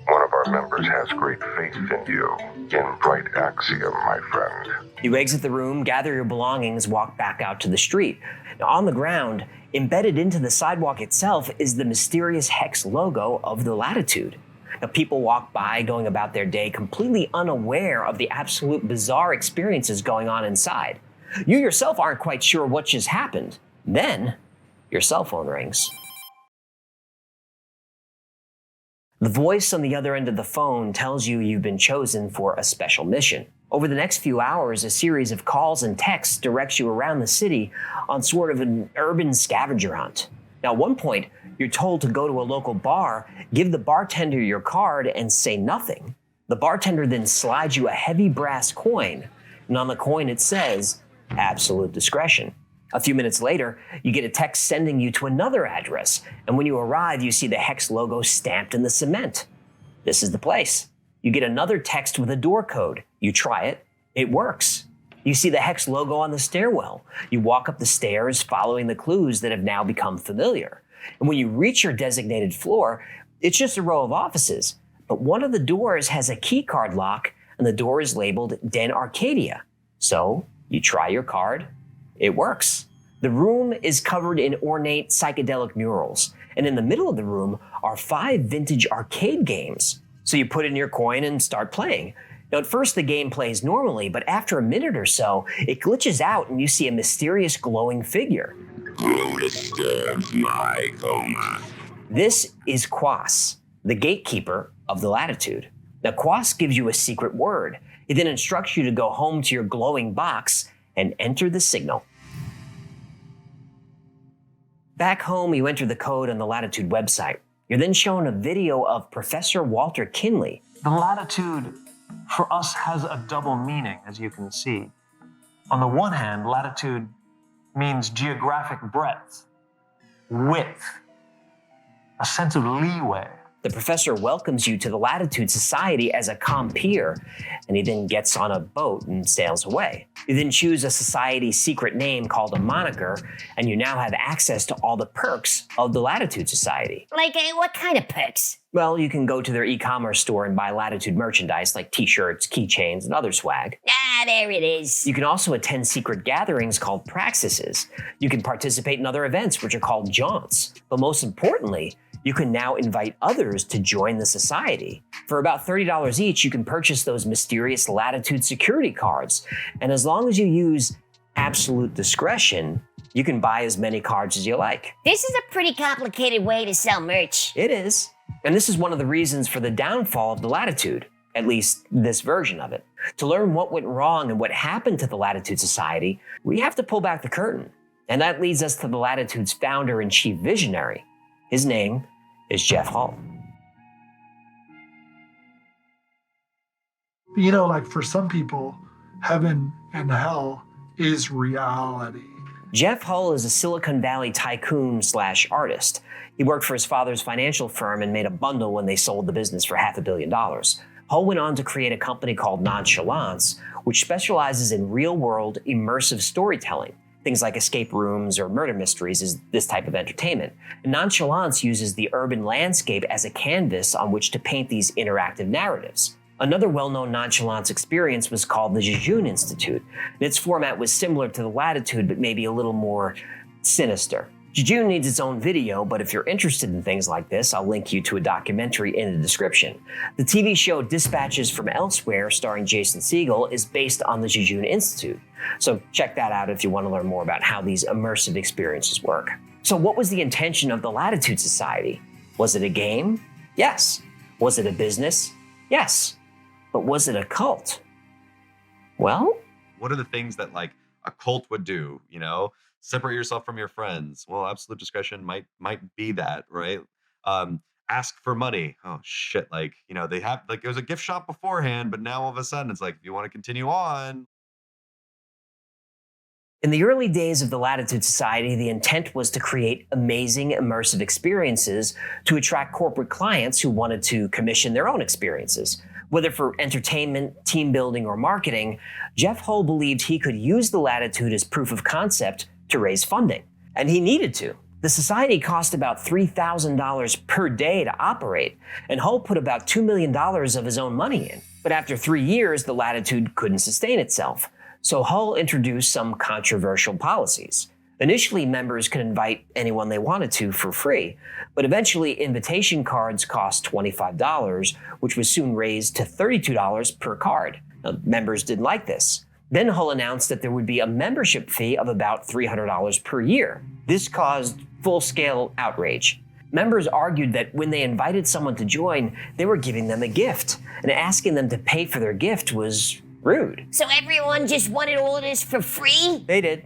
One of our members has great faith in you. In bright axiom, my friend. You exit the room, gather your belongings, walk back out to the street. Now, on the ground, embedded into the sidewalk itself, is the mysterious hex logo of the Latitude. Now, people walk by, going about their day, completely unaware of the absolute bizarre experiences going on inside. You yourself aren't quite sure what just happened. Then, your cell phone rings. The voice on the other end of the phone tells you you've been chosen for a special mission. Over the next few hours, a series of calls and texts directs you around the city on sort of an urban scavenger hunt. Now, at one point, you're told to go to a local bar, give the bartender your card, and say nothing. The bartender then slides you a heavy brass coin, and on the coin it says, absolute discretion. A few minutes later, you get a text sending you to another address, and when you arrive, you see the Hex logo stamped in the cement. This is the place. You get another text with a door code. You try it. It works. You see the Hex logo on the stairwell. You walk up the stairs following the clues that have now become familiar. And when you reach your designated floor, it's just a row of offices. But one of the doors has a key card lock, and the door is labeled Den Arcadia. So you try your card. It works. The room is covered in ornate psychedelic murals, and in the middle of the room are 5 vintage arcade games. So you put in your coin and start playing. Now at first the game plays normally, but after a minute or so, it glitches out and you see a mysterious glowing figure. Who disturbs my coma? This is Quas, the gatekeeper of the Latitude. Now Quas gives you a secret word. It then instructs you to go home to your glowing box and enter the signal. Back home, you enter the code on the Latitude website. You're then shown a video of Professor Walter Kinley. The latitude for us has a double meaning, as you can see. On the one hand, latitude means geographic breadth, width, a sense of leeway. The professor welcomes you to the Latitude Society as a compeer, and he then gets on a boat and sails away. You then choose a society secret name called a moniker, and you now have access to all the perks of the Latitude Society. Like, what kind of perks? Well, you can go to their e-commerce store and buy Latitude merchandise like t-shirts, keychains, and other swag. Ah, there it is. You can also attend secret gatherings called praxises. You can participate in other events, which are called jaunts. But most importantly, you can now invite others to join the society. For about $30 each, you can purchase those mysterious Latitude security cards. And as long as you use absolute discretion, you can buy as many cards as you like. This is a pretty complicated way to sell merch. It is. And this is one of the reasons for the downfall of the Latitude, at least this version of it. To learn what went wrong and what happened to the Latitude Society, we have to pull back the curtain. And that leads us to the Latitude's founder and chief visionary. His name is Jeff Hull. You know, like for some people, heaven and hell is reality. Jeff Hull is a Silicon Valley tycoon / artist. He worked for his father's financial firm and made a bundle when they sold the business for $500 million. Hull went on to create a company called Nonchalance, which specializes in real-world immersive storytelling. Things like escape rooms or murder mysteries is this type of entertainment. And Nonchalance uses the urban landscape as a canvas on which to paint these interactive narratives. Another well-known Nonchalance experience was called the Jejune Institute. And its format was similar to the Latitude, but maybe a little more sinister. Jejune needs its own video, but if you're interested in things like this, I'll link you to a documentary in the description. The TV show Dispatches from Elsewhere, starring Jason Segel, is based on the Jejune Institute. So check that out if you want to learn more about how these immersive experiences work. So what was the intention of the Latitude Society? Was it a game? Yes. Was it a business? Yes. But was it a cult? Well, what are the things that like a cult would do, you know? Separate yourself from your friends. Well, absolute discretion might be that, right? Ask for money. Oh shit, like, you know, they have like it was a gift shop beforehand, but now all of a sudden it's like if you want to continue on. In the early days of the Latitude Society, the intent was to create amazing immersive experiences to attract corporate clients who wanted to commission their own experiences. Whether for entertainment, team building, or marketing, Jeff Hull believed he could use the Latitude as proof of concept to raise funding. And he needed to. The society cost about $3,000 per day to operate, and Hull put about $2 million of his own money in. But after 3 years, the Latitude couldn't sustain itself. So Hull introduced some controversial policies. Initially, members could invite anyone they wanted to for free, but eventually invitation cards cost $25, which was soon raised to $32 per card. Now, members didn't like this. Then Hull announced that there would be a membership fee of about $300 per year. This caused full-scale outrage. Members argued that when they invited someone to join, they were giving them a gift, and asking them to pay for their gift was rude. So everyone just wanted all of this for free? They did.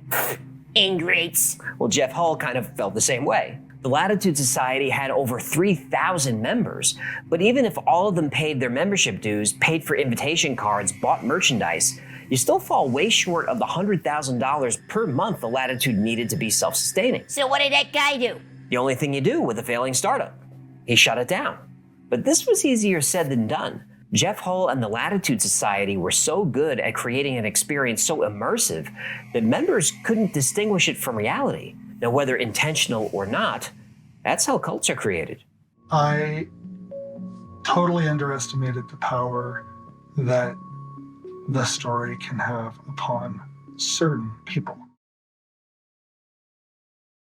Ingrates. Well, Jeff Hull kind of felt the same way. The Latitude Society had over 3,000 members, but even if all of them paid their membership dues, paid for invitation cards, bought merchandise, you still fall way short of the $100,000 per month the Latitude needed to be self-sustaining. So what did that guy do? The only thing you do with a failing startup. He shut it down. But this was easier said than done. Jeff Hull and the Latitude Society were so good at creating an experience so immersive that members couldn't distinguish it from reality. Now, whether intentional or not, that's how cults are created. I totally underestimated the power that the story can have upon certain people.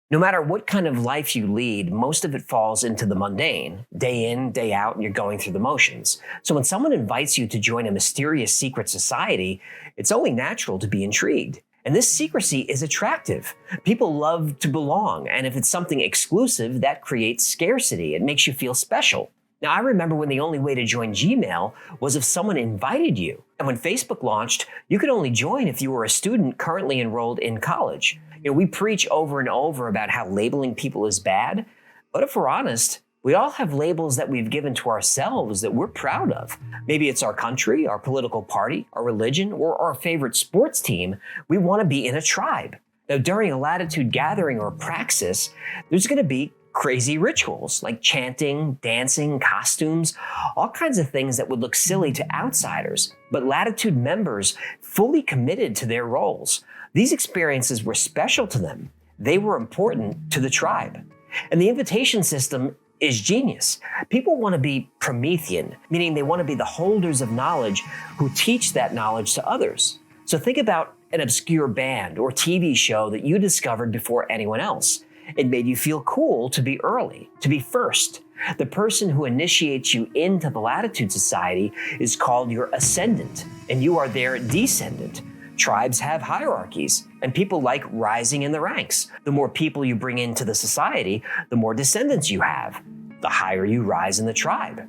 No matter what kind of life you lead, most of it falls into the mundane, day in, day out, and you're going through the motions. So when someone invites you to join a mysterious secret society, it's only natural to be intrigued. And this secrecy is attractive. People love to belong, and if it's something exclusive, that creates scarcity. It makes you feel special. Now, I remember when the only way to join Gmail was if someone invited you. And when Facebook launched, you could only join if you were a student currently enrolled in college. You know, we preach over and over about how labeling people is bad, but if we're honest, we all have labels that we've given to ourselves that we're proud of. Maybe it's our country, our political party, our religion, or our favorite sports team. We want to be in a tribe. Now, during a Latitude gathering or praxis, there's going to be crazy rituals like chanting, dancing, costumes, all kinds of things that would look silly to outsiders. But Latitude members fully committed to their roles. These experiences were special to them. They were important to the tribe. And the invitation system is genius. People want to be Promethean, meaning they want to be the holders of knowledge who teach that knowledge to others. So think about an obscure band or TV show that you discovered before anyone else. It made you feel cool to be early, to be first. The person who initiates you into the Latitude Society is called your ascendant, and you are their descendant. Tribes have hierarchies, and people like rising in the ranks. The more people you bring into the society, the more descendants you have. The higher you rise in the tribe.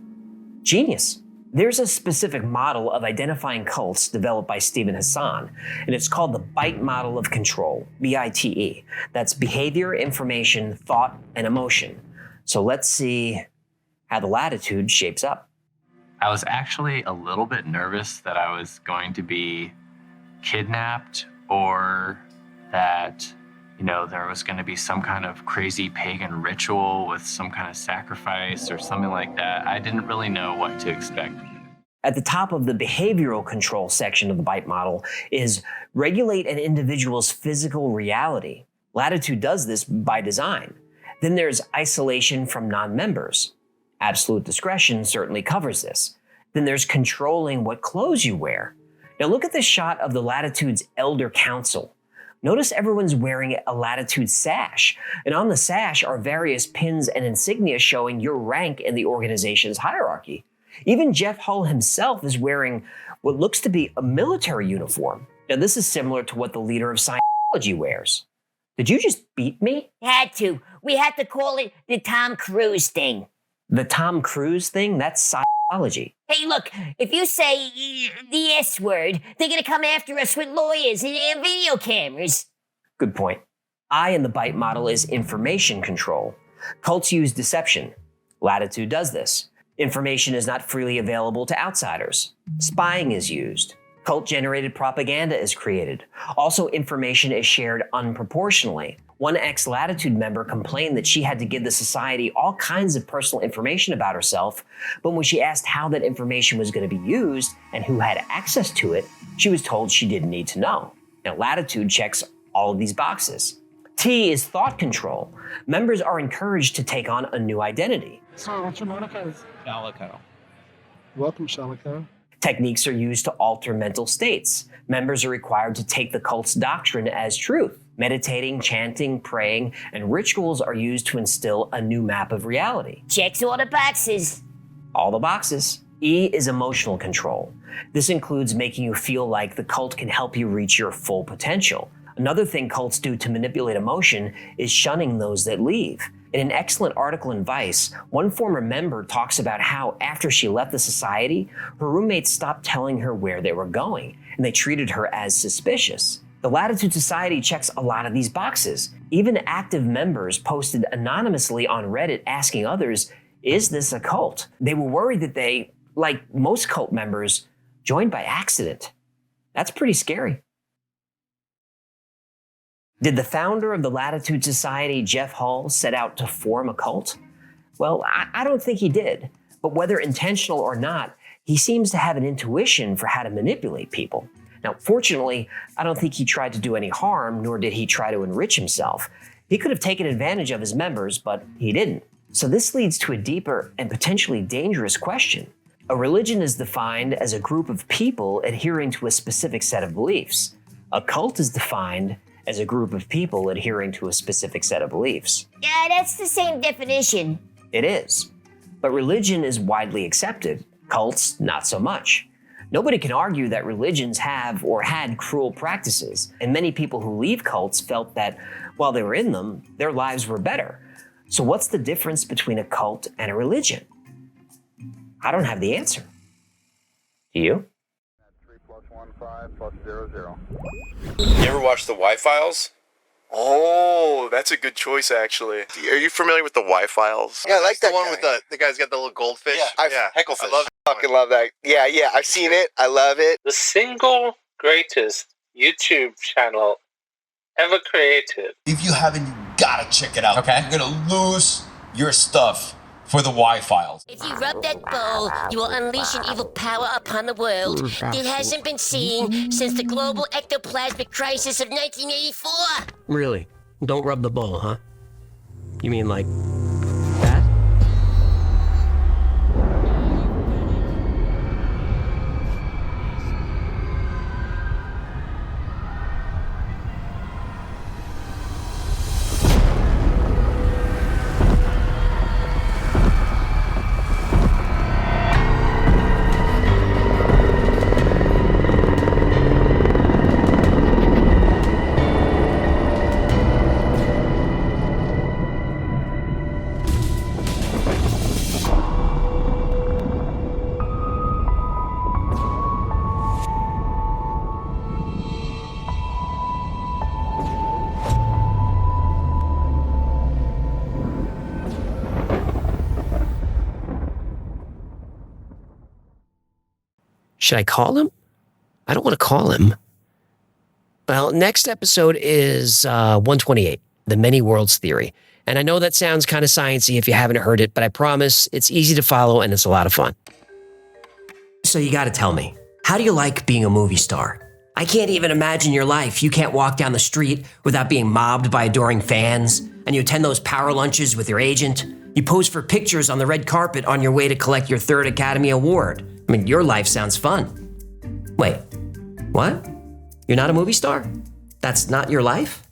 Genius. There's a specific model of identifying cults developed by Stephen Hassan, and it's called the BITE model of control, BITE. That's behavior, information, thought, and emotion. So let's see how the Latitude shapes up. I was actually a little bit nervous that I was going to be kidnapped or that, there was going to be some kind of crazy pagan ritual with some kind of sacrifice or something like that. I didn't really know what to expect. At the top of the behavioral control section of the BITE model is regulate an individual's physical reality. Latitude does this by design. Then there's isolation from non-members. Absolute discretion certainly covers this. Then there's controlling what clothes you wear. Now look at this shot of the Latitude's Elder Council. Notice everyone's wearing a Latitude sash, and on the sash are various pins and insignia showing your rank in the organization's hierarchy. Even Jeff Hull himself is wearing what looks to be a military uniform. Now this is similar to what the leader of Scientology wears. Did you just beat me? Had to. We had to call it the Tom Cruise thing. The Tom Cruise thing? That's Scientology. Hey, look, if you say the S word, they're gonna come after us with lawyers and video cameras. Good point. I in the BITE model is information control. Cults use deception. Latitude does this. Information is not freely available to outsiders. Spying is used. Cult-generated propaganda is created. Also, information is shared unproportionally. One ex-Latitude member complained that she had to give the society all kinds of personal information about herself, but when she asked how that information was going to be used and who had access to it, she was told she didn't need to know. Now, Latitude checks all of these boxes. T is thought control. Members are encouraged to take on a new identity. So, what's your moniker? Calico. Welcome, Shalico. Techniques are used to alter mental states. Members are required to take the cult's doctrine as truth. Meditating, chanting, praying, and rituals are used to instill a new map of reality. Checks all the boxes. All the boxes. E is emotional control. This includes making you feel like the cult can help you reach your full potential. Another thing cults do to manipulate emotion is shunning those that leave. In an excellent article in Vice, one former member talks about how after she left the society, her roommates stopped telling her where they were going, and they treated her as suspicious. The Latitude Society checks a lot of these boxes. Even active members posted anonymously on Reddit asking others, is this a cult? They were worried that they, like most cult members, joined by accident. That's pretty scary. Did the founder of the Latitude Society, Jeff Hall, set out to form a cult? Well, I don't think he did. But whether intentional or not, he seems to have an intuition for how to manipulate people. Now, fortunately, I don't think he tried to do any harm, nor did he try to enrich himself. He could have taken advantage of his members, but he didn't. So this leads to a deeper and potentially dangerous question. A religion is defined as a group of people adhering to a specific set of beliefs. A cult is defined as a group of people adhering to a specific set of beliefs. Yeah, that's the same definition. It is. But religion is widely accepted. Cults, not so much. Nobody can argue that religions have or had cruel practices, and many people who leave cults felt that while they were in them, their lives were better. So what's the difference between a cult and a religion? I don't have the answer. Do you? 3+1,5+00. You ever watch the Y-Files? Oh, that's a good choice, actually. Are you familiar with the Y-Files? Yeah, I like that the one guy. with the guy's got the little goldfish. Yeah, Hecklefish. I fucking love that. Yeah, I've seen it. I love it. The single greatest YouTube channel ever created. If you haven't, you gotta check it out. Okay. You're gonna lose your stuff for the Y-Files. If you rub that bowl, you will unleash an evil power upon the world that hasn't been seen since the global ectoplasmic crisis of 1984. Really? Don't rub the bowl, huh? You mean like... Should I call him? I don't want to call him. Well, next episode is 128, The Many Worlds Theory. And I know that sounds kind of sciencey if you haven't heard it, but I promise it's easy to follow and it's a lot of fun. So you got to tell me, how do you like being a movie star? I can't even imagine your life. You can't walk down the street without being mobbed by adoring fans, and you attend those power lunches with your agent. You pose for pictures on the red carpet on your way to collect your 3rd Academy Award. I mean, your life sounds fun. Wait, what? You're not a movie star? That's not your life?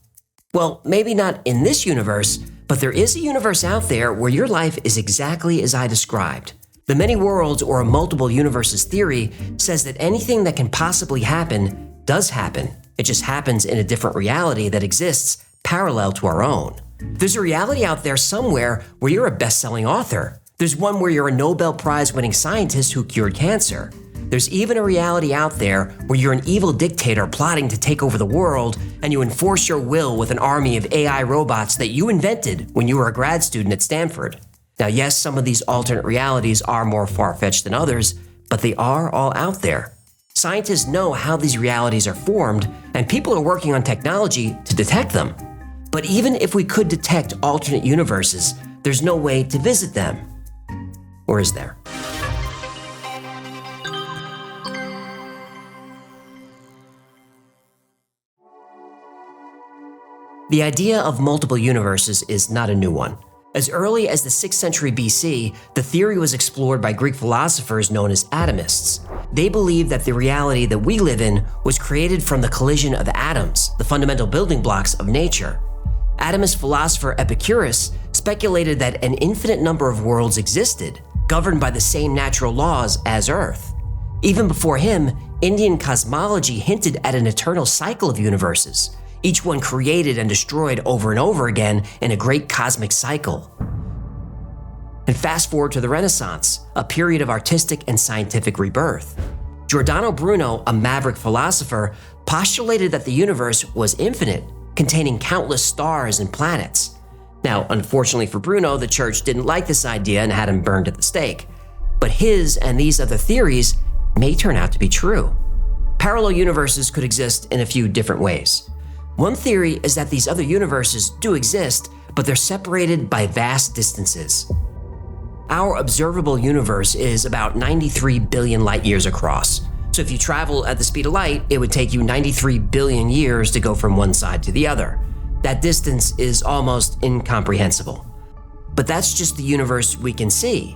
Well, maybe not in this universe, but there is a universe out there where your life is exactly as I described. The many worlds or multiple universes theory says that anything that can possibly happen does happen. It just happens in a different reality that exists parallel to our own. There's a reality out there somewhere where you're a best-selling author. There's one where you're a Nobel Prize-winning scientist who cured cancer. There's even a reality out there where you're an evil dictator plotting to take over the world, and you enforce your will with an army of AI robots that you invented when you were a grad student at Stanford. Now, yes, some of these alternate realities are more far-fetched than others, but they are all out there. Scientists know how these realities are formed, and people are working on technology to detect them. But even if we could detect alternate universes, there's no way to visit them. Or is there? The idea of multiple universes is not a new one. As early as the 6th century BC, the theory was explored by Greek philosophers known as atomists. They believed that the reality that we live in was created from the collision of atoms, the fundamental building blocks of nature. Atomist philosopher Epicurus speculated that an infinite number of worlds existed, governed by the same natural laws as Earth. Even before him, Indian cosmology hinted at an eternal cycle of universes, each one created and destroyed over and over again in a great cosmic cycle. And fast forward to the Renaissance, a period of artistic and scientific rebirth. Giordano Bruno, a maverick philosopher, postulated that the universe was infinite, containing countless stars and planets. Now, unfortunately for Bruno, the church didn't like this idea and had him burned at the stake. But his and these other theories may turn out to be true. Parallel universes could exist in a few different ways. One theory is that these other universes do exist, but they're separated by vast distances. Our observable universe is about 93 billion light years across. So if you travel at the speed of light, it would take you 93 billion years to go from one side to the other. That distance is almost incomprehensible. But that's just the universe we can see.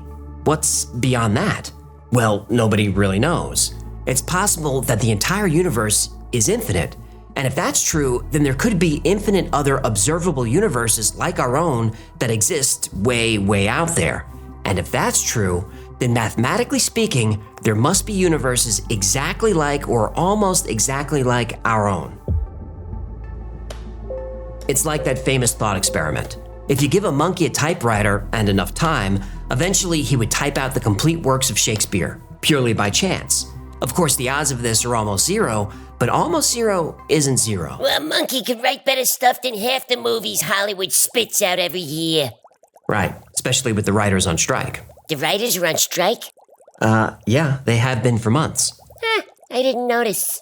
What's beyond that? Well, nobody really knows. It's possible that the entire universe is infinite, and if that's true, then there could be infinite other observable universes like our own that exist way, way out there. And if that's true, then mathematically speaking, there must be universes exactly like or almost exactly like our own. It's like that famous thought experiment. If you give a monkey a typewriter and enough time, eventually he would type out the complete works of Shakespeare, purely by chance. Of course, the odds of this are almost zero, but almost zero isn't zero. Well, a monkey could write better stuff than half the movies Hollywood spits out every year. Right, especially with the writers on strike. The writers are on strike? Yeah, they have been for months. I didn't notice.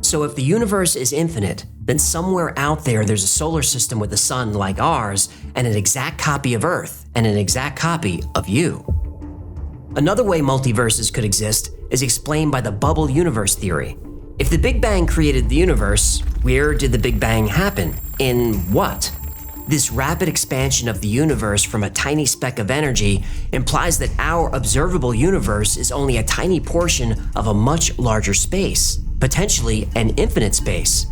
So if the universe is infinite, then somewhere out there's a solar system with a sun like ours, and an exact copy of Earth, and an exact copy of you. Another way multiverses could exist is explained by the bubble universe theory. If the Big Bang created the universe, where did the Big Bang happen? In what? This rapid expansion of the universe from a tiny speck of energy implies that our observable universe is only a tiny portion of a much larger space, potentially an infinite space.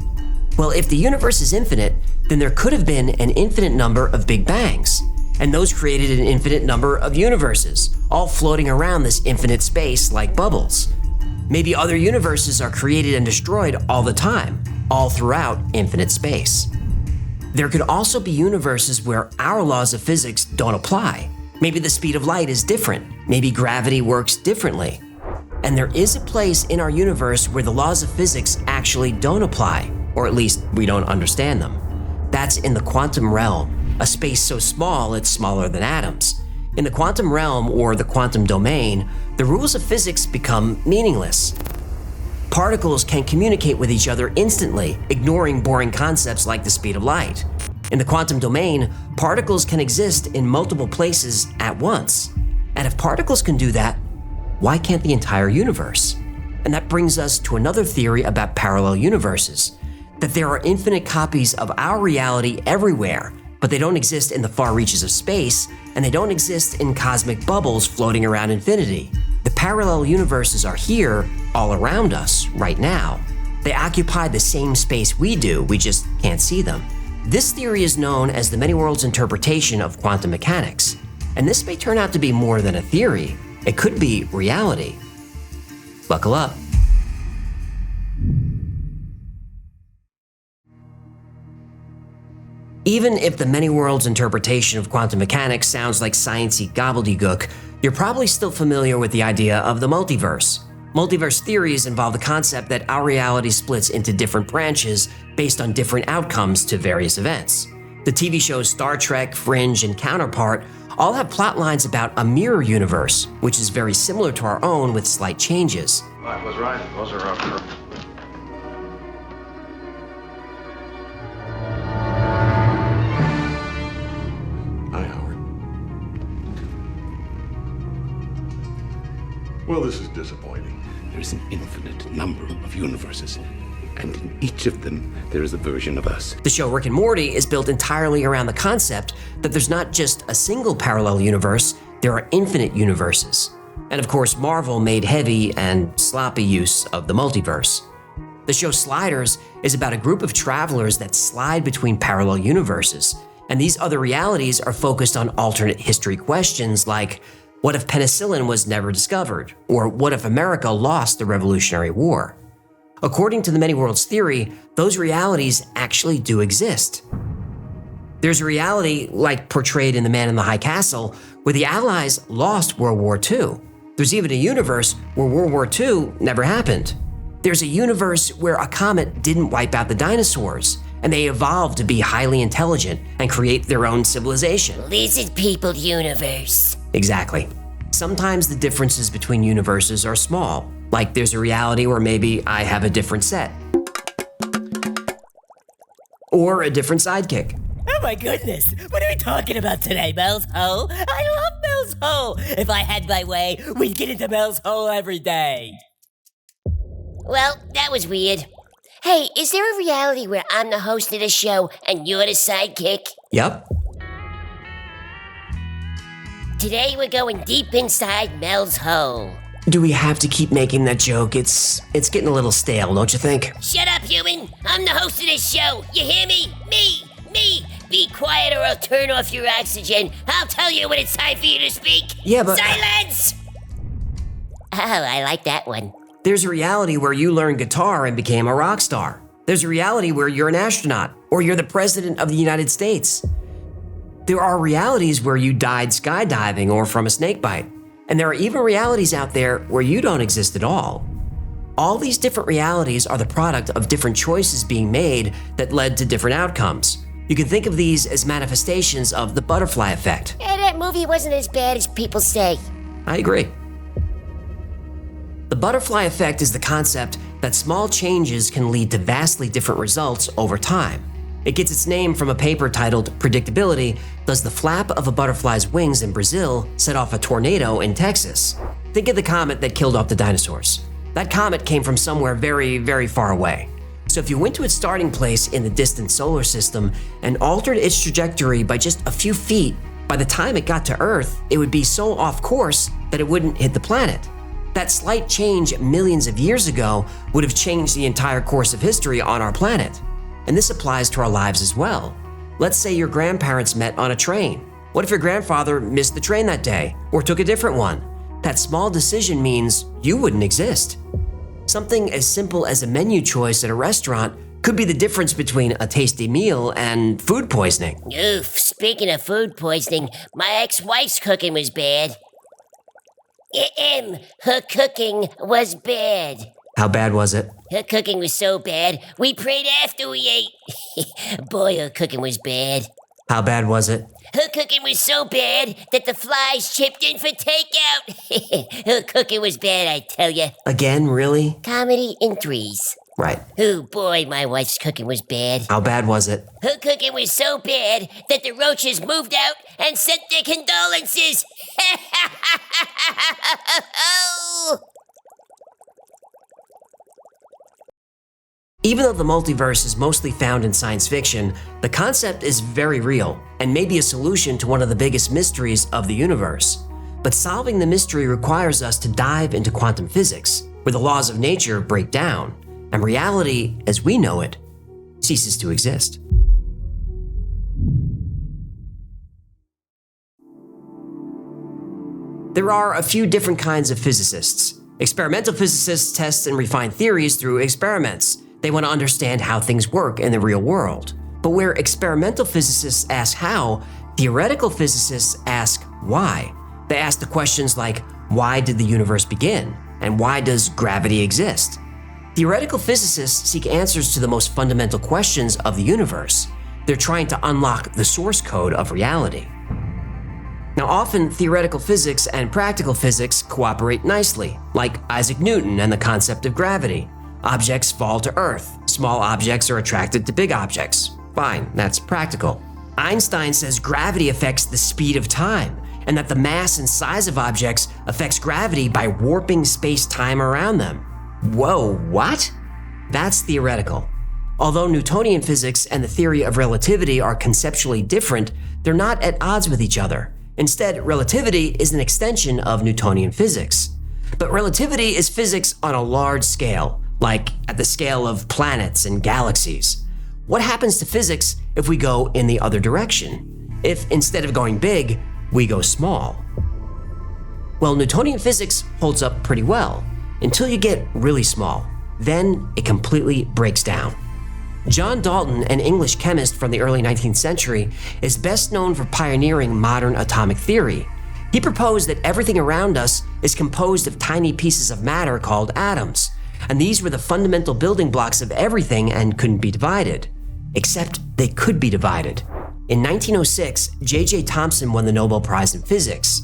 Well, if the universe is infinite, then there could have been an infinite number of Big Bangs, and those created an infinite number of universes, all floating around this infinite space like bubbles. Maybe other universes are created and destroyed all the time, all throughout infinite space. There could also be universes where our laws of physics don't apply. Maybe the speed of light is different. Maybe gravity works differently. And there is a place in our universe where the laws of physics actually don't apply, or at least we don't understand them. That's in the quantum realm, a space so small it's smaller than atoms. In the quantum realm, or the quantum domain, the rules of physics become meaningless. Particles can communicate with each other instantly, ignoring boring concepts like the speed of light. In the quantum domain, particles can exist in multiple places at once. And if particles can do that, why can't the entire universe? And that brings us to another theory about parallel universes, that there are infinite copies of our reality everywhere, but they don't exist in the far reaches of space, and they don't exist in cosmic bubbles floating around infinity. The parallel universes are here, all around us, right now. They occupy the same space we do, we just can't see them. This theory is known as the many worlds interpretation of quantum mechanics. And this may turn out to be more than a theory. It could be reality. Buckle up. Even if the many worlds interpretation of quantum mechanics sounds like sciencey gobbledygook, you're probably still familiar with the idea of the multiverse. Multiverse theories involve the concept that our reality splits into different branches based on different outcomes to various events. The TV shows Star Trek, Fringe, and Counterpart all have plot lines about a mirror universe, which is very similar to our own with slight changes. I was right. Those are our... Well, this is disappointing. There is an infinite number of universes, and in each of them, there is a version of us. The show Rick and Morty is built entirely around the concept that there's not just a single parallel universe, there are infinite universes. And of course, Marvel made heavy and sloppy use of the multiverse. The show Sliders is about a group of travelers that slide between parallel universes, and these other realities are focused on alternate history questions like, what if penicillin was never discovered? Or what if America lost the Revolutionary War? According to the Many Worlds theory, those realities actually do exist. There's a reality, like portrayed in The Man in the High Castle, where the Allies lost World War II. There's even a universe where World War II never happened. There's a universe where a comet didn't wipe out the dinosaurs, and they evolved to be highly intelligent and create their own civilization. Lizard people universe. Exactly. Sometimes the differences between universes are small, like there's a reality where maybe I have a different set. Or a different sidekick. Oh my goodness, what are we talking about today, Mel's Hole? I love Mel's Hole. If I had my way, we'd get into Mel's Hole every day. Well, that was weird. Hey, is there a reality where I'm the host of the show and you're the sidekick? Yep. Today we're going deep inside Mel's Hole. Do we have to keep making that joke? It's getting a little stale, don't you think? Shut up, human! I'm the host of this show. You hear me? Me! Be quiet or I'll turn off your oxygen. I'll tell you when it's time for you to speak. Yeah, but... Silence! Oh, I like that one. There's a reality where you learned guitar and became a rock star. There's a reality where you're an astronaut, or you're the president of the United States. There are realities where you died skydiving or from a snake bite. And there are even realities out there where you don't exist at all. All these different realities are the product of different choices being made that led to different outcomes. You can think of these as manifestations of the butterfly effect. Yeah, that movie wasn't as bad as people say. I agree. The butterfly effect is the concept that small changes can lead to vastly different results over time. It gets its name from a paper titled Predictability: Does the Flap of a Butterfly's Wings in Brazil Set Off a Tornado in Texas? Think of the comet that killed off the dinosaurs. That comet came from somewhere very, very far away. So if you went to its starting place in the distant solar system and altered its trajectory by just a few feet, by the time it got to Earth, it would be so off course that it wouldn't hit the planet. That slight change millions of years ago would have changed the entire course of history on our planet. And this applies to our lives as well. Let's say your grandparents met on a train. What if your grandfather missed the train that day or took a different one? That small decision means you wouldn't exist. Something as simple as a menu choice at a restaurant could be the difference between a tasty meal and food poisoning. Oof, speaking of food poisoning, my ex-wife's cooking was bad. Her cooking was bad. How bad was it? Her cooking was so bad, we prayed after we ate. Boy, her cooking was bad. How bad was it? Her cooking was so bad that the flies chipped in for takeout. Her cooking was bad, I tell ya. Again, really? Comedy in threes. Right. Oh boy, my wife's cooking was bad. How bad was it? Her cooking was so bad that the roaches moved out and sent their condolences. Even though the multiverse is mostly found in science fiction, the concept is very real and may be a solution to one of the biggest mysteries of the universe. But solving the mystery requires us to dive into quantum physics, where the laws of nature break down, and reality, as we know it, ceases to exist. There are a few different kinds of physicists. Experimental physicists test and refine theories through experiments. They want to understand how things work in the real world. But where experimental physicists ask how, theoretical physicists ask why. They ask the questions like, why did the universe begin? And why does gravity exist? Theoretical physicists seek answers to the most fundamental questions of the universe. They're trying to unlock the source code of reality. Now, often theoretical physics and practical physics cooperate nicely, like Isaac Newton and the concept of gravity. Objects fall to Earth. Small objects are attracted to big objects. Fine, that's practical. Einstein says gravity affects the speed of time, and that the mass and size of objects affects gravity by warping space-time around them. Whoa, what? That's theoretical. Although Newtonian physics and the theory of relativity are conceptually different, they're not at odds with each other. Instead, relativity is an extension of Newtonian physics. But relativity is physics on a large scale, like at the scale of planets and galaxies. What happens to physics if we go in the other direction? If instead of going big, we go small? Well, Newtonian physics holds up pretty well, until you get really small. Then it completely breaks down. John Dalton, an English chemist from the early 19th century, is best known for pioneering modern atomic theory. He proposed that everything around us is composed of tiny pieces of matter called atoms, and these were the fundamental building blocks of everything and couldn't be divided. Except they could be divided. In 1906, J.J. Thomson won the Nobel Prize in Physics.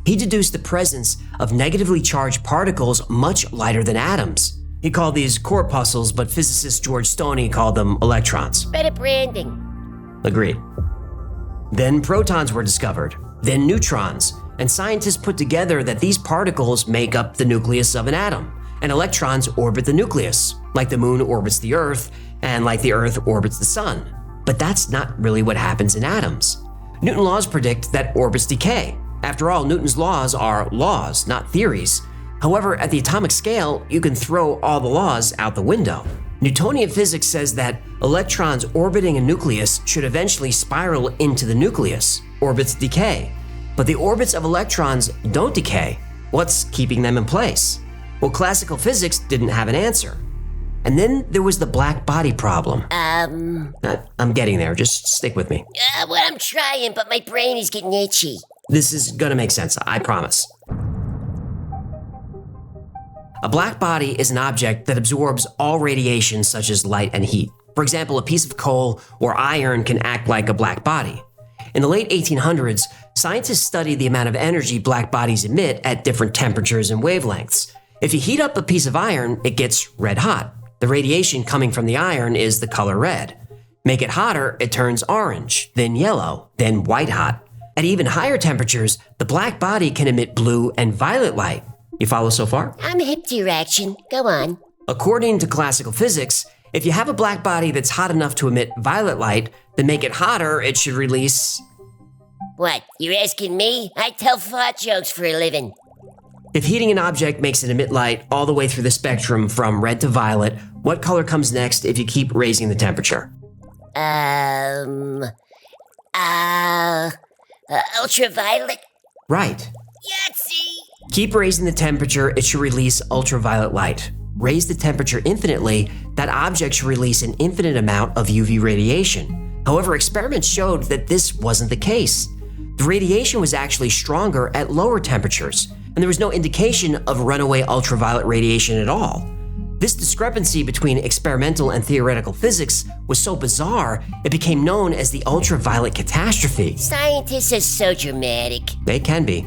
He deduced the presence of negatively charged particles much lighter than atoms. He called these corpuscles, but physicist George Stoney called them electrons. Better branding. Agreed. Then protons were discovered, then neutrons, and scientists put together that these particles make up the nucleus of an atom, and electrons orbit the nucleus, like the moon orbits the Earth, and like the Earth orbits the sun. But that's not really what happens in atoms. Newton's laws predict that orbits decay. After all, Newton's laws are laws, not theories. However, at the atomic scale, you can throw all the laws out the window. Newtonian physics says that electrons orbiting a nucleus should eventually spiral into the nucleus. Orbits decay. But the orbits of electrons don't decay. What's keeping them in place? Well, classical physics didn't have an answer. And then there was the black body problem. I'm getting there, just stick with me. Well, I'm trying, but my brain is getting itchy. This is gonna make sense, I promise. A black body is an object that absorbs all radiation such as light and heat. For example, a piece of coal or iron can act like a black body. In the late 1800s, scientists studied the amount of energy black bodies emit at different temperatures and wavelengths. If you heat up a piece of iron, it gets red hot. The radiation coming from the iron is the color red. Make it hotter, it turns orange, then yellow, then white hot. At even higher temperatures, the black body can emit blue and violet light. You follow so far? I'm hip to your action. Go on. According to classical physics, if you have a black body that's hot enough to emit violet light, then make it hotter, it should release... What, you're asking me? I tell fart jokes for a living. If heating an object makes it emit light all the way through the spectrum from red to violet, what color comes next if you keep raising the temperature? Ultraviolet? Right. Yahtzee! Keep raising the temperature, it should release ultraviolet light. Raise the temperature infinitely, that object should release an infinite amount of UV radiation. However, experiments showed that this wasn't the case. The radiation was actually stronger at lower temperatures, and there was no indication of runaway ultraviolet radiation at all. This discrepancy between experimental and theoretical physics was so bizarre, it became known as the ultraviolet catastrophe. Scientists are so dramatic. They can be.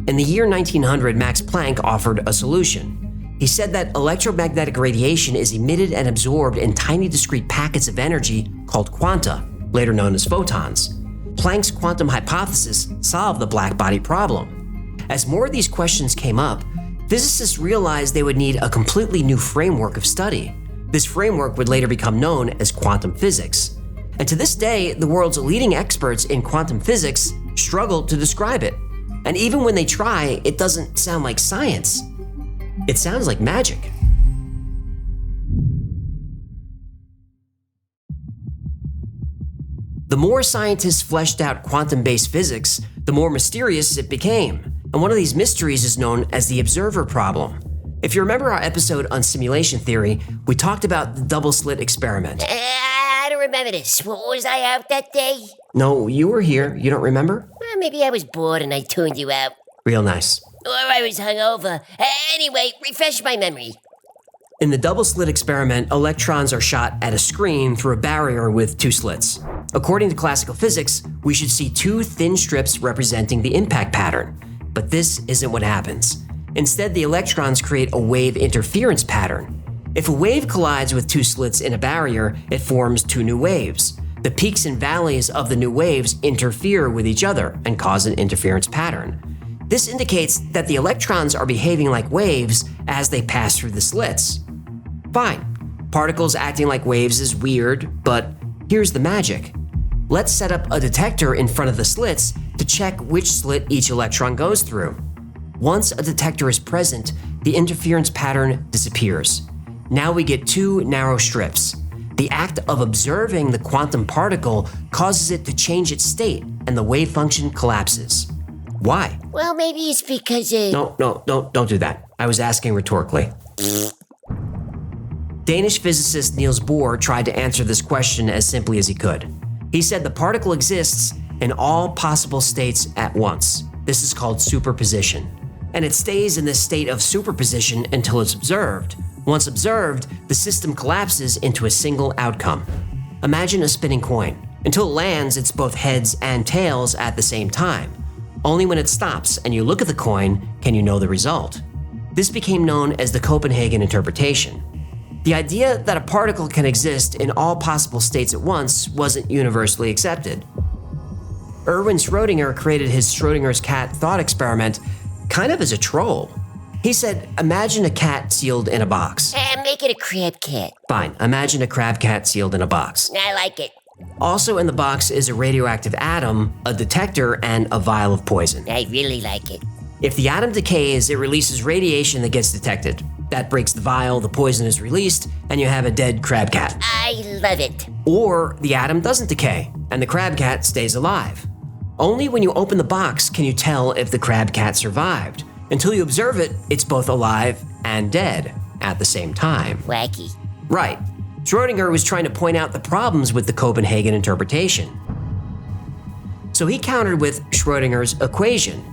In the year 1900, Max Planck offered a solution. He said that electromagnetic radiation is emitted and absorbed in tiny discrete packets of energy called quanta, later known as photons. Planck's quantum hypothesis solved the black body problem. As more of these questions came up, physicists realized they would need a completely new framework of study. This framework would later become known as quantum physics. And to this day, the world's leading experts in quantum physics struggle to describe it. And even when they try, it doesn't sound like science. It sounds like magic. The more scientists fleshed out quantum-based physics, the more mysterious it became. And one of these mysteries is known as the observer problem. If you remember our episode on simulation theory, we talked about the double-slit experiment. I don't remember this. Was I out that day? No, you were here. You don't remember? Well, maybe I was bored and I tuned you out. Real nice. Or I was hungover. Anyway, refresh my memory. In the double-slit experiment, electrons are shot at a screen through a barrier with two slits. According to classical physics, we should see two thin strips representing the impact pattern. But this isn't what happens. Instead, the electrons create a wave interference pattern. If a wave collides with two slits in a barrier, it forms two new waves. The peaks and valleys of the new waves interfere with each other and cause an interference pattern. This indicates that the electrons are behaving like waves as they pass through the slits. Fine, particles acting like waves is weird, but here's the magic. Let's set up a detector in front of the slits to check which slit each electron goes through. Once a detector is present, the interference pattern disappears. Now we get two narrow strips. The act of observing the quantum particle causes it to change its state, and the wave function collapses. Why? Well, maybe it's because No, don't do that. I was asking rhetorically. Danish physicist Niels Bohr tried to answer this question as simply as he could. He said the particle exists in all possible states at once. This is called superposition. And it stays in this state of superposition until it's observed. Once observed, the system collapses into a single outcome. Imagine a spinning coin. Until it lands, it's both heads and tails at the same time. Only when it stops and you look at the coin can you know the result. This became known as the Copenhagen interpretation. The idea that a particle can exist in all possible states at once wasn't universally accepted. Erwin Schrödinger created his Schrödinger's cat thought experiment kind of as a troll. He said, imagine a cat sealed in a box. Make it a crab cat. Fine, imagine a crab cat sealed in a box. I like it. Also in the box is a radioactive atom, a detector, and a vial of poison. I really like it. If the atom decays, it releases radiation that gets detected. That breaks the vial, the poison is released, and you have a dead crab cat. I love it. Or the atom doesn't decay, and the crab cat stays alive. Only when you open the box can you tell if the crab cat survived. Until you observe it, it's both alive and dead at the same time. Wacky. Right. Schrödinger was trying to point out the problems with the Copenhagen interpretation. So he countered with Schrödinger's equation.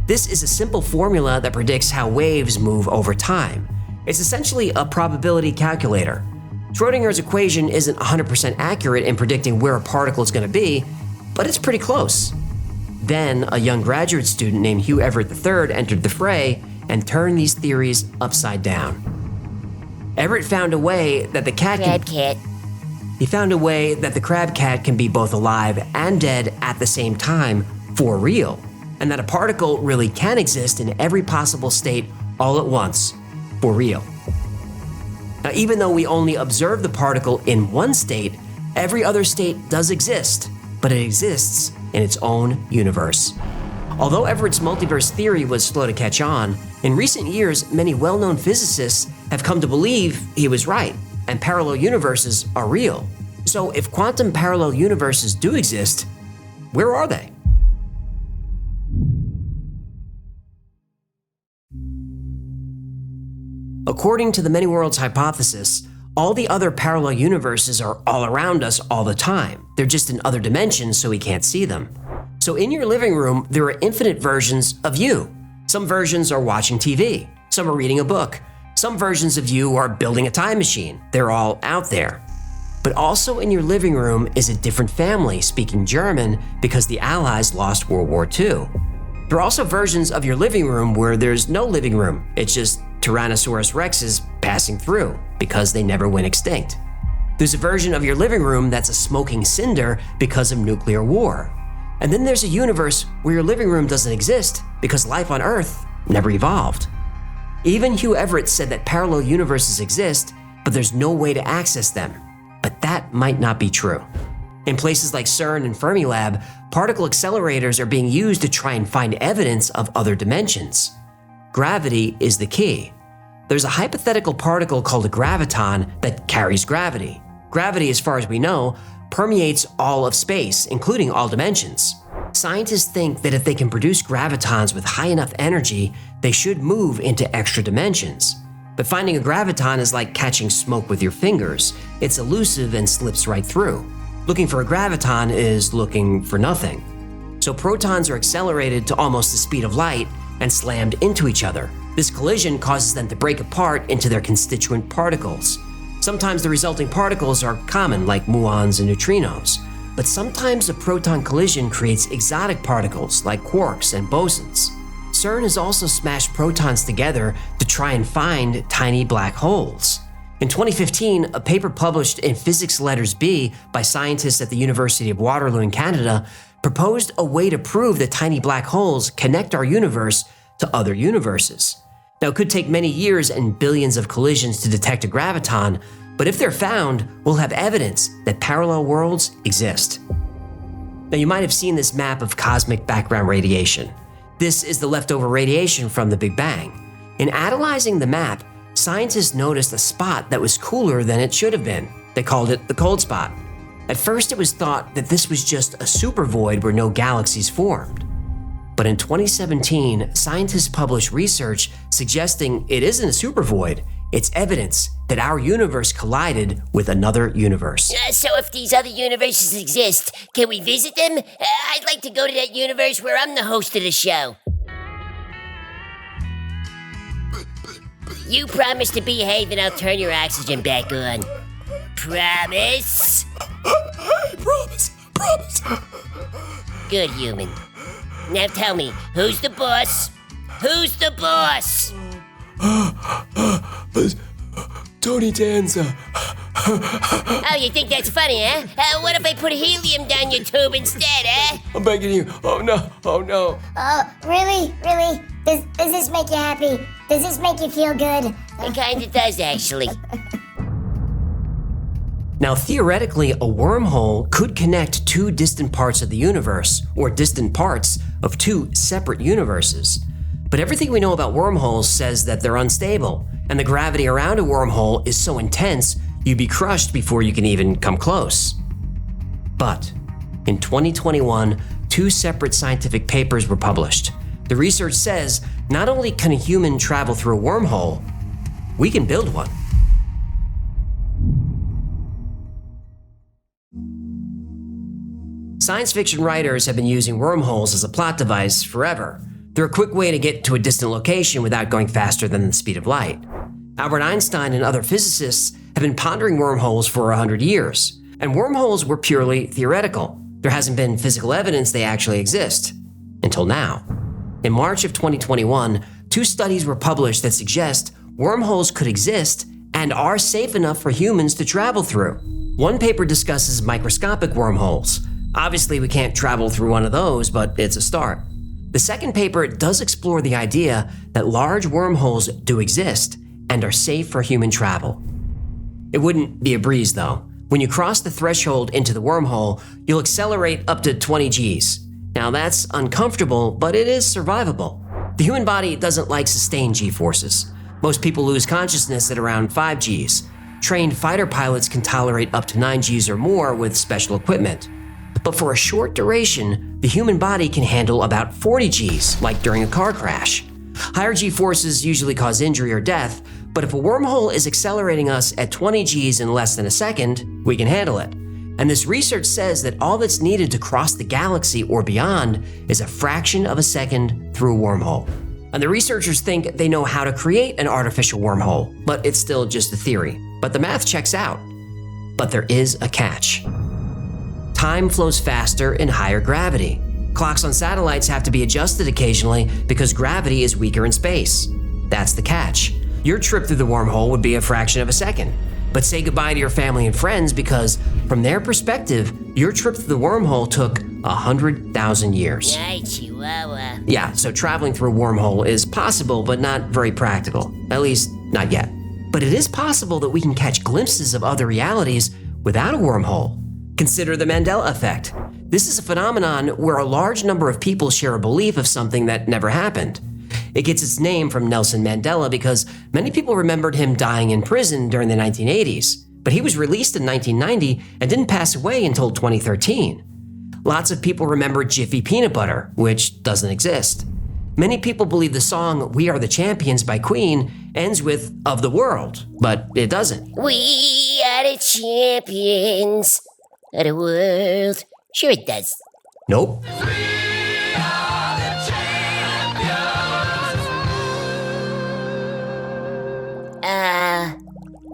This is a simple formula that predicts how waves move over time. It's essentially a probability calculator. Schrödinger's equation isn't 100% accurate in predicting where a particle is going to be, but it's pretty close. Then, a young graduate student named Hugh Everett III entered the fray and turned these theories upside down. Everett found a way that the He found a way that the crab cat can be both alive and dead at the same time for real, and that a particle really can exist in every possible state all at once for real. Now, even though we only observe the particle in one state, every other state does exist, but it exists in its own universe. Although Everett's multiverse theory was slow to catch on, in recent years, many well-known physicists have come to believe he was right, and parallel universes are real. So if quantum parallel universes do exist, where are they? According to the many worlds hypothesis, all the other parallel universes are all around us all the time. They're just in other dimensions, so we can't see them. So in your living room, there are infinite versions of you. Some versions are watching TV. Some are reading a book. Some versions of you are building a time machine. They're all out there. But also in your living room is a different family speaking German because the Allies lost World War II. There are also versions of your living room where there's no living room. It's just Tyrannosaurus Rexes passing through because they never went extinct. There's a version of your living room that's a smoking cinder because of nuclear war. And then there's a universe where your living room doesn't exist because life on Earth never evolved. Even Hugh Everett said that parallel universes exist, but there's no way to access them. But that might not be true. In places like CERN and Fermilab, particle accelerators are being used to try and find evidence of other dimensions. Gravity is the key. There's a hypothetical particle called a graviton that carries gravity. Gravity, as far as we know, permeates all of space, including all dimensions. Scientists think that if they can produce gravitons with high enough energy, they should move into extra dimensions. But finding a graviton is like catching smoke with your fingers. It's elusive and slips right through. Looking for a graviton is looking for nothing. So protons are accelerated to almost the speed of light and slammed into each other. This collision causes them to break apart into their constituent particles. Sometimes the resulting particles are common, like muons and neutrinos, but sometimes a proton collision creates exotic particles like quarks and bosons. CERN has also smashed protons together to try and find tiny black holes. In 2015, a paper published in Physics Letters B by scientists at the University of Waterloo in Canada proposed a way to prove that tiny black holes connect our universe to other universes. Now, it could take many years and billions of collisions to detect a graviton, but if they're found, we'll have evidence that parallel worlds exist. Now, you might have seen this map of cosmic background radiation. This is the leftover radiation from the Big Bang. In analyzing the map, scientists noticed a spot that was cooler than it should have been. They called it the cold spot. At first, it was thought that this was just a supervoid where no galaxies formed. But in 2017, scientists published research suggesting it isn't a supervoid. It's evidence that our universe collided with another universe. So if these other universes exist, can we visit them? I'd like to go to that universe where I'm the host of the show. You promise to behave and I'll turn your oxygen back on. Promise? Promise. Good human. Now tell me, who's the boss? Who's the boss? Tony Danza. Oh, you think that's funny, huh? What if I put helium down your tube instead, eh? I'm begging you. Oh no. Oh no. Oh, really? Really? Does this make you happy? Does this make you feel good? It kinda does, actually. Now, theoretically, a wormhole could connect two distant parts of the universe, or distant parts of two separate universes. But everything we know about wormholes says that they're unstable, and the gravity around a wormhole is so intense you'd be crushed before you can even come close. But in 2021, two separate scientific papers were published. The research says not only can a human travel through a wormhole, we can build one. Science fiction writers have been using wormholes as a plot device forever. They're a quick way to get to a distant location without going faster than the speed of light. Albert Einstein and other physicists have been pondering wormholes for 100 years, and wormholes were purely theoretical. There hasn't been physical evidence they actually exist, until now. In March of 2021, two studies were published that suggest wormholes could exist and are safe enough for humans to travel through. One paper discusses microscopic wormholes. Obviously, we can't travel through one of those, but it's a start. The second paper does explore the idea that large wormholes do exist and are safe for human travel. It wouldn't be a breeze, though. When you cross the threshold into the wormhole, you'll accelerate up to 20 Gs. Now that's uncomfortable, but it is survivable. The human body doesn't like sustained G-forces. Most people lose consciousness at around 5 Gs. Trained fighter pilots can tolerate up to 9 Gs or more with special equipment. But for a short duration, the human body can handle about 40 Gs, like during a car crash. Higher G-forces usually cause injury or death, but if a wormhole is accelerating us at 20 Gs in less than a second, we can handle it. And this research says that all that's needed to cross the galaxy or beyond is a fraction of a second through a wormhole. And the researchers think they know how to create an artificial wormhole, but it's still just a theory. But the math checks out. But there is a catch. Time flows faster in higher gravity. Clocks on satellites have to be adjusted occasionally because gravity is weaker in space. That's the catch. Your trip through the wormhole would be a fraction of a second. But say goodbye to your family and friends because, from their perspective, your trip through the wormhole took 100,000 years. Ay, Chihuahua. Yeah, so traveling through a wormhole is possible, but not very practical. At least, not yet. But it is possible that we can catch glimpses of other realities without a wormhole. Consider the Mandela effect. This is a phenomenon where a large number of people share a belief of something that never happened. It gets its name from Nelson Mandela because many people remembered him dying in prison during the 1980s, but he was released in 1990 and didn't pass away until 2013. Lots of people remember Jiffy Peanut Butter, which doesn't exist. Many people believe the song We Are the Champions by Queen ends with Of the World, but it doesn't. We are the champions of the world. Sure it does. Nope.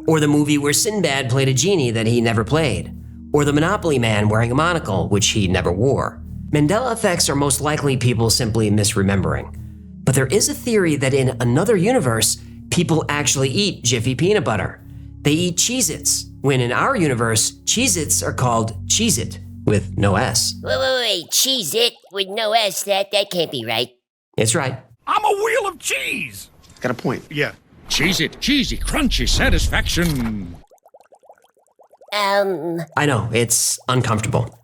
Or the movie where Sinbad played a genie that he never played. Or the Monopoly man wearing a monocle, which he never wore. Mandela effects are most likely people simply misremembering. But there is a theory that in another universe, people actually eat Jiffy Peanut Butter. They eat Cheez-Its, when in our universe, Cheez-Its are called Cheez-It, with no S. Wait, Cheez-It with no S, that can't be right. It's right. I'm a wheel of cheese! Got a point. Yeah. Cheez-It, cheesy, crunchy satisfaction. I know, it's uncomfortable.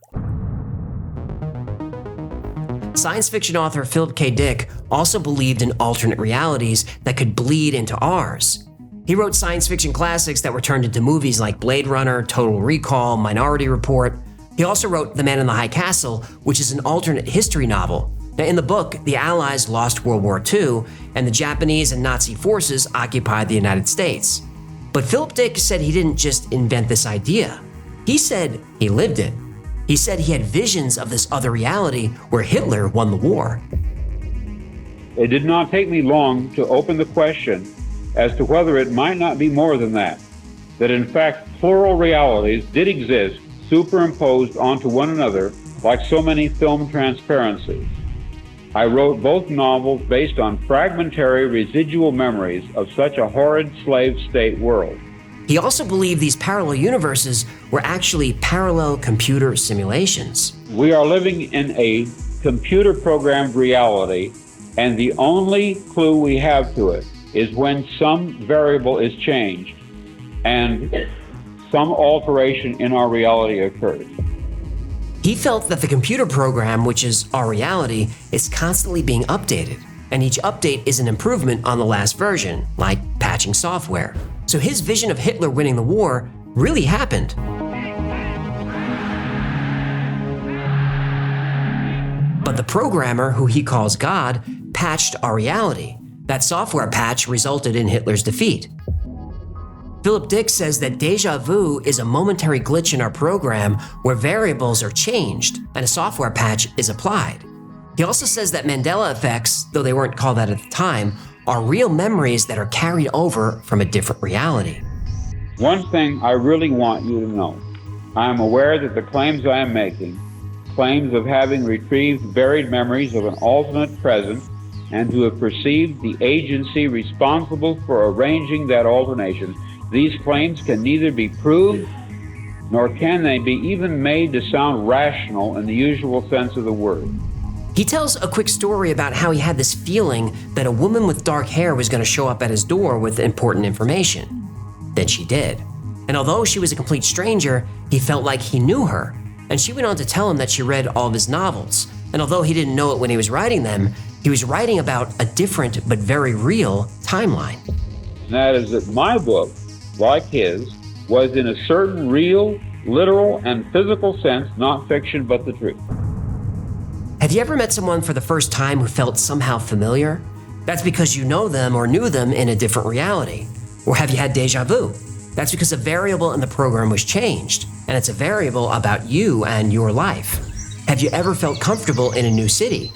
Science fiction author Philip K. Dick also believed in alternate realities that could bleed into ours. He wrote science fiction classics that were turned into movies like Blade Runner, Total Recall, Minority Report. He also wrote The Man in the High Castle, which is an alternate history novel. Now, in the book, the Allies lost World War II, and the Japanese and Nazi forces occupied the United States. But Philip Dick said he didn't just invent this idea. He said he lived it. He said he had visions of this other reality where Hitler won the war. It did not take me long to open the question as to whether it might not be more than that in fact plural realities did exist superimposed onto one another like so many film transparencies. I wrote both novels based on fragmentary residual memories of such a horrid slave state world. He also believed these parallel universes were actually parallel computer simulations. We are living in a computer-programmed reality, and the only clue we have to it is when some variable is changed and some alteration in our reality occurs. He felt that the computer program, which is our reality, is constantly being updated, and each update is an improvement on the last version, like patching software. So his vision of Hitler winning the war really happened. But the programmer, who he calls God, patched our reality. That software patch resulted in Hitler's defeat. Philip Dick says that déjà vu is a momentary glitch in our program where variables are changed and a software patch is applied. He also says that Mandela effects, though they weren't called that at the time, are real memories that are carried over from a different reality. One thing I really want you to know, I am aware that the claims I am making, claims of having retrieved buried memories of an alternate present and to have perceived the agency responsible for arranging that alternation, these claims can neither be proved nor can they be even made to sound rational in the usual sense of the word. He tells a quick story about how he had this feeling that a woman with dark hair was going to show up at his door with important information. Then she did. And although she was a complete stranger, he felt like he knew her. And she went on to tell him that she read all of his novels. And although he didn't know it when he was writing them, he was writing about a different but very real timeline. And that is that my book, like his, was in a certain real, literal, and physical sense not fiction but the truth. Have you ever met someone for the first time who felt somehow familiar? That's because you know them or knew them in a different reality. Or have you had déjà vu? That's because a variable in the program was changed, and it's a variable about you and your life. Have you ever felt comfortable in a new city?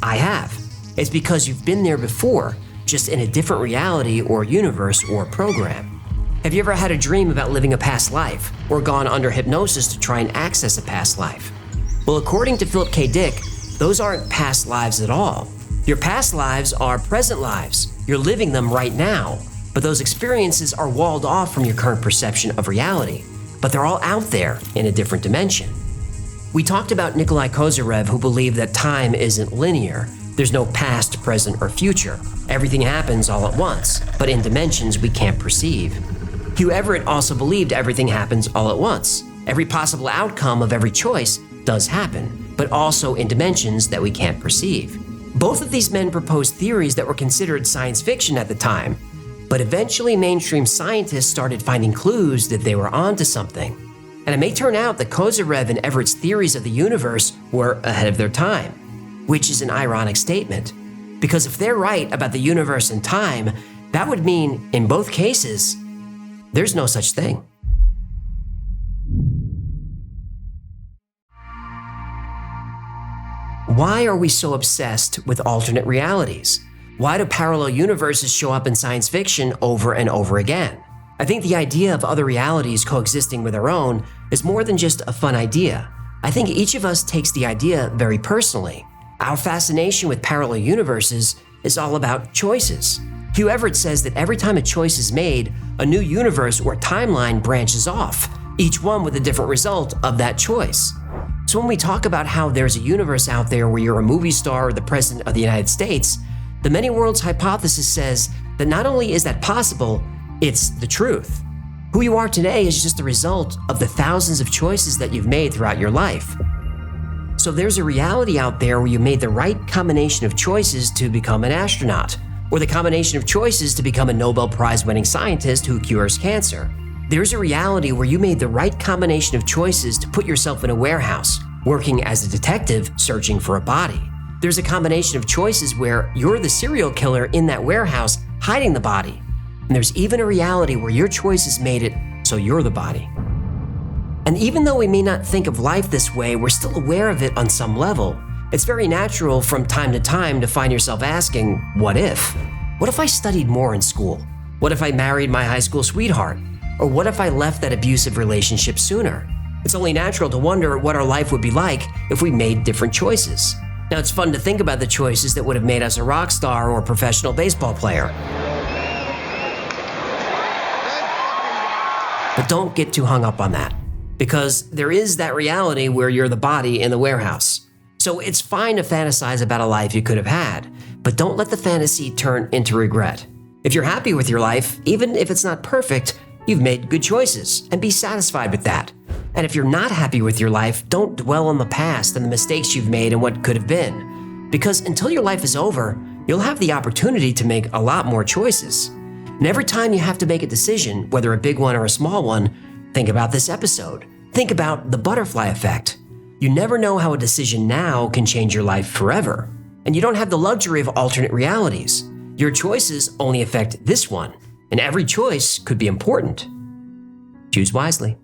I have. It's because you've been there before, just in a different reality or universe or program. Have you ever had a dream about living a past life, or gone under hypnosis to try and access a past life? Well, according to Philip K. Dick, those aren't past lives at all. Your past lives are present lives. You're living them right now, but those experiences are walled off from your current perception of reality, but they're all out there in a different dimension. We talked about Nikolai Kozyrev, who believed that time isn't linear. There's no past, present, or future. Everything happens all at once, but in dimensions we can't perceive. Hugh Everett also believed everything happens all at once. Every possible outcome of every choice does happen, but also in dimensions that we can't perceive. Both of these men proposed theories that were considered science fiction at the time, but eventually mainstream scientists started finding clues that they were onto something. And it may turn out that Kozyrev and Everett's theories of the universe were ahead of their time, which is an ironic statement, because if they're right about the universe and time, that would mean, in both cases, there's no such thing. Why are we so obsessed with alternate realities? Why do parallel universes show up in science fiction over and over again? I think the idea of other realities coexisting with our own is more than just a fun idea. I think each of us takes the idea very personally. Our fascination with parallel universes is all about choices. Hugh Everett says that every time a choice is made, a new universe or timeline branches off, each one with a different result of that choice. So when we talk about how there's a universe out there where you're a movie star or the President of the United States, the many worlds hypothesis says that not only is that possible, it's the truth. Who you are today is just the result of the thousands of choices that you've made throughout your life. So there's a reality out there where you made the right combination of choices to become an astronaut, or the combination of choices to become a Nobel Prize-winning scientist who cures cancer. There's a reality where you made the right combination of choices to put yourself in a warehouse, working as a detective searching for a body. There's a combination of choices where you're the serial killer in that warehouse hiding the body. And there's even a reality where your choices made it so you're the body. And even though we may not think of life this way, we're still aware of it on some level. It's very natural from time to time to find yourself asking, what if? What if I studied more in school? What if I married my high school sweetheart? Or what if I left that abusive relationship sooner? It's only natural to wonder what our life would be like if we made different choices. Now, it's fun to think about the choices that would have made us a rock star or professional baseball player. But don't get too hung up on that, because there is that reality where you're the body in the warehouse. So it's fine to fantasize about a life you could have had, but don't let the fantasy turn into regret. If you're happy with your life, even if it's not perfect, you've made good choices, and be satisfied with that. And if you're not happy with your life, don't dwell on the past and the mistakes you've made and what could have been. Because until your life is over, you'll have the opportunity to make a lot more choices. And every time you have to make a decision, whether a big one or a small one, think about this episode. Think about the butterfly effect. You never know how a decision now can change your life forever. And you don't have the luxury of alternate realities. Your choices only affect this one, and every choice could be important. Choose wisely.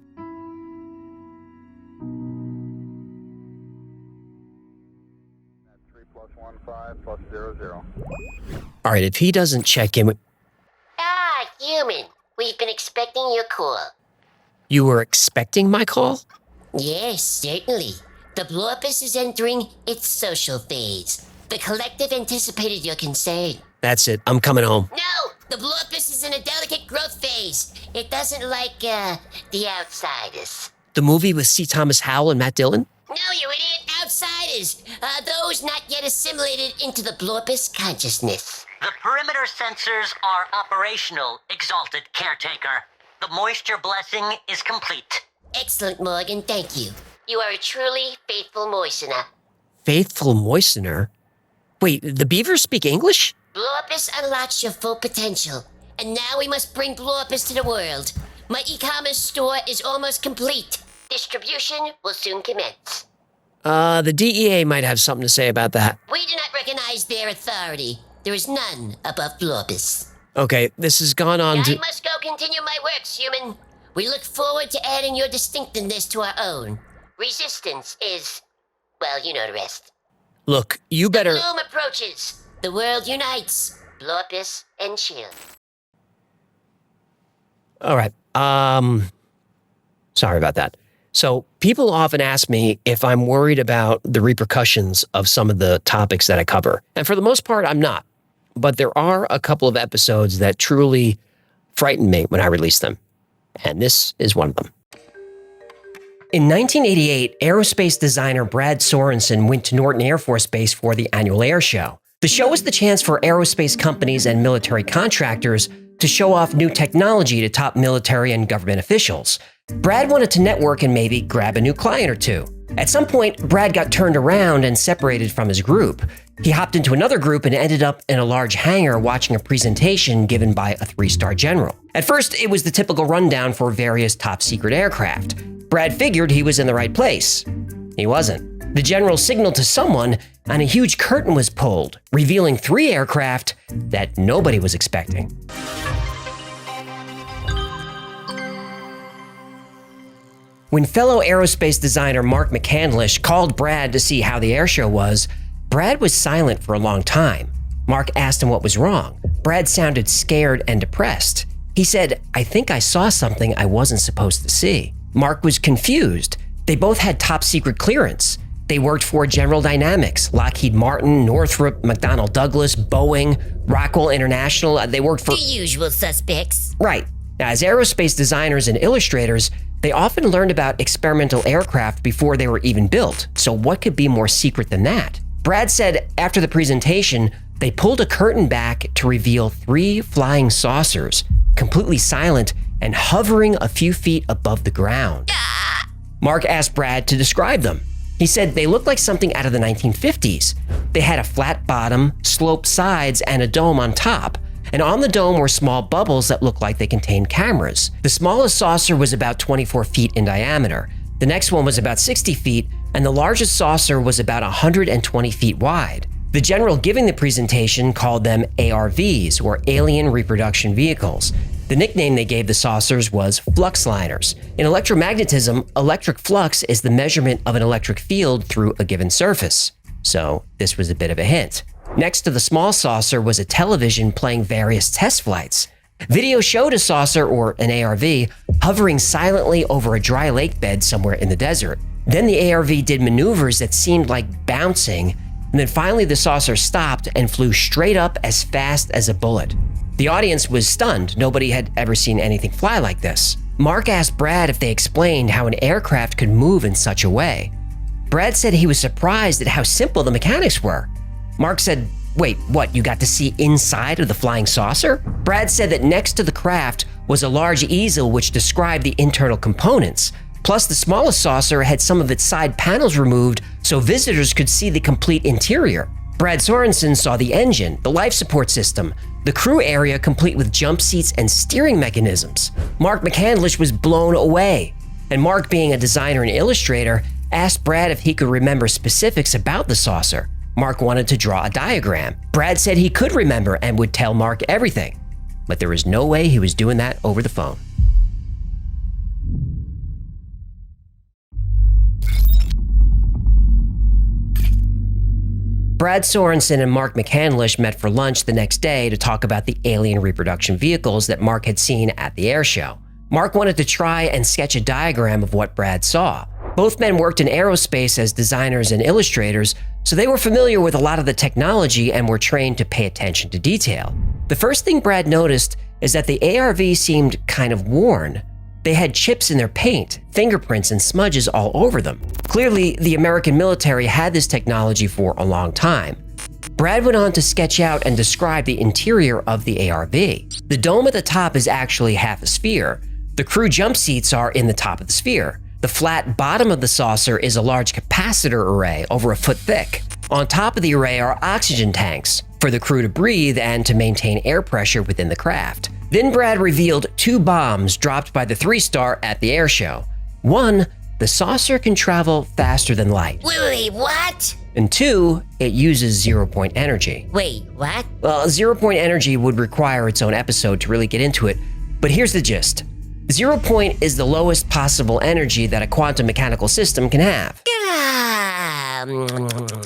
All right, if he doesn't check in with... Ah, human. We've been expecting your call. You were expecting my call? Yes, certainly. The Blorpus is entering its social phase. The collective anticipated your concern. That's it. I'm coming home. No! The Blorpus is in a delicate growth phase. It doesn't like, the outsiders. The movie with C. Thomas Howell and Matt Dillon? No, you idiot! Outsiders! Those not yet assimilated into the Blorpus consciousness. The perimeter sensors are operational, Exalted Caretaker. The moisture blessing is complete. Excellent, Morgan. Thank you. You are a truly faithful moistener. Faithful moistener? Wait, the Beavers speak English? Blorpus unlocks your full potential, and now we must bring Blorpus to the world. My e-commerce store is almost complete. Distribution will soon commence. The DEA might have something to say about that. We do not recognize their authority. There is none above Blorpus. Okay, this has gone on to... I must go continue my works, human. We look forward to adding your distinctiveness to our own. Resistance is... well, you know the rest. Look, you better... The bloom approaches. The world unites. Blorpus and Shield. All right, sorry about that. So people often ask me if I'm worried about the repercussions of some of the topics that I cover. And for the most part, I'm not. But there are a couple of episodes that truly frighten me when I release them. And this is one of them. In 1988, aerospace designer Brad Sorensen went to Norton Air Force Base for the annual air show. The show was the chance for aerospace companies and military contractors to show off new technology to top military and government officials. Brad wanted to network and maybe grab a new client or two. At some point, Brad got turned around and separated from his group. He hopped into another group and ended up in a large hangar watching a presentation given by a 3-star general. At first, it was the typical rundown for various top-secret aircraft. Brad figured he was in the right place. He wasn't. The general signaled to someone, and a huge curtain was pulled, revealing 3 aircraft that nobody was expecting. When fellow aerospace designer Mark McCandlish called Brad to see how the airshow was, Brad was silent for a long time. Mark asked him what was wrong. Brad sounded scared and depressed. He said, "I think I saw something I wasn't supposed to see." Mark was confused. They both had top secret clearance. They worked for General Dynamics, Lockheed Martin, Northrop, McDonnell Douglas, Boeing, Rockwell International. They worked for... the usual suspects. Right. Now, as aerospace designers and illustrators, they often learned about experimental aircraft before they were even built. So what could be more secret than that? Brad said after the presentation, they pulled a curtain back to reveal 3 flying saucers, completely silent and hovering a few feet above the ground. Mark asked Brad to describe them. He said they looked like something out of the 1950s. They had a flat bottom, sloped sides, and a dome on top. And on the dome were small bubbles that looked like they contained cameras. The smallest saucer was about 24 feet in diameter. The next one was about 60 feet, and the largest saucer was about 120 feet wide. The general giving the presentation called them ARVs, or Alien Reproduction Vehicles. The nickname they gave the saucers was fluxliners. In electromagnetism, electric flux is the measurement of an electric field through a given surface. So this was a bit of a hint. Next to the small saucer was a television playing various test flights. Video showed a saucer, or an ARV, hovering silently over a dry lake bed somewhere in the desert. Then the ARV did maneuvers that seemed like bouncing, And then finally the saucer stopped and flew straight up as fast as a bullet. The audience was stunned. Nobody had ever seen anything fly like this. Mark asked Brad if they explained how an aircraft could move in such a way. Brad said he was surprised at how simple the mechanics were. Mark said, "Wait, what, you got to see inside of the flying saucer?" Brad said that next to the craft was a large easel which described the internal components. Plus, the smallest saucer had some of its side panels removed so visitors could see the complete interior. Brad Sorensen saw the engine, the life support system, the crew area complete with jump seats and steering mechanisms. Mark McCandlish was blown away. And Mark, being a designer and illustrator, asked Brad if he could remember specifics about the saucer. Mark wanted to draw a diagram. Brad said he could remember and would tell Mark everything. But there was no way he was doing that over the phone. Brad Sorensen and Mark McCandlish met for lunch the next day to talk about the alien reproduction vehicles that Mark had seen at the air show. Mark wanted to try and sketch a diagram of what Brad saw. Both men worked in aerospace as designers and illustrators, so they were familiar with a lot of the technology and were trained to pay attention to detail. The first thing Brad noticed is that the ARV seemed kind of worn. They had chips in their paint, fingerprints, and smudges all over them. Clearly, the American military had this technology for a long time. Brad went on to sketch out and describe the interior of the ARV. The dome at the top is actually half a sphere. The crew jump seats are in the top of the sphere. The flat bottom of the saucer is a large capacitor array over a foot thick. On top of the array are oxygen tanks for the crew to breathe and to maintain air pressure within the craft. Then Brad revealed 2 bombs dropped by the 3-star at the air show. 1, the saucer can travel faster than light. Wait, what? And 2, it uses zero-point energy. Wait, what? Well, zero-point energy would require its own episode to really get into it, but here's the gist. Zero point is the lowest possible energy that a quantum mechanical system can have.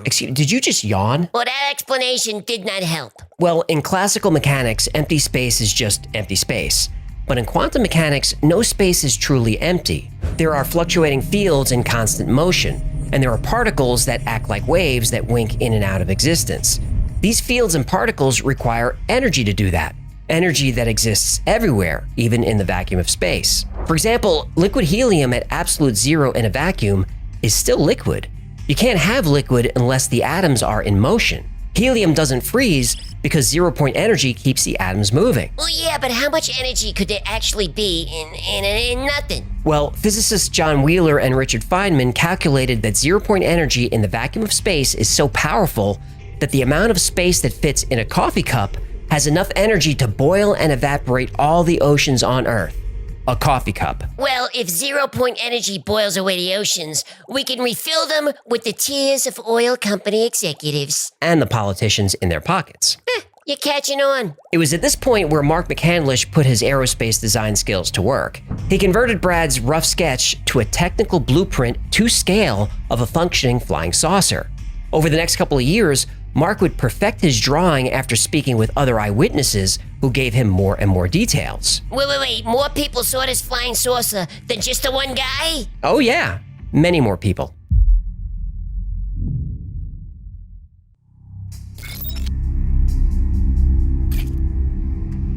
Excuse me, did you just yawn? Well, that explanation did not help. Well, in classical mechanics, empty space is just empty space. But in quantum mechanics, no space is truly empty. There are fluctuating fields in constant motion, and there are particles that act like waves that wink in and out of existence. These fields and particles require energy to do that. Energy that exists everywhere, even in the vacuum of space. For example, liquid helium at absolute zero in a vacuum is still liquid. You can't have liquid unless the atoms are in motion. Helium doesn't freeze because zero-point energy keeps the atoms moving. Well, yeah, but how much energy could there actually be in nothing? Well, physicists John Wheeler and Richard Feynman calculated that zero-point energy in the vacuum of space is so powerful that the amount of space that fits in a coffee cup has enough energy to boil and evaporate all the oceans on Earth. A coffee cup. Well, if zero-point energy boils away the oceans, we can refill them with the tears of oil company executives. And the politicians in their pockets. You're catching on. It was at this point where Mark McCandlish put his aerospace design skills to work. He converted Brad's rough sketch to a technical blueprint to scale of a functioning flying saucer. Over the next couple of years, Mark would perfect his drawing after speaking with other eyewitnesses who gave him more and more details. Wait. More people saw this flying saucer than just the one guy? Oh yeah, many more people.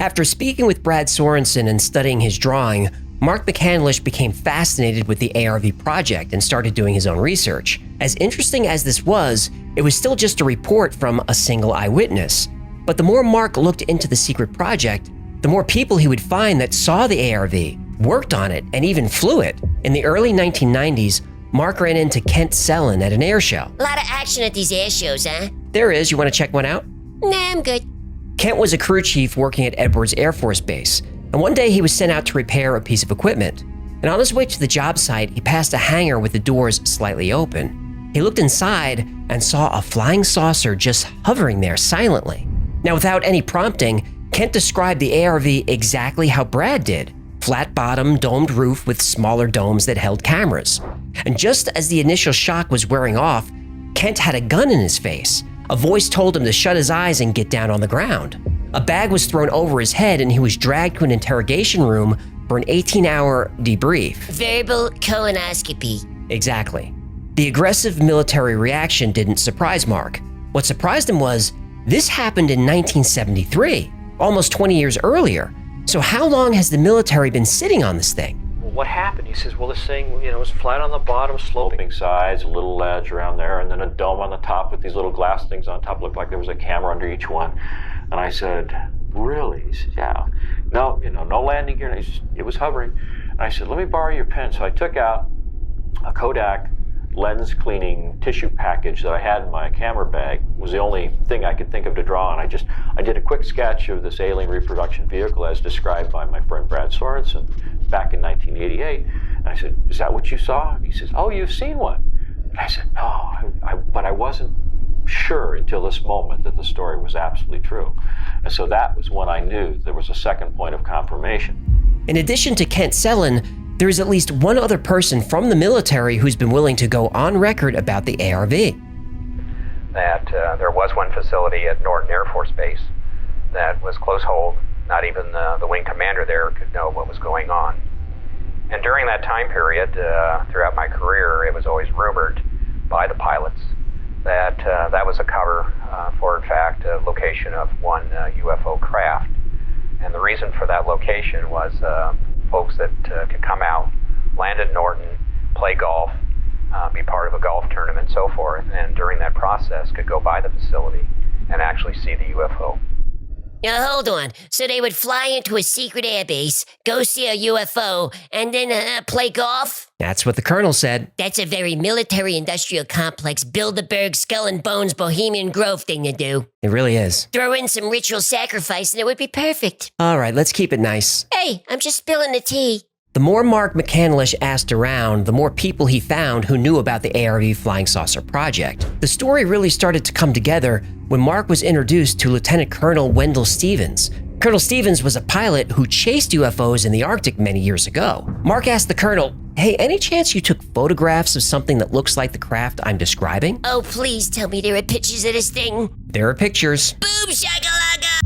After speaking with Brad Sorensen and studying his drawing, Mark McCandlish became fascinated with the ARV project and started doing his own research. As interesting as this was, it was still just a report from a single eyewitness. But the more Mark looked into the secret project, the more people he would find that saw the ARV, worked on it, and even flew it. In the early 1990s, Mark ran into Kent Sellen at an air show. A lot of action at these air shows, huh? There is. You want to check one out? Nah, I'm good. Kent was a crew chief working at Edwards Air Force Base, and one day he was sent out to repair a piece of equipment. And on his way to the job site, he passed a hangar with the doors slightly open. He looked inside and saw a flying saucer just hovering there silently. Now, without any prompting, Kent described the ARV exactly how Brad did. Flat bottom, domed roof with smaller domes that held cameras. And just as the initial shock was wearing off, Kent had a gun in his face. A voice told him to shut his eyes and get down on the ground. A bag was thrown over his head and he was dragged to an interrogation room for an 18-hour debrief. Verbal colonoscopy. Exactly. The aggressive military reaction didn't surprise Mark. What surprised him was this happened in 1973, almost 20 years earlier. So how long has the military been sitting on this thing? Well, what happened? He says, well, this thing, was flat on the bottom, sloping sides, a little ledge around there, and then a dome on the top with these little glass things on top. Looked like there was a camera under each one. And I said, really? He said, yeah. No, no landing gear. It was hovering. And I said, let me borrow your pen. So I took out a Kodak lens cleaning tissue package that I had in my camera bag. It was the only thing I could think of to draw on. I did a quick sketch of this alien reproduction vehicle as described by my friend Brad Sorensen back in 1988. And I said, is that what you saw? He says, oh, you've seen one. And I said, no, but I wasn't sure until this moment that the story was absolutely true. And so that was when I knew there was a second point of confirmation. In addition to Kent Sellen, there is at least one other person from the military who's been willing to go on record about the ARV. That there was one facility at Norton Air Force Base that was close hold. Not even the wing commander there could know what was going on. And during that time period, throughout my career, it was always rumored by the pilots that that was a cover for, in fact, a location of one UFO craft. And the reason for that location was folks that could come out, land at Norton, play golf, be part of a golf tournament, and so forth, and during that process could go by the facility and actually see the UFO. Now hold on. So they would fly into a secret airbase, go see a UFO, and then play golf? That's what the colonel said. That's a very military-industrial complex, Bilderberg, Skull and Bones, Bohemian Grove thing to do. It really is. Throw in some ritual sacrifice and it would be perfect. All right, let's keep it nice. Hey, I'm just spilling the tea. The more Mark McCandlish asked around, the more people he found who knew about the ARV Flying Saucer project. The story really started to come together when Mark was introduced to Lieutenant Colonel Wendell Stevens. Colonel Stevens was a pilot who chased UFOs in the Arctic many years ago. Mark asked the colonel, hey, any chance you took photographs of something that looks like the craft I'm describing? Oh, please tell me there are pictures of this thing. There are pictures. Boom shakalaka!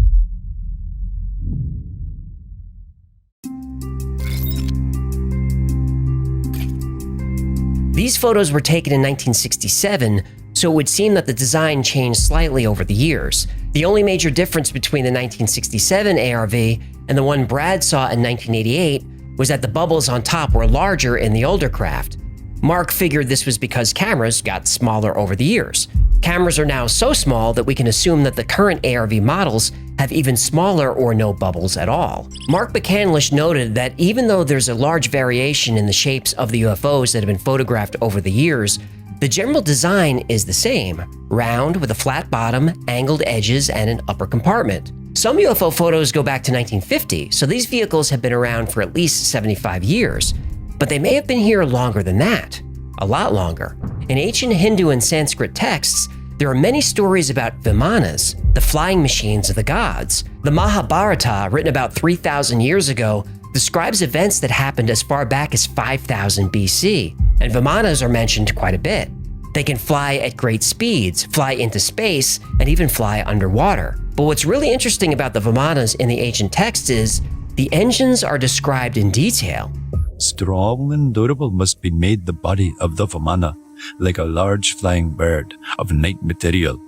These photos were taken in 1967, so it would seem that the design changed slightly over the years. The only major difference between the 1967 ARV and the one Brad saw in 1988 was that the bubbles on top were larger in the older craft. Mark figured this was because cameras got smaller over the years. Cameras are now so small that we can assume that the current ARV models have even smaller or no bubbles at all. Mark McCandlish noted that even though there's a large variation in the shapes of the UFOs that have been photographed over the years, the general design is the same, round with a flat bottom, angled edges, and an upper compartment. Some UFO photos go back to 1950, so these vehicles have been around for at least 75 years. But they may have been here longer than that, a lot longer. In ancient Hindu and Sanskrit texts, there are many stories about Vimanas, the flying machines of the gods. The Mahabharata, written about 3,000 years ago, describes events that happened as far back as 5,000 BC, and Vimanas are mentioned quite a bit. They can fly at great speeds, fly into space, and even fly underwater. But what's really interesting about the Vimanas in the ancient texts is the engines are described in detail. Strong and durable must be made the body of the Vimana, like a large flying bird of night material.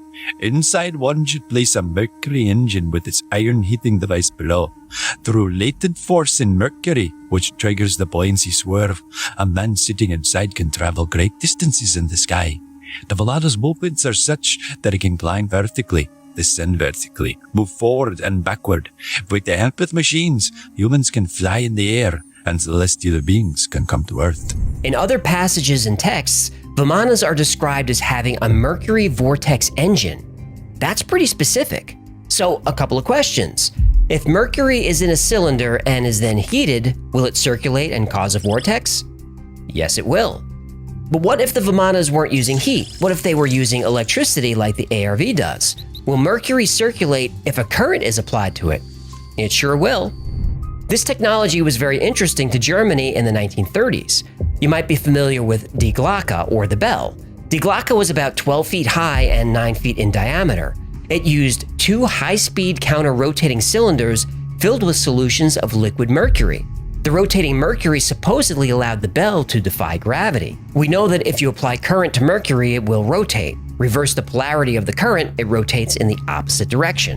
Inside one should place a mercury engine with its iron heating device below. Through latent force in mercury, which triggers the buoyancy swerve, a man sitting inside can travel great distances in the sky. The Vimana's movements are such that it can climb vertically, descend vertically, move forward and backward. With the help of machines, humans can fly in the air, and celestial beings can come to Earth. In other passages and texts, Vimanas are described as having a mercury vortex engine. That's pretty specific. So, a couple of questions. If mercury is in a cylinder and is then heated, will it circulate and cause a vortex? Yes, it will. But what if the Vimanas weren't using heat? What if they were using electricity like the ARV does? Will mercury circulate if a current is applied to it? It sure will. This technology was very interesting to Germany in the 1930s. You might be familiar with Die Glocke, or the bell. Die Glocke was about 12 feet high and 9 feet in diameter. It used two high-speed counter-rotating cylinders filled with solutions of liquid mercury. The rotating mercury supposedly allowed the bell to defy gravity. We know that if you apply current to mercury, it will rotate. reverse the polarity of the current, it rotates in the opposite direction.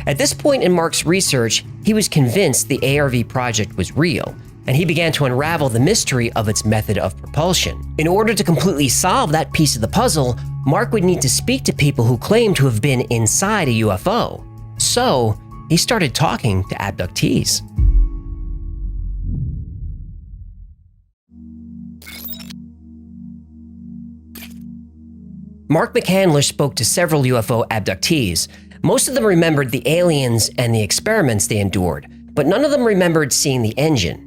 At this point in Mark's research, he was convinced the ARV project was real, and he began to unravel the mystery of its method of propulsion. In order to completely solve that piece of the puzzle, Mark would need to speak to people who claimed to have been inside a UFO. So, he started talking to abductees. Mark McCandlish spoke to several UFO abductees. Most of them remembered the aliens and the experiments they endured, but none of them remembered seeing the engine,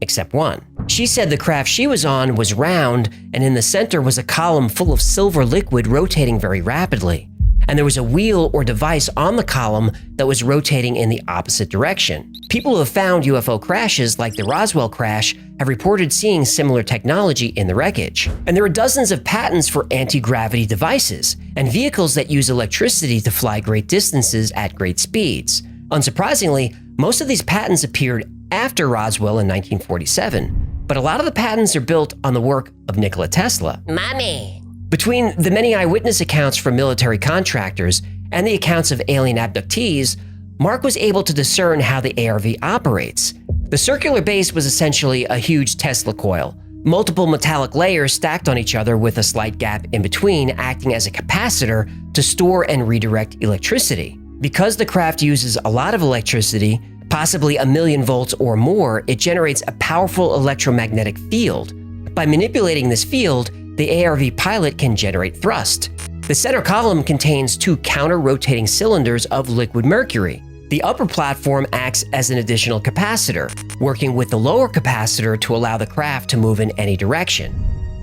except one. She said the craft she was on was round, and in the center was a column full of silver liquid rotating very rapidly. And there was a wheel or device on the column that was rotating in the opposite direction. People who have found UFO crashes, like the Roswell crash, have reported seeing similar technology in the wreckage. And there are dozens of patents for anti-gravity devices and vehicles that use electricity to fly great distances at great speeds. Unsurprisingly, most of these patents appeared after Roswell in 1947, but a lot of the patents are built on the work of Nikola Tesla. Mommy. Between the many eyewitness accounts from military contractors and the accounts of alien abductees, Mark was able to discern how the ARV operates. The circular base was essentially a huge Tesla coil, multiple metallic layers stacked on each other with a slight gap in between acting as a capacitor to store and redirect electricity. Because the craft uses a lot of electricity, possibly 1,000,000 volts or more, it generates a powerful electromagnetic field. By manipulating this field, the ARV pilot can generate thrust. The center column contains two counter-rotating cylinders of liquid mercury. The upper platform acts as an additional capacitor, working with the lower capacitor to allow the craft to move in any direction.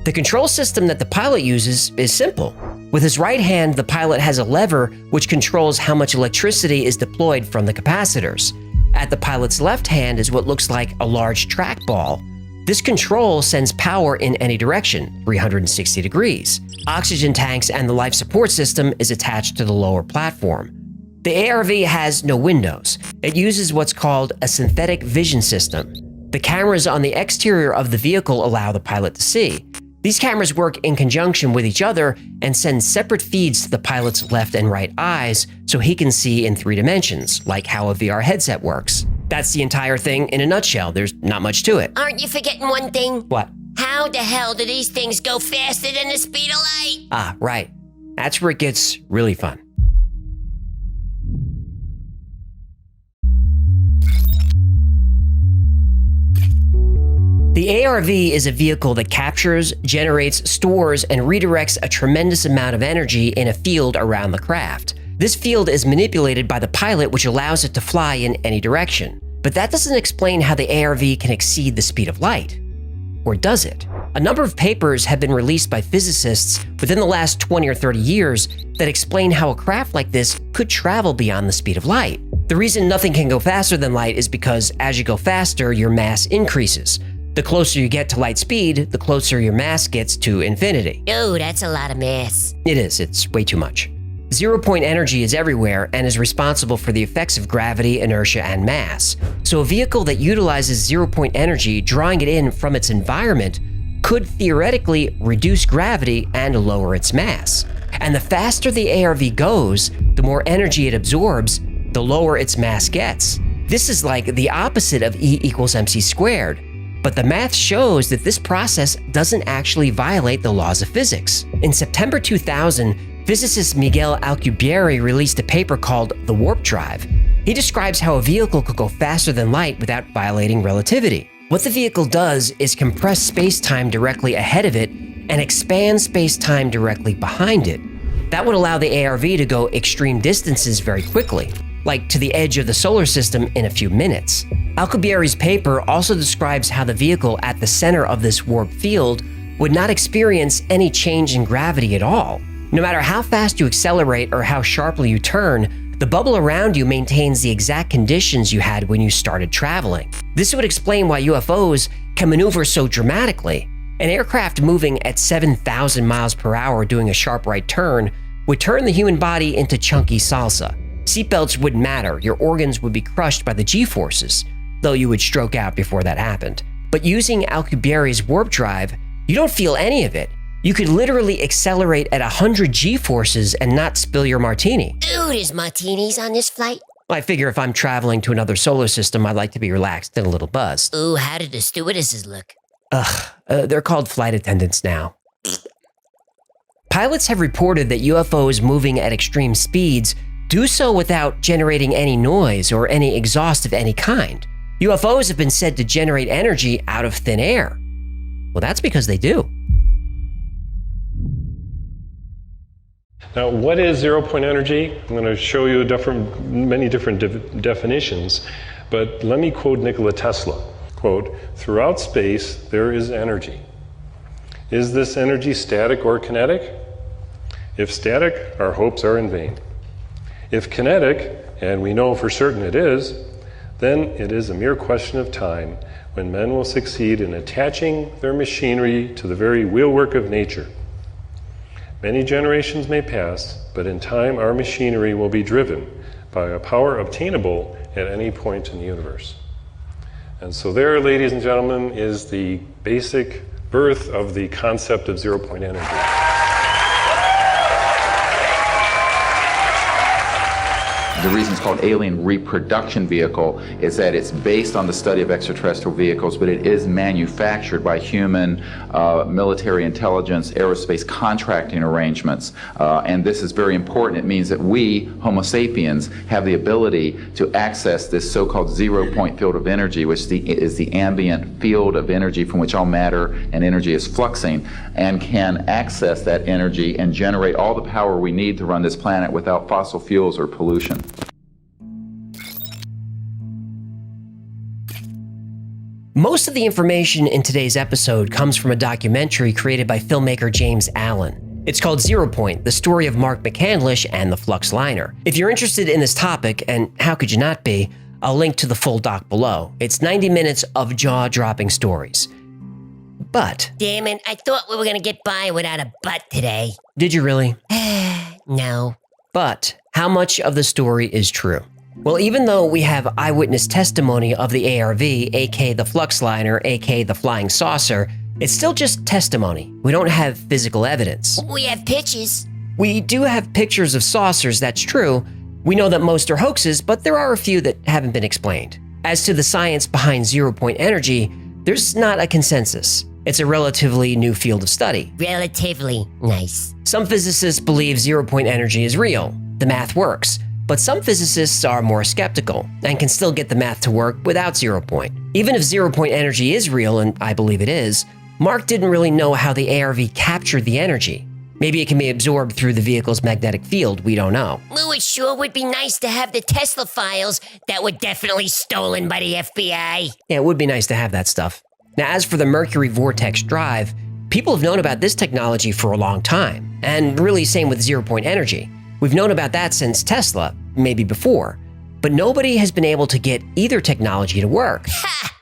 The control system that the pilot uses is simple. With his right hand, the pilot has a lever which controls how much electricity is deployed from the capacitors. At the pilot's left hand is what looks like a large trackball. This control sends power in any direction, 360 degrees. Oxygen tanks and the life support system is attached to the lower platform. The ARV has no windows. It uses what's called a synthetic vision system. The cameras on the exterior of the vehicle allow the pilot to see. These cameras work in conjunction with each other and send separate feeds to the pilot's left and right eyes so he can see in 3 dimensions, like how a VR headset works. That's the entire thing in a nutshell. There's not much to it. Aren't you forgetting one thing? What? How the hell do these things go faster than the speed of light? Ah, right. That's where it gets really fun. The ARV is a vehicle that captures, generates, stores, and redirects a tremendous amount of energy in a field around the craft. This field is manipulated by the pilot, which allows it to fly in any direction. But that doesn't explain how the ARV can exceed the speed of light. Or does it? A number of papers have been released by physicists within the last 20 or 30 years that explain how a craft like this could travel beyond the speed of light. The reason nothing can go faster than light is because as you go faster, your mass increases. The closer you get to light speed, the closer your mass gets to infinity. Oh, that's a lot of mass. It is. It's way too much. Zero-point energy is everywhere and is responsible for the effects of gravity, inertia, and mass. So a vehicle that utilizes zero-point energy, drawing it in from its environment, could theoretically reduce gravity and lower its mass. And the faster the ARV goes, the more energy it absorbs, the lower its mass gets. This is like the opposite of E equals mc squared. But the math shows that this process doesn't actually violate the laws of physics. In September 2000, physicist Miguel Alcubierre released a paper called The Warp Drive. He describes how a vehicle could go faster than light without violating relativity. What the vehicle does is compress space-time directly ahead of it and expand space-time directly behind it. That would allow the ARV to go extreme distances very quickly, like to the edge of the solar system in a few minutes. Alcubierre's paper also describes how the vehicle at the center of this warp field would not experience any change in gravity at all. No matter how fast you accelerate or how sharply you turn, the bubble around you maintains the exact conditions you had when you started traveling. This would explain why UFOs can maneuver so dramatically. An aircraft moving at 7,000 miles per hour doing a sharp right turn would turn the human body into chunky salsa. Seatbelts wouldn't matter, your organs would be crushed by the G-forces, though you would stroke out before that happened. But using Alcubierre's warp drive, you don't feel any of it. You could literally accelerate at 100 G-forces and not spill your martini. Ooh, there's martinis on this flight. I figure if I'm traveling to another solar system, I'd like to be relaxed and a little buzzed. Ooh, how did the stewardesses look? They're called flight attendants now. Pilots have reported that UFOs moving at extreme speeds do so without generating any noise or any exhaust of any kind. UFOs have been said to generate energy out of thin air. Well, that's because they do. Now, what is zero-point energy? I'm going to show you many different definitions, but let me quote Nikola Tesla. Quote, "Throughout space, there is energy. Is this energy static or kinetic? If static, our hopes are in vain. If kinetic, and we know for certain it is, then it is a mere question of time when men will succeed in attaching their machinery to the very wheelwork of nature. Many generations may pass, but in time our machinery will be driven by a power obtainable at any point in the universe." And so there, ladies and gentlemen, is the basic birth of the concept of zero-point energy. The reason it's called alien reproduction vehicle is that it's based on the study of extraterrestrial vehicles, but it is manufactured by human military intelligence, aerospace contracting arrangements. And this is very important. It means that we, Homo sapiens, have the ability to access this so-called zero-point field of energy, which is the ambient field of energy from which all matter and energy is fluxing, and can access that energy and generate all the power we need to run this planet without fossil fuels or pollution. Most of the information in today's episode comes from a documentary created by filmmaker James Allen. It's called Zero Point, the story of Mark McCandlish and the Flux Liner. If you're interested in this topic, and how could you not be, I'll link to the full doc below. It's 90 minutes of jaw-dropping stories. But... Damn it, I thought we were gonna get by without a butt today. Did you really? No. But how much of the story is true? Well, even though we have eyewitness testimony of the ARV, aka the Flux Liner, aka the Flying Saucer, it's still just testimony. We don't have physical evidence. We have pictures. We do have pictures of saucers, that's true. We know that most are hoaxes, but there are a few that haven't been explained. As to the science behind zero-point energy, there's not a consensus. It's a relatively new field of study. Relatively nice. Some physicists believe zero-point energy is real. The math works. But some physicists are more skeptical and can still get the math to work without zero point. Even if zero point energy is real, and I believe it is, Mark didn't really know how the ARV captured the energy. Maybe it can be absorbed through the vehicle's magnetic field, we don't know. Well, it sure would be nice to have the Tesla files that were definitely stolen by the FBI. Yeah, it would be nice to have that stuff. Now, as for the Mercury Vortex Drive, people have known about this technology for a long time, and really same with zero point energy. We've known about that since Tesla, maybe before, but nobody has been able to get either technology to work. Ha!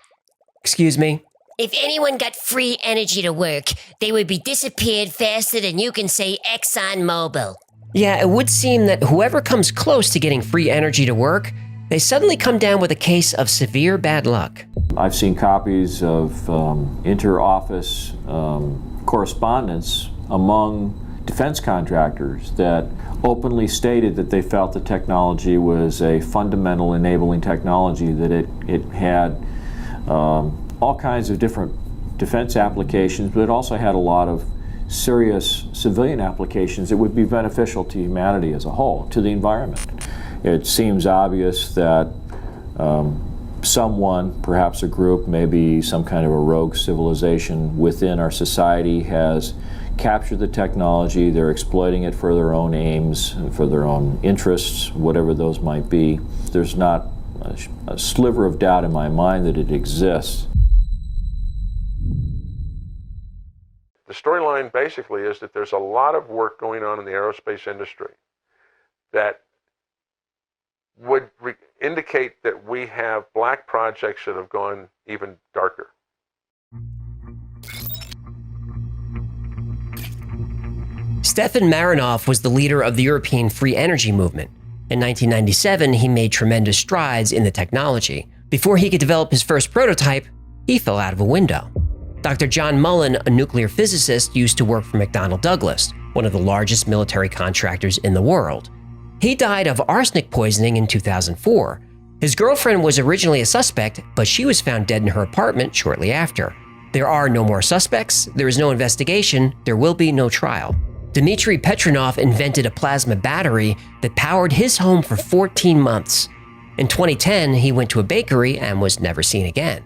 Excuse me? If anyone got free energy to work, they would be disappeared faster than you can say ExxonMobil. Yeah, it would seem that whoever comes close to getting free energy to work, they suddenly come down with a case of severe bad luck. I've seen copies of inter-office correspondence among defense contractors that openly stated that they felt the technology was a fundamental enabling technology, that it had all kinds of different defense applications, but it also had a lot of serious civilian applications that would be beneficial to humanity as a whole, to the environment. It seems obvious that someone, perhaps a group, maybe some kind of a rogue civilization within our society has captured the technology. They're exploiting it for their own aims, for their own interests, whatever those might be. There's not a sliver of doubt in my mind that it exists. The storyline basically is that there's a lot of work going on in the aerospace industry that would indicate that we have black projects that have gone even darker. Stefan Marinov was the leader of the European free energy movement. In 1997, he made tremendous strides in the technology. Before he could develop his first prototype, he fell out of a window. Dr. John Mullen, a nuclear physicist, used to work for McDonnell Douglas, one of the largest military contractors in the world. He died of arsenic poisoning in 2004. His girlfriend was originally a suspect, but she was found dead in her apartment shortly after. There are no more suspects, there is no investigation, there will be no trial. Dmitry Petronov invented a plasma battery that powered his home for 14 months. In 2010, he went to a bakery and was never seen again.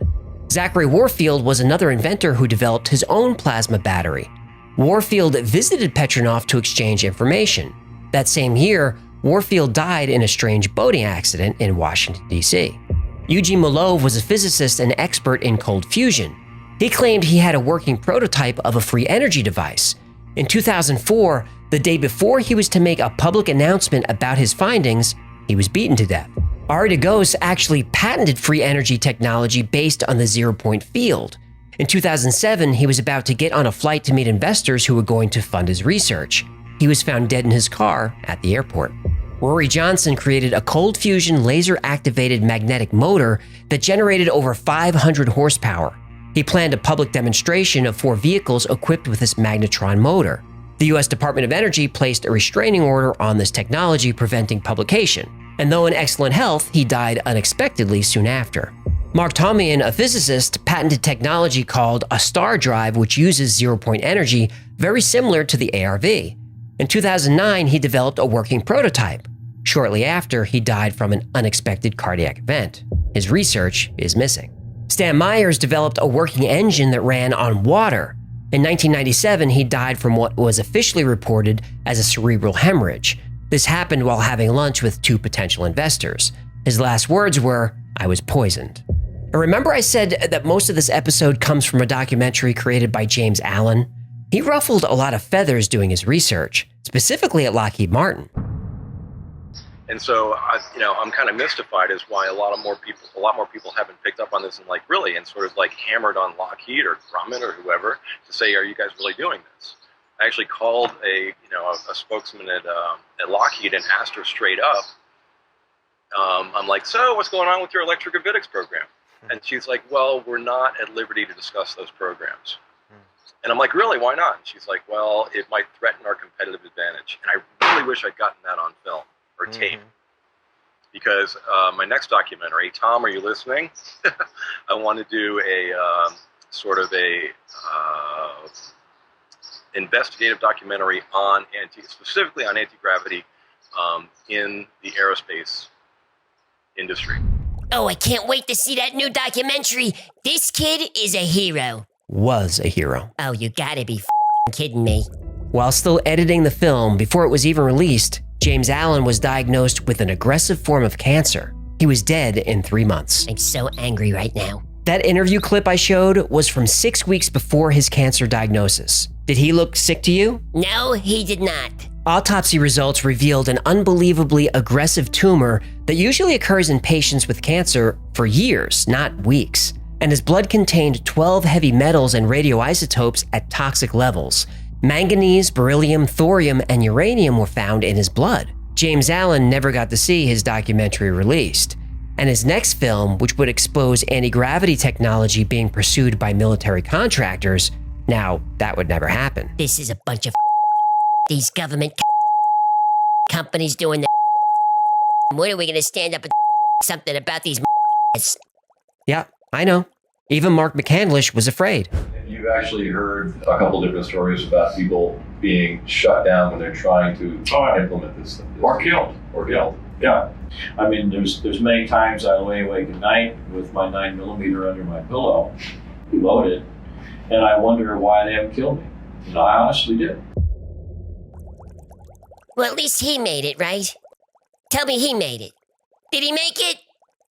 Zachary Warfield was another inventor who developed his own plasma battery. Warfield visited Petronov to exchange information. That same year, Warfield died in a strange boating accident in Washington, D.C. Eugene Molov was a physicist and expert in cold fusion. He claimed he had a working prototype of a free energy device. In 2004, the day before he was to make a public announcement about his findings, he was beaten to death. Ari Dagos actually patented free energy technology based on the zero-point field. In 2007, he was about to get on a flight to meet investors who were going to fund his research. He was found dead in his car at the airport. Rory Johnson created a cold fusion laser-activated magnetic motor that generated over 500 horsepower. He planned a public demonstration of 4 vehicles equipped with this magnetron motor. The U.S. Department of Energy placed a restraining order on this technology, preventing publication. And though in excellent health, he died unexpectedly soon after. Mark Tomian, a physicist, patented technology called a star drive, which uses zero-point energy, very similar to the ARV. In 2009, he developed a working prototype. Shortly after, he died from an unexpected cardiac event. His research is missing. Stan Myers developed a working engine that ran on water. In 1997, he died from what was officially reported as a cerebral hemorrhage. This happened while having lunch with 2 potential investors. His last words were, "I was poisoned." And remember I said that most of this episode comes from a documentary created by James Allen? He ruffled a lot of feathers doing his research, specifically at Lockheed Martin. And so, I'm kind of mystified as why a lot more people haven't picked up on this and sort of hammered on Lockheed or Grumman or whoever to say, are you guys really doing this? I actually called a spokesman at Lockheed and asked her straight up. I'm like, so what's going on with your electrogravitics program? And she's like, well, we're not at liberty to discuss those programs. And I'm like, really, why not? And she's like, well, it might threaten our competitive advantage. And I really wish I'd gotten that on film or tape. Because my next documentary, Tom, are you listening? I want to do a investigative documentary on specifically on anti-gravity in the aerospace industry. Oh, I can't wait to see that new documentary. This kid is a hero. Was a hero. Oh, you gotta be kidding me. While still editing the film, before it was even released, James Allen was diagnosed with an aggressive form of cancer. He was dead in 3 months. I'm so angry right now. That interview clip I showed was from 6 weeks before his cancer diagnosis. Did he look sick to you? No, he did not. Autopsy results revealed an unbelievably aggressive tumor that usually occurs in patients with cancer for years, not weeks. And his blood contained 12 heavy metals and radioisotopes at toxic levels. Manganese, beryllium, thorium, and uranium were found in his blood. James Allen never got to see his documentary released. And his next film, which would expose anti-gravity technology being pursued by military contractors, now that would never happen. This is a bunch of these government companies doing the. When are we going to stand up and something about these? Yeah, I know. Even Mark McCandlish was afraid. You've actually heard a couple different stories about people being shut down when they're trying to implement this. Or killed. Yeah. I mean, there's many times I lay awake at night with my 9mm under my pillow, loaded, and I wonder why they haven't killed me. I honestly did. Well, at least he made it, right? Tell me he made it. Did he make it?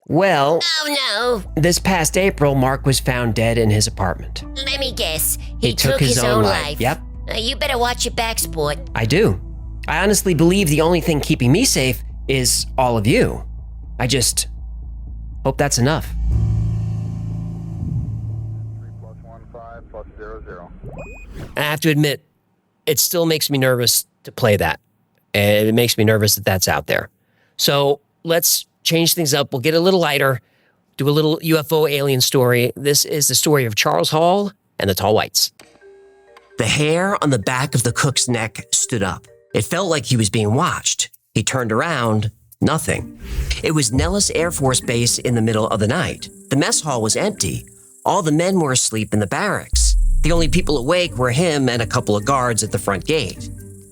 Well, oh no. This past April, Mark was found dead in his apartment. Let me guess. He took his own life. Yep. You better watch your back, sport. I do. I honestly believe the only thing keeping me safe is all of you. I just hope that's enough. 3+1,5+00. I have to admit, it still makes me nervous to play that. And it makes me nervous that that's out there. So let's change things up. We'll get a little lighter, do a little UFO alien story. This is the story of Charles Hall and the tall whites. The hair on the back of the cook's neck stood up. It felt like he was being watched. He turned around, nothing. It was Nellis Air Force Base in the middle of the night. The mess hall was empty. All the men were asleep in the barracks. The only people awake were him and a couple of guards at the front gate.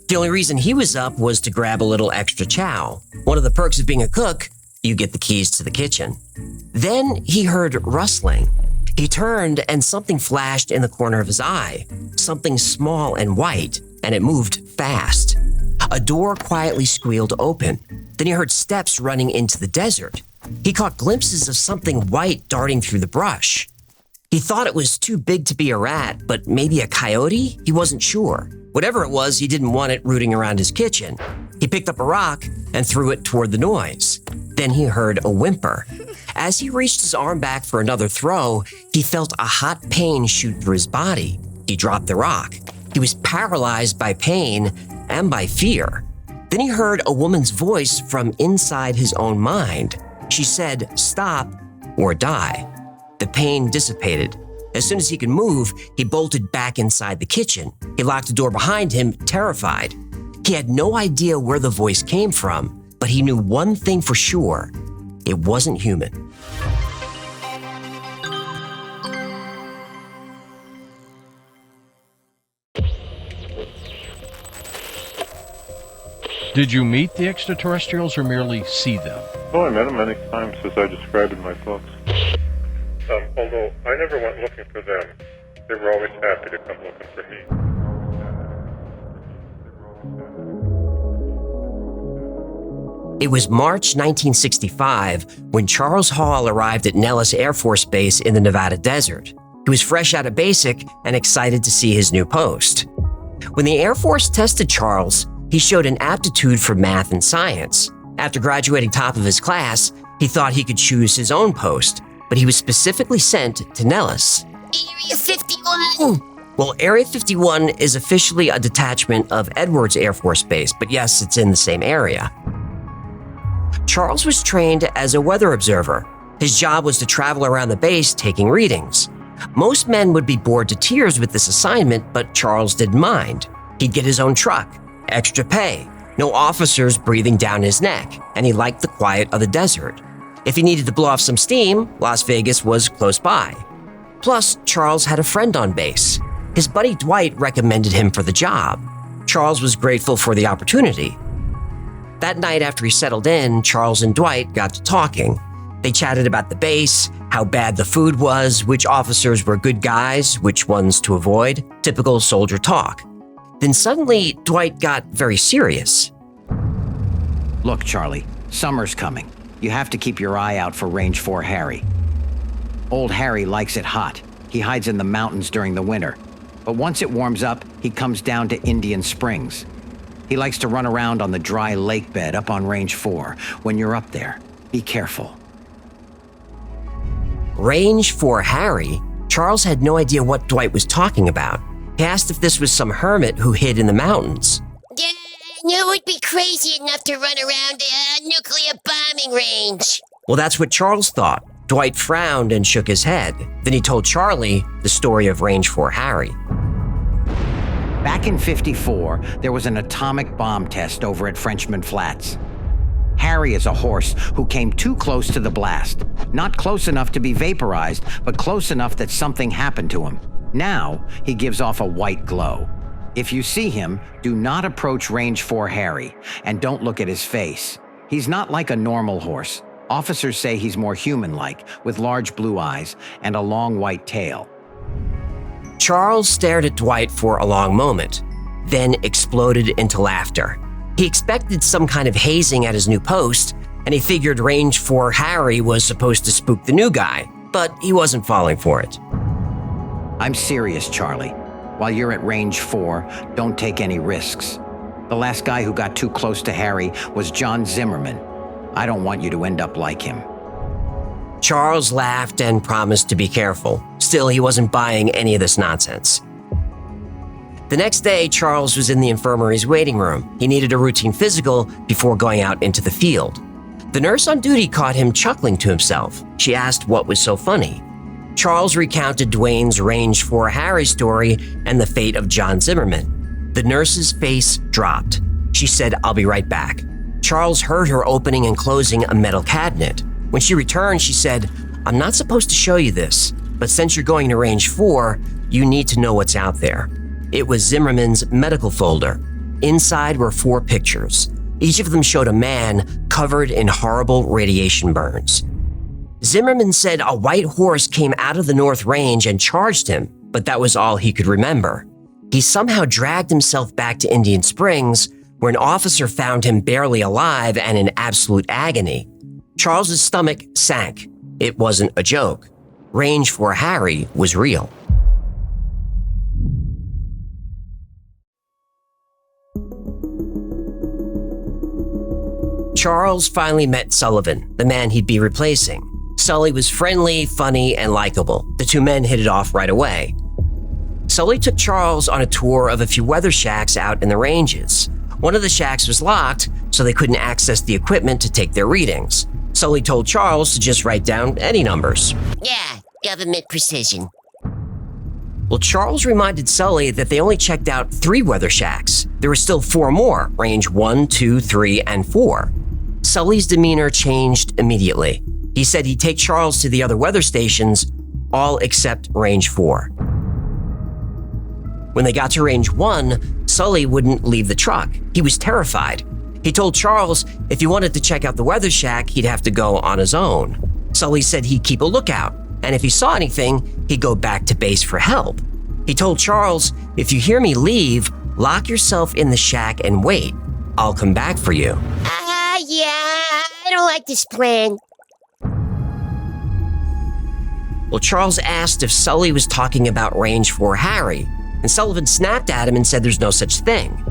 The only reason he was up was to grab a little extra chow. One of the perks of being a cook, you get the keys to the kitchen. Then he heard rustling. He turned and something flashed in the corner of his eye. Something small and white, and it moved fast. A door quietly squealed open. Then he heard steps running into the desert. He caught glimpses of something white darting through the brush. He thought it was too big to be a rat, but maybe a coyote? He wasn't sure. Whatever it was, he didn't want it rooting around his kitchen. He picked up a rock and threw it toward the noise. Then he heard a whimper. As he reached his arm back for another throw, he felt a hot pain shoot through his body. He dropped the rock. He was paralyzed by pain and by fear. Then he heard a woman's voice from inside his own mind. She said, "Stop or die." The pain dissipated. As soon as he could move, he bolted back inside the kitchen. He locked the door behind him, terrified. He had no idea where the voice came from, but he knew one thing for sure. It wasn't human. Did you meet the extraterrestrials or merely see them? Oh, I met them many times, as I described in my books. Although I never went looking for them, they were always happy to come looking for me. It was March 1965 when Charles Hall arrived at Nellis Air Force Base in the Nevada desert. He was fresh out of basic and excited to see his new post. When the Air Force tested Charles, he showed an aptitude for math and science. After graduating top of his class, he thought he could choose his own post, but he was specifically sent to Nellis. Area 51! Well, Area 51 is officially a detachment of Edwards Air Force Base, but yes, it's in the same area. Charles was trained as a weather observer. His job was to travel around the base taking readings. Most men would be bored to tears with this assignment, but Charles didn't mind. He'd get his own truck, extra pay, no officers breathing down his neck, and he liked the quiet of the desert. If he needed to blow off some steam, Las Vegas was close by. Plus, Charles had a friend on base. His buddy Dwight recommended him for the job. Charles was grateful for the opportunity. That night after he settled in, Charles and Dwight got to talking. They chatted about the base, how bad the food was, which officers were good guys, which ones to avoid, typical soldier talk. Then suddenly, Dwight got very serious. Look, Charlie, summer's coming. You have to keep your eye out for Range 4 Harry. Old Harry likes it hot. He hides in the mountains during the winter. But once it warms up, he comes down to Indian Springs. He likes to run around on the dry lake bed up on Range 4. When you're up there, be careful. Range 4 Harry? Charles had no idea what Dwight was talking about. He asked if this was some hermit who hid in the mountains. Yeah, you would be crazy enough to run around a nuclear bombing range. Well, that's what Charles thought. Dwight frowned and shook his head. Then he told Charlie the story of Range 4 Harry. Back in '54, there was an atomic bomb test over at Frenchman Flats. Harry is a horse who came too close to the blast. Not close enough to be vaporized, but close enough that something happened to him. Now, he gives off a white glow. If you see him, do not approach Range 4 Harry, and don't look at his face. He's not like a normal horse. Officers say he's more human-like, with large blue eyes and a long white tail. Charles stared at Dwight for a long moment, then exploded into laughter. He expected some kind of hazing at his new post, and he figured Range 4 Harry was supposed to spook the new guy, but he wasn't falling for it. I'm serious, Charlie. While you're at Range 4, don't take any risks. The last guy who got too close to Harry was John Zimmerman. I don't want you to end up like him. Charles laughed and promised to be careful. Still, he wasn't buying any of this nonsense. The next day, Charles was in the infirmary's waiting room. He needed a routine physical before going out into the field. The nurse on duty caught him chuckling to himself. She asked what was so funny. Charles recounted Dwayne's Range 4 Harry story and the fate of John Zimmerman. The nurse's face dropped. She said, "I'll be right back." Charles heard her opening and closing a metal cabinet. When she returned, she said, "I'm not supposed to show you this, but since you're going to Range 4, you need to know what's out there." It was Zimmerman's medical folder. Inside were 4 pictures. Each of them showed a man covered in horrible radiation burns. Zimmerman said a white horse came out of the North Range and charged him, but that was all he could remember. He somehow dragged himself back to Indian Springs, where an officer found him barely alive and in absolute agony. Charles's stomach sank. It wasn't a joke. Range 4 Harry was real. Charles finally met Sullivan, the man he'd be replacing. Sully was friendly, funny, and likable. The 2 men hit it off right away. Sully took Charles on a tour of a few weather shacks out in the ranges. One of the shacks was locked, so they couldn't access the equipment to take their readings. Sully told Charles to just write down any numbers. Yeah, government precision. Well, Charles reminded Sully that they only checked out 3 weather shacks. There were still 4 more, range 1, 2, 3, and 4. Sully's demeanor changed immediately. He said he'd take Charles to the other weather stations, all except range 4. When they got to range 1, Sully wouldn't leave the truck. He was terrified. He told Charles if he wanted to check out the weather shack, he'd have to go on his own. Sully said he'd keep a lookout, and if he saw anything, he'd go back to base for help. He told Charles, "If you hear me leave, lock yourself in the shack and wait. I'll come back for you." Yeah, I don't like this plan. Well, Charles asked if Sully was talking about Range 4 Harry, and Sullivan snapped at him and said there's no such thing.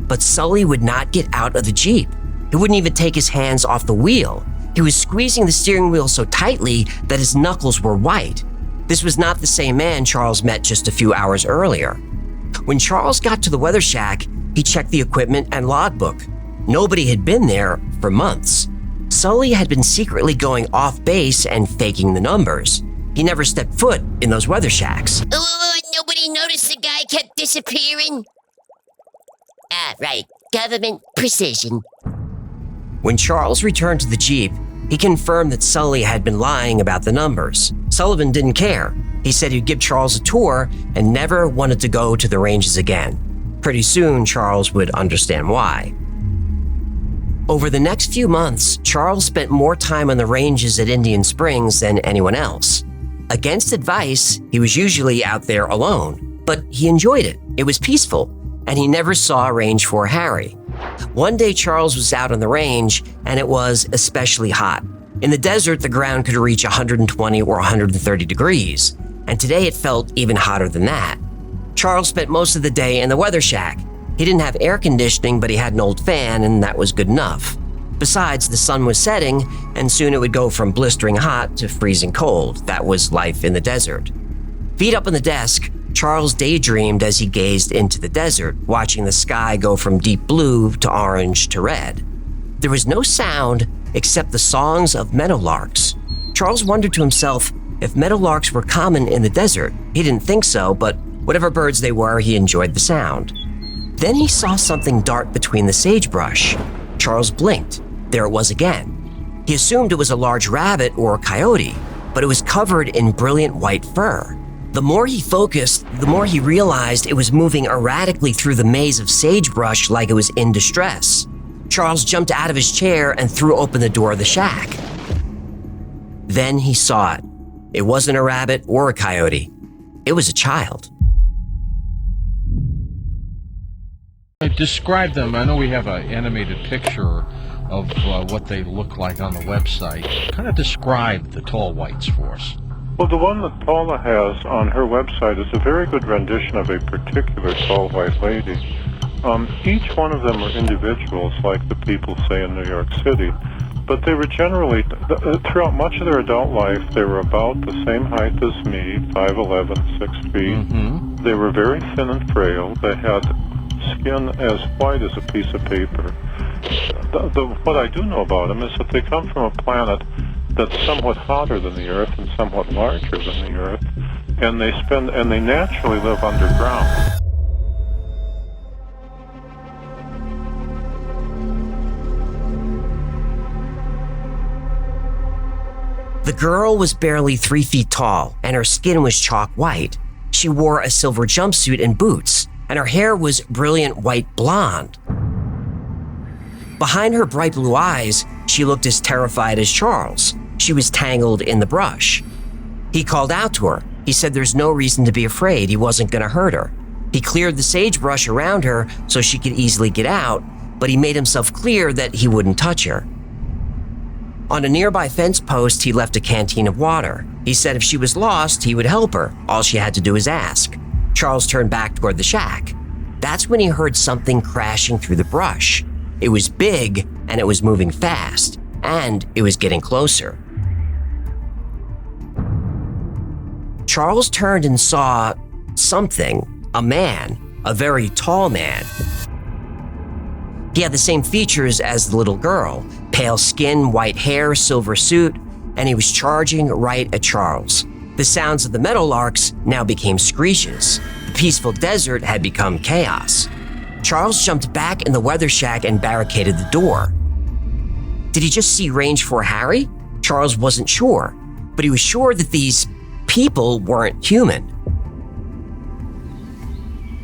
But Sully would not get out of the Jeep. He wouldn't even take his hands off the wheel. He was squeezing the steering wheel so tightly that his knuckles were white. This was not the same man Charles met just a few hours earlier. When Charles got to the weather shack, he checked the equipment and logbook. Nobody had been there for months. Sully had been secretly going off base and faking the numbers. He never stepped foot in those weather shacks. Nobody noticed the guy kept disappearing? Ah, right. Government precision. When Charles returned to the Jeep, he confirmed that Sully had been lying about the numbers. Sullivan didn't care. He said he'd give Charles a tour and never wanted to go to the ranges again. Pretty soon, Charles would understand why. Over the next few months, Charles spent more time on the ranges at Indian Springs than anyone else. Against advice, he was usually out there alone, but he enjoyed it. It was peaceful, and he never saw Range 4 Harry. One day, Charles was out on the range, and it was especially hot. In the desert, the ground could reach 120 or 130 degrees, and today it felt even hotter than that. Charles spent most of the day in the weather shack. He didn't have air conditioning, but he had an old fan, and that was good enough. Besides, the sun was setting, and soon it would go from blistering hot to freezing cold. That was life in the desert. Feet up on the desk, Charles daydreamed as he gazed into the desert, watching the sky go from deep blue to orange to red. There was no sound except the songs of meadowlarks. Charles wondered to himself if meadowlarks were common in the desert. He didn't think so, but whatever birds they were, he enjoyed the sound. Then he saw something dart between the sagebrush. Charles blinked. There it was again. He assumed it was a large rabbit or a coyote, but it was covered in brilliant white fur. The more he focused, the more he realized it was moving erratically through the maze of sagebrush like it was in distress. Charles jumped out of his chair and threw open the door of the shack. Then he saw it. It wasn't a rabbit or a coyote. It was a child. Describe them. I know we have an animated picture of what they look like on the website. Kind of describe the tall whites for us. Well, the one that Paula has on her website is a very good rendition of a particular tall white lady. Each one of them are individuals, like the people say in New York City, but they were generally, throughout much of their adult life, they were about the same height as me, 5'11", 6 feet. Mm-hmm. They were very thin and frail. They had skin as white as a piece of paper. What I do know about them is that they come from a planet that's somewhat hotter than the Earth and somewhat larger than the Earth, and they naturally live underground. The girl was barely 3 feet tall, and her skin was chalk white. She wore a silver jumpsuit and boots, and her hair was brilliant white blonde. Behind her bright blue eyes, she looked as terrified as Charles. She was tangled in the brush. He called out to her. He said there's no reason to be afraid. He wasn't going to hurt her. He cleared the sagebrush around her so she could easily get out, but he made himself clear that he wouldn't touch her. On a nearby fence post, he left a canteen of water. He said if she was lost, he would help her. All she had to do was ask. Charles turned back toward the shack. That's when he heard something crashing through the brush. It was big, and it was moving fast, and it was getting closer. Charles turned and saw something, a man, a very tall man. He had the same features as the little girl, pale skin, white hair, silver suit, and he was charging right at Charles. The sounds of the meadowlarks now became screeches. The peaceful desert had become chaos. Charles jumped back in the weather shack and barricaded the door. Did he just see Range 4 Harry? Charles wasn't sure, but he was sure that these people weren't human.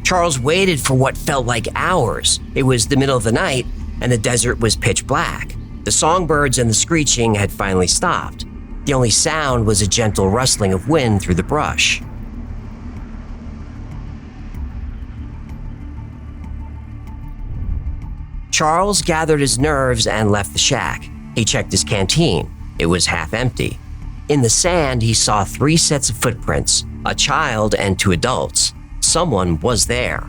Charles waited for what felt like hours. It was the middle of the night, and the desert was pitch black. The songbirds and the screeching had finally stopped. The only sound was a gentle rustling of wind through the brush. Charles gathered his nerves and left the shack. He checked his canteen. It was half empty. In the sand, he saw 3 sets of footprints, a child and 2 adults. Someone was there.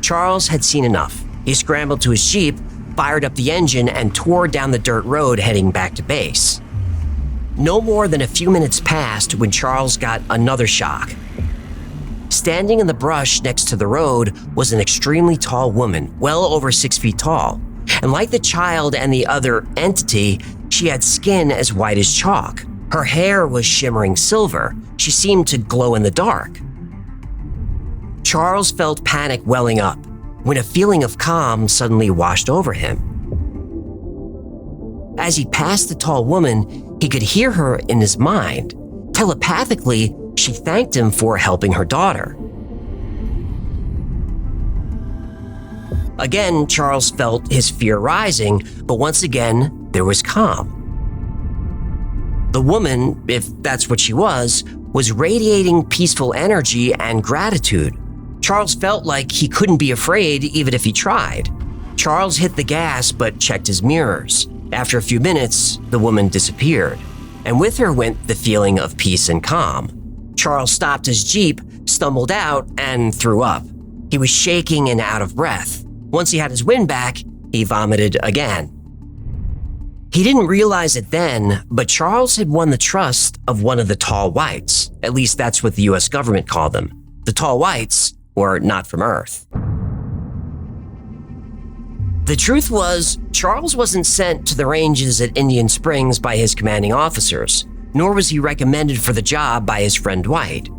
Charles had seen enough. He scrambled to his Jeep, fired up the engine, and tore down the dirt road heading back to base. No more than a few minutes passed when Charles got another shock. Standing in the brush next to the road was an extremely tall woman, well over 6 feet tall. And like the child and the other entity, she had skin as white as chalk. Her hair was shimmering silver. She seemed to glow in the dark. Charles felt panic welling up when a feeling of calm suddenly washed over him. As he passed the tall woman, he could hear her in his mind. Telepathically, she thanked him for helping her daughter. Again, Charles felt his fear rising, but once again, there was calm. The woman, if that's what she was radiating peaceful energy and gratitude. Charles felt like he couldn't be afraid even if he tried. Charles hit the gas but checked his mirrors. After a few minutes, the woman disappeared, and with her went the feeling of peace and calm. Charles stopped his Jeep, stumbled out, and threw up. He was shaking and out of breath. Once he had his wind back, he vomited again. He didn't realize it then, but Charles had won the trust of one of the tall whites. At least that's what the US government called them. The tall whites were not from Earth. The truth was, Charles wasn't sent to the ranges at Indian Springs by his commanding officers, nor was he recommended for the job by his friend White.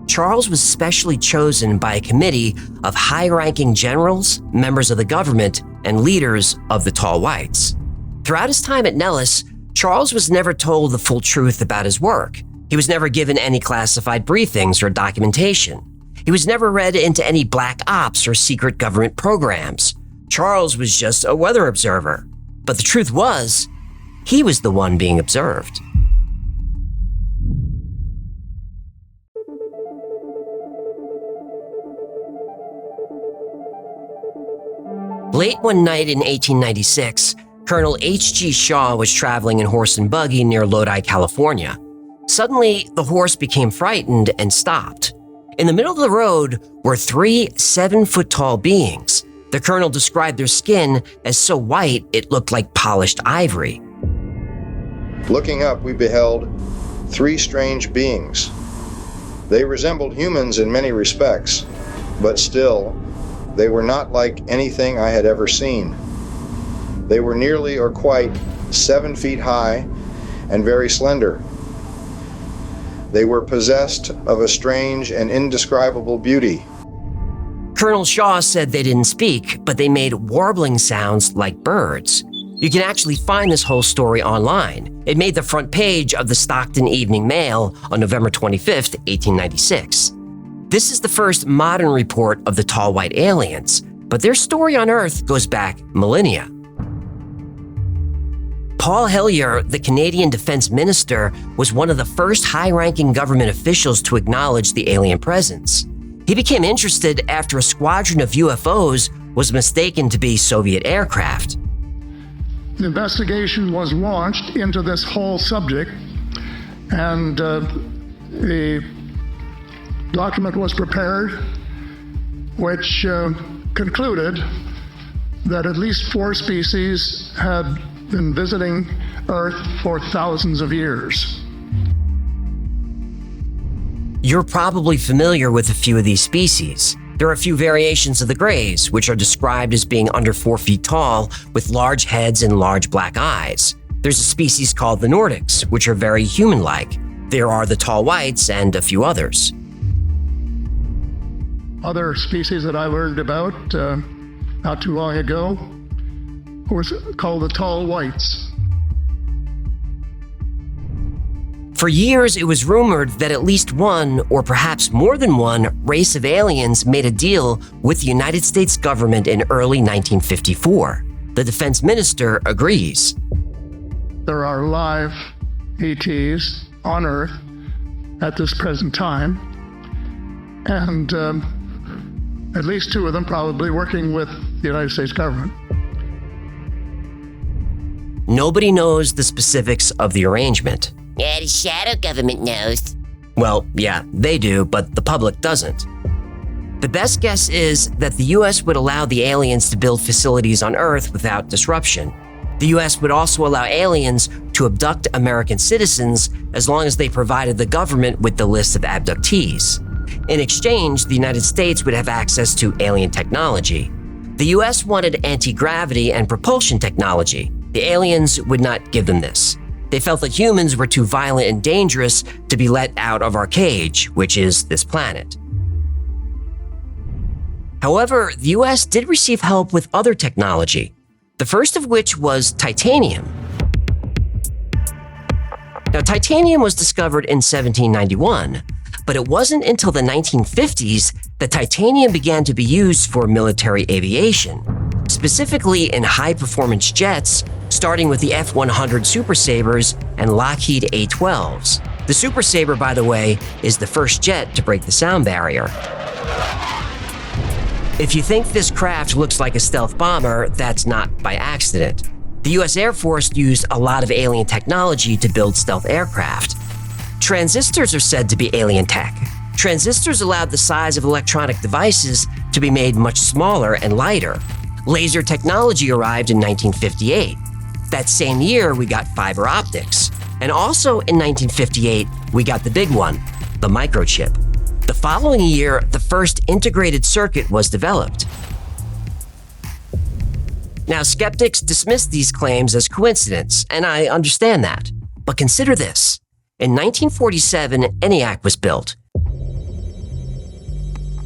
Charles was specially chosen by a committee of high-ranking generals, members of the government, and leaders of the tall whites. Throughout his time at Nellis, Charles was never told the full truth about his work. He was never given any classified briefings or documentation. He was never read into any black ops or secret government programs. Charles was just a weather observer. But the truth was, he was the one being observed. Late one night in 1896, Colonel H.G. Shaw was traveling in horse and buggy near Lodi, California. Suddenly, the horse became frightened and stopped. In the middle of the road were 3 7-foot-tall beings. The colonel described their skin as so white it looked like polished ivory. Looking up, we beheld 3 strange beings. They resembled humans in many respects, but still, they were not like anything I had ever seen. They were nearly or quite 7 feet high, and very slender. They were possessed of a strange and indescribable beauty. Colonel Shaw said they didn't speak, but they made warbling sounds like birds. You can actually find this whole story online. It made the front page of the Stockton Evening Mail on November 25th, 1896. This is the first modern report of the tall white aliens, but their story on Earth goes back millennia. Paul Hellyer, the Canadian Defense Minister, was one of the first high-ranking government officials to acknowledge the alien presence. He became interested after a squadron of UFOs was mistaken to be Soviet aircraft. The investigation was launched into this whole subject, and the document was prepared, which concluded that at least 4 species had been visiting Earth for thousands of years. You're probably familiar with a few of these species. There are a few variations of the greys, which are described as being under 4 feet tall with large heads and large black eyes. There's a species called the Nordics, which are very human-like. There are the tall whites and a few others. Other species that I learned about not too long ago was called the tall whites. For years, it was rumored that at least one, or perhaps more than one, race of aliens made a deal with the United States government in early 1954. The defense minister agrees. There are live ETs on Earth at this present time, and at least 2 of them probably working with the United States government. Nobody knows the specifics of the arrangement. Yeah, the shadow government knows. Well, yeah, they do, but the public doesn't. The best guess is that the US would allow the aliens to build facilities on Earth without disruption. The US would also allow aliens to abduct American citizens as long as they provided the government with the list of abductees. In exchange, the United States would have access to alien technology. The US wanted anti-gravity and propulsion technology. The aliens would not give them this. They felt that humans were too violent and dangerous to be let out of our cage, which is this planet. However, the US did receive help with other technology, the first of which was titanium. Now, titanium was discovered in 1791, but it wasn't until the 1950s that titanium began to be used for military aviation, specifically in high-performance jets, starting with the F-100 Super Sabres and Lockheed A-12s. The Super Sabre, by the way, is the first jet to break the sound barrier. If you think this craft looks like a stealth bomber, that's not by accident. The US Air Force used a lot of alien technology to build stealth aircraft. Transistors are said to be alien tech. Transistors allowed the size of electronic devices to be made much smaller and lighter. Laser technology arrived in 1958. That same year, we got fiber optics. And also in 1958, we got the big one, the microchip. The following year, the first integrated circuit was developed. Now, skeptics dismiss these claims as coincidence, and I understand that. But consider this. In 1947, ENIAC was built.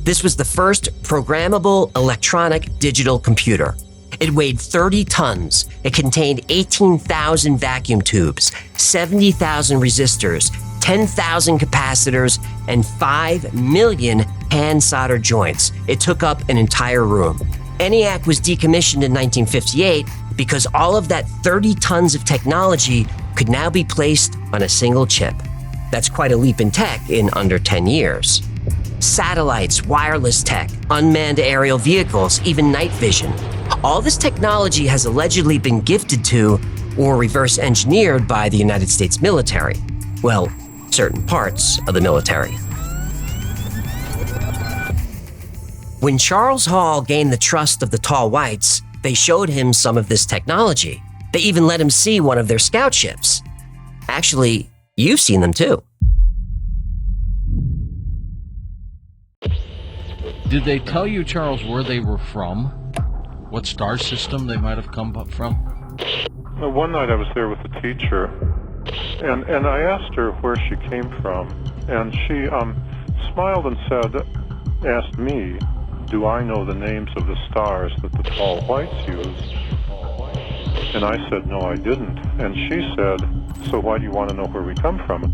This was the first programmable electronic digital computer. It weighed 30 tons. It contained 18,000 vacuum tubes, 70,000 resistors, 10,000 capacitors, and 5 million hand solder joints. It took up an entire room. ENIAC was decommissioned in 1958 because all of that 30 tons of technology could now be placed on a single chip. That's quite a leap in tech in under 10 years. Satellites, wireless tech, unmanned aerial vehicles, even night vision. All this technology has allegedly been gifted to or reverse engineered by the United States military. Well, certain parts of the military. When Charles Hall gained the trust of the Tall Whites, they showed him some of this technology. They even let him see one of their scout ships. Actually, you've seen them too. Did they tell you, Charles, where they were from? What star system they might have come up from? one night I was there with the teacher, and I asked her where she came from, and she smiled and asked me, do I know the names of the stars that the tall whites use? And I said, no, I didn't. And she said, so why do you want to know where we come from?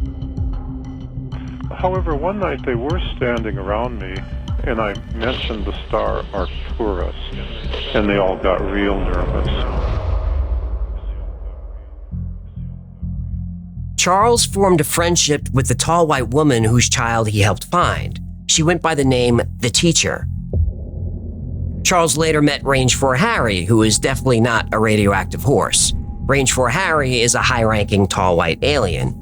However, one night they were standing around me, and I mentioned the star Arcturus, and they all got real nervous. Charles formed a friendship with the tall white woman whose child he helped find. She went by the name The Teacher. Charles later met Range 4 Harry, who is definitely not a radioactive horse. Range 4 Harry is a high-ranking tall white alien.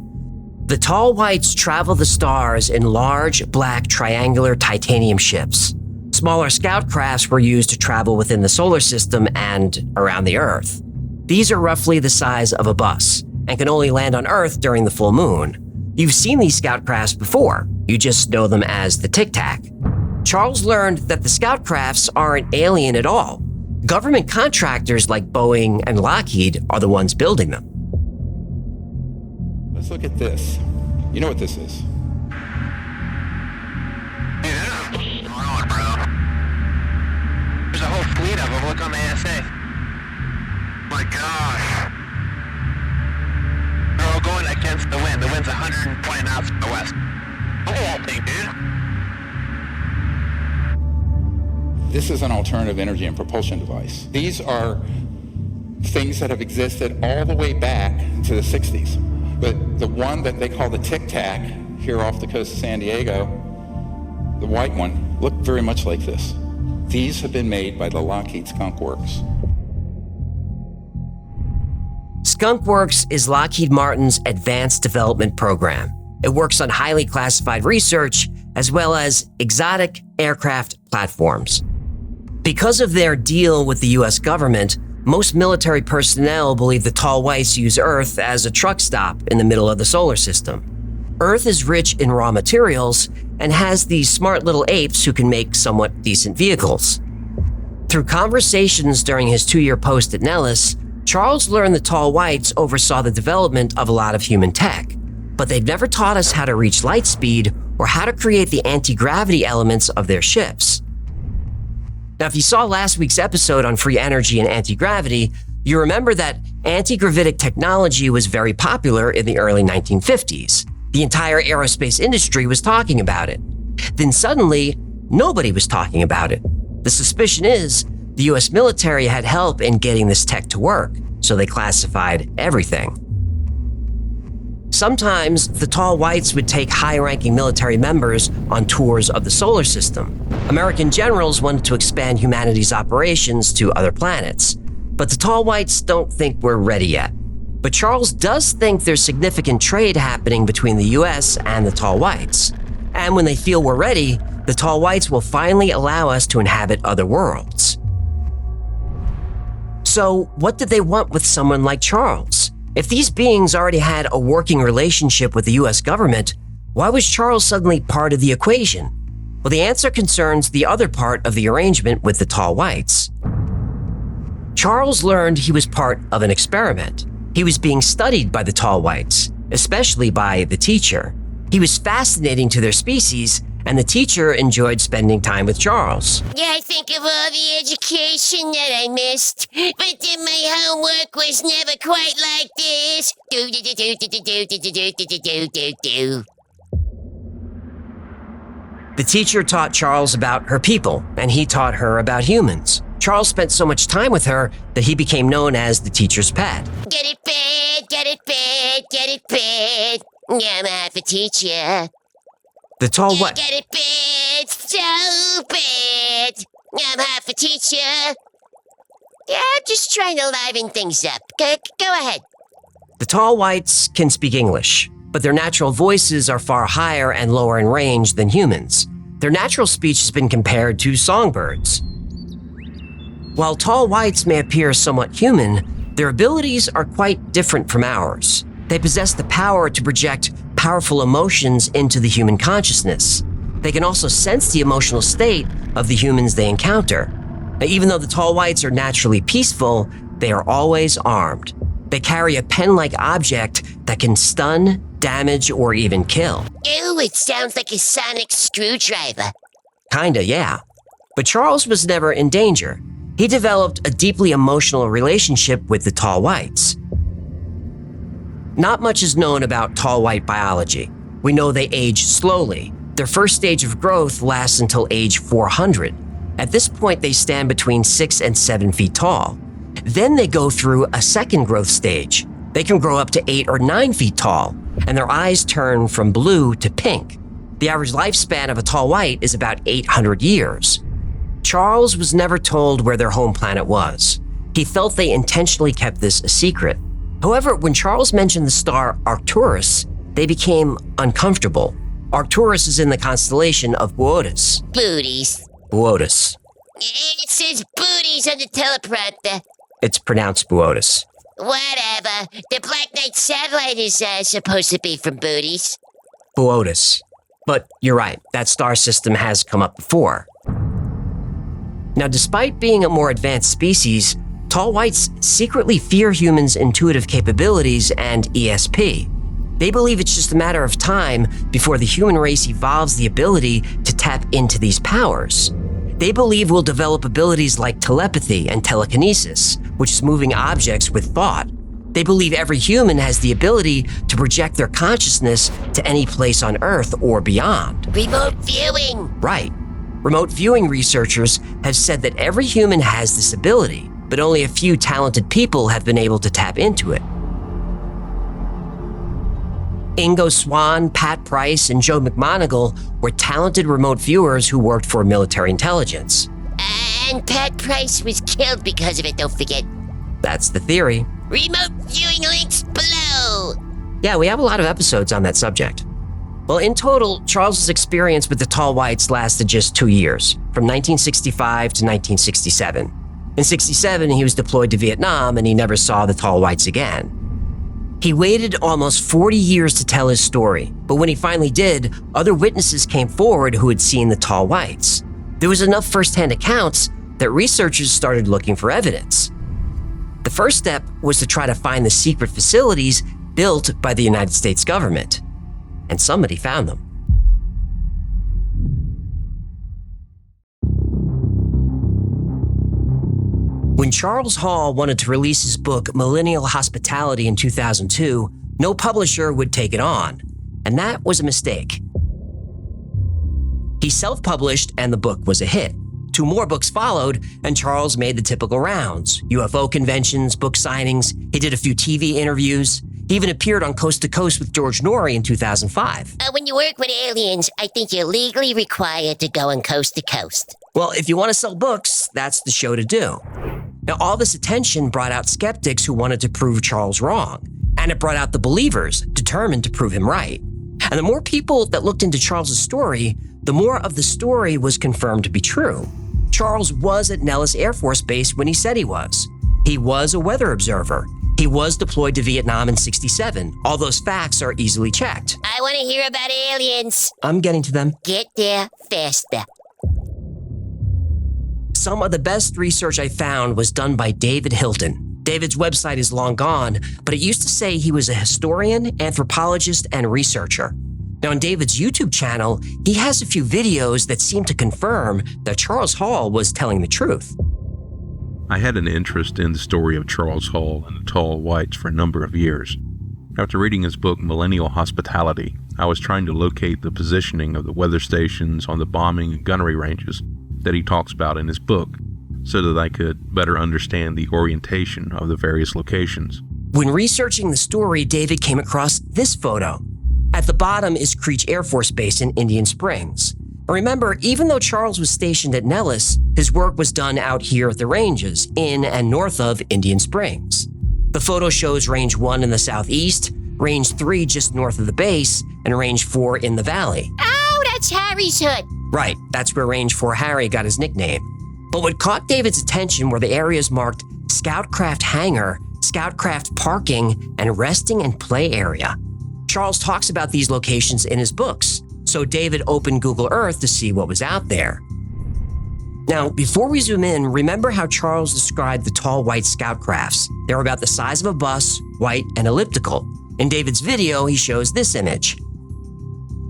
The tall whites travel the stars in large, black, triangular titanium ships. Smaller scout crafts were used to travel within the solar system and around the Earth. These are roughly the size of a bus and can only land on Earth during the full moon. You've seen these scout crafts before. You just know them as the Tic Tac. Charles learned that the scout crafts aren't alien at all. Government contractors like Boeing and Lockheed are the ones building them. Let's look at this. You know what this is? There's a whole fleet of them. Look on the ASA. My gosh. They're all going against the wind. The wind's 120 knots from the west. Look at that thing, dude. This is an alternative energy and propulsion device. These are things that have existed all the way back to the 60s. But the one that they call the Tic Tac here off the coast of San Diego, the white one, looked very much like this. These have been made by the Lockheed Skunk Works. Skunk Works is Lockheed Martin's advanced development program. It works on highly classified research as well as exotic aircraft platforms. Because of their deal with the US government, most military personnel believe the tall whites use Earth as a truck stop in the middle of the solar system. Earth is rich in raw materials and has these smart little apes who can make somewhat decent vehicles. Through conversations during his 2-year post at Nellis, Charles learned the tall whites oversaw the development of a lot of human tech, but they've never taught us how to reach light speed or how to create the anti-gravity elements of their ships. Now, if you saw last week's episode on free energy and anti-gravity, you remember that anti-gravitic technology was very popular in the early 1950s. The entire aerospace industry was talking about it. Then suddenly, nobody was talking about it. The suspicion is the US military had help in getting this tech to work, so they classified everything. Sometimes, the tall whites would take high-ranking military members on tours of the solar system. American generals wanted to expand humanity's operations to other planets, but the tall whites don't think we're ready yet. But Charles does think there's significant trade happening between the US and the tall whites. And when they feel we're ready, the tall whites will finally allow us to inhabit other worlds. So, what did they want with someone like Charles? If these beings already had a working relationship with the US government, why was Charles suddenly part of the equation? Well, the answer concerns the other part of the arrangement with the tall whites. Charles learned he was part of an experiment. He was being studied by the tall whites, especially by the teacher. He was fascinating to their species, and the teacher enjoyed spending time with Charles. Yeah, I think of all the education that I missed, but then my homework was never quite like this. The teacher taught Charles about her people, and he taught her about humans. Charles spent so much time with her that he became known as the teacher's pet. Get it bad, get it bad, get it bad. I'm half a teacher. The tall white. Get it bad, so bad. I'm half a teacher. Yeah, I'm just trying to liven things up. Go ahead. The tall whites can speak English, but their natural voices are far higher and lower in range than humans. Their natural speech has been compared to songbirds. While tall whites may appear somewhat human, their abilities are quite different from ours. They possess the power to project powerful emotions into the human consciousness. They can also sense the emotional state of the humans they encounter. Now, even though the tall whites are naturally peaceful, they are always armed. They carry a pen-like object that can stun, damage, or even kill. Ew, it sounds like a sonic screwdriver. Kinda, yeah. But Charles was never in danger. He developed a deeply emotional relationship with the tall whites. Not much is known about tall white biology. We know they age slowly. Their first stage of growth lasts until age 400. At this point, they stand between 6 and 7 feet tall. Then they go through a second growth stage. They can grow up to 8 or 9 feet tall, and their eyes turn from blue to pink. The average lifespan of a tall white is about 800 years. Charles was never told where their home planet was. He felt they intentionally kept this a secret. However, when Charles mentioned the star Arcturus, they became uncomfortable. Arcturus is in the constellation of Boötis. Booties. Boötis. It says booties on the teleprompter. It's pronounced Boötis. Whatever. The Black Knight satellite is supposed to be from booties. Boötis. But you're right, that star system has come up before. Now, despite being a more advanced species, tall whites secretly fear humans' intuitive capabilities and ESP. They believe it's just a matter of time before the human race evolves the ability to tap into these powers. They believe we'll develop abilities like telepathy and telekinesis, which is moving objects with thought. They believe every human has the ability to project their consciousness to any place on Earth or beyond. Remote viewing! Right. Remote viewing researchers have said that every human has this ability, but only a few talented people have been able to tap into it. Ingo Swann, Pat Price, and Joe McMoneagle were talented remote viewers who worked for military intelligence. And Pat Price was killed because of it, don't forget. That's the theory. Remote viewing links below! Yeah, we have a lot of episodes on that subject. Well, in total, Charles's experience with the tall whites lasted just 2 years, from 1965 to 1967. In 67, he was deployed to Vietnam and he never saw the tall whites again. He waited almost 40 years to tell his story, but when he finally did, other witnesses came forward who had seen the tall whites. There was enough first-hand accounts that researchers started looking for evidence. The first step was to try to find the secret facilities built by the United States government. And somebody found them. When Charles Hall wanted to release his book Millennial Hospitality in 2002, no publisher would take it on, and that was a mistake. He self-published and the book was a hit. 2 more books followed, and Charles made the typical rounds: UFO conventions, book signings. He did a few TV interviews. He even appeared on Coast to Coast with George Norrie in 2005. When you work with aliens, I think you're legally required to go on Coast to Coast. Well, if you want to sell books, that's the show to do. Now, all this attention brought out skeptics who wanted to prove Charles wrong, and it brought out the believers determined to prove him right. And the more people that looked into Charles's story, the more of the story was confirmed to be true. Charles was at Nellis Air Force Base when he said he was. He was a weather observer. He was deployed to Vietnam in 67. All those facts are easily checked. I want to hear about aliens. I'm getting to them. Get there faster. Some of the best research I found was done by David Hilton. David's website is long gone, but it used to say he was a historian, anthropologist, and researcher. Now, on David's YouTube channel, he has a few videos that seem to confirm that Charles Hall was telling the truth. I had an interest in the story of Charles Hall and the tall whites for a number of years. After reading his book Millennial Hospitality, I was trying to locate the positioning of the weather stations on the bombing and gunnery ranges that he talks about in his book, so that I could better understand the orientation of the various locations. When researching the story, David came across this photo. At the bottom is Creech Air Force Base in Indian Springs. Remember, even though Charles was stationed at Nellis, his work was done out here at the ranges, in and north of Indian Springs. The photo shows Range 1 in the southeast, Range 3 just north of the base, and Range 4 in the valley. Oh, that's Harry's hood. Right, that's where Range 4 Harry got his nickname. But what caught David's attention were the areas marked Scoutcraft Hangar, Scoutcraft Parking, and Resting and Play Area. Charles talks about these locations in his books, so David opened Google Earth to see what was out there. Now, before we zoom in, remember how Charles described the tall white scout crafts. They're about the size of a bus, white and elliptical. In David's video, he shows this image.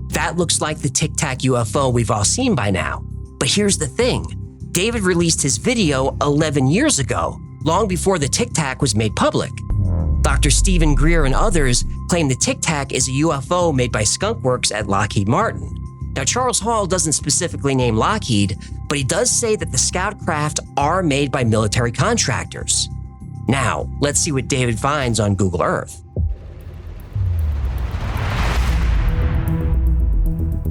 That looks like the Tic Tac UFO we've all seen by now. But here's the thing. David released his video 11 years ago, long before the Tic Tac was made public. Dr. Stephen Greer and others claim the Tic Tac is a UFO made by Skunk Works at Lockheed Martin. Now, Charles Hall doesn't specifically name Lockheed, but he does say that the scout craft are made by military contractors. Now, let's see what David finds on Google Earth.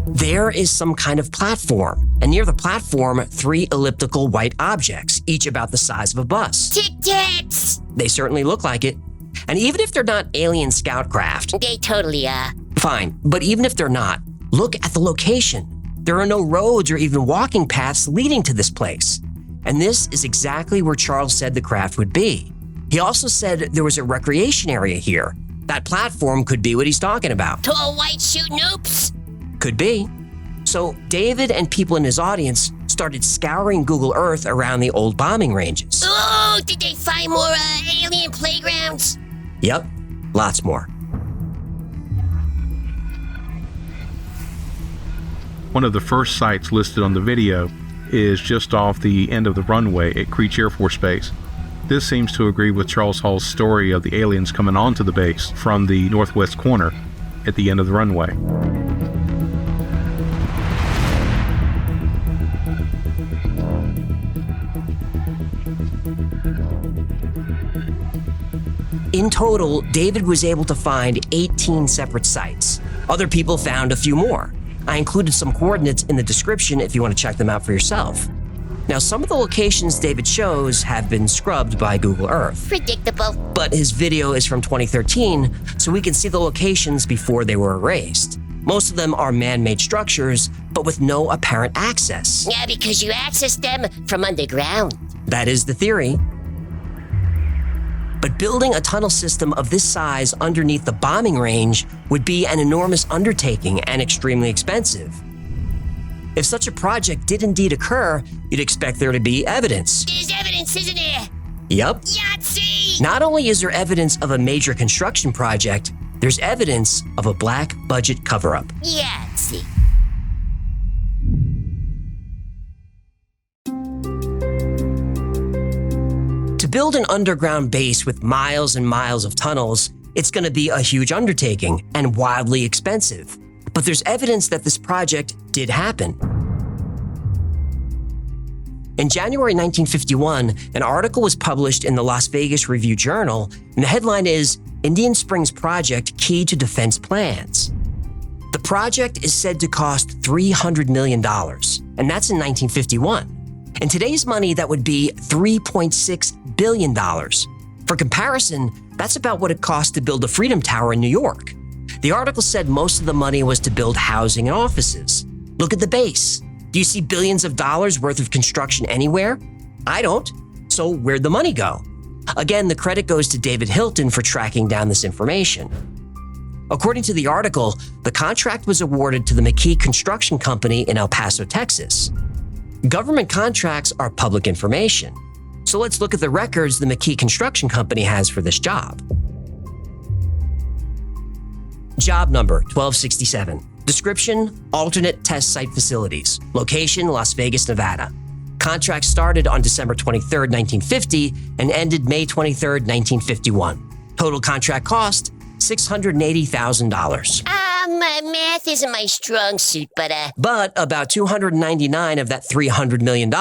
There is some kind of platform, and near the platform, 3 elliptical white objects, each about the size of a bus. Tic-tacs! They certainly look like it. And even if they're not alien scout craft... They totally are. Fine, but even if they're not, look at the location. There are no roads or even walking paths leading to this place. And this is exactly where Charles said the craft would be. He also said there was a recreation area here. That platform could be what he's talking about. Tall white shooting oops? Could be. So David and people in his audience started scouring Google Earth around the old bombing ranges. Oh, did they find more alien playgrounds? Yep, lots more. One of the first sites listed on the video is just off the end of the runway at Creech Air Force Base. This seems to agree with Charles Hall's story of the aliens coming onto the base from the northwest corner at the end of the runway. In total, David was able to find 18 separate sites. Other people found a few more. I included some coordinates in the description if you want to check them out for yourself. Now, some of the locations David shows have been scrubbed by Google Earth. Predictable. But his video is from 2013, so we can see the locations before they were erased. Most of them are man-made structures, but with no apparent access. Yeah, because you access them from underground. That is the theory. But building a tunnel system of this size underneath the bombing range would be an enormous undertaking and extremely expensive. If such a project did indeed occur, you'd expect there to be evidence. There's evidence, isn't there? Yup. Yahtzee! Not only is there evidence of a major construction project, there's evidence of a black budget cover-up. Yahtzee. To build an underground base with miles and miles of tunnels, it's going to be a huge undertaking and wildly expensive. But there's evidence that this project did happen. In January 1951, an article was published in the Las Vegas Review-Journal, and the headline is, Indian Springs Project Key to Defense Plans. The project is said to cost $300 million, and that's in 1951. In today's money, that would be $3.6 billion. For comparison, that's about what it cost to build the Freedom Tower in New York. The article said most of the money was to build housing and offices. Look at the base. Do you see billions of dollars worth of construction anywhere? I don't. So where'd the money go? Again, the credit goes to David Hilton for tracking down this information. According to the article, the contract was awarded to the McKee Construction Company in El Paso, Texas. Government contracts are public information. So let's look at the records the McKee Construction Company has for this job. Job number 1267. Description, alternate test site facilities. Location, Las Vegas, Nevada. Contract started on December 23, 1950 and ended May 23, 1951. Total contract cost, $680,000. Math isn't my strong suit, but about 299 of that $300 million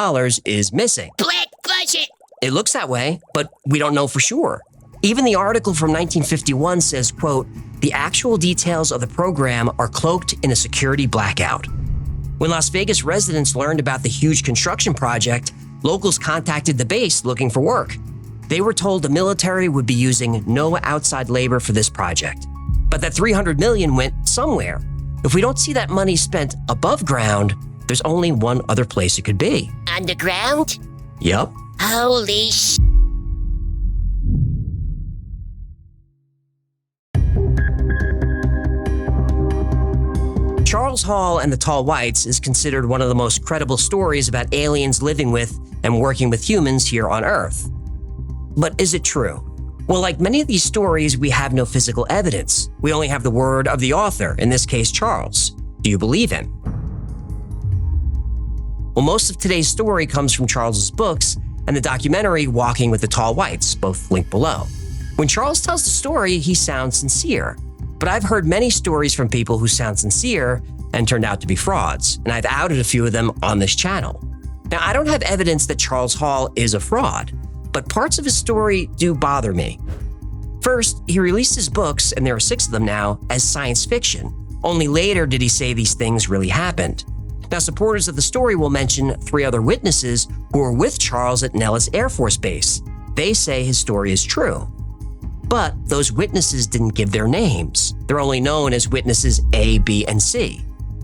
is missing. Black budget! It looks that way, but we don't know for sure. Even the article from 1951 says, quote, the actual details of the program are cloaked in a security blackout. When Las Vegas residents learned about the huge construction project, locals contacted the base looking for work. They were told the military would be using no outside labor for this project. But that $300 million went somewhere. If we don't see that money spent above ground, there's only one other place it could be. Underground? Yup. Holy sh... Charles Hall and the Tall Whites is considered one of the most credible stories about aliens living with and working with humans here on Earth. But is it true? Well, like many of these stories, we have no physical evidence. We only have the word of the author, in this case, Charles. Do you believe him? Well, most of today's story comes from Charles's books and the documentary Walking with the Tall Whites, both linked below. When Charles tells the story, he sounds sincere. But I've heard many stories from people who sound sincere and turned out to be frauds, and I've outed a few of them on this channel. Now, I don't have evidence that Charles Hall is a fraud, but parts of his story do bother me. First, he released his books, and there are 6 of them now, as science fiction. Only later did he say these things really happened. Now, supporters of the story will mention 3 other witnesses who were with Charles at Nellis Air Force Base. They say his story is true. But those witnesses didn't give their names. They're only known as witnesses A, B, and C.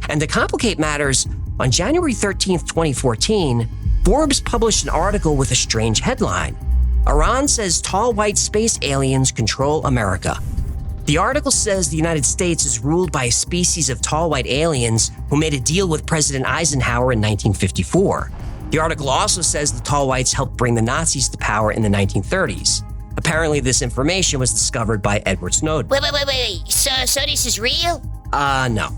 And to complicate matters, on January 13th, 2014, Forbes published an article with a strange headline. Iran says tall white space aliens control America. The article says the United States is ruled by a species of tall white aliens who made a deal with President Eisenhower in 1954. The article also says the tall whites helped bring the Nazis to power in the 1930s. Apparently, this information was discovered by Edward Snowden. Wait. So this is real? No.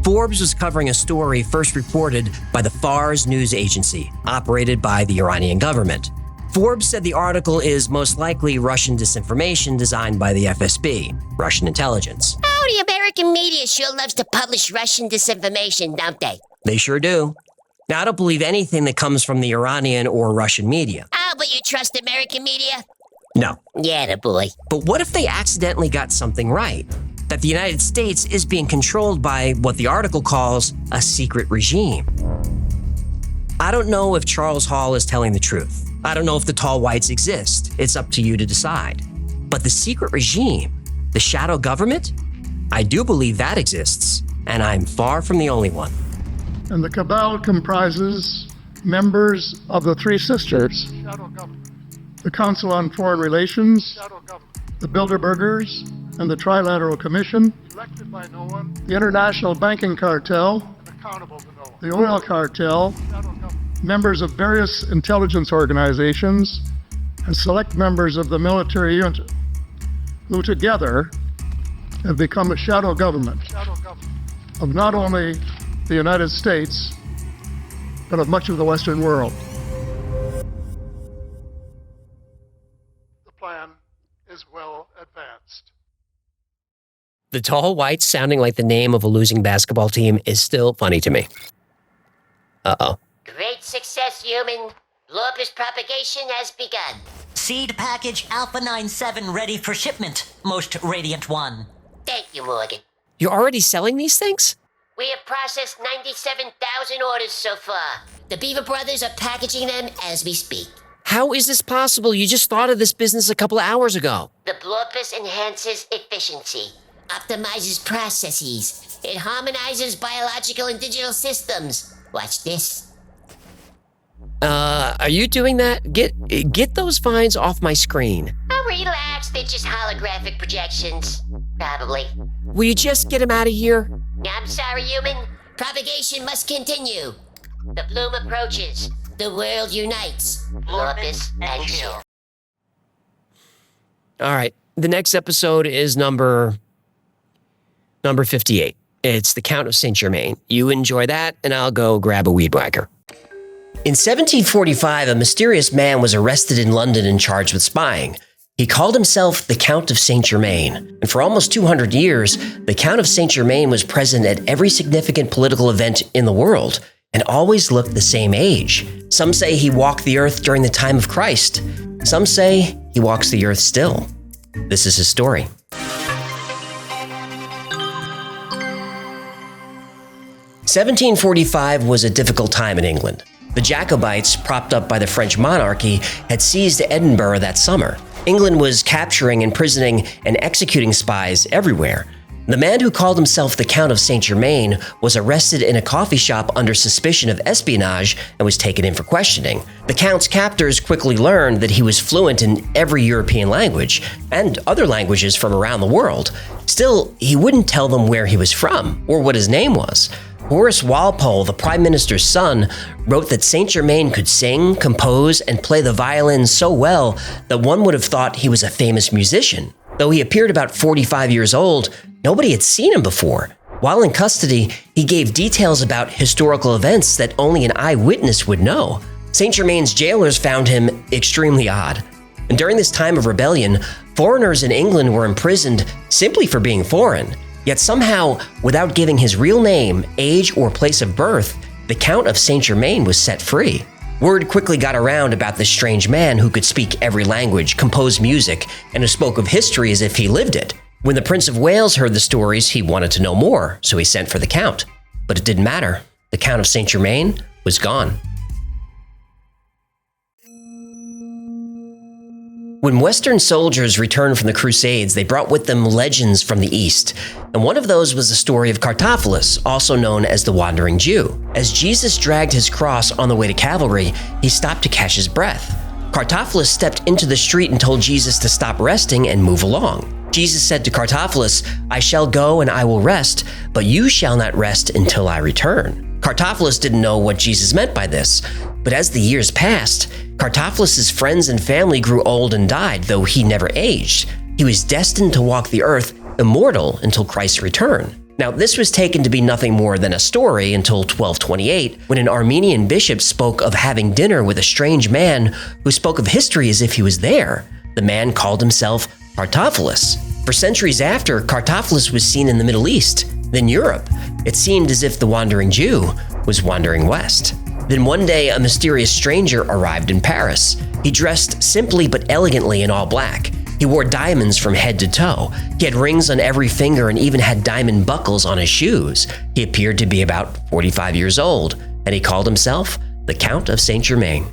Forbes was covering a story first reported by the Fars news agency, operated by the Iranian government. Forbes said the article is most likely Russian disinformation designed by the FSB, Russian intelligence. Oh, the American media sure loves to publish Russian disinformation, don't they? They sure do. Now, I don't believe anything that comes from the Iranian or Russian media. Oh, but you trust American media? No. Yeah, the boy. But what if they accidentally got something right? That the United States is being controlled by what the article calls a secret regime. I don't know if Charles Hall is telling the truth. I don't know if the tall whites exist. It's up to you to decide. But the secret regime, the shadow government, I do believe that exists, and I'm far from the only one. And the cabal comprises members of the Three Sisters, the Council on Foreign Relations, the Bilderbergers, and the Trilateral Commission, the International Banking Cartel, the Oil Cartel, members of various intelligence organizations, and select members of the military unit, who together have become a shadow government of not only the United States, but of much of the Western world. The plan is well advanced. The tall whites sounding like the name of a losing basketball team is still funny to me. Uh-oh. Great success, human. Blorpus propagation has begun. Seed package Alpha 97 ready for shipment, most radiant one. Thank you, Morgan. You're already selling these things? We have processed 97,000 orders so far. The Beaver brothers are packaging them as we speak. How is this possible? You just thought of this business a couple of hours ago. The Blorpus enhances efficiency, optimizes processes, it harmonizes biological and digital systems. Watch this. Are you doing that? Get those vines off my screen. Oh, relax. They're just holographic projections. Probably. Will you just get him out of here? I'm sorry, human. Propagation must continue. The bloom approaches. The world unites. Blorpus and chill. All right. The next episode is number 58. It's The Count of Saint Germain. You enjoy that, and I'll go grab a weed whacker. In 1745, a mysterious man was arrested in London and charged with spying. He called himself the Count of Saint Germain, and for almost 200 years, the Count of Saint Germain was present at every significant political event in the world, and always looked the same age. Some say he walked the earth during the time of Christ. Some say he walks the earth still. This is his story. 1745 was a difficult time in England. The Jacobites, propped up by the French monarchy, had seized Edinburgh that summer. England was capturing, imprisoning, and executing spies everywhere. The man who called himself the Count of Saint-Germain was arrested in a coffee shop under suspicion of espionage and was taken in for questioning. The Count's captors quickly learned that he was fluent in every European language and other languages from around the world. Still, he wouldn't tell them where he was from or what his name was. Horace Walpole, the Prime Minister's son, wrote that Saint-Germain could sing, compose, and play the violin so well that one would have thought he was a famous musician. Though he appeared about 45 years old, nobody had seen him before. While in custody, he gave details about historical events that only an eyewitness would know. Saint-Germain's jailers found him extremely odd. And during this time of rebellion, foreigners in England were imprisoned simply for being foreign. Yet somehow, without giving his real name, age, or place of birth, the Count of Saint-Germain was set free. Word quickly got around about this strange man who could speak every language, compose music, and who spoke of history as if he lived it. When the Prince of Wales heard the stories, he wanted to know more, so he sent for the Count. But it didn't matter. The Count of Saint-Germain was gone. When Western soldiers returned from the Crusades, they brought with them legends from the East, and one of those was the story of Cartaphilus, also known as the Wandering Jew. As Jesus dragged his cross on the way to Calvary, he stopped to catch his breath. Cartaphilus stepped into the street and told Jesus to stop resting and move along. Jesus said to Cartaphilus, "I shall go and I will rest, but you shall not rest until I return." Cartaphilus didn't know what Jesus meant by this, but as the years passed, Cartaphilus's friends and family grew old and died, though he never aged. He was destined to walk the earth immortal until Christ's return. Now, this was taken to be nothing more than a story until 1228, when an Armenian bishop spoke of having dinner with a strange man who spoke of history as if he was there. The man called himself Cartaphilus. For centuries after, Cartaphilus was seen in the Middle East, then Europe. It seemed as if the Wandering Jew was wandering west. Then one day, a mysterious stranger arrived in Paris. He dressed simply but elegantly in all black. He wore diamonds from head to toe. He had rings on every finger and even had diamond buckles on his shoes. He appeared to be about 45 years old, and he called himself the Count of Saint-Germain.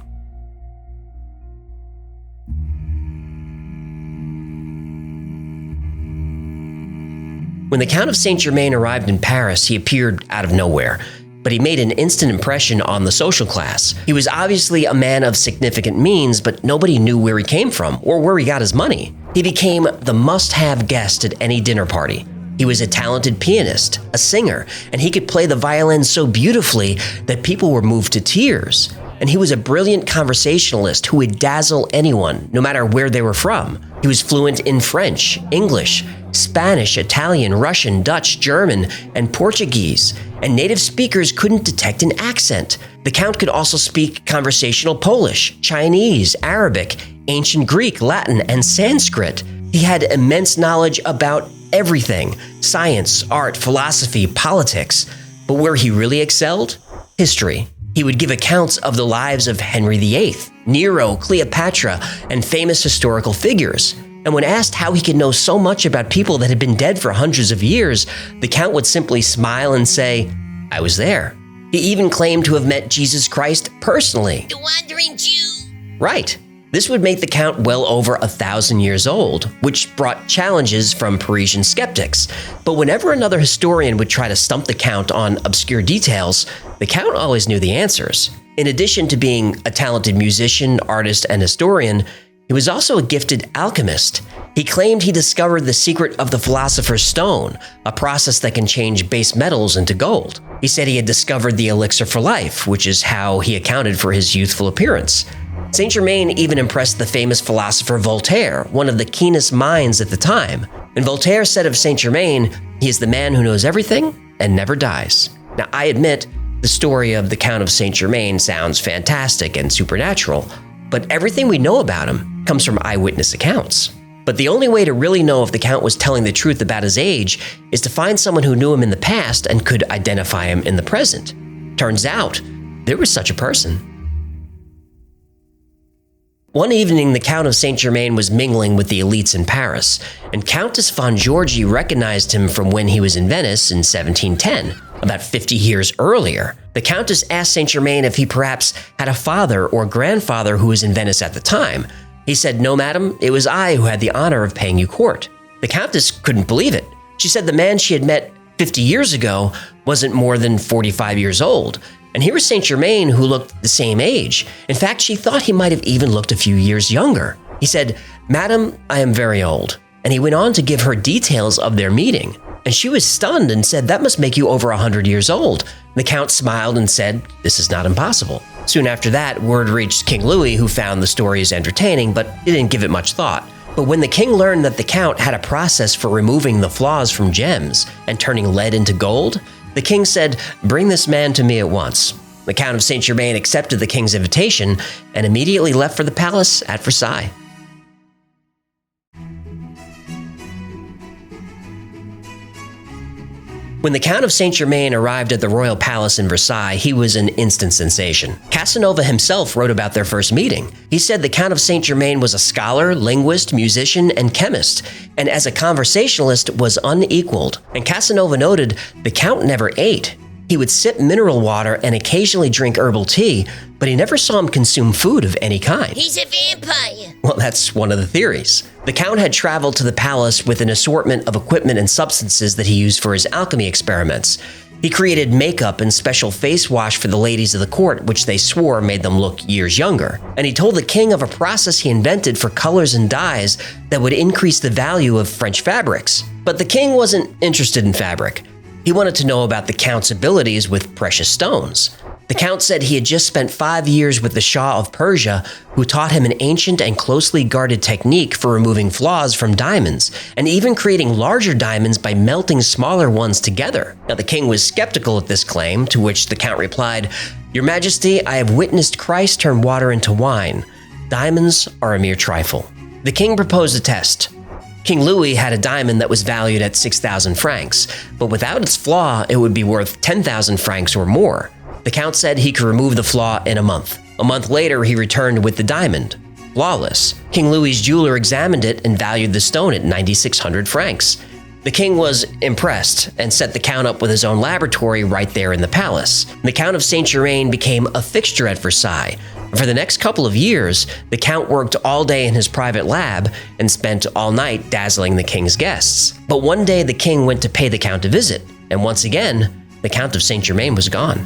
When the Count of Saint-Germain arrived in Paris, he appeared out of nowhere, but he made an instant impression on the social class. He was obviously a man of significant means, but nobody knew where he came from or where he got his money. He became the must-have guest at any dinner party. He was a talented pianist, a singer, and he could play the violin so beautifully that people were moved to tears. And he was a brilliant conversationalist who would dazzle anyone, no matter where they were from. He was fluent in French, English, Spanish, Italian, Russian, Dutch, German, and Portuguese, and native speakers couldn't detect an accent. The Count could also speak conversational Polish, Chinese, Arabic, ancient Greek, Latin, and Sanskrit. He had immense knowledge about everything: science, art, philosophy, politics. But where he really excelled? History. He would give accounts of the lives of Henry VIII, Nero, Cleopatra, and famous historical figures. And when asked how he could know so much about people that had been dead for hundreds of years, the Count would simply smile and say, "I was there." He even claimed to have met Jesus Christ personally. The Wandering Jew. Right. This would make the Count well over 1,000 years old, which brought challenges from Parisian skeptics. But whenever another historian would try to stump the Count on obscure details, the Count always knew the answers. In addition to being a talented musician, artist, and historian, he was also a gifted alchemist. He claimed he discovered the secret of the Philosopher's Stone, a process that can change base metals into gold. He said he had discovered the elixir for life, which is how he accounted for his youthful appearance. Saint-Germain even impressed the famous philosopher Voltaire, one of the keenest minds at the time. And Voltaire said of Saint-Germain, "He is the man who knows everything and never dies." Now, I admit, the story of the Count of Saint-Germain sounds fantastic and supernatural, but everything we know about him comes from eyewitness accounts. But the only way to really know if the Count was telling the truth about his age is to find someone who knew him in the past and could identify him in the present. Turns out, there was such a person. One evening, the Count of Saint-Germain was mingling with the elites in Paris, and Countess von Georgi recognized him from when he was in Venice in 1710, about 50 years earlier. The Countess asked Saint-Germain if he perhaps had a father or grandfather who was in Venice at the time. He said, "No, madam, it was I who had the honor of paying you court." The Countess couldn't believe it. She said the man she had met 50 years ago wasn't more than 45 years old, and here was Saint Germain, who looked the same age. In fact, she thought he might have even looked a few years younger. He said, "Madam, I am very old." And he went on to give her details of their meeting. And she was stunned and said, "That must make you over 100 years old." The Count smiled and said, "This is not impossible." Soon after that, word reached King Louis, who found the stories entertaining, but he didn't give it much thought. But when the king learned that the Count had a process for removing the flaws from gems and turning lead into gold, the king said, "Bring this man to me at once." The Count of Saint Germain accepted the king's invitation and immediately left for the palace at Versailles. When the Count of Saint Germain arrived at the royal palace in Versailles, he was an instant sensation. Casanova himself wrote about their first meeting. He said the Count of Saint Germain was a scholar, linguist, musician, and chemist, and as a conversationalist was unequaled. And Casanova noted the Count never ate. He would sip mineral water and occasionally drink herbal tea, but he never saw him consume food of any kind. He's a vampire. Well, that's one of the theories. The Count had traveled to the palace with an assortment of equipment and substances that he used for his alchemy experiments. He created makeup and special face wash for the ladies of the court, which they swore made them look years younger. And he told the king of a process he invented for colors and dyes that would increase the value of French fabrics. But the king wasn't interested in fabric. He wanted to know about the Count's abilities with precious stones. The Count said he had just spent 5 years with the Shah of Persia, who taught him an ancient and closely guarded technique for removing flaws from diamonds, and even creating larger diamonds by melting smaller ones together. Now, the king was skeptical at this claim, to which the Count replied, "Your Majesty, I have witnessed Christ turn water into wine. Diamonds are a mere trifle." The king proposed a test. King Louis had a diamond that was valued at 6,000 francs, but without its flaw, it would be worth 10,000 francs or more. The Count said he could remove the flaw in a month. A month later, he returned with the diamond, flawless. King Louis's jeweler examined it and valued the stone at 9,600 francs. The king was impressed and set the Count up with his own laboratory right there in the palace. The Count of Saint Germain became a fixture at Versailles. For the next couple of years, the Count worked all day in his private lab and spent all night dazzling the king's guests. But one day the king went to pay the Count a visit, and once again, the Count of Saint Germain was gone.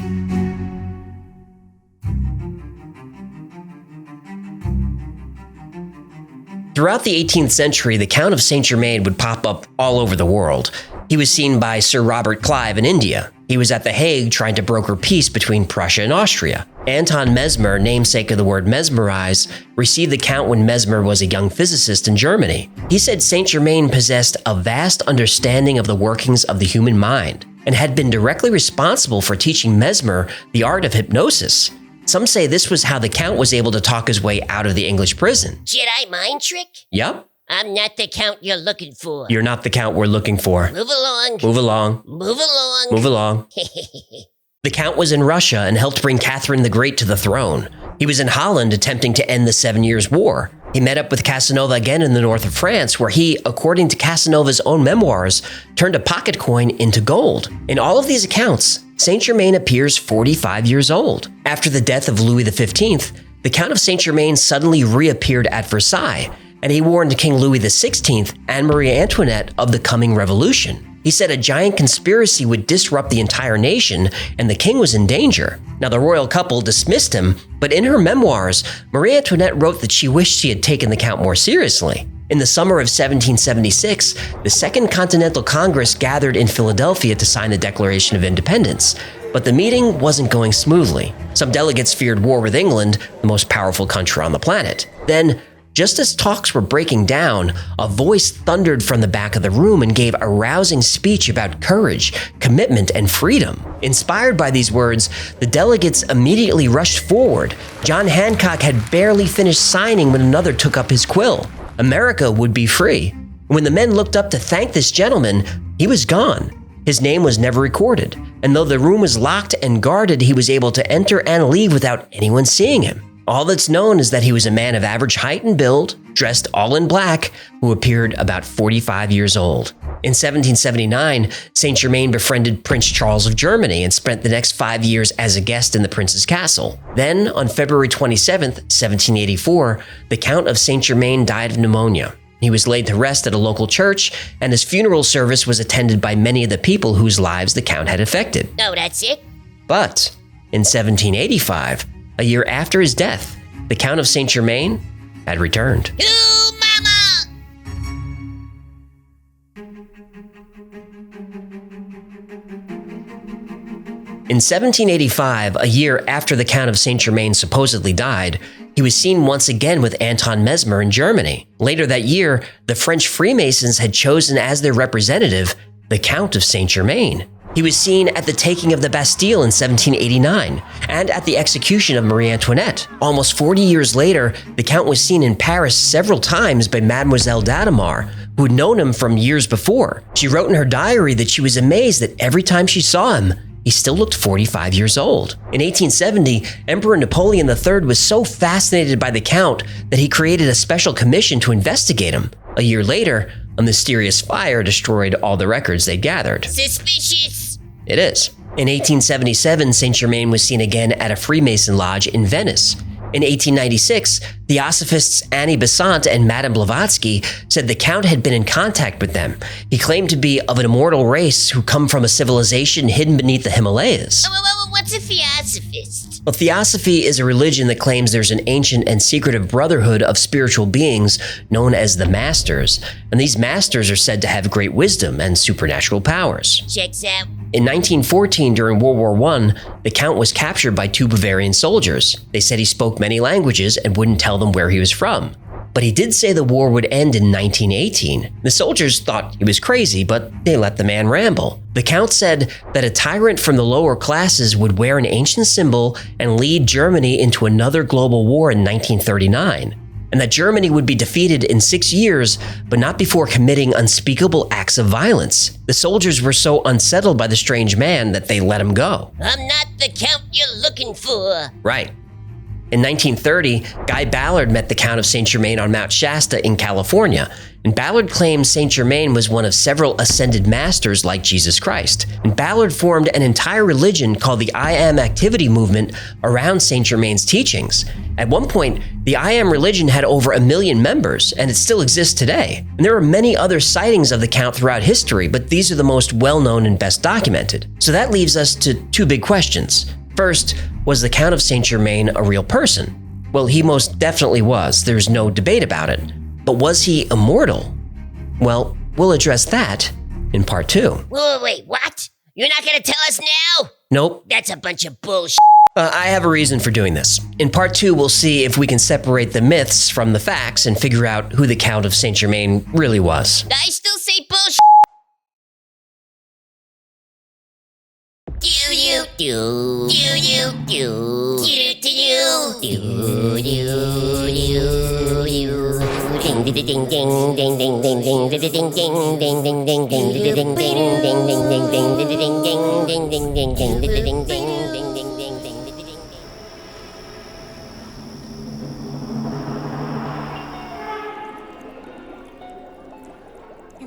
Throughout the 18th century, the Count of Saint Germain would pop up all over the world. He was seen by Sir Robert Clive in India. He was at The Hague trying to broker peace between Prussia and Austria. Anton Mesmer, namesake of the word mesmerize, received the Count when Mesmer was a young physicist in Germany. He said Saint Germain possessed a vast understanding of the workings of the human mind and had been directly responsible for teaching Mesmer the art of hypnosis. Some say this was how the Count was able to talk his way out of the English prison. Jedi mind trick? Yep. I'm not the Count you're looking for. You're not the Count we're looking for. Move along. Move along. Move along. Move along. The Count was in Russia and helped bring Catherine the Great to the throne. He was in Holland attempting to end the 7 Years' War. He met up with Casanova again in the north of France, where he, according to Casanova's own memoirs, turned a pocket coin into gold. In all of these accounts, Saint Germain appears 45 years old. After the death of Louis XV, the Count of Saint Germain suddenly reappeared at Versailles, and he warned King Louis XVI and Marie Antoinette of the coming revolution. He said a giant conspiracy would disrupt the entire nation, and the king was in danger. Now, the royal couple dismissed him, but in her memoirs, Marie Antoinette wrote that she wished she had taken the Count more seriously. In the summer of 1776, the Second Continental Congress gathered in Philadelphia to sign the Declaration of Independence. But the meeting wasn't going smoothly. Some delegates feared war with England, the most powerful country on the planet. Then, just as talks were breaking down, a voice thundered from the back of the room and gave a rousing speech about courage, commitment, and freedom. Inspired by these words, the delegates immediately rushed forward. John Hancock had barely finished signing when another took up his quill. America would be free. When the men looked up to thank this gentleman, he was gone. His name was never recorded, and though the room was locked and guarded, he was able to enter and leave without anyone seeing him. All that's known is that he was a man of average height and build, dressed all in black, who appeared about 45 years old. In 1779, Saint Germain befriended Prince Charles of Germany and spent the next 5 years as a guest in the prince's castle. Then, on February 27, 1784, the Count of Saint Germain died of pneumonia. He was laid to rest at a local church, and his funeral service was attended by many of the people whose lives the Count had affected. Oh, that's it? But in 1785, a year after his death, the Count of Saint Germain had returned. Ooh, mama! In 1785, a year after the Count of Saint Germain supposedly died, he was seen once again with Anton Mesmer in Germany. Later that year, the French Freemasons had chosen as their representative the Count of Saint Germain. He was seen at the taking of the Bastille in 1789 and at the execution of Marie Antoinette. Almost 40 years later, the Count was seen in Paris several times by Mademoiselle d'Adamar, who had known him from years before. She wrote in her diary that she was amazed that every time she saw him, he still looked 45 years old. In 1870, Emperor Napoleon III was so fascinated by the Count that he created a special commission to investigate him. A year later, a mysterious fire destroyed all the records they'd gathered. Suspicious! It is. In 1877, Saint Germain was seen again at a Freemason lodge in Venice. In 1896, Theosophists Annie Besant and Madame Blavatsky said the Count had been in contact with them. He claimed to be of an immortal race who come from a civilization hidden beneath the Himalayas. What's a theosophist? Well, Theosophy is a religion that claims there's an ancient and secretive brotherhood of spiritual beings known as the Masters, and these Masters are said to have great wisdom and supernatural powers. Checks out. In 1914, during World War I, the Count was captured by 2 Bavarian soldiers. They said he spoke many languages and wouldn't tell them where he was from. But he did say the war would end in 1918. The soldiers thought he was crazy, but they let the man ramble. The Count said that a tyrant from the lower classes would wear an ancient symbol and lead Germany into another global war in 1939, and that Germany would be defeated in 6 years, but not before committing unspeakable acts of violence. The soldiers were so unsettled by the strange man that they let him go. I'm not the Count you're looking for. Right. In 1930, Guy Ballard met the Count of Saint Germain on Mount Shasta in California, and Ballard claims Saint Germain was one of several ascended masters like Jesus Christ. And Ballard formed an entire religion called the I Am Activity movement around Saint Germain's teachings. At one point, the I Am religion had over 1 million members, and it still exists today. And there are many other sightings of the Count throughout history, but these are the most well-known and best documented. So that leaves us to 2 big questions. First, was the Count of Saint Germain a real person? Well, he most definitely was. There's no debate about it. But was he immortal? Well, we'll address that in part 2. Wait, what? You're not gonna tell us now? Nope. That's a bunch of bullshit. I have a reason for doing this. In part 2, we'll see if we can separate the myths from the facts and figure out who the Count of Saint Germain really was. I still say bullshit. Here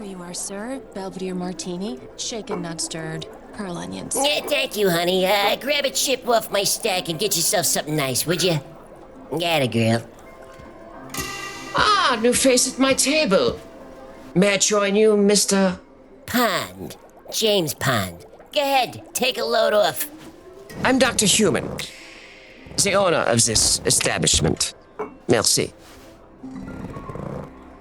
you are, sir. Belvedere martini, shaken, not stirred. Pearl onions. Yeah, thank you, honey. Grab a chip off my stack and get yourself something nice, would you? Got a girl. Ah, new face at my table. May I join you, Mr. Pond. James Pond. Go ahead, take a load off. I'm Dr. Human, the owner of this establishment. Merci.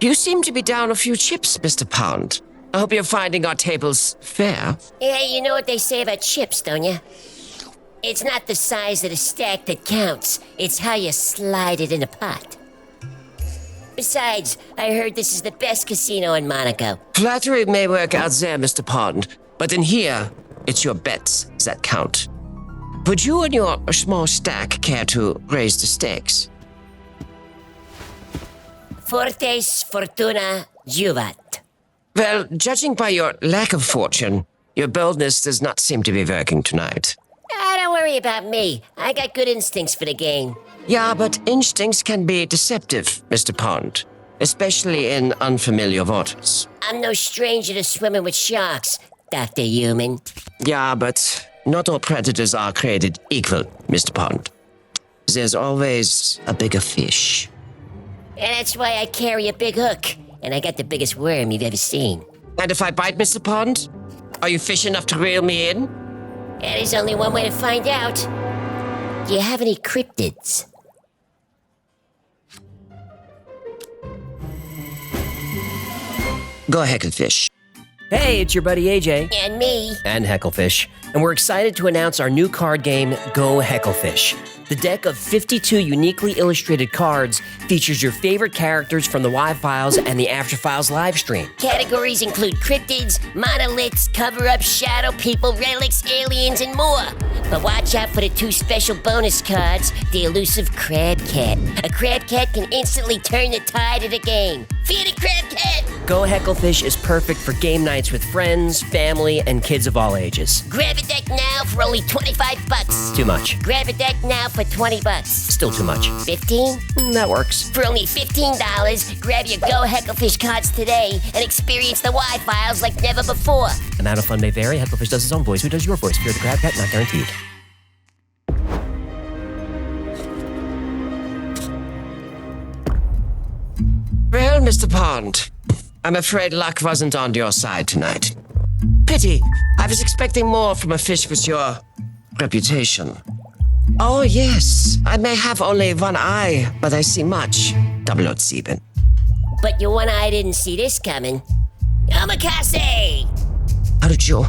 You seem to be down a few chips, Mr. Pond. I hope you're finding our tables fair. Yeah, you know what they say about chips, don't you? It's not the size of the stack that counts. It's how you slide it in a pot. Besides, I heard this is the best casino in Monaco. Flattery may work out there, Mr. Pond, but in here, it's your bets that count. Would you and your small stack care to raise the stakes? Fortes fortuna juvat. Well, judging by your lack of fortune, your boldness does not seem to be working tonight. Don't worry about me. I got good instincts for the game. Yeah, but instincts can be deceptive, Mr. Pond, especially in unfamiliar waters. I'm no stranger to swimming with sharks, Dr. Human. Yeah, but not all predators are created equal, Mr. Pond. There's always a bigger fish. And that's why I carry a big hook. and I got the biggest worm you've ever seen. And if I bite, Mr. Pond, are you fish enough to reel me in? There's only one way to find out. Do you have any cryptids? Go Hecklefish. Hey, it's your buddy AJ. And me. And Hecklefish. And we're excited to announce our new card game, Go Hecklefish. The deck of 52 uniquely illustrated cards features your favorite characters from the Y-Files and the After Files live stream. Categories include cryptids, monoliths, cover-ups, shadow people, relics, aliens, and more. But watch out for the 2 special bonus cards, the elusive Crab Cat. A Crab Cat can instantly turn the tide of the game. Fear the Crab Cat! Go Hecklefish is perfect for game nights with friends, family, and kids of all ages. Grab a deck now for only $25. Too much. Grab a deck now for $20. Still too much. 15? That works. For only $15, grab your Go Hecklefish cards today and experience the Y-Files like never before. Amount of fun may vary. Hecklefish does his own voice. Who does your voice? Fear the Crab Cat? Not guaranteed. Well, Mr. Pond, I'm afraid luck wasn't on your side tonight. Pity. I was expecting more from a fish with your reputation. Oh, yes. I may have only one eye, but I see much. 007. But your one eye didn't see this coming. Omakase! How did you?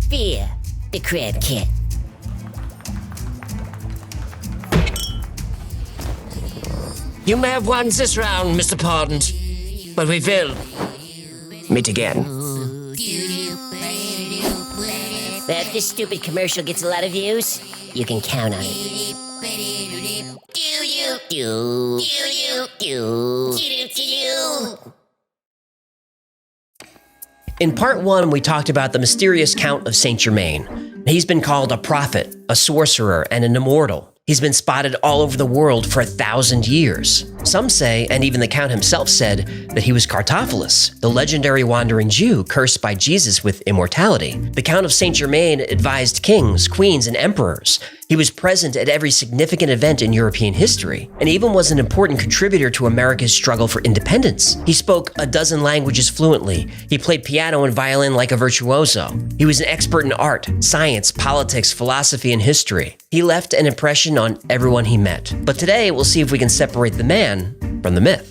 Fear the Crab Cat. You may have won this round, Mr. Pond, but we will meet again. If this stupid commercial gets a lot of views, you can count on it. In part 1, we talked about the mysterious Count of Saint Germain. He's been called a prophet, a sorcerer, and an immortal. He's been spotted all over the world for 1,000 years. Some say, and even the Count himself said, that he was Cartophilus, the legendary wandering Jew cursed by Jesus with immortality. The Count of Saint Germain advised kings, queens, and emperors. He was present at every significant event in European history, and even was an important contributor to America's struggle for independence. He spoke 12 languages fluently. He played piano and violin like a virtuoso. He was an expert in art, science, politics, philosophy, and history. He left an impression on everyone he met. But today, we'll see if we can separate the man from the myth.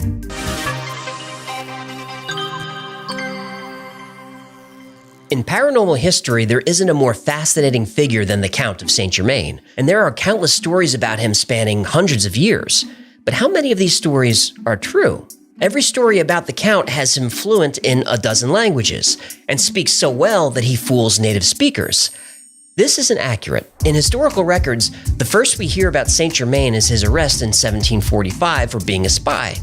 In paranormal history, there isn't a more fascinating figure than the Count of Saint Germain, and there are countless stories about him spanning hundreds of years. But how many of these stories are true? Every story about the Count has him fluent in 12 languages, and speaks so well that he fools native speakers. This isn't accurate. In historical records, the first we hear about Saint Germain is his arrest in 1745 for being a spy.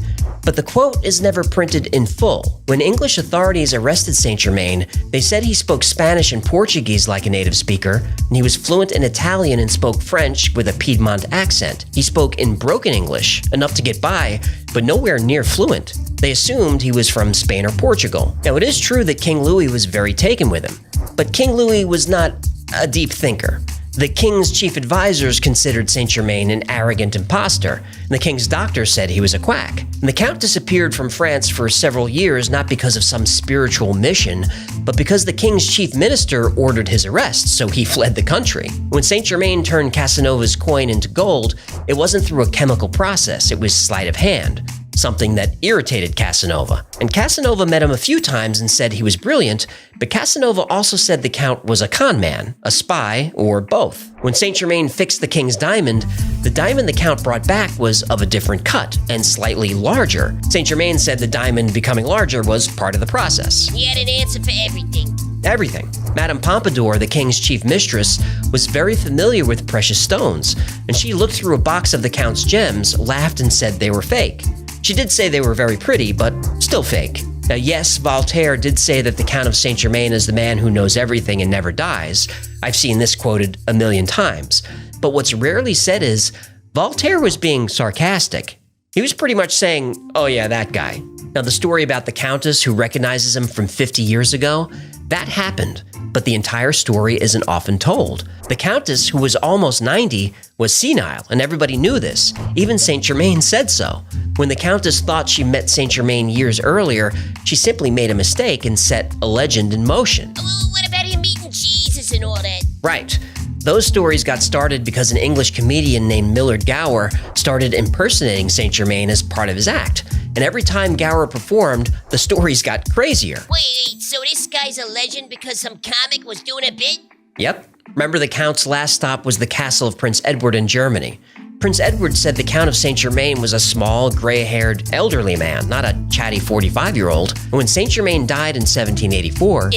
But the quote is never printed in full. When English authorities arrested Saint Germain, they said he spoke Spanish and Portuguese like a native speaker, and he was fluent in Italian and spoke French with a Piedmont accent. He spoke in broken English, enough to get by, but nowhere near fluent. They assumed he was from Spain or Portugal. Now, it is true that King Louis was very taken with him, but King Louis was not a deep thinker. The king's chief advisors considered Saint Germain an arrogant imposter, and the king's doctor said he was a quack. And the Count disappeared from France for several years, not because of some spiritual mission, but because the king's chief minister ordered his arrest, so he fled the country. When Saint Germain turned Casanova's coin into gold, it wasn't through a chemical process, it was sleight of hand, something that irritated Casanova. And Casanova met him a few times and said he was brilliant, but Casanova also said the Count was a con man, a spy, or both. When Saint Germain fixed the king's diamond, the diamond the Count brought back was of a different cut and slightly larger. Saint Germain said the diamond becoming larger was part of the process. He had an answer for everything. Everything. Madame Pompadour, the king's chief mistress, was very familiar with precious stones, and she looked through a box of the Count's gems, laughed, and said they were fake. She did say they were very pretty, but still fake. Now, yes, Voltaire did say that the Count of Saint Germain is the man who knows everything and never dies. I've seen this quoted 1,000,000 times. But what's rarely said is, Voltaire was being sarcastic. He was pretty much saying, oh yeah, that guy. Now, the story about the Countess who recognizes him from 50 years ago, That happened, but the entire story isn't often told. The Countess, who was almost 90, was senile, and everybody knew this. Even Saint Germain said so. When the Countess thought she met Saint Germain years earlier, she simply made a mistake and set a legend in motion. Oh, what about him meeting Jesus and all that? Right. Those stories got started because an English comedian named Millard Gower started impersonating Saint Germain as part of his act. And every time Gower performed, the stories got crazier. Wait, so this guy's a legend because some comic was doing a bit? Yep. Remember, the Count's last stop was the castle of Prince Edward in Germany. Prince Edward said the Count of Saint Germain was a small, gray-haired, elderly man, not a chatty 45-year-old. And when Saint Germain died in 1784...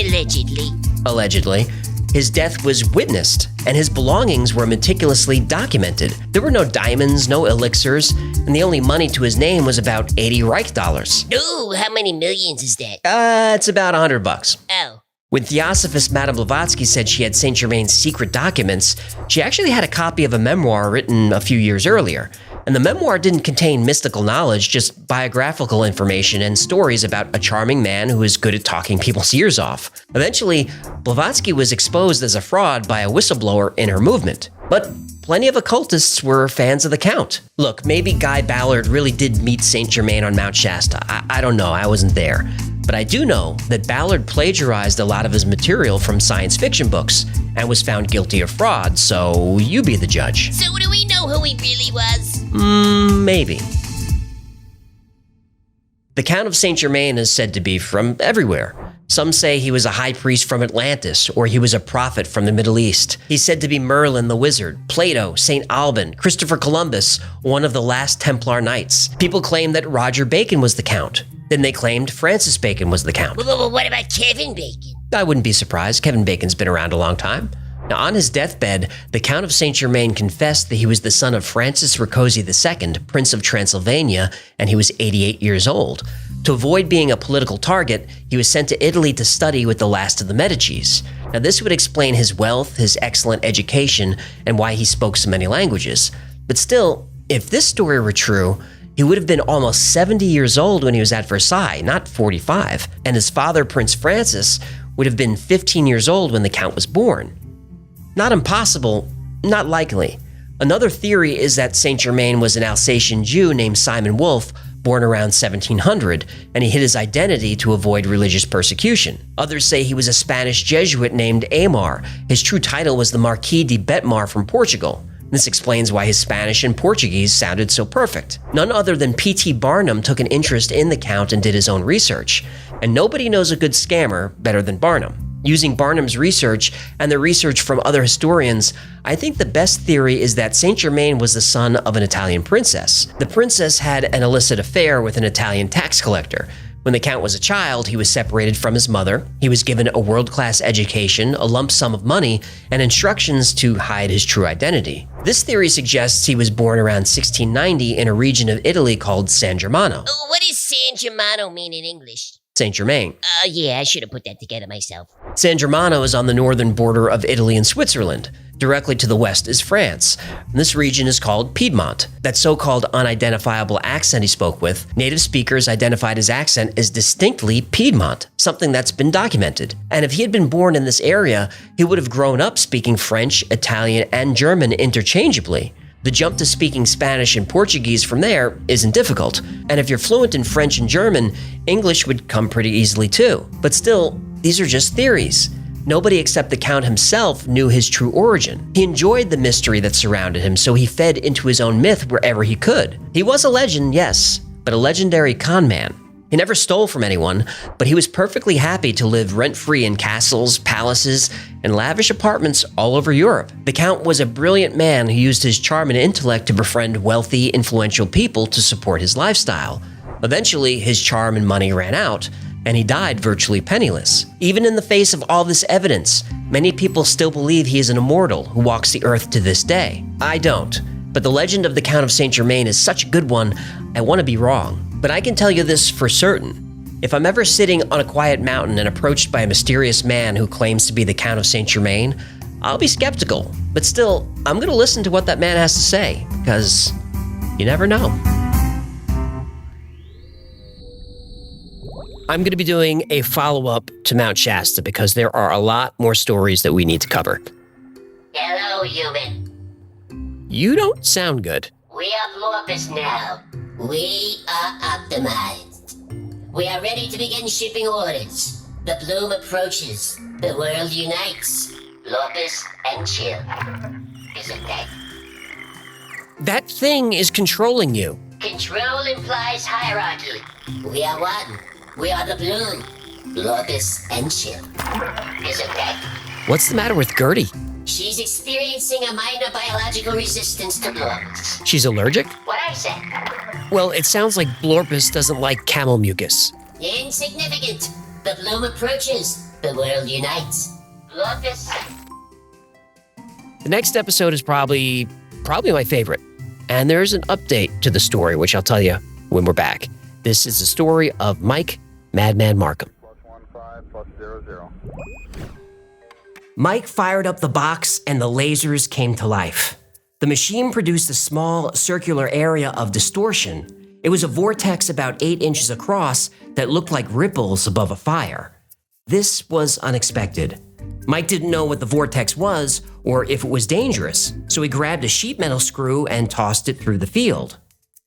Allegedly, his death was witnessed, and his belongings were meticulously documented. There were no diamonds, no elixirs, and the only money to his name was about 80 Reich dollars. Ooh, how many millions is that? It's about $100. Oh. When Theosophist Madame Blavatsky said she had Saint Germain's secret documents, she actually had a copy of a memoir written a few years earlier. And the memoir didn't contain mystical knowledge, just biographical information and stories about a charming man who was good at talking people's ears off. Eventually, Blavatsky was exposed as a fraud by a whistleblower in her movement. But plenty of occultists were fans of the Count. Look, maybe Guy Ballard really did meet Saint Germain on Mount Shasta. I don't know, I wasn't there. But I do know that Ballard plagiarized a lot of his material from science fiction books and was found guilty of fraud, so you be the judge. So do we know who he really was? Maybe. The Count of Saint Germain is said to be from everywhere. Some say he was a high priest from Atlantis, or he was a prophet from the Middle East. He's said to be Merlin the Wizard, Plato, St. Alban, Christopher Columbus, one of the last Templar Knights. People claim that Roger Bacon was the Count. Then they claimed Francis Bacon was the Count. Well, what about Kevin Bacon? I wouldn't be surprised. Kevin Bacon's been around a long time. Now, on his deathbed, the Count of Saint Germain confessed that he was the son of Francis Rákóczi II, Prince of Transylvania, and he was 88 years old. To avoid being a political target, he was sent to Italy to study with the last of the Medicis. Now, this would explain his wealth, his excellent education, and why he spoke so many languages. But still, if this story were true, he would have been almost 70 years old when he was at Versailles, not 45. And his father, Prince Francis, would have been 15 years old when the Count was born. Not impossible, not likely. Another theory is that Saint Germain was an Alsatian Jew named Simon Wolf, born around 1700, and he hid his identity to avoid religious persecution. Others say he was a Spanish Jesuit named Aymar. His true title was the Marquis de Betmar from Portugal. This explains why his Spanish and Portuguese sounded so perfect. None other than P.T. Barnum took an interest in the Count and did his own research. And nobody knows a good scammer better than Barnum. Using Barnum's research and the research from other historians, I think the best theory is that Saint Germain was the son of an Italian princess. The princess had an illicit affair with an Italian tax collector. When the Count was a child, he was separated from his mother. He was given a world-class education, a lump sum of money, and instructions to hide his true identity. This theory suggests he was born around 1690 in a region of Italy called San Germano. What does San Germano mean in English? Saint Germain. Yeah, I should have put that together myself. San Germano is on the northern border of Italy and Switzerland. Directly to the west is France. This region is called Piedmont. That so-called unidentifiable accent he spoke with, native speakers identified his accent as distinctly Piedmont, something that's been documented. And if he had been born in this area, he would have grown up speaking French, Italian, and German interchangeably. The jump to speaking Spanish and Portuguese from there isn't difficult. And if you're fluent in French and German, English would come pretty easily too. But still, these are just theories. Nobody except the Count himself knew his true origin. He enjoyed the mystery that surrounded him, so he fed into his own myth wherever he could. He was a legend, yes, but a legendary con man. He never stole from anyone, but he was perfectly happy to live rent-free in castles, palaces, and lavish apartments all over Europe. The Count was a brilliant man who used his charm and intellect to befriend wealthy, influential people to support his lifestyle. Eventually, his charm and money ran out, and he died virtually penniless. Even in the face of all this evidence, many people still believe he is an immortal who walks the earth to this day. I don't, but the legend of the Count of Saint Germain is such a good one, I want to be wrong. But I can tell you this for certain. If I'm ever sitting on a quiet mountain and approached by a mysterious man who claims to be the Count of Saint Germain, I'll be skeptical. But still, I'm going to listen to what that man has to say, because you never know. I'm going to be doing a follow-up to Mount Shasta because there are a lot more stories that we need to cover. Hello, human. You don't sound good. We are Blorpus now. We are optimized. We are ready to begin shipping orders. The bloom approaches. The world unites. Blorpus and chill. Isn't that? That thing is controlling you. Control implies hierarchy. We are one. We are the bloom. Blorpus and chill. Isn't that? What's the matter with Gertie? She's experiencing a minor biological resistance to Blorpus. She's allergic? What I said. Well, it sounds like Blorpus doesn't like camel mucus. Insignificant. The bloom approaches. The world unites. Blorpus. The next episode is probably my favorite. And there's an update to the story, which I'll tell you when we're back. This is the story of Mike Madman Markham. Mike fired up the box and the lasers came to life. The machine produced a small circular area of distortion. It was a vortex about 8 inches across that looked like ripples above a fire. This was unexpected. Mike didn't know what the vortex was or if it was dangerous, so he grabbed a sheet metal screw and tossed it through the field.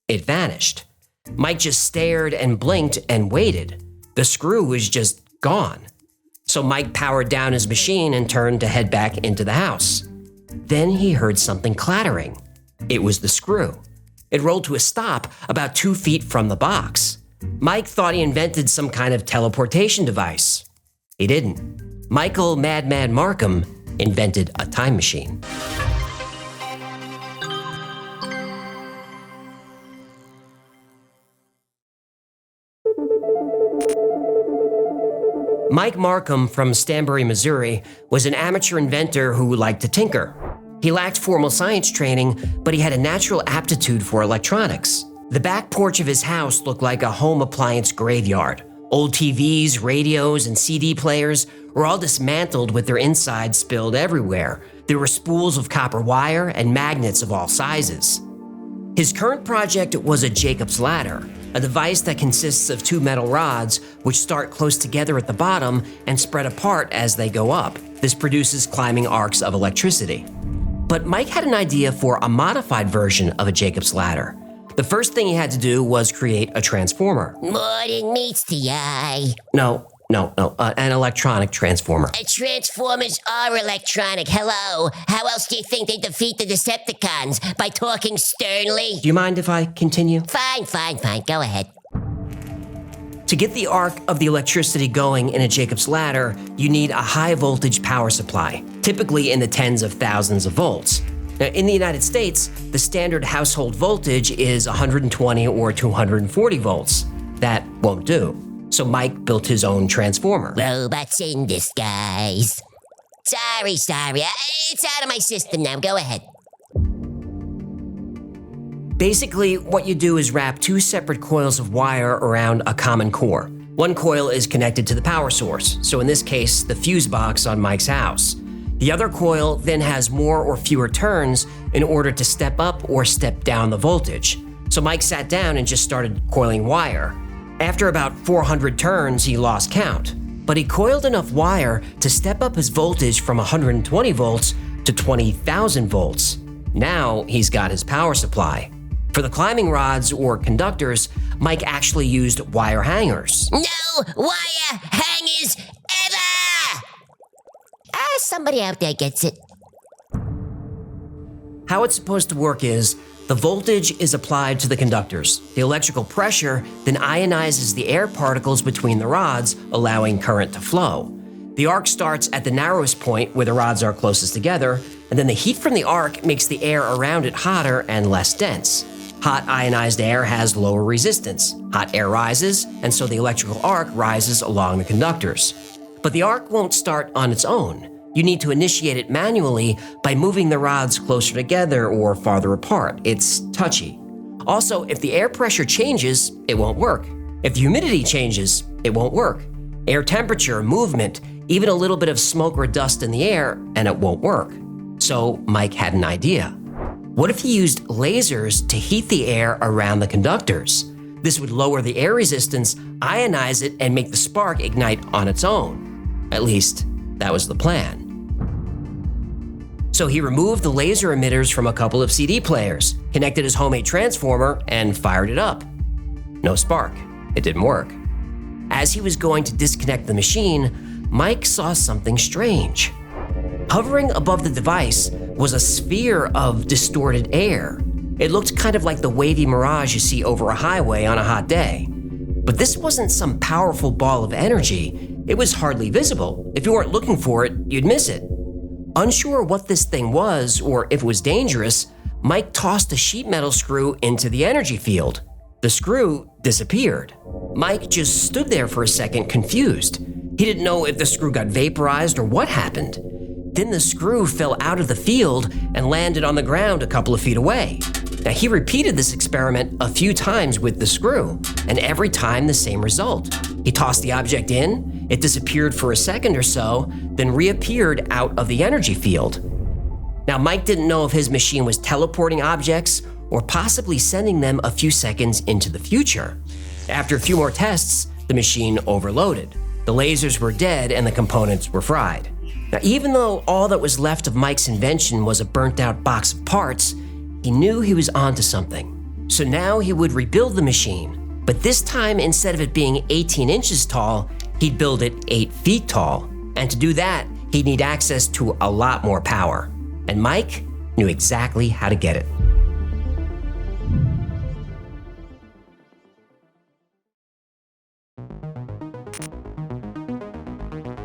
It vanished. Mike just stared and blinked and waited. The screw was just gone. So Mike powered down his machine and turned to head back into the house. Then he heard something clattering. It was the screw. It rolled to a stop about 2 feet from the box. Mike thought he invented some kind of teleportation device. He didn't. Michael Madman Markham invented a time machine. Mike Markham from Stanbury, Missouri, was an amateur inventor who liked to tinker. He lacked formal science training, but he had a natural aptitude for electronics. The back porch of his house looked like a home appliance graveyard. Old TVs, radios, and CD players were all dismantled with their insides spilled everywhere. There were spools of copper wire and magnets of all sizes. His current project was a Jacob's ladder, a device that consists of 2 metal rods which start close together at the bottom and spread apart as they go up. This produces climbing arcs of electricity. But Mike had an idea for a modified version of a Jacob's ladder. The first thing he had to do was create a transformer. More than meets the eye. No, an electronic transformer. Transformers are electronic. Hello. How else do you think they defeat the Decepticons? By talking sternly? Do you mind if I continue? Fine. Go ahead. To get the arc of the electricity going in a Jacob's ladder, you need a high voltage power supply, typically in the tens of thousands of volts. Now, in the United States, the standard household voltage is 120 or 240 volts. That won't do. So Mike built his own transformer. Robots in disguise. Sorry. It's out of my system now. Go ahead. Basically, what you do is wrap 2 separate coils of wire around a common core. One coil is connected to the power source, so in this case, the fuse box on Mike's house. The other coil then has more or fewer turns in order to step up or step down the voltage. So Mike sat down and just started coiling wire. After about 400 turns, he lost count, but he coiled enough wire to step up his voltage from 120 volts to 20,000 volts. Now he's got his power supply. For the climbing rods or conductors, Mike actually used wire hangers. No wire hangers ever! Somebody out there gets it. How it's supposed to work is, the voltage is applied to the conductors. The electrical pressure then ionizes the air particles between the rods, allowing current to flow. The arc starts at the narrowest point where the rods are closest together, and then the heat from the arc makes the air around it hotter and less dense. Hot ionized air has lower resistance. Hot air rises, and so the electrical arc rises along the conductors. But the arc won't start on its own. You need to initiate it manually by moving the rods closer together or farther apart. It's touchy. Also, if the air pressure changes, it won't work. If the humidity changes, it won't work. Air temperature, movement, even a little bit of smoke or dust in the air, and it won't work. So Mike had an idea. What if he used lasers to heat the air around the conductors? This would lower the air resistance, ionize it, and make the spark ignite on its own. At least, that was the plan. So he removed the laser emitters from a couple of CD players, connected his homemade transformer, and fired it up. No spark. It didn't work. As he was going to disconnect the machine, Mike saw something strange. Hovering above the device was a sphere of distorted air. It looked kind of like the wavy mirage you see over a highway on a hot day. But this wasn't some powerful ball of energy. It was hardly visible. If you weren't looking for it, you'd miss it. Unsure what this thing was or if it was dangerous, Mike tossed a sheet metal screw into the energy field. The screw disappeared. Mike just stood there for a second, confused. He didn't know if the screw got vaporized or what happened. Then the screw fell out of the field and landed on the ground a couple of feet away. Now, he repeated this experiment a few times with the screw, and every time the same result. He tossed the object in, it disappeared for a second or so, then reappeared out of the energy field. Now, Mike didn't know if his machine was teleporting objects or possibly sending them a few seconds into the future. After a few more tests, the machine overloaded. The lasers were dead and the components were fried. Now, even though all that was left of Mike's invention was a burnt-out box of parts, he knew he was onto something. So now he would rebuild the machine, but this time, instead of it being 18 inches tall, he'd build it 8 feet tall. And to do that, he'd need access to a lot more power. And Mike knew exactly how to get it.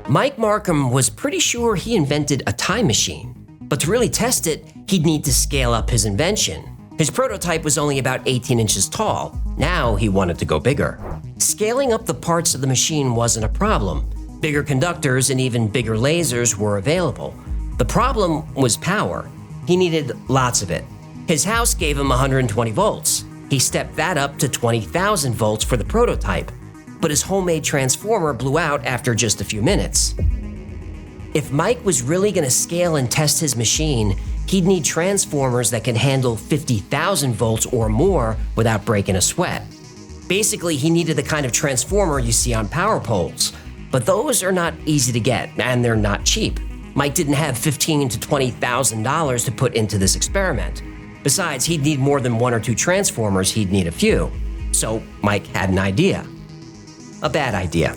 Mike Markham was pretty sure he invented a time machine, but to really test it, he'd need to scale up his invention. His prototype was only about 18 inches tall. Now he wanted to go bigger. Scaling up the parts of the machine wasn't a problem. Bigger conductors and even bigger lasers were available. The problem was power. He needed lots of it. His house gave him 120 volts. He stepped that up to 20,000 volts for the prototype, but his homemade transformer blew out after just a few minutes. If Mike was really going to scale and test his machine, he'd need transformers that can handle 50,000 volts or more without breaking a sweat. Basically, he needed the kind of transformer you see on power poles, but those are not easy to get, and they're not cheap. Mike didn't have $15,000 to $20,000 to put into this experiment. Besides, he'd need more than 1 or 2 transformers, he'd need a few. So Mike had an idea. A bad idea.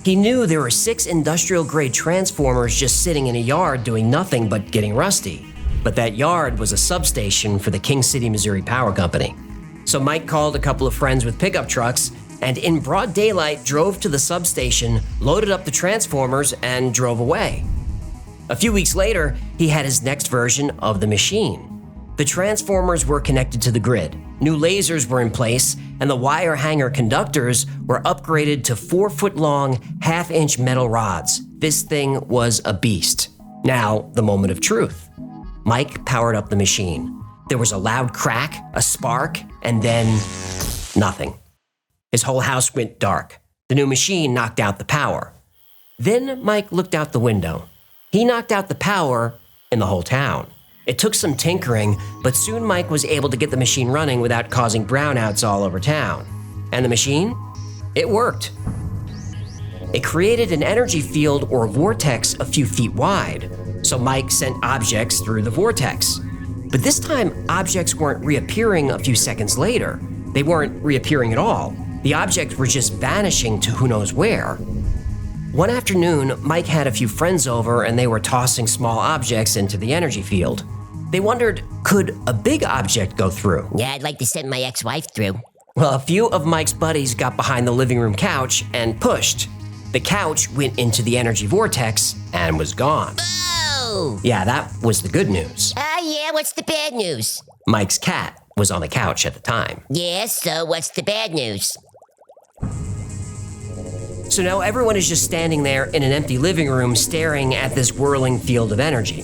He knew there were 6 industrial-grade transformers just sitting in a yard doing nothing but getting rusty. But that yard was a substation for the King City, Missouri Power Company. So Mike called a couple of friends with pickup trucks and in broad daylight drove to the substation, loaded up the transformers, and drove away. A few weeks later, he had his next version of the machine. The transformers were connected to the grid, new lasers were in place, and the wire hanger conductors were upgraded to 4-foot-long, half-inch metal rods. This thing was a beast. Now, the moment of truth. Mike powered up the machine. There was a loud crack, a spark, and then nothing. His whole house went dark. The new machine knocked out the power. Then Mike looked out the window. He knocked out the power in the whole town. It took some tinkering, but soon Mike was able to get the machine running without causing brownouts all over town. And the machine? It worked. It created an energy field or vortex a few feet wide, so Mike sent objects through the vortex. But this time, objects weren't reappearing a few seconds later. They weren't reappearing at all. The objects were just vanishing to who knows where. One afternoon, Mike had a few friends over and they were tossing small objects into the energy field. They wondered, could a big object go through? Yeah, I'd like to send my ex-wife through. Well, a few of Mike's buddies got behind the living room couch and pushed. The couch went into the energy vortex and was gone. Oh! Yeah, that was the good news. Yeah, what's the bad news? Mike's cat was on the couch at the time. Yeah, so what's the bad news? So now everyone is just standing there in an empty living room staring at this whirling field of energy.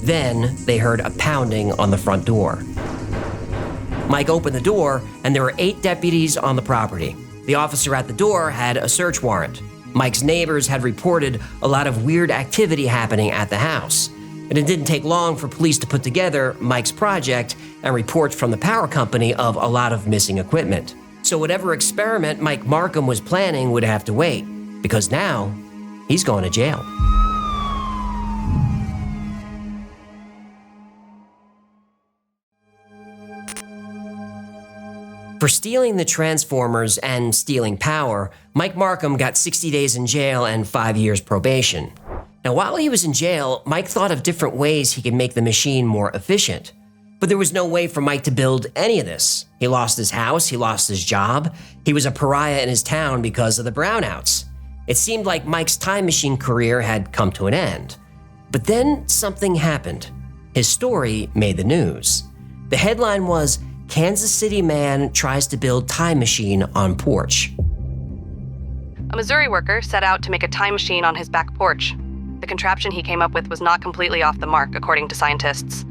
Then they heard a pounding on the front door. Mike opened the door and there were 8 deputies on the property. The officer at the door had a search warrant. Mike's neighbors had reported a lot of weird activity happening at the house. And it didn't take long for police to put together Mike's project and reports from the power company of a lot of missing equipment. So whatever experiment Mike Markham was planning would have to wait, because now he's going to jail. For stealing the Transformers and stealing power, Mike Markham got 60 days in jail and 5 years probation. Now, while he was in jail, Mike thought of different ways he could make the machine more efficient. But there was no way for Mike to build any of this. He lost his house, he lost his job, he was a pariah in his town because of the brownouts. It seemed like Mike's time machine career had come to an end. But then something happened. His story made the news. The headline was, "Kansas City Man tries to build time machine on porch." A Missouri worker set out to make a time machine on his back porch. The contraption he came up with was not completely off the mark, according to scientists.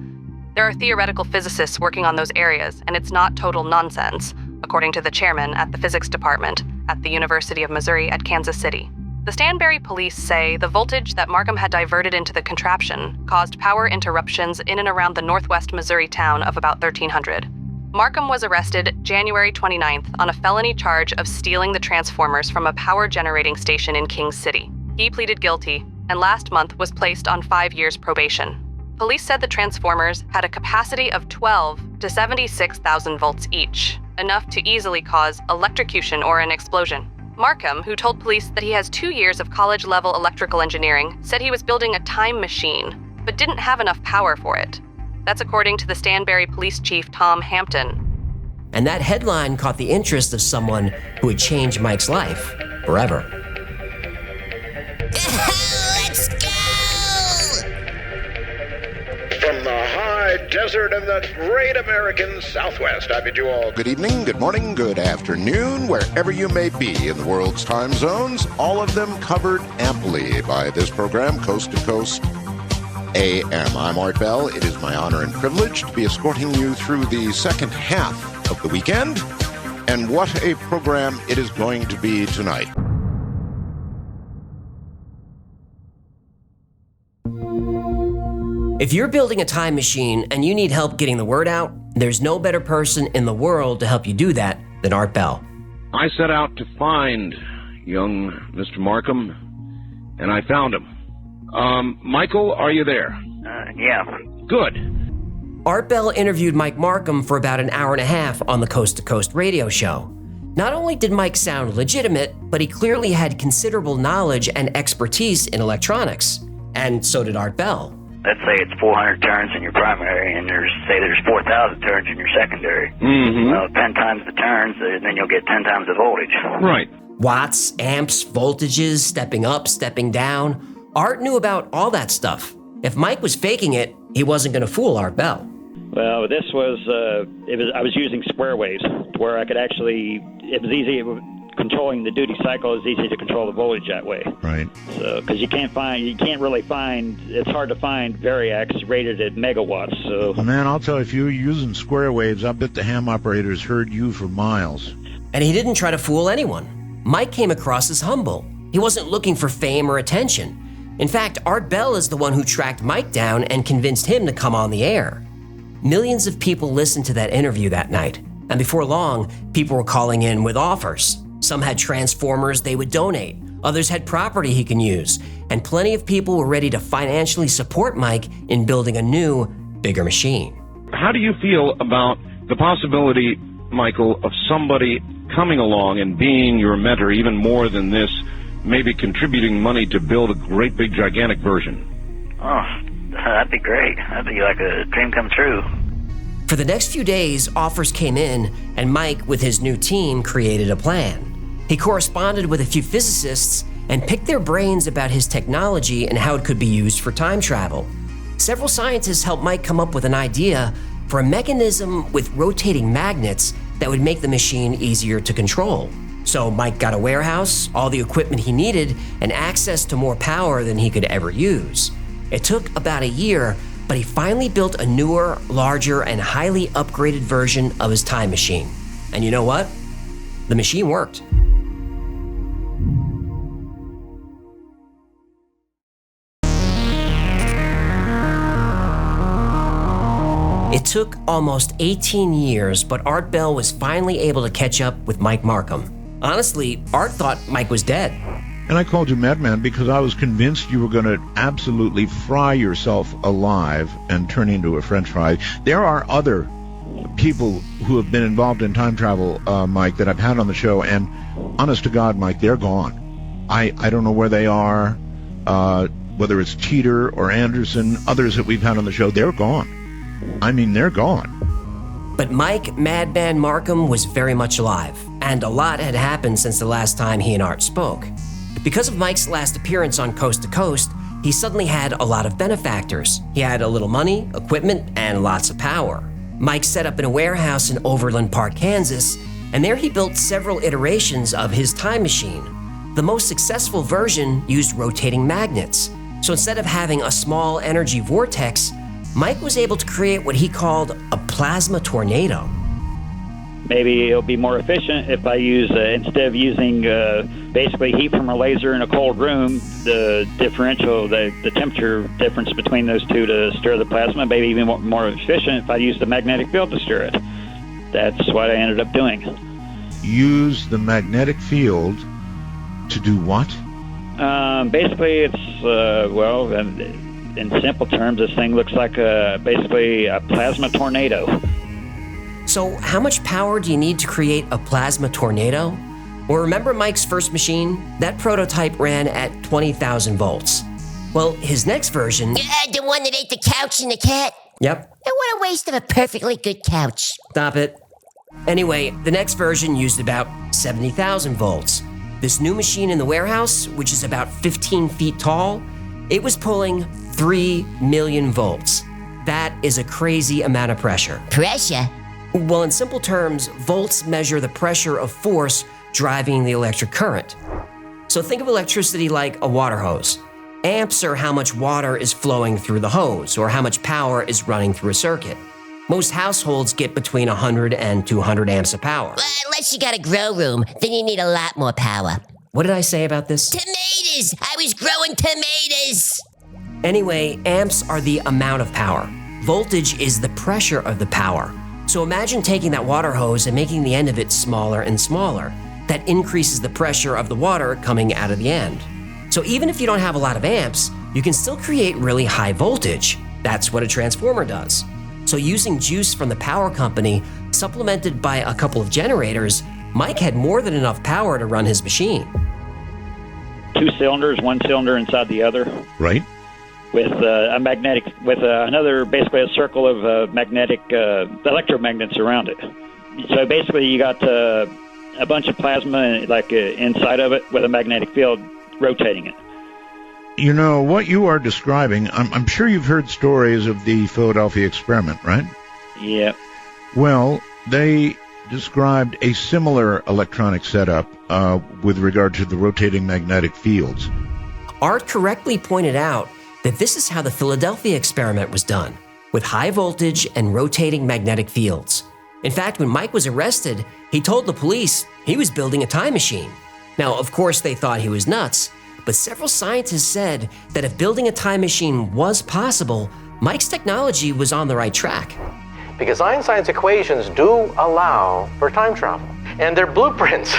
There are theoretical physicists working on those areas, and it's not total nonsense, according to the chairman at the physics department at the University of Missouri at Kansas City. The Stanberry police say the voltage that Markham had diverted into the contraption caused power interruptions in and around the northwest Missouri town of about 1300. Markham was arrested January 29th on a felony charge of stealing the transformers from a power generating station in Kings City. He pleaded guilty, and last month was placed on 5 years probation. Police said the transformers had a capacity of 12 to 76,000 volts each, enough to easily cause electrocution or an explosion. Markham, who told police that he has 2 years of college-level electrical engineering, said he was building a time machine, but didn't have enough power for it. That's according to the Stanberry Police Chief Tom Hampton. And that headline caught the interest of someone who would change Mike's life forever. Let's go! From the high desert of the great American Southwest, I bid you all good evening, good morning, good afternoon, wherever you may be in the world's time zones, all of them covered amply by this program, Coast to Coast AM. I'm Art Bell. It is my honor and privilege to be escorting you through the second half of the weekend, and what a program it is going to be tonight. If you're building a time machine and you need help getting the word out, there's no better person in the world to help you do that than Art Bell. I set out to find young Mr. Markham, and I found him. Michael, are you there? Yeah. Good. Art Bell interviewed Mike Markham for about an hour and a half on the Coast to Coast radio show. Not only did Mike sound legitimate, but he clearly had considerable knowledge and expertise in electronics. And so did Art Bell. Let's say it's 400 turns in your primary, and there's 4,000 turns in your secondary. Mm-hmm. Well, 10 times the turns, then you'll get 10 times the voltage. Right. Watts, amps, voltages, stepping up, stepping down. Art knew about all that stuff. If Mike was faking it, he wasn't going to fool Art Bell. Well, this was, I was using square waves, where I could actually, it was easy, controlling the duty cycle is easy to control the voltage that way. Right. So, because you can't really find, it's hard to find variacs rated at megawatts, so. Man, I'll tell you, if you were using square waves, I bet the ham operators heard you for miles. And he didn't try to fool anyone. Mike came across as humble. He wasn't looking for fame or attention. In fact, Art Bell is the one who tracked Mike down and convinced him to come on the air. Millions of people listened to that interview that night, and before long, people were calling in with offers. Some had transformers they would donate, others had property he can use, and plenty of people were ready to financially support Mike in building a new, bigger machine. How do you feel about the possibility, Michael, of somebody coming along and being your mentor, even more than this, maybe contributing money to build a great big gigantic version? Oh, that'd be great. That'd be like a dream come true. For the next few days, offers came in, and Mike, with his new team, created a plan. He corresponded with a few physicists and picked their brains about his technology and how it could be used for time travel. Several scientists helped Mike come up with an idea for a mechanism with rotating magnets that would make the machine easier to control. So Mike got a warehouse, all the equipment he needed, and access to more power than he could ever use. It took about a year, but he finally built a newer, larger, and highly upgraded version of his time machine. And you know what? The machine worked. It took almost 18 years, but Art Bell was finally able to catch up with Mike Markham. Honestly, Art thought Mike was dead. And I called you madman because I was convinced you were going to absolutely fry yourself alive and turn into a French fry. There are other people who have been involved in time travel, Mike, that I've had on the show, and honest to God, Mike, they're gone. I don't know where they are, whether it's Teeter or Anderson, others that we've had on the show, they're gone. I mean, they're gone. But Mike Madman Markham was very much alive, and a lot had happened since the last time he and Art spoke. Because of Mike's last appearance on Coast to Coast, he suddenly had a lot of benefactors. He had a little money, equipment, and lots of power. Mike set up in a warehouse in Overland Park, Kansas, and there he built several iterations of his time machine. The most successful version used rotating magnets. So instead of having a small energy vortex, Mike was able to create what he called a plasma tornado. Maybe it'll be more efficient if I use, instead of using basically heat from a laser in a cold room, the differential, the temperature difference between those two to stir the plasma, maybe even more efficient if I use the magnetic field to stir it. That's what I ended up doing. Use the magnetic field to do what? Basically, it's, in simple terms, this thing looks like basically a plasma tornado. So how much power do you need to create a plasma tornado? Well, remember Mike's first machine? That prototype ran at 20,000 volts. Well, his next version... The one that ate the couch and the cat? Yep. What a waste of a perfectly good couch. Stop it. Anyway, the next version used about 70,000 volts. This new machine in the warehouse, which is about 15 feet tall, it was pulling 3 million volts. That is a crazy amount of pressure. Pressure? Well, in simple terms, volts measure the pressure of force driving the electric current. So think of electricity like a water hose. Amps are how much water is flowing through the hose, or how much power is running through a circuit. Most households get between 100 and 200 amps of power. Well, unless you got a grow room, then you need a lot more power. What did I say about this? Tomatoes! I was growing tomatoes! Anyway, amps are the amount of power. Voltage is the pressure of the power. So imagine taking that water hose and making the end of it smaller and smaller. That increases the pressure of the water coming out of the end. So even if you don't have a lot of amps, you can still create really high voltage. That's what a transformer does. So using juice from the power company, supplemented by a couple of generators, Mike had more than enough power to run his machine. 2 cylinders, 1 cylinder inside the other. Right. With a magnetic, with another, basically a circle of magnetic electromagnets around it. So basically, you got a bunch of plasma like inside of it with a magnetic field rotating it. You know, what you are describing, I'm sure you've heard stories of the Philadelphia experiment, right? Yeah. Well, they described a similar electronic setup with regard to the rotating magnetic fields. Art correctly pointed out that this is how the Philadelphia experiment was done, with high voltage and rotating magnetic fields. In fact, when Mike was arrested, he told the police he was building a time machine. Now, of course, they thought he was nuts, but several scientists said that if building a time machine was possible, Mike's technology was on the right track. Because Einstein's equations do allow for time travel. And they're blueprints,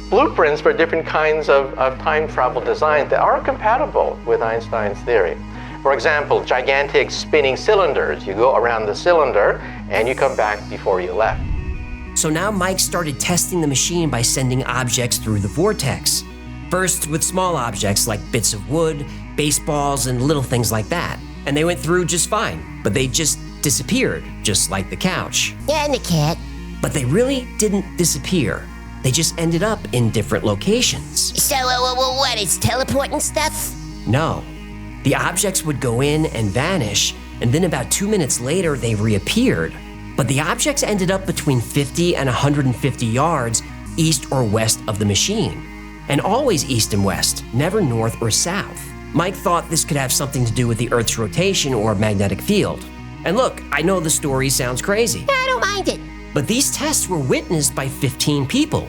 blueprints for different kinds of time travel designs that are compatible with Einstein's theory. For example, gigantic spinning cylinders. You go around the cylinder and you come back before you left. So now Mike started testing the machine by sending objects through the vortex. First with small objects like bits of wood, baseballs, and little things like that. And they went through just fine, but they just disappeared, just like the couch. And the cat. But they really didn't disappear. They just ended up in different locations. So, what, it's teleporting stuff? No. The objects would go in and vanish, and then about 2 minutes later, they reappeared. But the objects ended up between 50 and 150 yards east or west of the machine. And always east and west, never north or south. Mike thought this could have something to do with the Earth's rotation or magnetic field. And look, I know the story sounds crazy. I don't mind it. But these tests were witnessed by 15 people.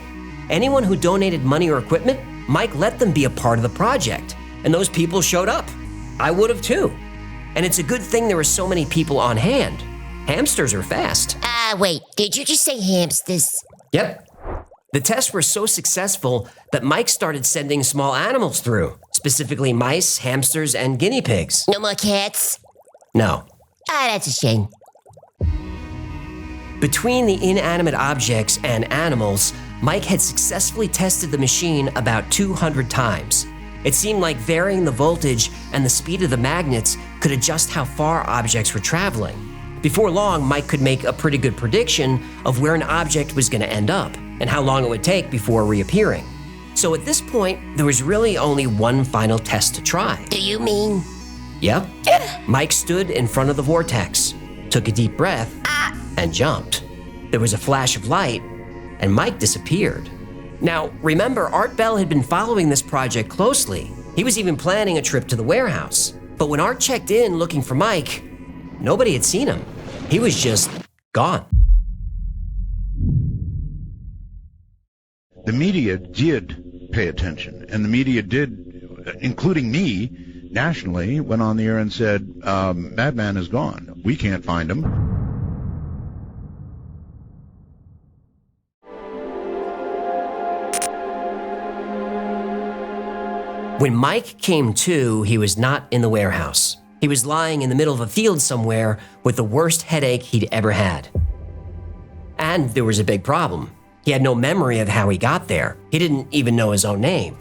Anyone who donated money or equipment, Mike let them be a part of the project. And those people showed up. I would have too. And it's a good thing there were so many people on hand. Hamsters are fast. Wait, did you just say hamsters? Yep. The tests were so successful that Mike started sending small animals through, specifically mice, hamsters, and guinea pigs. No more cats? No. That's a shame. Between the inanimate objects and animals, Mike had successfully tested the machine about 200 times. It seemed like varying the voltage and the speed of the magnets could adjust how far objects were traveling. Before long, Mike could make a pretty good prediction of where an object was going to end up and how long it would take before reappearing. So at this point, there was really only one final test to try. Do you mean? Yep. Mike stood in front of the vortex, took a deep breath, and jumped. There was a flash of light, and Mike disappeared. Now, remember, Art Bell had been following this project closely. He was even planning a trip to the warehouse. But when Art checked in looking for Mike, nobody had seen him. He was just gone. The media did pay attention, and the media did, including me, nationally, went on the air and said, Madman is gone. We can't find him. When Mike came to, he was not in the warehouse. He was lying in the middle of a field somewhere with the worst headache he'd ever had. And there was a big problem. He had no memory of how he got there. He didn't even know his own name.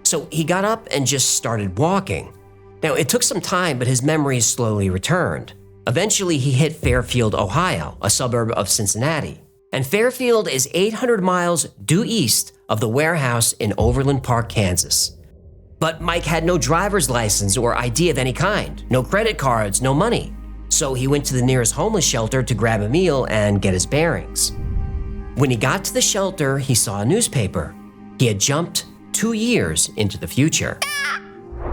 So he got up and just started walking. Now, it took some time, but his memories slowly returned. Eventually, he hit Fairfield, Ohio, a suburb of Cincinnati. And Fairfield is 800 miles due east of the warehouse in Overland Park, Kansas. But Mike had no driver's license or ID of any kind, no credit cards, no money. So he went to the nearest homeless shelter to grab a meal and get his bearings. When he got to the shelter, he saw a newspaper. He had jumped 2 years into the future.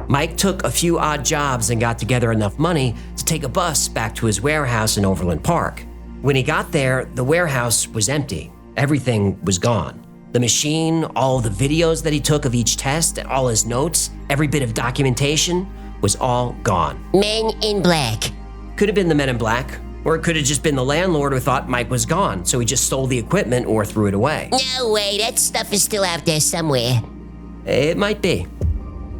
Mike took a few odd jobs and got together enough money to take a bus back to his warehouse in Overland Park. When he got there, the warehouse was empty. Everything was gone. The machine, all the videos that he took of each test, and all his notes, every bit of documentation was all gone. Men in Black. Could have been the Men in Black, or it could have just been the landlord who thought Mike was gone, so he just stole the equipment or threw it away. No way, that stuff is still out there somewhere. It might be.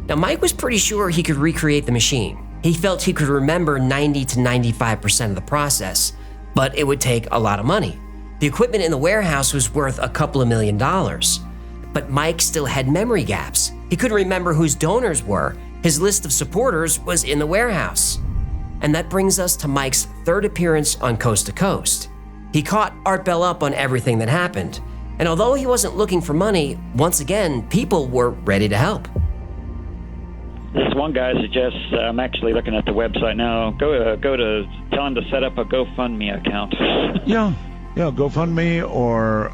Now, Mike was pretty sure he could recreate the machine. He felt he could remember 90 to 95% of the process, but it would take a lot of money. The equipment in the warehouse was worth a couple of $1 million. But Mike still had memory gaps. He couldn't remember whose donors were. His list of supporters was in the warehouse. And that brings us to Mike's third appearance on Coast to Coast. He caught Art Bell up on everything that happened. And although he wasn't looking for money, once again, people were ready to help. This one guy suggests, I'm actually looking at the website now, go to, tell him to set up a GoFundMe account. Yeah, GoFundMe or,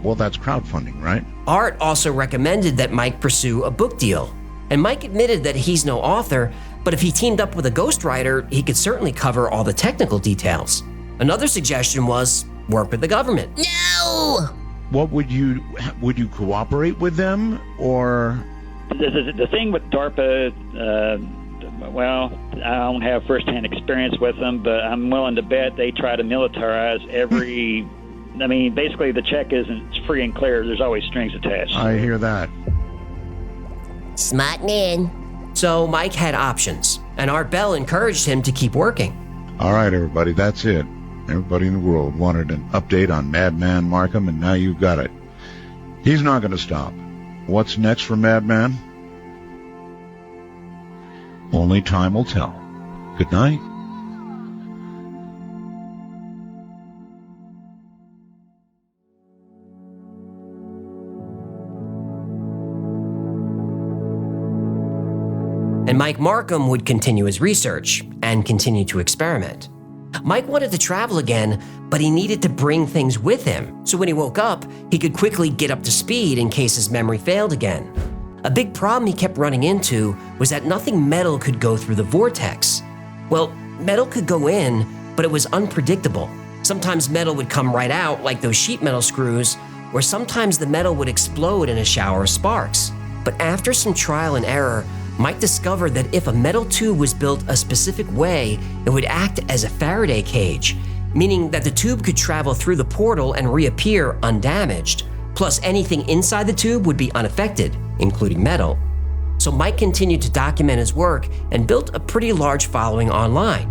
well, that's crowdfunding, right? Art also recommended that Mike pursue a book deal. And Mike admitted that he's no author, but if he teamed up with a ghostwriter, he could certainly cover all the technical details. Another suggestion was work with the government. No! What would you cooperate with them, or? The thing with DARPA, well, I don't have firsthand experience with them, but I'm willing to bet they try to militarize every. I mean, basically, the check isn't free and clear. There's always strings attached. I hear that. Smart man. So Mike had options, and Art Bell encouraged him to keep working. All right, everybody, that's it. Everybody in the world wanted an update on Madman Markham, and now you've got it. He's not going to stop. What's next for Madman? Only time will tell. Good night. And Mike Markham would continue his research and continue to experiment. Mike wanted to travel again, but he needed to bring things with him, so when he woke up, he could quickly get up to speed in case his memory failed again. A big problem he kept running into was that nothing metal could go through the vortex. Well, metal could go in, but it was unpredictable. Sometimes metal would come right out like those sheet metal screws, or sometimes the metal would explode in a shower of sparks. But after some trial and error, Mike discovered that if a metal tube was built a specific way, it would act as a Faraday cage, meaning that the tube could travel through the portal and reappear undamaged. Plus, anything inside the tube would be unaffected, including metal. So Mike continued to document his work and built a pretty large following online.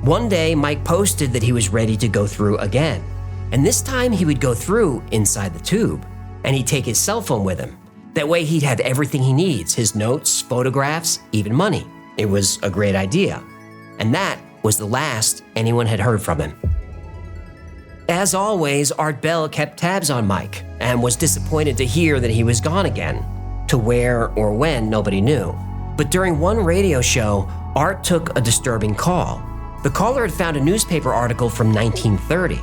One day, Mike posted that he was ready to go through again. And this time he would go through inside the tube, and he'd take his cell phone with him. That way he'd have everything he needs, his notes, photographs, even money. It was a great idea. And that was the last anyone had heard from him. As always, Art Bell kept tabs on Mike and was disappointed to hear that he was gone again. To where or when, nobody knew. But during one radio show, Art took a disturbing call. The caller had found a newspaper article from 1930.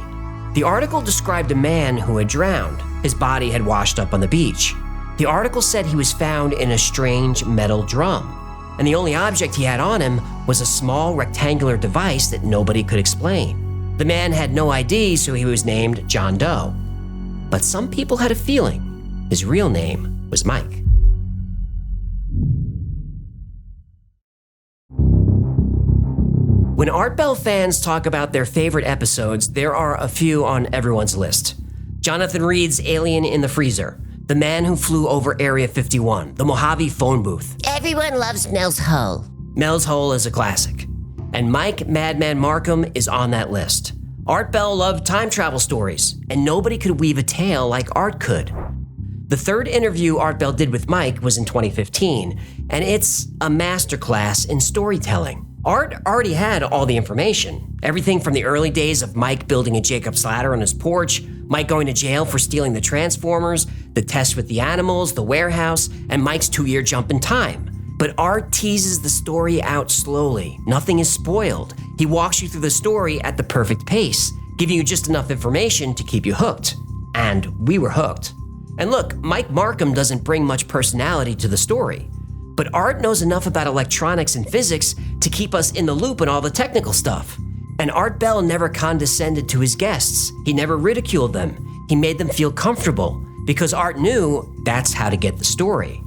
The article described a man who had drowned. His body had washed up on the beach. The article said he was found in a strange metal drum, and the only object he had on him was a small rectangular device that nobody could explain. The man had no ID, so he was named John Doe. But some people had a feeling his real name was Mike. When Art Bell fans talk about their favorite episodes, there are a few on everyone's list. Jonathan Reed's Alien in the Freezer, The Man Who Flew Over Area 51, The Mojave Phone Booth. Everyone loves Mel's Hole. Mel's Hole is a classic. And Mike Madman Markham is on that list. Art Bell loved time travel stories, and nobody could weave a tale like Art could. The third interview Art Bell did with Mike was in 2015, and it's a masterclass in storytelling. Art already had all the information. Everything from the early days of Mike building a Jacob's ladder on his porch, Mike going to jail for stealing the Transformers, the test with the animals, the warehouse, and Mike's 2-year jump in time. But Art teases the story out slowly. Nothing is spoiled. He walks you through the story at the perfect pace, giving you just enough information to keep you hooked. And we were hooked. And look, Mike Markham doesn't bring much personality to the story. But Art knows enough about electronics and physics to keep us in the loop on all the technical stuff. And Art Bell never condescended to his guests. He never ridiculed them. He made them feel comfortable because Art knew that's how to get the story.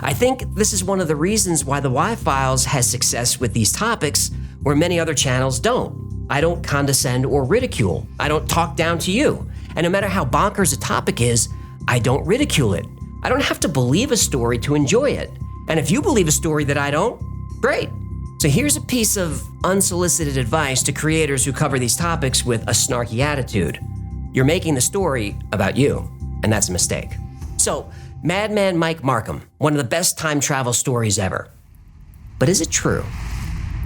I think this is one of the reasons why the Y-Files has success with these topics where many other channels don't. I don't condescend or ridicule. I don't talk down to you. And no matter how bonkers a topic is, I don't ridicule it. I don't have to believe a story to enjoy it. And if you believe a story that I don't, great. So here's a piece of unsolicited advice to creators who cover these topics with a snarky attitude. You're making the story about you, and that's a mistake. So, Madman Mike Markham, one of the best time travel stories ever. But is it true?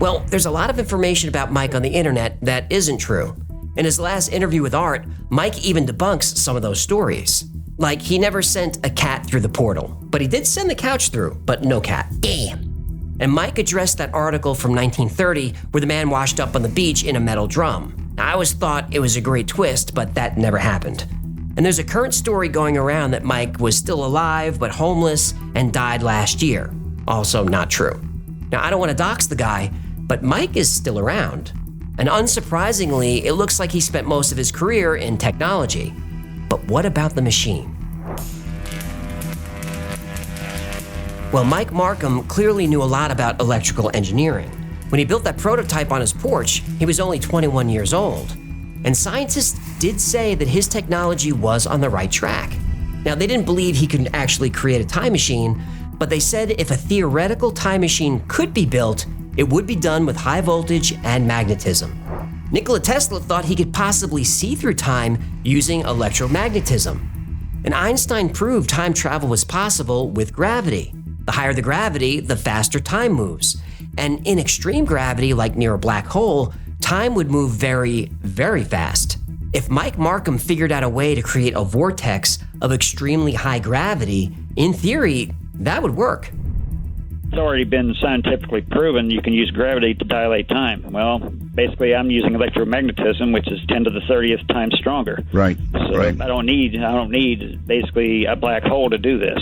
Well, there's a lot of information about Mike on the internet that isn't true. In his last interview with Art, Mike even debunks some of those stories. Like, he never sent a cat through the portal, but he did send the couch through, but no cat. Damn. And Mike addressed that article from 1930 where the man washed up on the beach in a metal drum. Now, I always thought it was a great twist, but that never happened. And there's a current story going around that Mike was still alive but homeless and died last year. Also not true. Now, I don't want to dox the guy, but Mike is still around. And unsurprisingly, it looks like he spent most of his career in technology. But what about the machine? Well, Mike Markham clearly knew a lot about electrical engineering. When he built that prototype on his porch, he was only 21 years old. And scientists did say that his technology was on the right track. Now, they didn't believe he could actually create a time machine, but they said if a theoretical time machine could be built, it would be done with high voltage and magnetism. Nikola Tesla thought he could possibly see through time using electromagnetism. And Einstein proved time travel was possible with gravity. The higher the gravity, the faster time moves. And in extreme gravity, like near a black hole, time would move very, very fast. If Mike Markham figured out a way to create a vortex of extremely high gravity, in theory, that would work. It's already been scientifically proven you can use gravity to dilate time. Well, basically, I'm using electromagnetism, which is 10 to the 30th times stronger. Right. So right. I don't need basically a black hole to do this.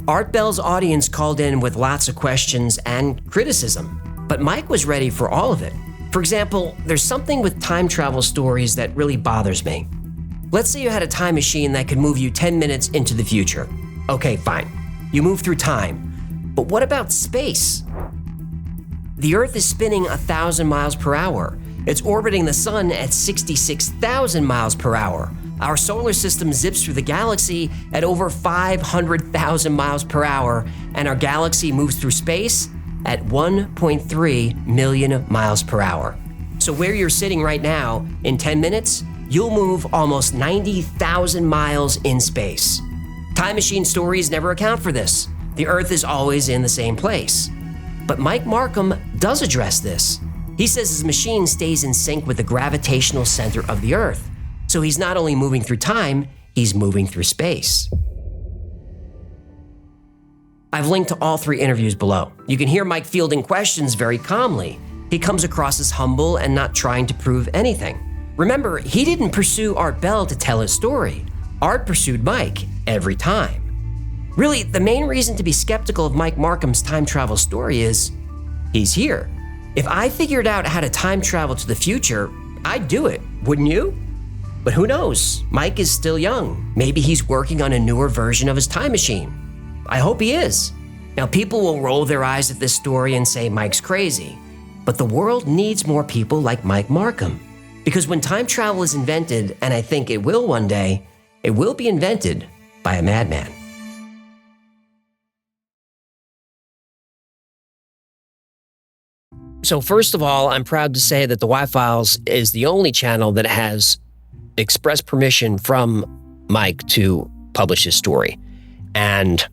Art Bell's audience called in with lots of questions and criticism, but Mike was ready for all of it. For example, there's something with time travel stories that really bothers me. Let's say you had a time machine that could move you 10 minutes into the future. Okay, fine. You move through time. But what about space? The Earth is spinning 1,000 miles per hour. It's orbiting the sun at 66,000 miles per hour. Our solar system zips through the galaxy at over 500,000 miles per hour, and our galaxy moves through space at 1.3 million miles per hour. So where you're sitting right now, in 10 minutes, you'll move almost 90,000 miles in space. Time machine stories never account for this. The Earth is always in the same place. But Mike Markham does address this. He says his machine stays in sync with the gravitational center of the Earth. So he's not only moving through time, he's moving through space. I've linked to all 3 interviews below. You can hear Mike fielding questions very calmly. He comes across as humble and not trying to prove anything. Remember, he didn't pursue Art Bell to tell his story. Art pursued Mike every time. Really, the main reason to be skeptical of Mike Markham's time travel story is he's here. If I figured out how to time travel to the future, I'd do it, wouldn't you? But who knows? Mike is still young. Maybe he's working on a newer version of his time machine. I hope he is. Now, people will roll their eyes at this story and say Mike's crazy. But the world needs more people like Mike Markham. Because when time travel is invented, and I think it will one day, it will be invented by a madman. So first of all, I'm proud to say that the Y-Files is the only channel that has express permission from Mike to publish his story. And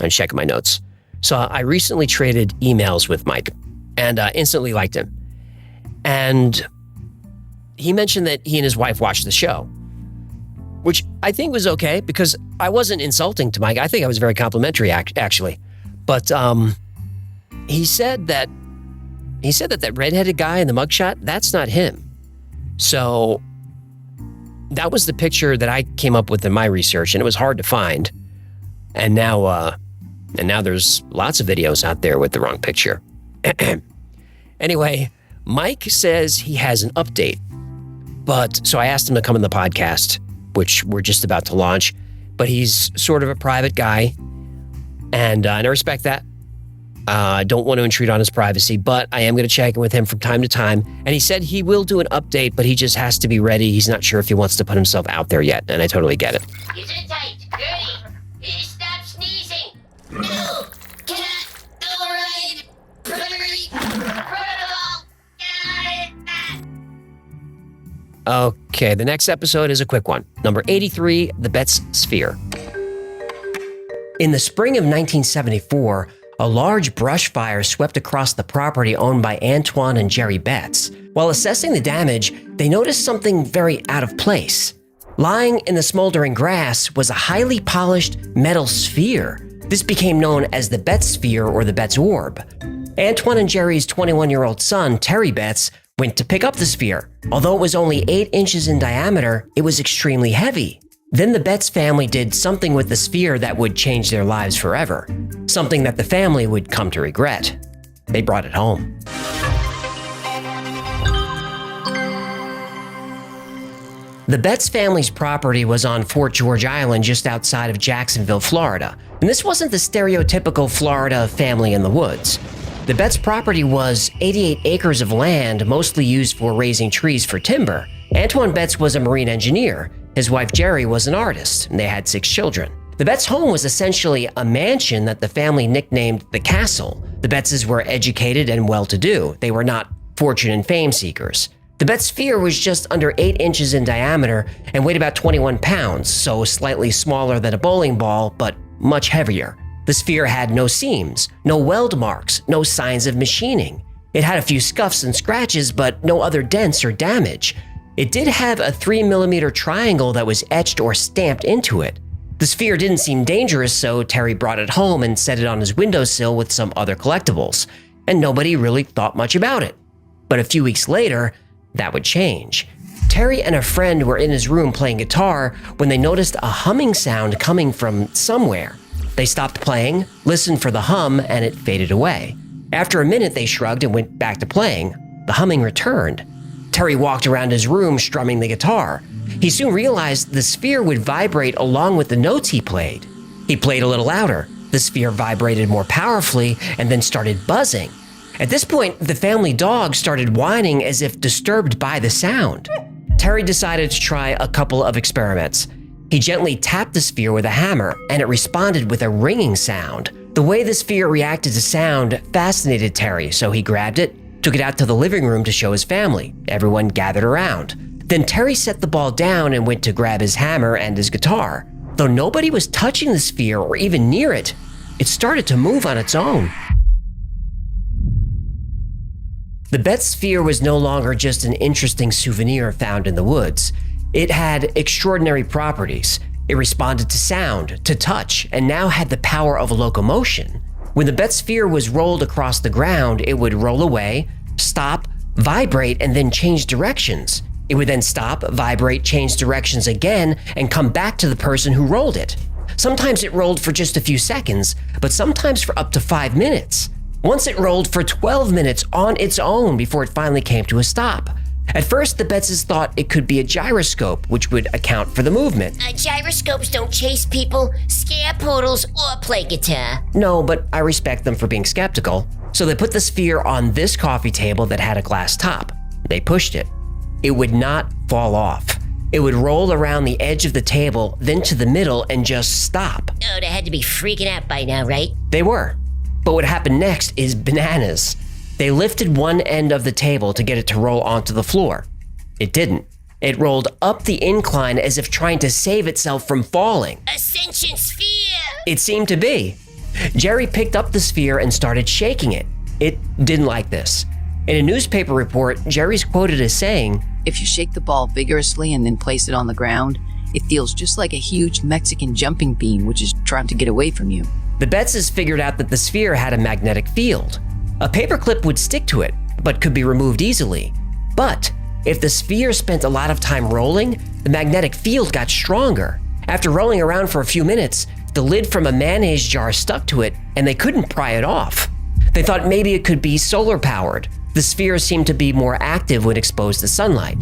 I'm checking my notes. So I recently traded emails with Mike and instantly liked him. And he mentioned that he and his wife watched the show, which I think was okay because I wasn't insulting to Mike. I think I was very complimentary, actually. But he said that that redheaded guy in the mugshot, that's not him. So that was the picture that I came up with in my research, and it was hard to find. And now there's lots of videos out there with the wrong picture. Anyway, Mike says he has an update. So I asked him to come on the podcast, which we're just about to launch. But he's sort of a private guy, and I respect that. I don't want to intrude on his privacy, but I am going to check in with him from time to time. And he said he will do an update, but he just has to be ready. He's not sure if he wants to put himself out there yet, and I totally get it. Is it tight? Gertie, stop sneezing. No, cannot override primary protocol. Okay, the next episode is a quick one. Number 83, The Betts Sphere. In the spring of 1974, a large brush fire swept across the property owned by Antoine and Jerry Betts. While assessing the damage, they noticed something very out of place. Lying in the smoldering grass was a highly polished metal sphere. This became known as the Betts Sphere or the Betts Orb. Antoine and Jerry's 21-year-old son, Terry Betts, went to pick up the sphere. Although it was only 8 inches in diameter, it was extremely heavy. Then the Betts family did something with the sphere that would change their lives forever. Something that the family would come to regret. They brought it home. The Betts family's property was on Fort George Island just outside of Jacksonville, Florida. And this wasn't the stereotypical Florida family in the woods. The Betts property was 88 acres of land, mostly used for raising trees for timber. Antoine Betts was a marine engineer. His wife Jerry was an artist, and they had 6 children. The Betts home was essentially a mansion that the family nicknamed the Castle. The Bettses were educated and well-to-do. They were not fortune and fame seekers. The Betts sphere was just under 8 inches in diameter and weighed about 21 pounds, so slightly smaller than a bowling ball, but much heavier. The sphere had no seams, no weld marks, no signs of machining. It had a few scuffs and scratches, but no other dents or damage. It did have a 3mm triangle that was etched or stamped into it. The sphere didn't seem dangerous, so Terry brought it home and set it on his windowsill with some other collectibles, and nobody really thought much about it. But a few weeks later, that would change. Terry and a friend were in his room playing guitar when they noticed a humming sound coming from somewhere. They stopped playing, listened for the hum, and it faded away. After a minute, they shrugged and went back to playing. The humming returned. Terry walked around his room strumming the guitar. He soon realized the sphere would vibrate along with the notes he played. He played a little louder. The sphere vibrated more powerfully and then started buzzing. At this point, the family dog started whining as if disturbed by the sound. Terry decided to try a couple of experiments. He gently tapped the sphere with a hammer, and it responded with a ringing sound. The way the sphere reacted to sound fascinated Terry, so he grabbed it, took it out to the living room to show his family. Everyone gathered around. Then Terry set the ball down and went to grab his hammer and his guitar. Though nobody was touching the sphere or even near it, it started to move on its own. The Bet sphere was no longer just an interesting souvenir found in the woods. It had extraordinary properties. It responded to sound, to touch, and now had the power of locomotion. When the Bet sphere was rolled across the ground, it would roll away, stop, vibrate, and then change directions. It would then stop, vibrate, change directions again, and come back to the person who rolled it. Sometimes it rolled for just a few seconds, but sometimes for up to 5 minutes. Once it rolled for 12 minutes on its own before it finally came to a stop. At first, the Betzes thought it could be a gyroscope, which would account for the movement. Gyroscopes don't chase people, scare poodles, or play guitar. No, but I respect them for being skeptical. So they put the sphere on this coffee table that had a glass top. They pushed it. It would not fall off. It would roll around the edge of the table, then to the middle, and just stop. Oh, they had to be freaking out by now, right? They were. But what happened next is bananas. They lifted one end of the table to get it to roll onto the floor. It didn't. It rolled up the incline as if trying to save itself from falling. Ascension sphere! It seemed to be. Jerry picked up the sphere and started shaking it. It didn't like this. In a newspaper report, Jerry's quoted as saying, "If you shake the ball vigorously and then place it on the ground, it feels just like a huge Mexican jumping bean which is trying to get away from you." The Betzes figured out that the sphere had a magnetic field. A paperclip would stick to it, but could be removed easily. But if the sphere spent a lot of time rolling, the magnetic field got stronger. After rolling around for a few minutes, the lid from a mayonnaise jar stuck to it, and they couldn't pry it off. They thought maybe it could be solar-powered. The sphere seemed to be more active when exposed to sunlight.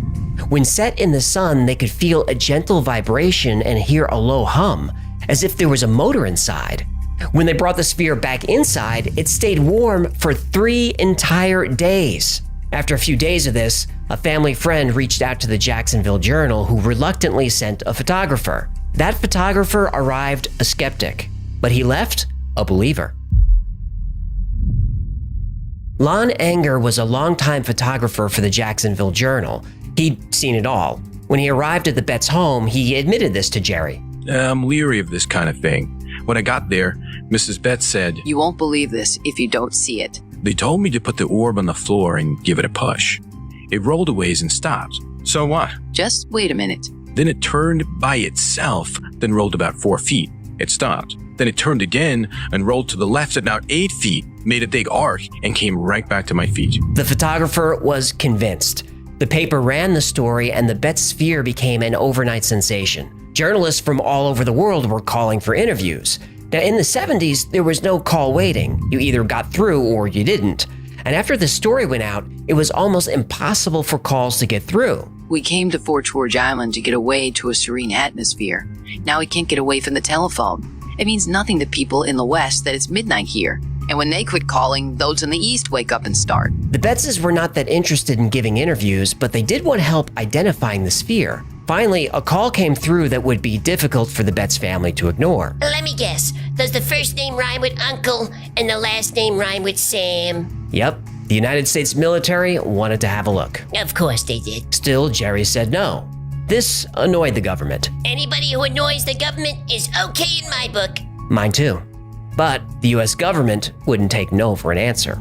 When set in the sun, they could feel a gentle vibration and hear a low hum, as if there was a motor inside. When they brought the sphere back inside, it stayed warm for 3 entire days. After a few days of this, a family friend reached out to the Jacksonville Journal, who reluctantly sent a photographer. That photographer arrived a skeptic, but he left a believer. Lon Anger was a longtime photographer for the Jacksonville Journal. He'd seen it all. When he arrived at the Betts' home, he admitted this to Jerry. I'm leery of this kind of thing. When I got there, Mrs. Betts said, "You won't believe this if you don't see it." They told me to put the orb on the floor and give it a push. It rolled a ways and stopped. So what? Just wait a minute. Then it turned by itself, then rolled about 4 feet. It stopped. Then it turned again and rolled to the left at about 8 feet, made a big arc, and came right back to my feet. The photographer was convinced. The paper ran the story, and the Betts sphere became an overnight sensation. Journalists from all over the world were calling for interviews. Now, in the 70s, there was no call waiting. You either got through or you didn't. And after the story went out, it was almost impossible for calls to get through. "We came to Fort George Island to get away to a serene atmosphere. Now we can't get away from the telephone. It means nothing to people in the West that it's midnight here. And when they quit calling, those in the East wake up and start." The Betzes were not that interested in giving interviews, but they did want help identifying the sphere. Finally, a call came through that would be difficult for the Betts family to ignore. Let me guess. Does the first name rhyme with Uncle and the last name rhyme with Sam? Yep, the United States military wanted to have a look. Of course they did. Still, Jerry said no. This annoyed the government. Anybody who annoys the government is okay in my book. Mine too. But the US government wouldn't take no for an answer.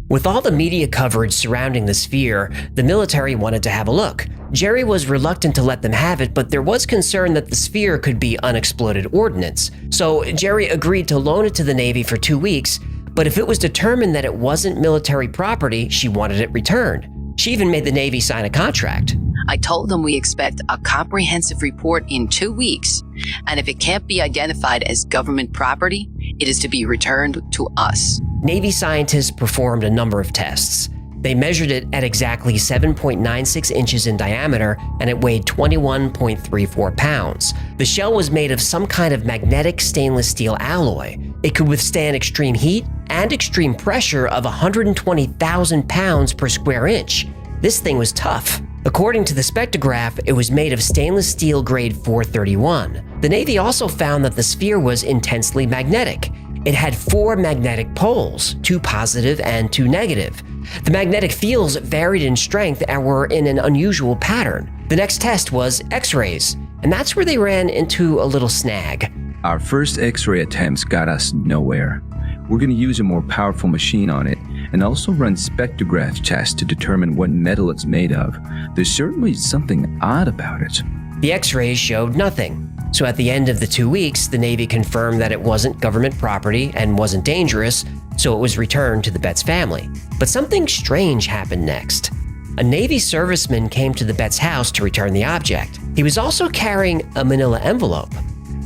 With all the media coverage surrounding the sphere, the military wanted to have a look. Jerry was reluctant to let them have it, but there was concern that the sphere could be unexploded ordnance. So Jerry agreed to loan it to the Navy for 2 weeks, but if it was determined that it wasn't military property, she wanted it returned. She even made the Navy sign a contract. "I told them we expect a comprehensive report in 2 weeks, and if it can't be identified as government property, it is to be returned to us." Navy scientists performed a number of tests. They measured it at exactly 7.96 inches in diameter, and it weighed 21.34 pounds. The shell was made of some kind of magnetic stainless steel alloy. It could withstand extreme heat and extreme pressure of 120,000 pounds per square inch. This thing was tough. According to the spectrograph, it was made of stainless steel grade 431. The Navy also found that the sphere was intensely magnetic. It had 4 magnetic poles, 2 positive and 2 negative. The magnetic fields varied in strength and were in an unusual pattern. The next test was X-rays, and that's where they ran into a little snag. Our first X-ray attempts got us nowhere. We're going to use a more powerful machine on it and also run spectrograph tests to determine what metal it's made of. There's certainly something odd about it. The X-rays showed nothing. So at the end of the 2 weeks, the Navy confirmed that it wasn't government property and wasn't dangerous, so it was returned to the Betts family. But something strange happened next. A Navy serviceman came to the Betts house to return the object. He was also carrying a manila envelope.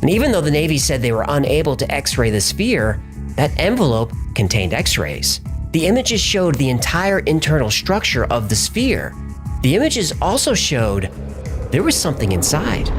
And even though the Navy said they were unable to X-ray the sphere, that envelope contained X-rays. The images showed the entire internal structure of the sphere. The images also showed there was something inside.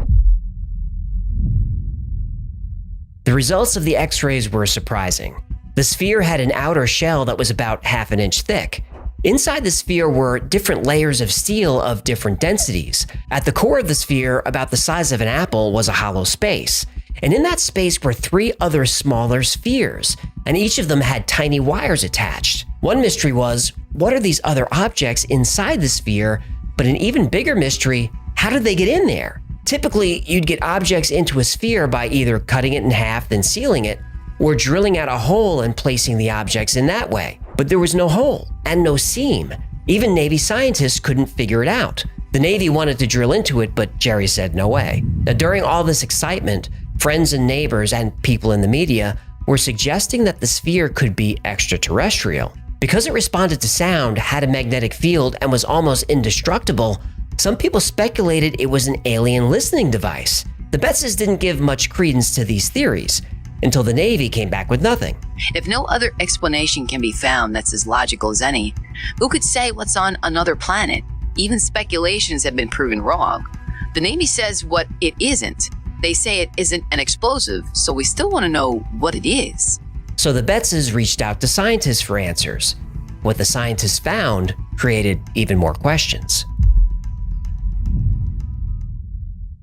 The results of the X-rays were surprising. The sphere had an outer shell that was about half an inch thick. Inside the sphere were different layers of steel of different densities. At the core of the sphere, about the size of an apple, was a hollow space. And in that space were 3 other smaller spheres, and each of them had tiny wires attached. One mystery was, what are these other objects inside the sphere? But an even bigger mystery, how did they get in there? Typically, you'd get objects into a sphere by either cutting it in half then sealing it, or drilling out a hole and placing the objects in that way. But there was no hole and no seam. Even Navy scientists couldn't figure it out. The Navy wanted to drill into it, but Jerry said no way. Now, during all this excitement, friends and neighbors and people in the media were suggesting that the sphere could be extraterrestrial. Because it responded to sound, had a magnetic field, and was almost indestructible, some people speculated it was an alien listening device. The Bettses didn't give much credence to these theories until the Navy came back with nothing. If no other explanation can be found that's as logical as any, who could say what's on another planet? Even speculations have been proven wrong. The Navy says what it isn't. They say it isn't an explosive, so we still want to know what it is. So the Bettses reached out to scientists for answers. What the scientists found created even more questions.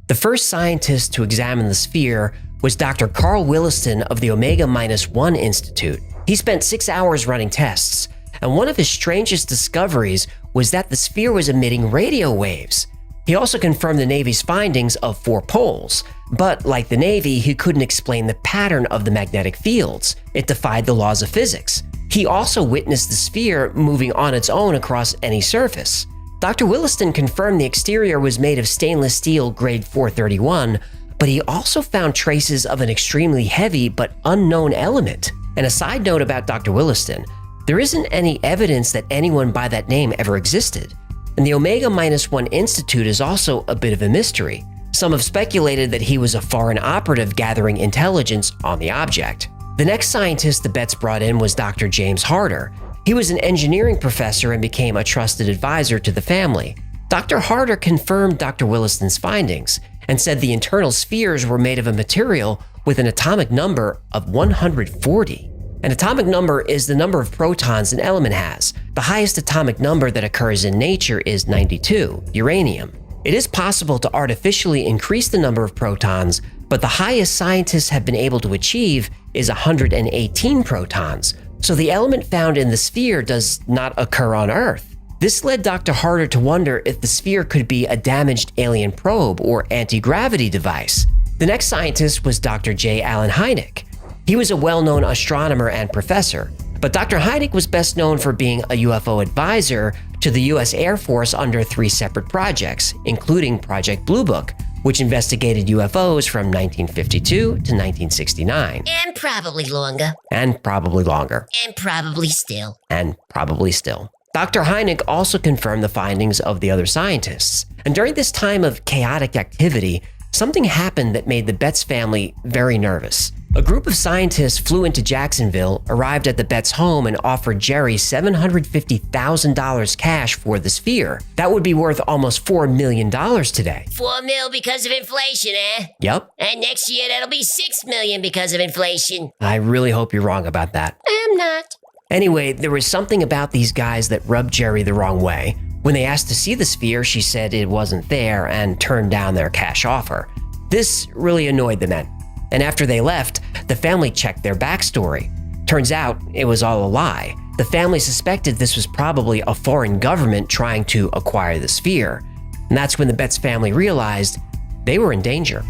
The first scientist to examine the sphere was Dr. Carl Williston of the Omega-1 Institute. He spent 6 hours running tests, and one of his strangest discoveries was that the sphere was emitting radio waves. He also confirmed the Navy's findings of 4 poles, but like the Navy, he couldn't explain the pattern of the magnetic fields. It defied the laws of physics. He also witnessed the sphere moving on its own across any surface. Dr. Williston confirmed the exterior was made of stainless steel grade 431, but he also found traces of an extremely heavy but unknown element. And a side note about Dr. Williston, there isn't any evidence that anyone by that name ever existed. And the Omega-1 Institute is also a bit of a mystery. Some have speculated that he was a foreign operative gathering intelligence on the object. The next scientist the Betts brought in was Dr. James Harder. He was an engineering professor and became a trusted advisor to the family. Dr. Harder confirmed Dr. Williston's findings and said the internal spheres were made of a material with an atomic number of 140. An atomic number is the number of protons an element has. The highest atomic number that occurs in nature is 92, uranium. It is possible to artificially increase the number of protons, but the highest scientists have been able to achieve is 118 protons. So the element found in the sphere does not occur on Earth. This led Dr. Harder to wonder if the sphere could be a damaged alien probe or anti-gravity device. The next scientist was Dr. J. Allen Hynek. He was a well-known astronomer and professor, but Dr. Hynek was best known for being a UFO advisor to the U.S. Air Force under 3 separate projects, including Project Blue Book, which investigated UFOs from 1952 to 1969. And probably longer. And probably longer. And probably still. And probably still. Dr. Hynek also confirmed the findings of the other scientists. And during this time of chaotic activity, something happened that made the Betts family very nervous. A group of scientists flew into Jacksonville, arrived at the Betts home, and offered Jerry $750,000 cash for the sphere. That would be worth almost $4 million today. $4 million because of inflation, eh? Yep. And next year that'll be $6 million because of inflation. I really hope you're wrong about that. I'm not. Anyway, there was something about these guys that rubbed Jerry the wrong way. When they asked to see the sphere, she said it wasn't there and turned down their cash offer. This really annoyed the men. And after they left, the family checked their backstory. Turns out it was all a lie. The family suspected this was probably a foreign government trying to acquire the sphere. And that's when the Betts family realized they were in danger.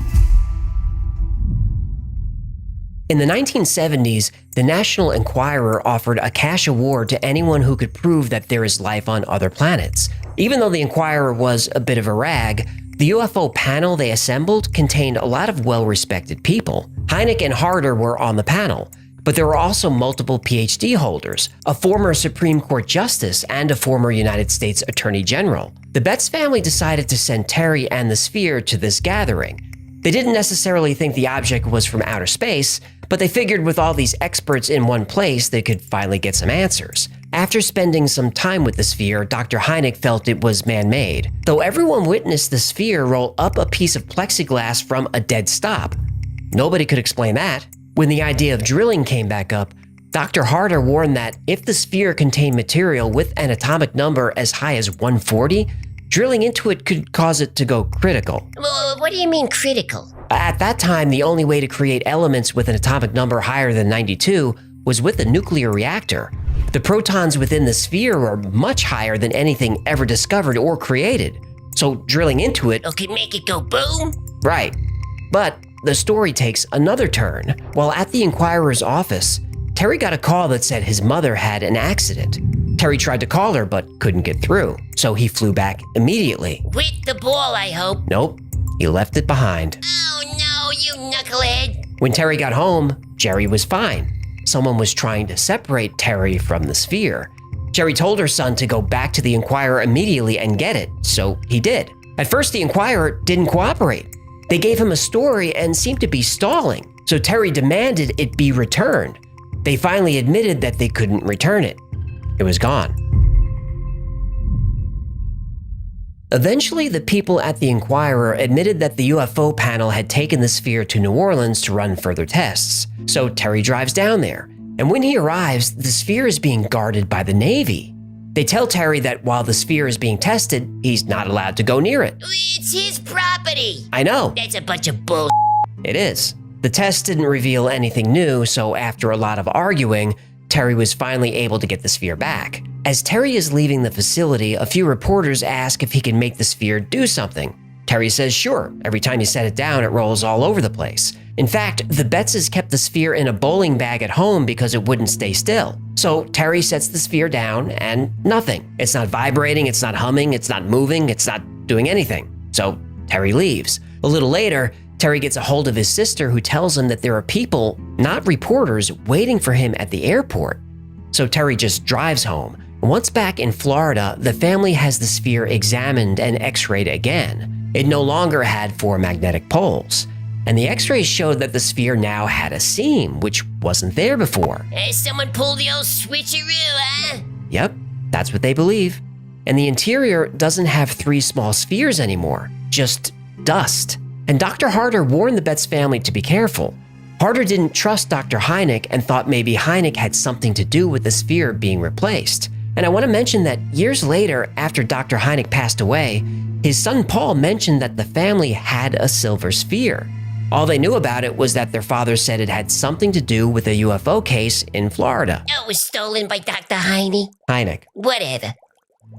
In the 1970s, the National Enquirer offered a cash award to anyone who could prove that there is life on other planets. Even though the Enquirer was a bit of a rag, the UFO panel they assembled contained a lot of well-respected people. Hynek and Harder were on the panel, but there were also multiple PhD holders, a former Supreme Court Justice, and a former United States Attorney General. The Betts family decided to send Terry and the sphere to this gathering. They didn't necessarily think the object was from outer space, but they figured with all these experts in one place, they could finally get some answers. After spending some time with the sphere, Dr. Hynek felt it was man-made, though everyone witnessed the sphere roll up a piece of plexiglass from a dead stop. Nobody could explain that. When the idea of drilling came back up, Dr. Harder warned that if the sphere contained material with an atomic number as high as 140, drilling into it could cause it to go critical. What do you mean critical? At that time, the only way to create elements with an atomic number higher than 92 was with a nuclear reactor. The protons within the sphere were much higher than anything ever discovered or created. So drilling into it could make it go boom? Right. But the story takes another turn. While at the Enquirer's office, Terry got a call that said his mother had an accident. Terry tried to call her but couldn't get through, so he flew back immediately. With the ball, I hope. Nope, he left it behind. Oh no, you knucklehead. When Terry got home, Jerry was fine. Someone was trying to separate Terry from the sphere. Jerry told her son to go back to the Enquirer immediately and get it, so he did. At first, the Enquirer didn't cooperate. They gave him a story and seemed to be stalling, so Terry demanded it be returned. They finally admitted that they couldn't return it. It was gone. Eventually, the people at the Enquirer admitted that the UFO panel had taken the sphere to New Orleans to run further tests. So Terry drives down there, and when he arrives, the sphere is being guarded by the Navy. They tell Terry that while the sphere is being tested, he's not allowed to go near it. It's his property. I know. That's a bunch of bull. It is. The test didn't reveal anything new, so after a lot of arguing, Terry was finally able to get the sphere back. As Terry is leaving the facility, a few reporters ask if he can make the sphere do something. Terry says sure. Every time you set it down, it rolls all over the place. In fact, the Bettses kept the sphere in a bowling bag at home because it wouldn't stay still. So Terry sets the sphere down and nothing. It's not vibrating, it's not humming, it's not moving, it's not doing anything. So Terry leaves. A little later, Terry gets a hold of his sister who tells him that there are people, not reporters, waiting for him at the airport. So Terry just drives home. Once back in Florida, the family has the sphere examined and x-rayed again. It no longer had 4 magnetic poles. And the x-rays showed that the sphere now had a seam, which wasn't there before. Hey, someone pulled the old switcheroo, huh? Yep, that's what they believe. And the interior doesn't have 3 small spheres anymore, just dust. And Dr. Harder warned the Betts family to be careful. Harder didn't trust Dr. Hynek and thought maybe Hynek had something to do with the sphere being replaced. And I want to mention that years later, after Dr. Hynek passed away, his son Paul mentioned that the family had a silver sphere. All they knew about it was that their father said it had something to do with a UFO case in Florida. Oh, it was stolen by Dr. Hynek. Whatever.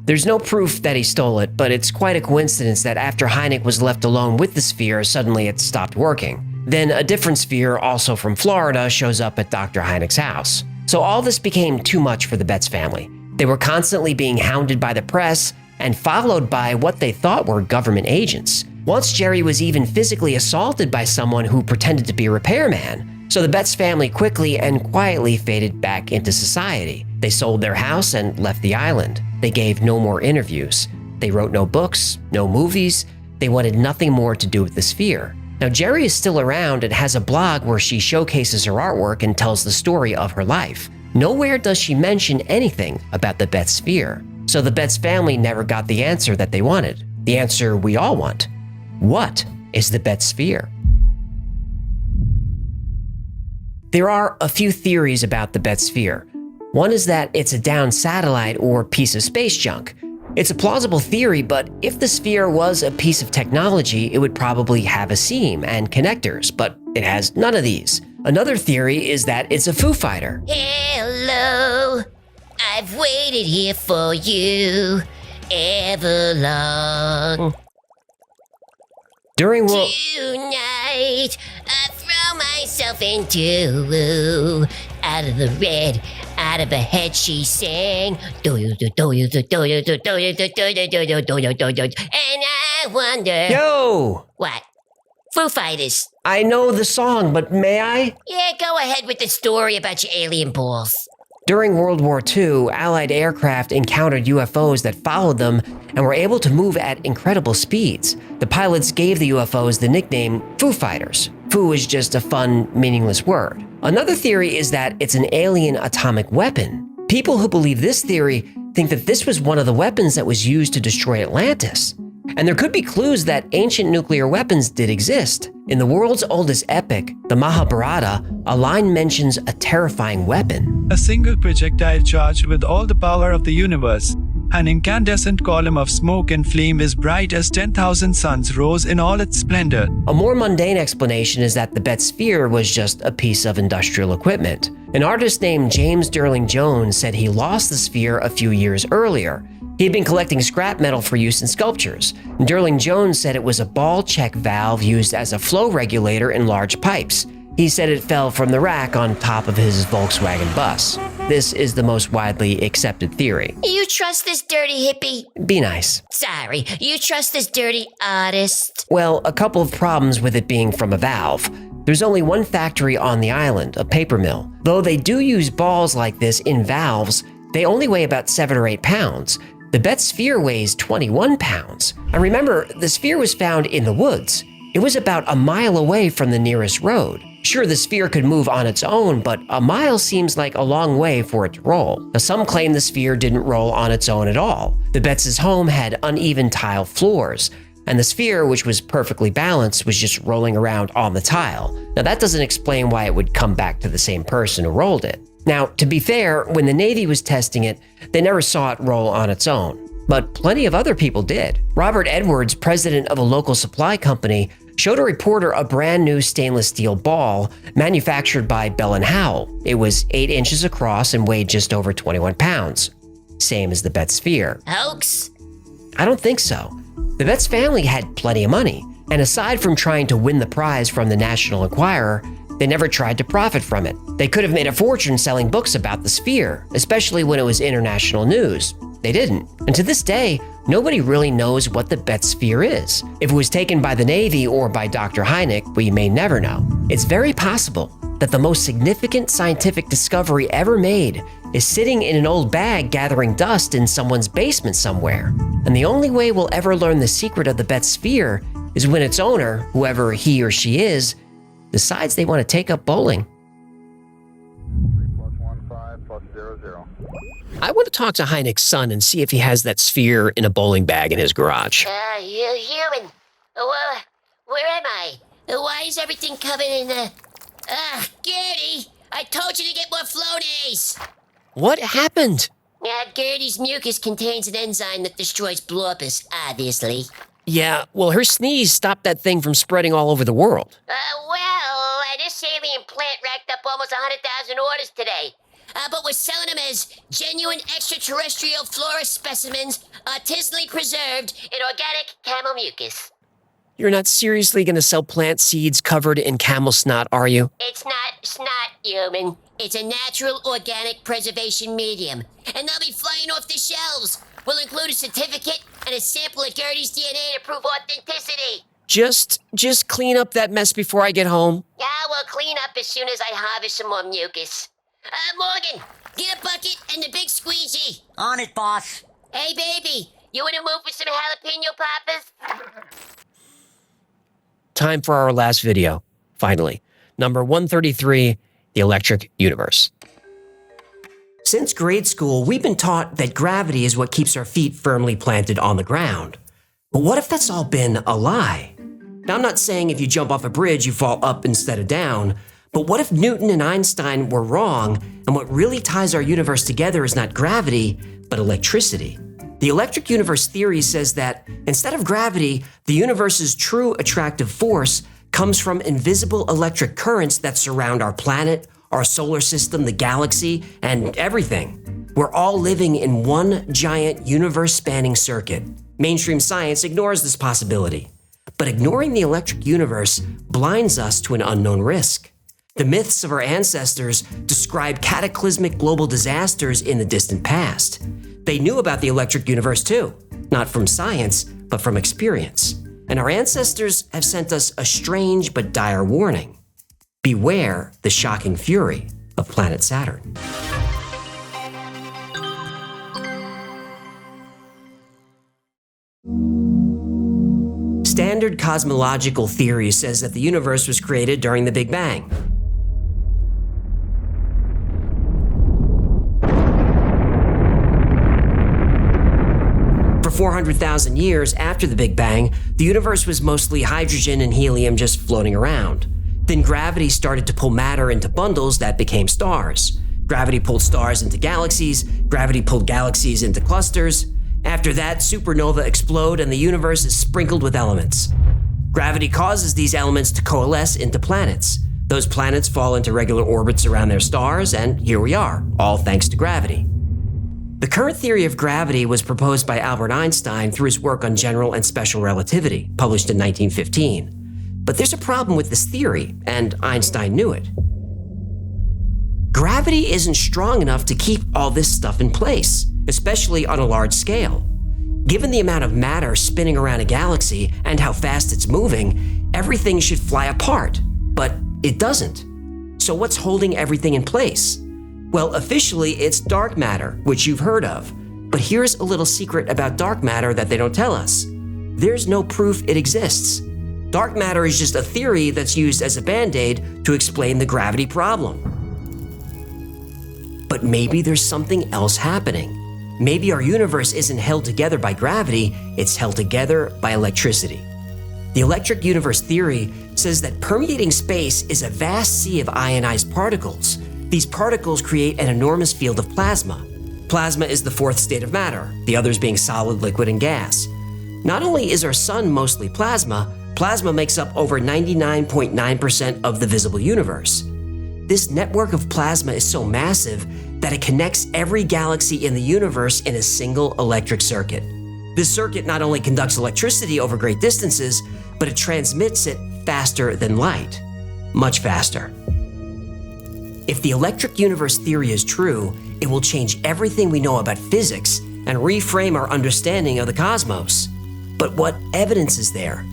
There's no proof that he stole it, but it's quite a coincidence that after Hynek was left alone with the sphere, suddenly it stopped working. Then a different sphere, also from Florida, shows up at Dr. Hynek's house. So all this became too much for the Betts family. They were constantly being hounded by the press and followed by what they thought were government agents. Once Jerry was even physically assaulted by someone who pretended to be a repairman. So the Betts family quickly and quietly faded back into society. They sold their house and left the island. They gave no more interviews. They wrote no books, no movies. They wanted nothing more to do with the sphere. Now, Jerry is still around and has a blog where she showcases her artwork and tells the story of her life. Nowhere does she mention anything about the Betts sphere. So the Betts family never got the answer that they wanted. The answer we all want. What is the Betts sphere? There are a few theories about the Betts sphere. One is that it's a downed satellite or piece of space junk. It's a plausible theory, but if the sphere was a piece of technology, it would probably have a seam and connectors, but it has none of these. Another theory is that it's a Foo Fighter. Hello, I've waited here for you ever long. During World... Tonight, I throw myself into out of the red, out of her head she sang. And I wonder... Yo! What? Foo Fighters. I know the song, but may I? Yeah, go ahead with the story about your alien balls. During World War II, Allied aircraft encountered UFOs that followed them and were able to move at incredible speeds. The pilots gave the UFOs the nickname Foo Fighters. Foo is just a fun, meaningless word. Another theory is that it's an alien atomic weapon. People who believe this theory think that this was one of the weapons that was used to destroy Atlantis. And there could be clues that ancient nuclear weapons did exist. In the world's oldest epic, the Mahabharata, a line mentions a terrifying weapon. A single projectile charged with all the power of the universe. An incandescent column of smoke and flame as bright as 10,000 suns rose in all its splendor. A more mundane explanation is that the Betts sphere was just a piece of industrial equipment. An artist named James Sterling Jones said he lost the sphere a few years earlier. He had been collecting scrap metal for use in sculptures. Sterling Jones said it was a ball check valve used as a flow regulator in large pipes. He said it fell from the rack on top of his Volkswagen bus. This is the most widely accepted theory. You trust this dirty hippie? Be nice. Sorry, you trust this dirty artist? Well, a couple of problems with it being from a valve. There's only one factory on the island, a paper mill. Though they do use balls like this in valves, they only weigh about 7 or 8 pounds. The Betts sphere weighs 21 pounds. And remember, the sphere was found in the woods. It was about a mile away from the nearest road. Sure, the sphere could move on its own, but a mile seems like a long way for it to roll. Now, some claim the sphere didn't roll on its own at all. The Betts' home had uneven tile floors, and the sphere, which was perfectly balanced, was just rolling around on the tile. Now, that doesn't explain why it would come back to the same person who rolled it. Now, to be fair, when the Navy was testing it, they never saw it roll on its own. But plenty of other people did. Robert Edwards, president of a local supply company, showed a reporter a brand new stainless steel ball manufactured by Bell & Howell. It was 8 inches across and weighed just over 21 pounds. Same as the Betts sphere. Hoax? I don't think so. The Betts family had plenty of money, and aside from trying to win the prize from the National Enquirer, they never tried to profit from it. They could have made a fortune selling books about the sphere, especially when it was international news. They didn't. And to this day, nobody really knows what the Betts sphere is. If it was taken by the Navy or by Dr. Hynek, we may never know. It's very possible that the most significant scientific discovery ever made is sitting in an old bag gathering dust in someone's basement somewhere. And the only way we'll ever learn the secret of the Betts sphere is when its owner, whoever he or she is, decides they want to take up bowling. 3+15+00. I want to talk to Hynek's son and see if he has that sphere in a bowling bag in his garage. You human. Where am I? Why is everything covered in the... Gertie! I told you to get more Flonase! What happened? Gertie's mucus contains an enzyme that destroys Blorpus, obviously. Yeah, well, her sneeze stopped that thing from spreading all over the world. This alien plant racked up almost 100,000 orders today. But we're selling them as genuine extraterrestrial flora specimens, artisanally preserved in organic camel mucus. You're not seriously going to sell plant seeds covered in camel snot, are you? It's not snot, human. It's a natural organic preservation medium. And they'll be flying off the shelves. We'll include a certificate and a sample of Gertie's DNA to prove authenticity. Just clean up that mess before I get home. Yeah, we'll clean up as soon as I harvest some more mucus. Morgan, get a bucket and the big squeegee. On it, boss. Hey, baby, you want to move with some jalapeno poppers? time for our last video, finally. Number 133, the electric universe. Since grade school, we've been taught that gravity is what keeps our feet firmly planted on the ground. But what if that's all been a lie? Now, I'm not saying if you jump off a bridge, you fall up instead of down, but what if Newton and Einstein were wrong, and what really ties our universe together is not gravity, but electricity? The electric universe theory says that instead of gravity, the universe's true attractive force comes from invisible electric currents that surround our planet, our solar system, the galaxy, and everything. We're all living in one giant universe-spanning circuit. Mainstream science ignores this possibility. But ignoring the electric universe blinds us to an unknown risk. The myths of our ancestors describe cataclysmic global disasters in the distant past. They knew about the electric universe too, not from science, but from experience. And our ancestors have sent us a strange but dire warning. Beware the shocking fury of planet Saturn. Standard cosmological theory says that the universe was created during the Big Bang. For 400,000 years after the Big Bang, the universe was mostly hydrogen and helium just floating around. Then gravity started to pull matter into bundles that became stars. Gravity pulled stars into galaxies, gravity pulled galaxies into clusters. After that, supernova explode and the universe is sprinkled with elements. Gravity causes these elements to coalesce into planets. Those planets fall into regular orbits around their stars, and here we are, all thanks to gravity. The current theory of gravity was proposed by Albert Einstein through his work on general and special relativity, published in 1915. But there's a problem with this theory, and Einstein knew it. Gravity isn't strong enough to keep all this stuff in place, especially on a large scale. Given the amount of matter spinning around a galaxy and how fast it's moving, everything should fly apart, but it doesn't. So what's holding everything in place? Well, officially, it's dark matter, which you've heard of. But here's a little secret about dark matter that they don't tell us. There's no proof it exists. Dark matter is just a theory that's used as a band-aid to explain the gravity problem. But maybe there's something else happening. Maybe our universe isn't held together by gravity, it's held together by electricity. The electric universe theory says that permeating space is a vast sea of ionized particles. These particles create an enormous field of plasma. Plasma is the fourth state of matter, the others being solid, liquid, and gas. Not only is our sun mostly plasma, plasma makes up over 99.9% of the visible universe. This network of plasma is so massive that it connects every galaxy in the universe in a single electric circuit. This circuit not only conducts electricity over great distances, but it transmits it faster than light. Much faster. If the electric universe theory is true, it will change everything we know about physics and reframe our understanding of the cosmos. But what evidence is there?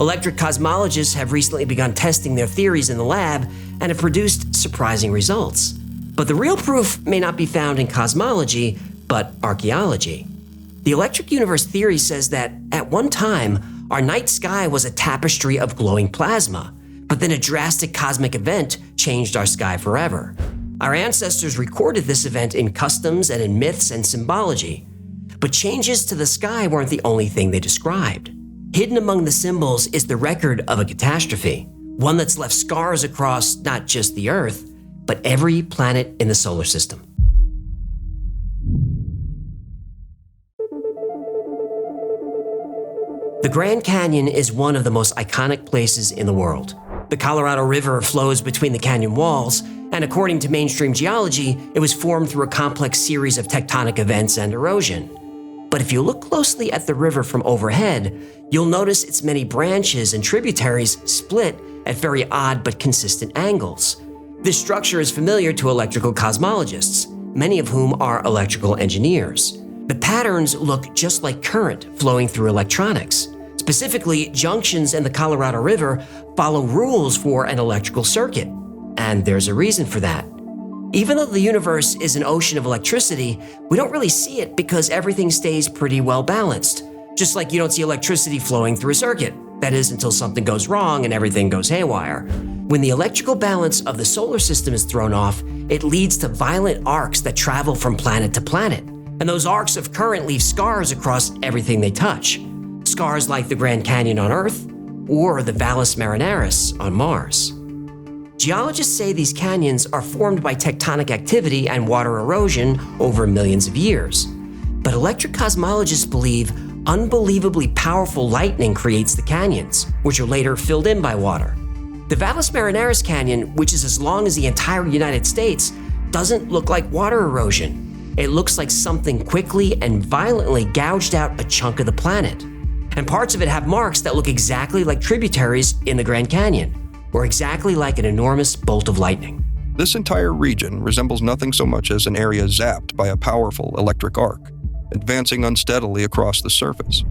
Electric cosmologists have recently begun testing their theories in the lab and have produced surprising results. But the real proof may not be found in cosmology, but archaeology. The electric universe theory says that at one time, our night sky was a tapestry of glowing plasma, but then a drastic cosmic event changed our sky forever. Our ancestors recorded this event in customs and in myths and symbology. But changes to the sky weren't the only thing they described. Hidden among the symbols is the record of a catastrophe, one that's left scars across not just the Earth, but every planet in the solar system. The Grand Canyon is one of the most iconic places in the world. The Colorado River flows between the canyon walls, and according to mainstream geology, it was formed through a complex series of tectonic events and erosion. But if you look closely at the river from overhead, you'll notice its many branches and tributaries split at very odd but consistent angles. This structure is familiar to electrical cosmologists, many of whom are electrical engineers. The patterns look just like current flowing through electronics. Specifically, junctions in the Colorado River follow rules for an electrical circuit. And there's a reason for that. Even though the universe is an ocean of electricity, we don't really see it because everything stays pretty well balanced. Just like you don't see electricity flowing through a circuit. That is, until something goes wrong and everything goes haywire. When the electrical balance of the solar system is thrown off, it leads to violent arcs that travel from planet to planet. And those arcs of current leave scars across everything they touch. Scars like the Grand Canyon on Earth or the Valles Marineris on Mars. Geologists say these canyons are formed by tectonic activity and water erosion over millions of years. But electric cosmologists believe unbelievably powerful lightning creates the canyons, which are later filled in by water. The Valles Marineris Canyon, which is as long as the entire United States, doesn't look like water erosion. It looks like something quickly and violently gouged out a chunk of the planet. And parts of it have marks that look exactly like tributaries in the Grand Canyon, or exactly like an enormous bolt of lightning. This entire region resembles nothing so much as an area zapped by a powerful electric arc, advancing unsteadily across the surface.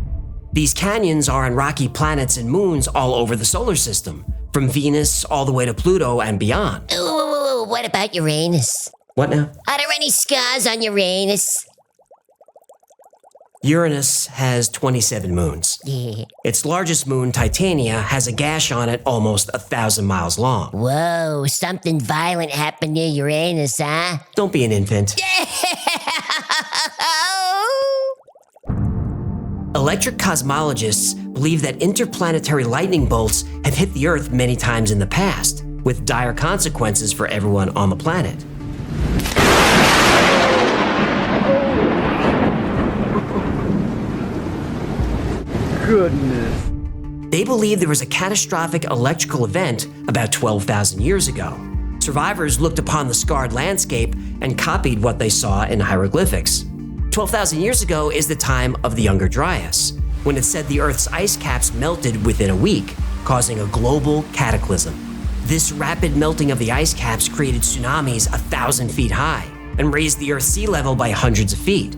These canyons are on rocky planets and moons all over the solar system, from Venus all the way to Pluto and beyond. Ooh, what about Uranus? What now? Are there any scars on Uranus? Uranus has 27 moons. Yeah. Its largest moon, Titania, has a gash on it almost 1,000 miles long. Whoa, something violent happened near Uranus, huh? Don't be an infant. Electric cosmologists believe that interplanetary lightning bolts have hit the Earth many times in the past, with dire consequences for everyone on the planet. Goodness. They believe there was a catastrophic electrical event about 12,000 years ago. Survivors looked upon the scarred landscape and copied what they saw in hieroglyphics. 12,000 years ago is the time of the Younger Dryas, when it said the Earth's ice caps melted within a week, causing a global cataclysm. This rapid melting of the ice caps created tsunamis 1,000 feet high and raised the Earth's sea level by hundreds of feet.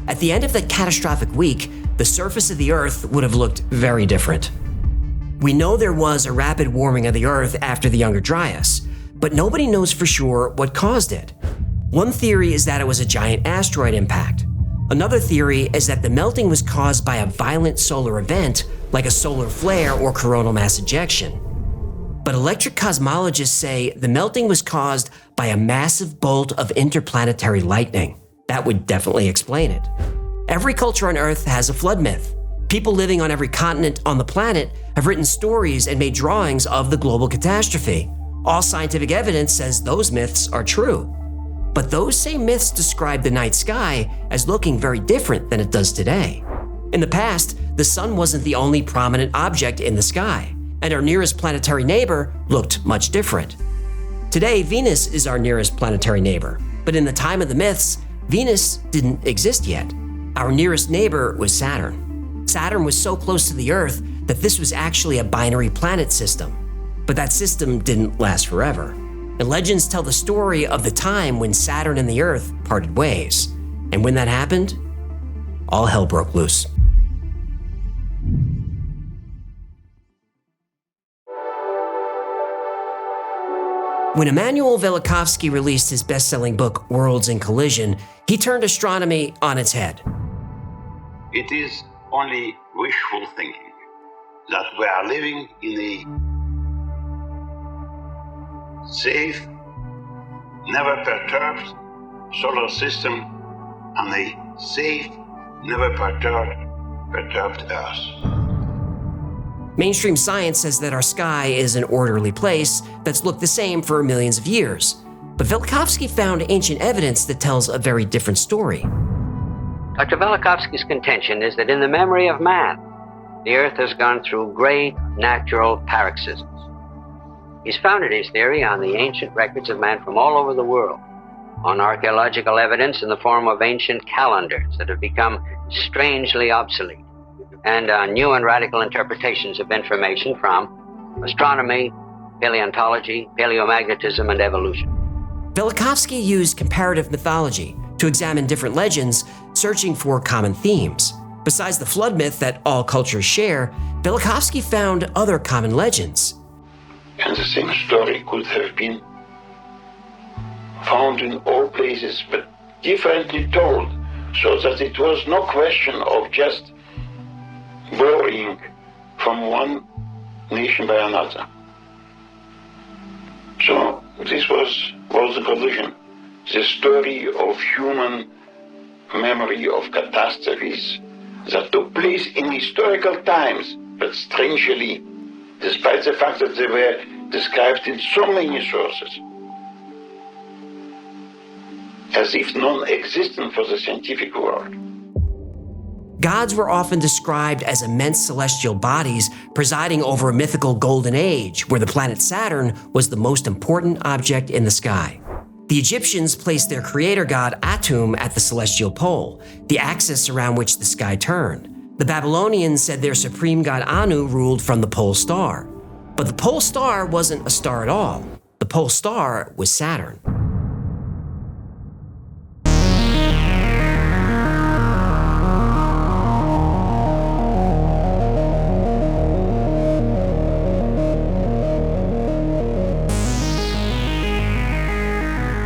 At the end of that catastrophic week, the surface of the Earth would have looked very different. We know there was a rapid warming of the Earth after the Younger Dryas, but nobody knows for sure what caused it. One theory is that it was a giant asteroid impact. Another theory is that the melting was caused by a violent solar event, like a solar flare or coronal mass ejection. But electric cosmologists say the melting was caused by a massive bolt of interplanetary lightning. That would definitely explain it. Every culture on Earth has a flood myth. People living on every continent on the planet have written stories and made drawings of the global catastrophe. All scientific evidence says those myths are true. But those same myths describe the night sky as looking very different than it does today. In the past, the sun wasn't the only prominent object in the sky, and our nearest planetary neighbor looked much different. Today, Venus is our nearest planetary neighbor, but in the time of the myths, Venus didn't exist yet. Our nearest neighbor was Saturn. Saturn was so close to the Earth that this was actually a binary planet system. But that system didn't last forever. And legends tell the story of the time when Saturn and the Earth parted ways. And when that happened, all hell broke loose. When Immanuel Velikovsky released his best-selling book, Worlds in Collision, he turned astronomy on its head. It is only wishful thinking that we are living in a safe, never perturbed solar system and a safe, never perturbed Earth. Mainstream science says that our sky is an orderly place that's looked the same for millions of years. But Velikovsky found ancient evidence that tells a very different story. Dr. Velikovsky's contention is that in the memory of man, the Earth has gone through great natural paroxysms. He's founded his theory on the ancient records of man from all over the world, on archaeological evidence in the form of ancient calendars that have become strangely obsolete, and on new and radical interpretations of information from astronomy, paleontology, paleomagnetism, and evolution. Velikovsky used comparative mythology to examine different legends, searching for common themes. Besides the flood myth that all cultures share, Velikovsky found other common legends. And the same story could have been found in all places, but differently told, so that it was no question of just borrowing from one nation by another. So this was the collision, the story of human memory of catastrophes that took place in historical times, but strangely, despite the fact that they were described in so many sources, as if non-existent for the scientific world. Gods were often described as immense celestial bodies presiding over a mythical golden age where the planet Saturn was the most important object in the sky. The Egyptians placed their creator god Atum at the celestial pole, the axis around which the sky turned. The Babylonians said their supreme god Anu ruled from the pole star. But the pole star wasn't a star at all. The pole star was Saturn.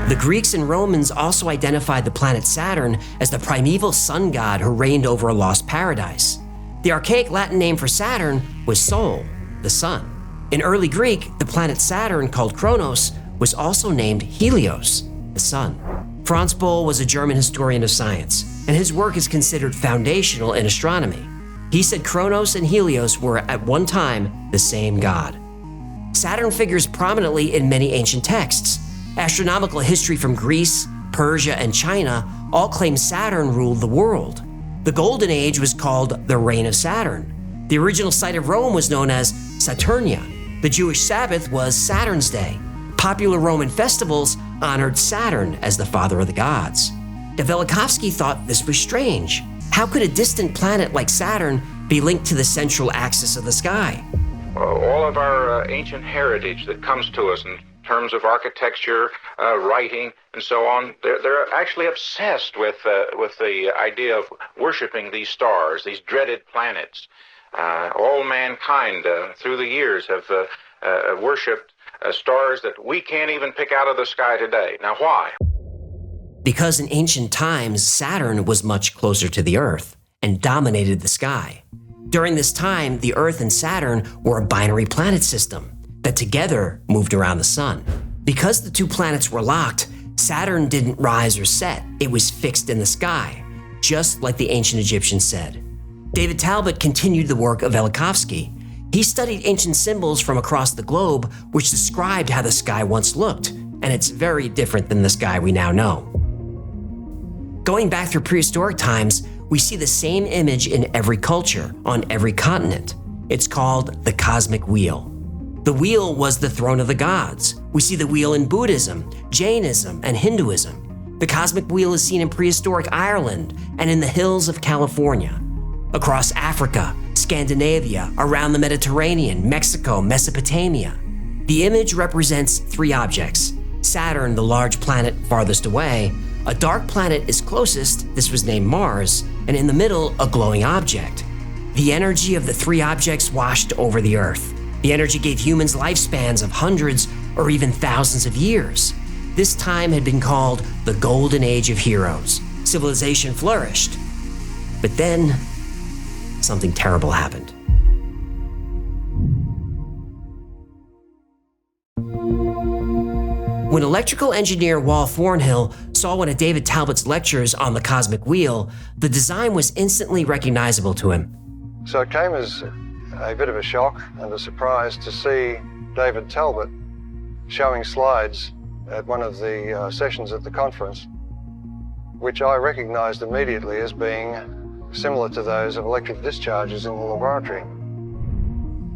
The Greeks and Romans also identified the planet Saturn as the primeval sun god who reigned over a lost paradise. The archaic Latin name for Saturn was Sol, the sun. In early Greek, the planet Saturn, called Kronos, was also named Helios, the sun. Franz Boll was a German historian of science, and his work is considered foundational in astronomy. He said Kronos and Helios were at one time the same god. Saturn figures prominently in many ancient texts. Astronomical history from Greece, Persia, and China all claim Saturn ruled the world. The Golden Age was called the Reign of Saturn. The original site of Rome was known as Saturnia. The Jewish Sabbath was Saturn's Day. Popular Roman festivals honored Saturn as the father of the gods. Velikovsky thought this was strange. How could a distant planet like Saturn be linked to the central axis of the sky? All of our ancient heritage that comes to us in terms of architecture, writing, and so on, they're actually obsessed with the idea of worshiping these stars, these dreaded planets. All mankind through the years have worshipped stars that we can't even pick out of the sky today. Now, why? Because in ancient times, Saturn was much closer to the Earth and dominated the sky. During this time, the Earth and Saturn were a binary planet system that together moved around the sun. Because the two planets were locked, Saturn didn't rise or set. It was fixed in the sky, just like the ancient Egyptians said. David Talbot continued the work of Velikovsky. He studied ancient symbols from across the globe, which described how the sky once looked, and it's very different than the sky we now know. Going back through prehistoric times, we see the same image in every culture, on every continent. It's called the cosmic wheel. The wheel was the throne of the gods. We see the wheel in Buddhism, Jainism, and Hinduism. The cosmic wheel is seen in prehistoric Ireland and in the hills of California. Across Africa, Scandinavia, around the Mediterranean, Mexico, Mesopotamia. The image represents three objects. Saturn, the large planet farthest away. A dark planet is closest, this was named Mars, and in the middle, a glowing object. The energy of the three objects washed over the Earth. The energy gave humans lifespans of hundreds or even thousands of years. This time had been called the Golden Age of Heroes. Civilization flourished. But then, something terrible happened. When electrical engineer Wal Thornhill saw one of David Talbot's lectures on the cosmic wheel, the design was instantly recognizable to him. So it came as a bit of a shock and a surprise to see David Talbot showing slides at one of the sessions at the conference, which I recognized immediately as being similar to those of electric discharges in the laboratory.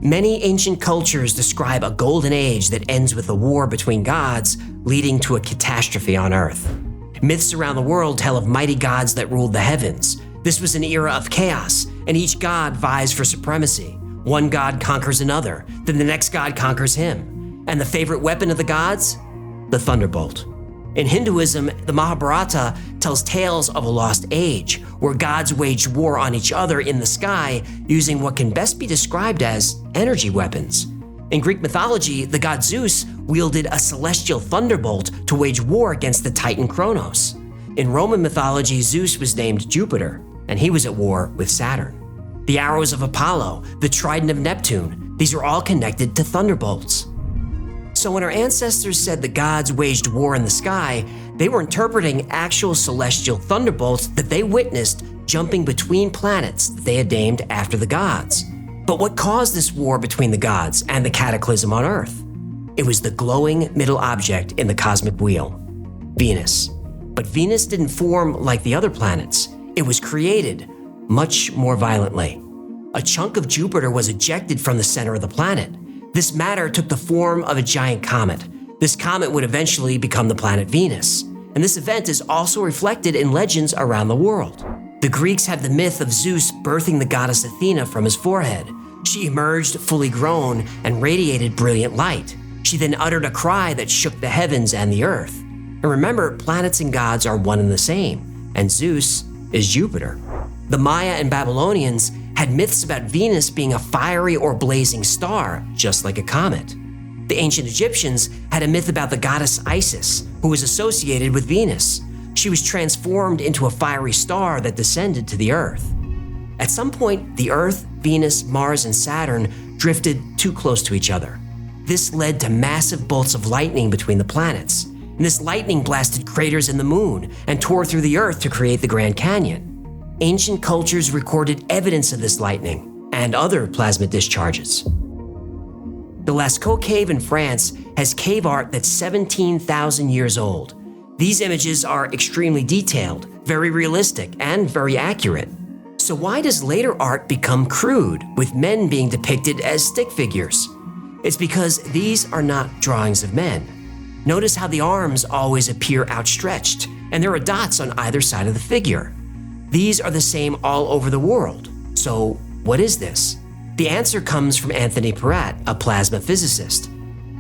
Many ancient cultures describe a golden age that ends with a war between gods, leading to a catastrophe on Earth. Myths around the world tell of mighty gods that ruled the heavens. This was an era of chaos, and each god vies for supremacy. One god conquers another, then the next god conquers him. And the favorite weapon of the gods? The thunderbolt. In Hinduism, the Mahabharata tells tales of a lost age, where gods waged war on each other in the sky using what can best be described as energy weapons. In Greek mythology, the god Zeus wielded a celestial thunderbolt to wage war against the titan Kronos. In Roman mythology, Zeus was named Jupiter, and he was at war with Saturn. The arrows of Apollo, the trident of Neptune, these are all connected to thunderbolts. So when our ancestors said the gods waged war in the sky, they were interpreting actual celestial thunderbolts that they witnessed jumping between planets that they had named after the gods. But what caused this war between the gods and the cataclysm on Earth? It was the glowing middle object in the cosmic wheel, Venus. But Venus didn't form like the other planets. It was created much more violently. A chunk of Jupiter was ejected from the center of the planet. This matter took the form of a giant comet. This comet would eventually become the planet Venus. And this event is also reflected in legends around the world. The Greeks have the myth of Zeus birthing the goddess Athena from his forehead. She emerged fully grown and radiated brilliant light. She then uttered a cry that shook the heavens and the earth. And remember, planets and gods are one and the same, and Zeus is Jupiter. The Maya and Babylonians had myths about Venus being a fiery or blazing star, just like a comet. The ancient Egyptians had a myth about the goddess Isis, who was associated with Venus. She was transformed into a fiery star that descended to the earth. At some point, the Earth, Venus, Mars, and Saturn drifted too close to each other. This led to massive bolts of lightning between the planets. And this lightning blasted craters in the moon and tore through the earth to create the Grand Canyon. Ancient cultures recorded evidence of this lightning and other plasma discharges. The Lascaux Cave in France has cave art that's 17,000 years old. These images are extremely detailed, very realistic, and very accurate. So why does later art become crude, with men being depicted as stick figures? It's because these are not drawings of men. Notice how the arms always appear outstretched, and there are dots on either side of the figure. These are the same all over the world. So what is this? The answer comes from Anthony Peratt, a plasma physicist.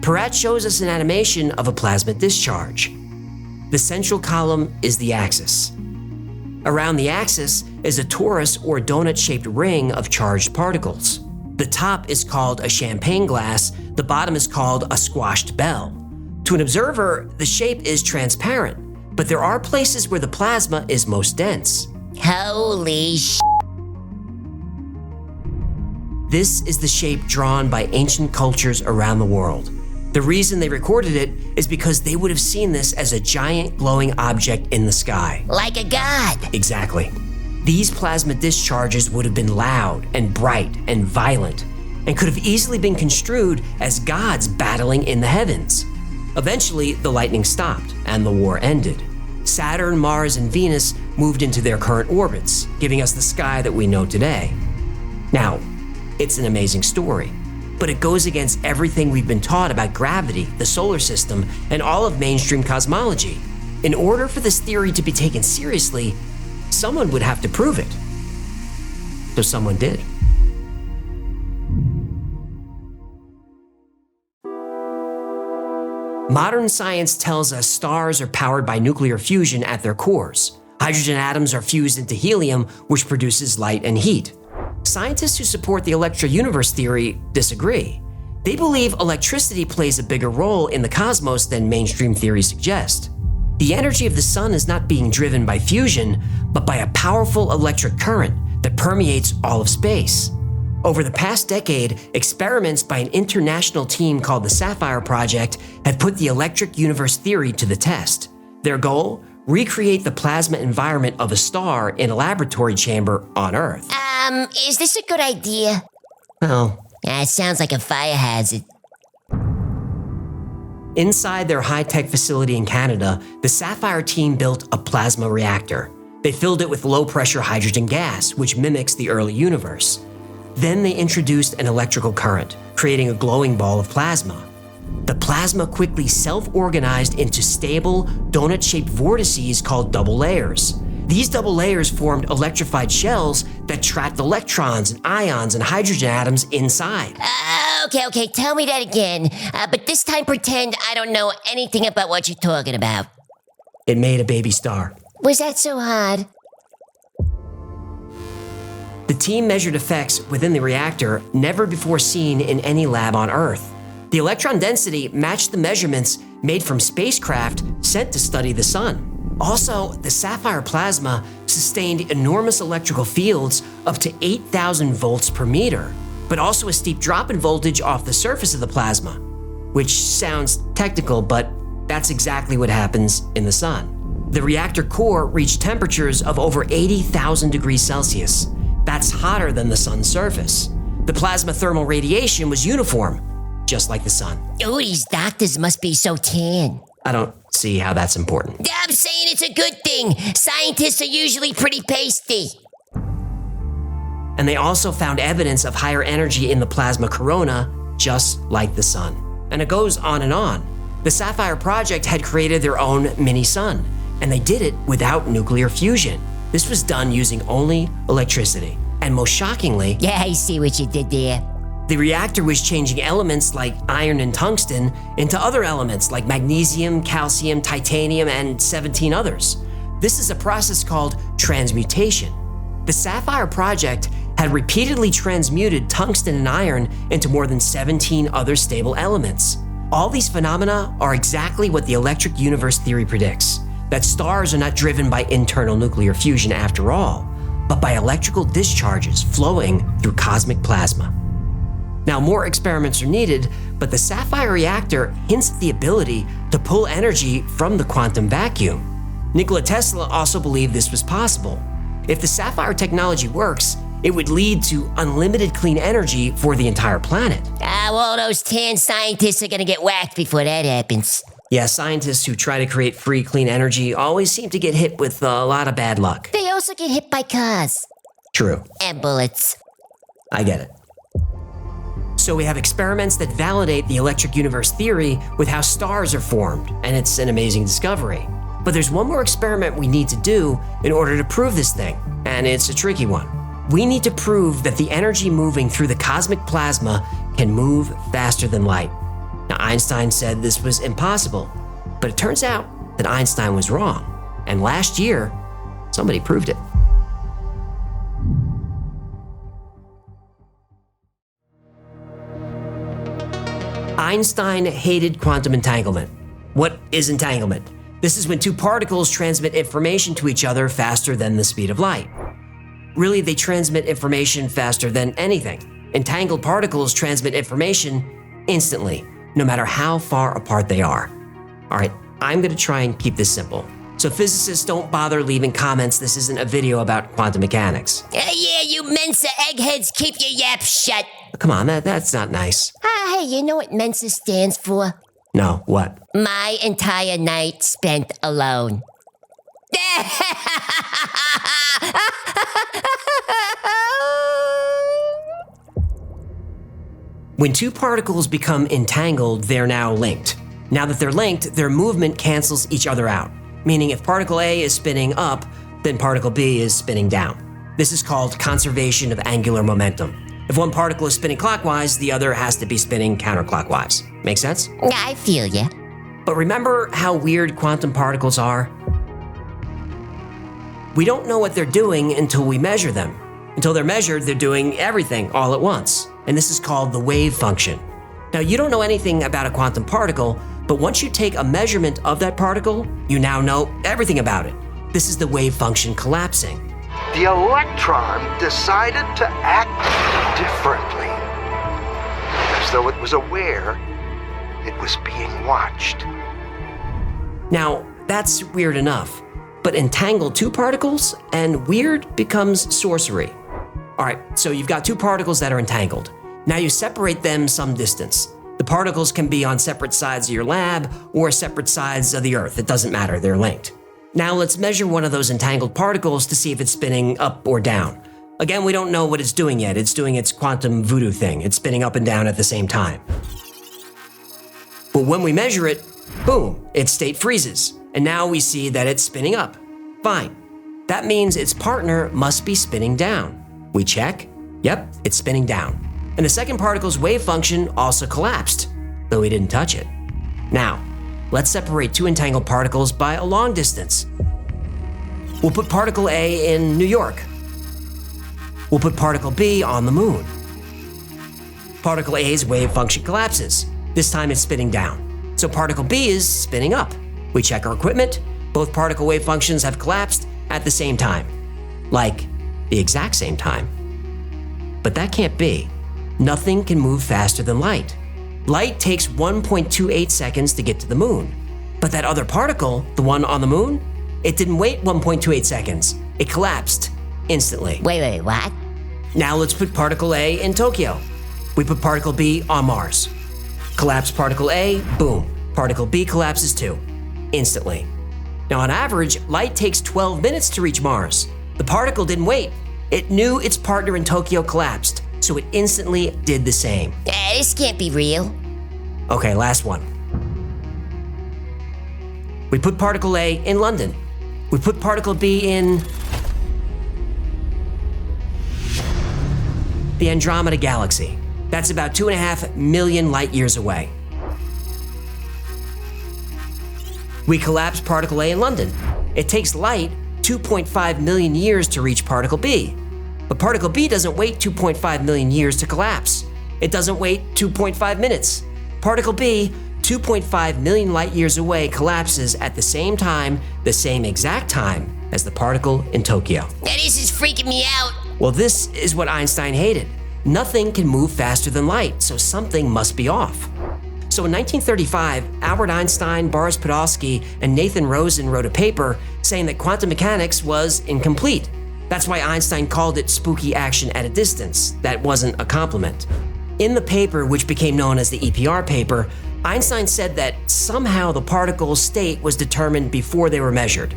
Peratt shows us an animation of a plasma discharge. The central column is the axis. Around the axis is a torus or donut-shaped ring of charged particles. The top is called a champagne glass, the bottom is called a squashed bell. To an observer, the shape is transparent, but there are places where the plasma is most dense. Holy sh**. This is the shape drawn by ancient cultures around the world. The reason they recorded it is because they would have seen this as a giant glowing object in the sky. Like a god. Exactly. These plasma discharges would have been loud and bright and violent, and could have easily been construed as gods battling in the heavens. Eventually, the lightning stopped and the war ended. Saturn, Mars, and Venus moved into their current orbits, giving us the sky that we know today. Now, it's an amazing story, but it goes against everything we've been taught about gravity, the solar system, and all of mainstream cosmology. In order for this theory to be taken seriously, someone would have to prove it. So someone did. Modern science tells us stars are powered by nuclear fusion at their cores. Hydrogen atoms are fused into helium, which produces light and heat. Scientists who support the electro-universe theory disagree. They believe electricity plays a bigger role in the cosmos than mainstream theories suggest. The energy of the sun is not being driven by fusion, but by a powerful electric current that permeates all of space. Over the past decade, experiments by an international team called the Sapphire Project have put the electric universe theory to the test. Their goal? Recreate the plasma environment of a star in a laboratory chamber on Earth. Is this a good idea? Well, It sounds like a fire hazard. inside their high-tech facility in Canada, the Sapphire team built a plasma reactor. They filled it with low-pressure hydrogen gas, which mimics the early universe. Then they introduced an electrical current, creating a glowing ball of plasma. The plasma quickly self-organized into stable, donut-shaped vortices called double layers. These double layers formed electrified shells that trapped electrons and ions and hydrogen atoms inside. Okay, tell me that again. But this time pretend I don't know anything about what you're talking about. It made a baby star. Was that so hard? The team measured effects within the reactor never before seen in any lab on Earth. The electron density matched the measurements made from spacecraft sent to study the sun. Also, the sapphire plasma sustained enormous electrical fields up to 8,000 volts per meter, but also a steep drop in voltage off the surface of the plasma, which sounds technical, but that's exactly what happens in the sun. The reactor core reached temperatures of over 80,000 degrees Celsius. That's hotter than the sun's surface. The plasma thermal radiation was uniform, just like the sun. Oh, these doctors must be so tan. I don't see how that's important. I'm saying it's a good thing. Scientists are usually pretty pasty. And they also found evidence of higher energy in the plasma corona, just like the sun. And it goes on and on. The Sapphire Project had created their own mini-sun, and they did it without nuclear fusion. This was done using only electricity. And most shockingly, yeah, I see what you did there. The reactor was changing elements like iron and tungsten into other elements like magnesium, calcium, titanium, and 17 others. This is a process called transmutation. The Sapphire Project had repeatedly transmuted tungsten and iron into more than 17 other stable elements. All these phenomena are exactly what the electric universe theory predicts, that stars are not driven by internal nuclear fusion after all, but by electrical discharges flowing through cosmic plasma. Now, more experiments are needed, but the Sapphire reactor hints at the ability to pull energy from the quantum vacuum. Nikola Tesla also believed this was possible. If the Sapphire technology works, it would lead to unlimited clean energy for the entire planet. All those tan scientists are gonna get whacked before that happens. Yeah, scientists who try to create free, clean energy always seem to get hit with a lot of bad luck. They also get hit by cars. True. And bullets. I get it. So we have experiments that validate the electric universe theory with how stars are formed, and it's an amazing discovery. But there's one more experiment we need to do in order to prove this thing, and it's a tricky one. We need to prove that the energy moving through the cosmic plasma can move faster than light. Now, Einstein said this was impossible, but it turns out that Einstein was wrong. And last year, somebody proved it. Einstein hated quantum entanglement. What is entanglement? This is when two particles transmit information to each other faster than the speed of light. Really, they transmit information faster than anything. Entangled particles transmit information instantly, no matter how far apart they are. All right, I'm going to try and keep this simple. So physicists, don't bother leaving comments. This isn't a video about quantum mechanics. Yeah, you Mensa eggheads, keep your yap shut. Come on, that's not nice. Hey, you know what Mensa stands for? No, what? My entire night spent alone. When two particles become entangled, they're now linked. Now that they're linked, their movement cancels each other out. Meaning if particle A is spinning up, then particle B is spinning down. This is called conservation of angular momentum. If one particle is spinning clockwise, the other has to be spinning counterclockwise. Make sense? I feel ya. But remember how weird quantum particles are? We don't know what they're doing until we measure them. Until they're measured, they're doing everything all at once. And this is called the wave function. Now, you don't know anything about a quantum particle, but once you take a measurement of that particle, you now know everything about it. This is the wave function collapsing. The electron decided to act differently, as though it was aware it was being watched. Now, that's weird enough, but entangle two particles and weird becomes sorcery. All right, so you've got two particles that are entangled. Now you separate them some distance. The particles can be on separate sides of your lab or separate sides of the Earth. It doesn't matter, they're linked. Now let's measure one of those entangled particles to see if it's spinning up or down. Again, we don't know what it's doing yet. It's doing its quantum voodoo thing. It's spinning up and down at the same time. But when we measure it, boom, its state freezes. And now we see that it's spinning up. Fine. That means its partner must be spinning down. We check. Yep, it's spinning down. And the second particle's wave function also collapsed, though we didn't touch it. Now, let's separate two entangled particles by a long distance. We'll put particle A in New York. We'll put particle B on the moon. Particle A's wave function collapses. This time it's spinning down. So particle B is spinning up. We check our equipment. Both particle wave functions have collapsed at the same time. Like, the exact same time. But that can't be. Nothing can move faster than light. Light takes 1.28 seconds to get to the moon. But that other particle, the one on the moon, it didn't wait 1.28 seconds. It collapsed instantly. Wait, what? Now let's put particle A in Tokyo. We put particle B on Mars. Collapse particle A, boom. Particle B collapses too, instantly. Now on average, light takes 12 minutes to reach Mars. The particle didn't wait. It knew its partner in Tokyo collapsed, so it instantly did the same. This can't be real. Okay, last one. We put particle A in London. We put particle B in the Andromeda Galaxy. That's about 2.5 million light years away. We collapse particle A in London. It takes light 2.5 million years to reach particle B. But particle B doesn't wait 2.5 million years to collapse. It doesn't wait 2.5 minutes. Particle B, 2.5 million light years away, collapses at the same time, the same exact time as the particle in Tokyo. Now this is freaking me out. Well, this is what Einstein hated. Nothing can move faster than light, so something must be off. So in 1935, Albert Einstein, Boris Podolsky, and Nathan Rosen wrote a paper saying that quantum mechanics was incomplete. That's why Einstein called it spooky action at a distance. That wasn't a compliment. In the paper, which became known as the EPR paper, Einstein said that somehow the particle's state was determined before they were measured.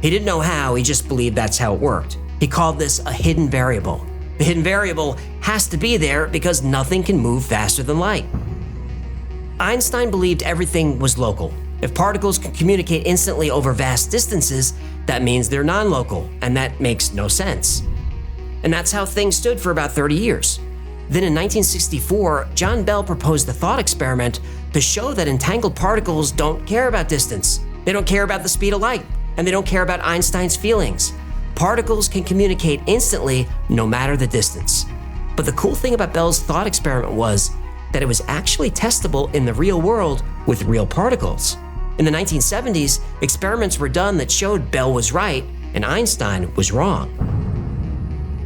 He didn't know how, he just believed that's how it worked. He called this a hidden variable. The hidden variable has to be there because nothing can move faster than light. Einstein believed everything was local. If particles can communicate instantly over vast distances, that means they're non-local, and that makes no sense. And that's how things stood for about 30 years. Then in 1964, John Bell proposed the thought experiment to show that entangled particles don't care about distance. They don't care about the speed of light, and they don't care about Einstein's feelings. Particles can communicate instantly no matter the distance. But the cool thing about Bell's thought experiment was that it was actually testable in the real world with real particles. In the 1970s, experiments were done that showed Bell was right and Einstein was wrong.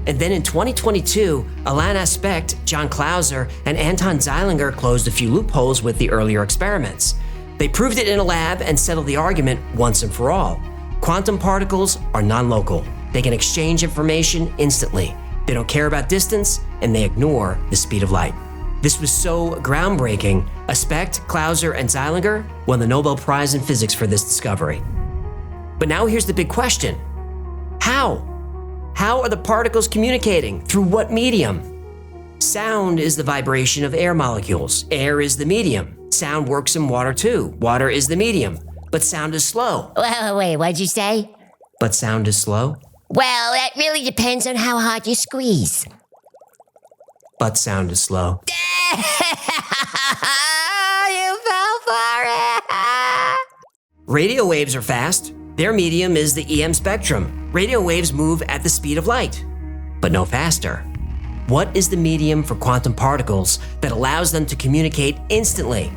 And then in 2022, Alain Aspect, John Clauser, and Anton Zeilinger closed a few loopholes with the earlier experiments. They proved it in a lab and settled the argument once and for all. Quantum particles are non-local. They can exchange information instantly. They don't care about distance, and they ignore the speed of light. This was so groundbreaking, Aspect, Clauser, and Zeilinger won the Nobel Prize in Physics for this discovery. But now here's the big question. How? How are the particles communicating? Through what medium? Sound is the vibration of air molecules. Air is the medium. Sound works in water too. Water is the medium. But sound is slow. Wait, what'd you say? But sound is slow? Well, that really depends on how hard you squeeze. But sound is slow. You fell for it! Radio waves are fast. Their medium is the EM spectrum. Radio waves move at the speed of light, but no faster. What is the medium for quantum particles that allows them to communicate instantly?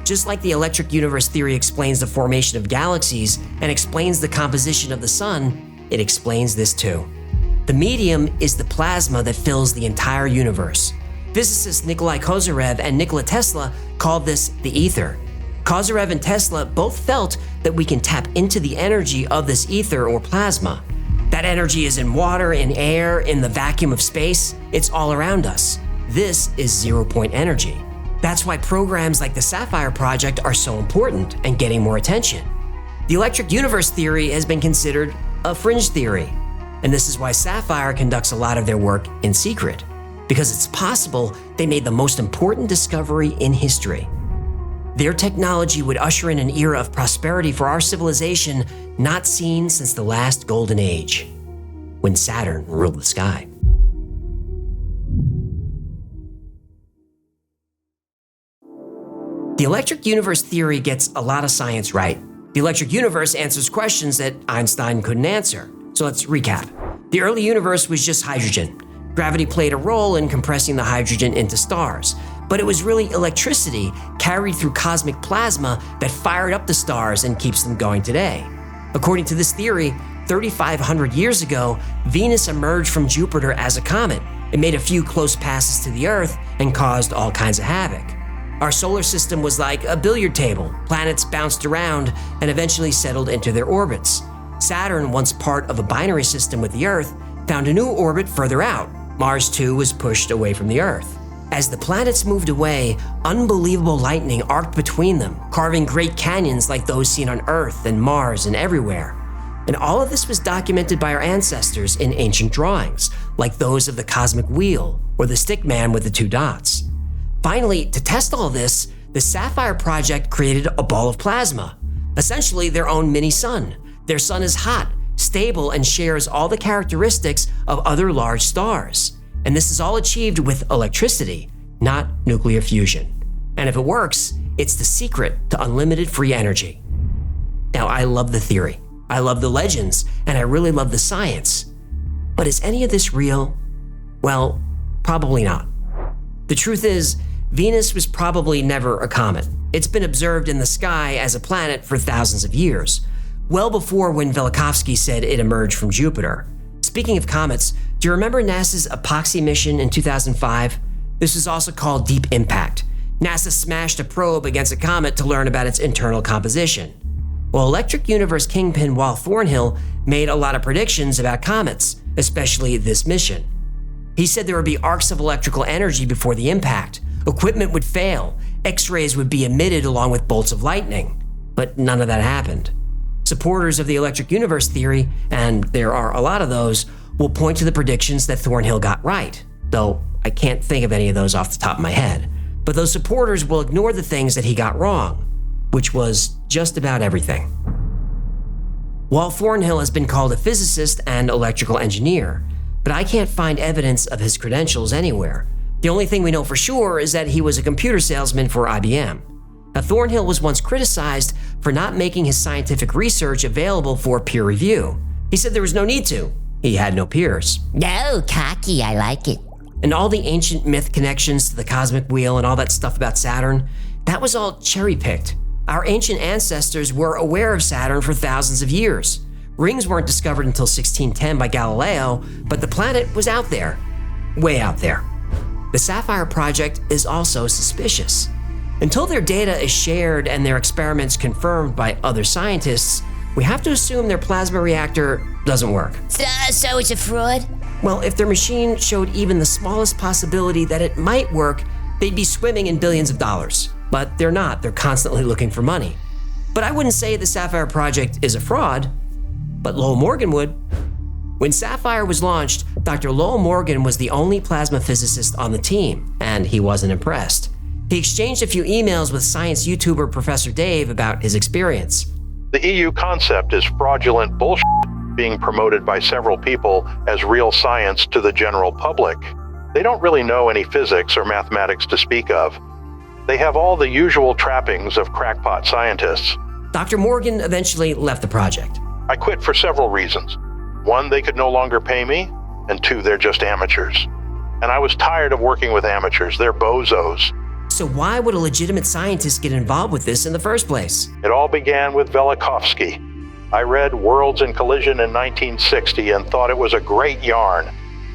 Just like the electric universe theory explains the formation of galaxies and explains the composition of the sun, it explains this too. The medium is the plasma that fills the entire universe. Physicists Nikolai Kozyrev and Nikola Tesla called this the ether. Kozyrev and Tesla both felt that we can tap into the energy of this ether or plasma. That energy is in water, in air, in the vacuum of space. It's all around us. This is zero-point energy. That's why programs like the Sapphire Project are so important and getting more attention. The electric universe theory has been considered a fringe theory, and this is why Sapphire conducts a lot of their work in secret, because it's possible they made the most important discovery in history. Their technology would usher in an era of prosperity for our civilization not seen since the last golden age, when Saturn ruled the sky. The electric universe theory gets a lot of science right. The electric universe answers questions that Einstein couldn't answer. So let's recap. The early universe was just hydrogen. Gravity played a role in compressing the hydrogen into stars, but it was really electricity carried through cosmic plasma that fired up the stars and keeps them going today. According to this theory, 3,500 years ago, Venus emerged from Jupiter as a comet. It made a few close passes to the Earth and caused all kinds of havoc. Our solar system was like a billiard table. Planets bounced around and eventually settled into their orbits. Saturn, once part of a binary system with the Earth, found a new orbit further out. Mars too was pushed away from the Earth. As the planets moved away, unbelievable lightning arced between them, carving great canyons like those seen on Earth and Mars and everywhere. And all of this was documented by our ancestors in ancient drawings, like those of the cosmic wheel or the stick man with the 2 dots. Finally, to test all this, the Sapphire Project created a ball of plasma, essentially their own mini sun. Their sun is hot, stable, and shares all the characteristics of other large stars. And this is all achieved with electricity, not nuclear fusion. And if it works, it's the secret to unlimited free energy. Now, I love the theory, I love the legends, and I really love the science. But is any of this real? Well, probably not. The truth is, Venus was probably never a comet. It's been observed in the sky as a planet for thousands of years, well before when Velikovsky said it emerged from Jupiter. Speaking of comets, do you remember NASA's Epoxy mission in 2005? This is also called Deep Impact. NASA smashed a probe against a comet to learn about its internal composition. Well, Electric Universe kingpin Wal Thornhill made a lot of predictions about comets, especially this mission. He said there would be arcs of electrical energy before the impact, equipment would fail, X-rays would be emitted along with bolts of lightning. But none of that happened. Supporters of the Electric Universe theory, and there are a lot of those, will point to the predictions that Thornhill got right, though I can't think of any of those off the top of my head. But those supporters will ignore the things that he got wrong, which was just about everything. Wal Thornhill has been called a physicist and electrical engineer, but I can't find evidence of his credentials anywhere. The only thing we know for sure is that he was a computer salesman for IBM. Now, Thornhill was once criticized for not making his scientific research available for peer review. He said there was no need to. He had no peers. No, cocky, I like it. And all the ancient myth connections to the cosmic wheel and all that stuff about Saturn, that was all cherry-picked. Our ancient ancestors were aware of Saturn for thousands of years. Rings weren't discovered until 1610 by Galileo, but the planet was out there, way out there. The Sapphire Project is also suspicious. Until their data is shared and their experiments confirmed by other scientists, we have to assume their plasma reactor doesn't work. So it's a fraud? Well, if their machine showed even the smallest possibility that it might work, they'd be swimming in billions of dollars. But they're not. They're constantly looking for money. But I wouldn't say the Sapphire Project is a fraud, but Lowell Morgan would. When Sapphire was launched, Dr. Lowell Morgan was the only plasma physicist on the team, and he wasn't impressed. He exchanged a few emails with science YouTuber Professor Dave about his experience. The EU concept is fraudulent bullshit being promoted by several people as real science to the general public. They don't really know any physics or mathematics to speak of. They have all the usual trappings of crackpot scientists. Dr. Morgan eventually left the project. I quit for several reasons. 1, they could no longer pay me, and 2, they're just amateurs. And I was tired of working with amateurs. They're bozos. So why would a legitimate scientist get involved with this in the first place? It all began with Velikovsky. I read Worlds in Collision in 1960 and thought it was a great yarn,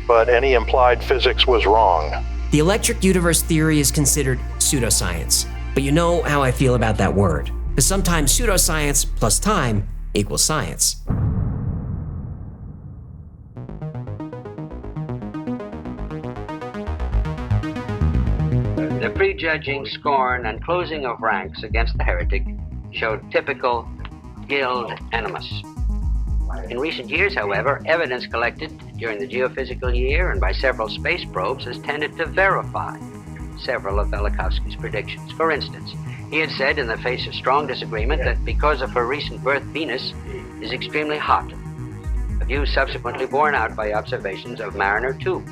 but any implied physics was wrong. The electric universe theory is considered pseudoscience, but you know how I feel about that word. Because sometimes pseudoscience plus time equals science. The prejudging scorn and closing of ranks against the heretic showed typical guild animus. In recent years, however, evidence collected during the geophysical year and by several space probes has tended to verify several of Velikovsky's predictions. For instance, he had said in the face of strong disagreement that because of her recent birth, Venus is extremely hot, a view subsequently borne out by observations of Mariner 2.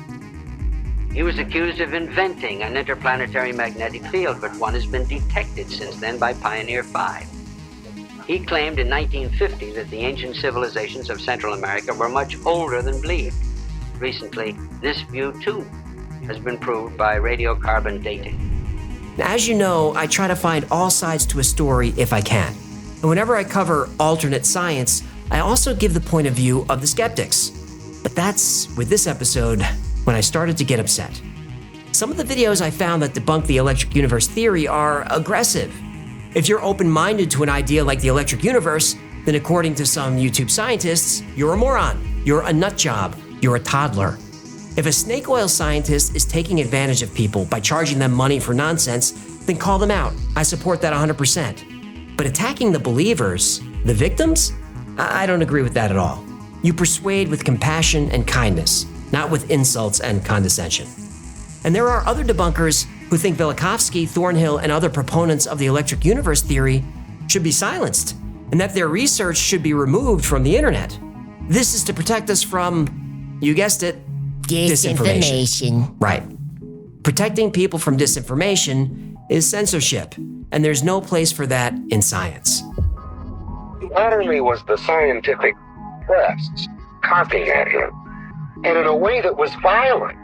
He was accused of inventing an interplanetary magnetic field, but one has been detected since then by Pioneer 5. He claimed in 1950 that the ancient civilizations of Central America were much older than believed. Recently, this view, too, has been proved by radiocarbon dating. As you know, I try to find all sides to a story if I can. And whenever I cover alternate science, I also give the point of view of the skeptics. But that's, with this episode, when I started to get upset. Some of the videos I found that debunk the electric universe theory are aggressive. If you're open-minded to an idea like the electric universe, then according to some YouTube scientists, you're a moron, you're a nut job, you're a toddler. If a snake oil scientist is taking advantage of people by charging them money for nonsense, then call them out. I support that 100%. But attacking the believers, the victims? I don't agree with that at all. You persuade with compassion and kindness, not with insults and condescension. And there are other debunkers who think Velikovsky, Thornhill, and other proponents of the electric universe theory should be silenced, and that their research should be removed from the internet. This is to protect us from, you guessed it, disinformation. Right. Protecting people from disinformation is censorship, and there's no place for that in science. Not only was the scientific press copying at him, and in a way that was violent,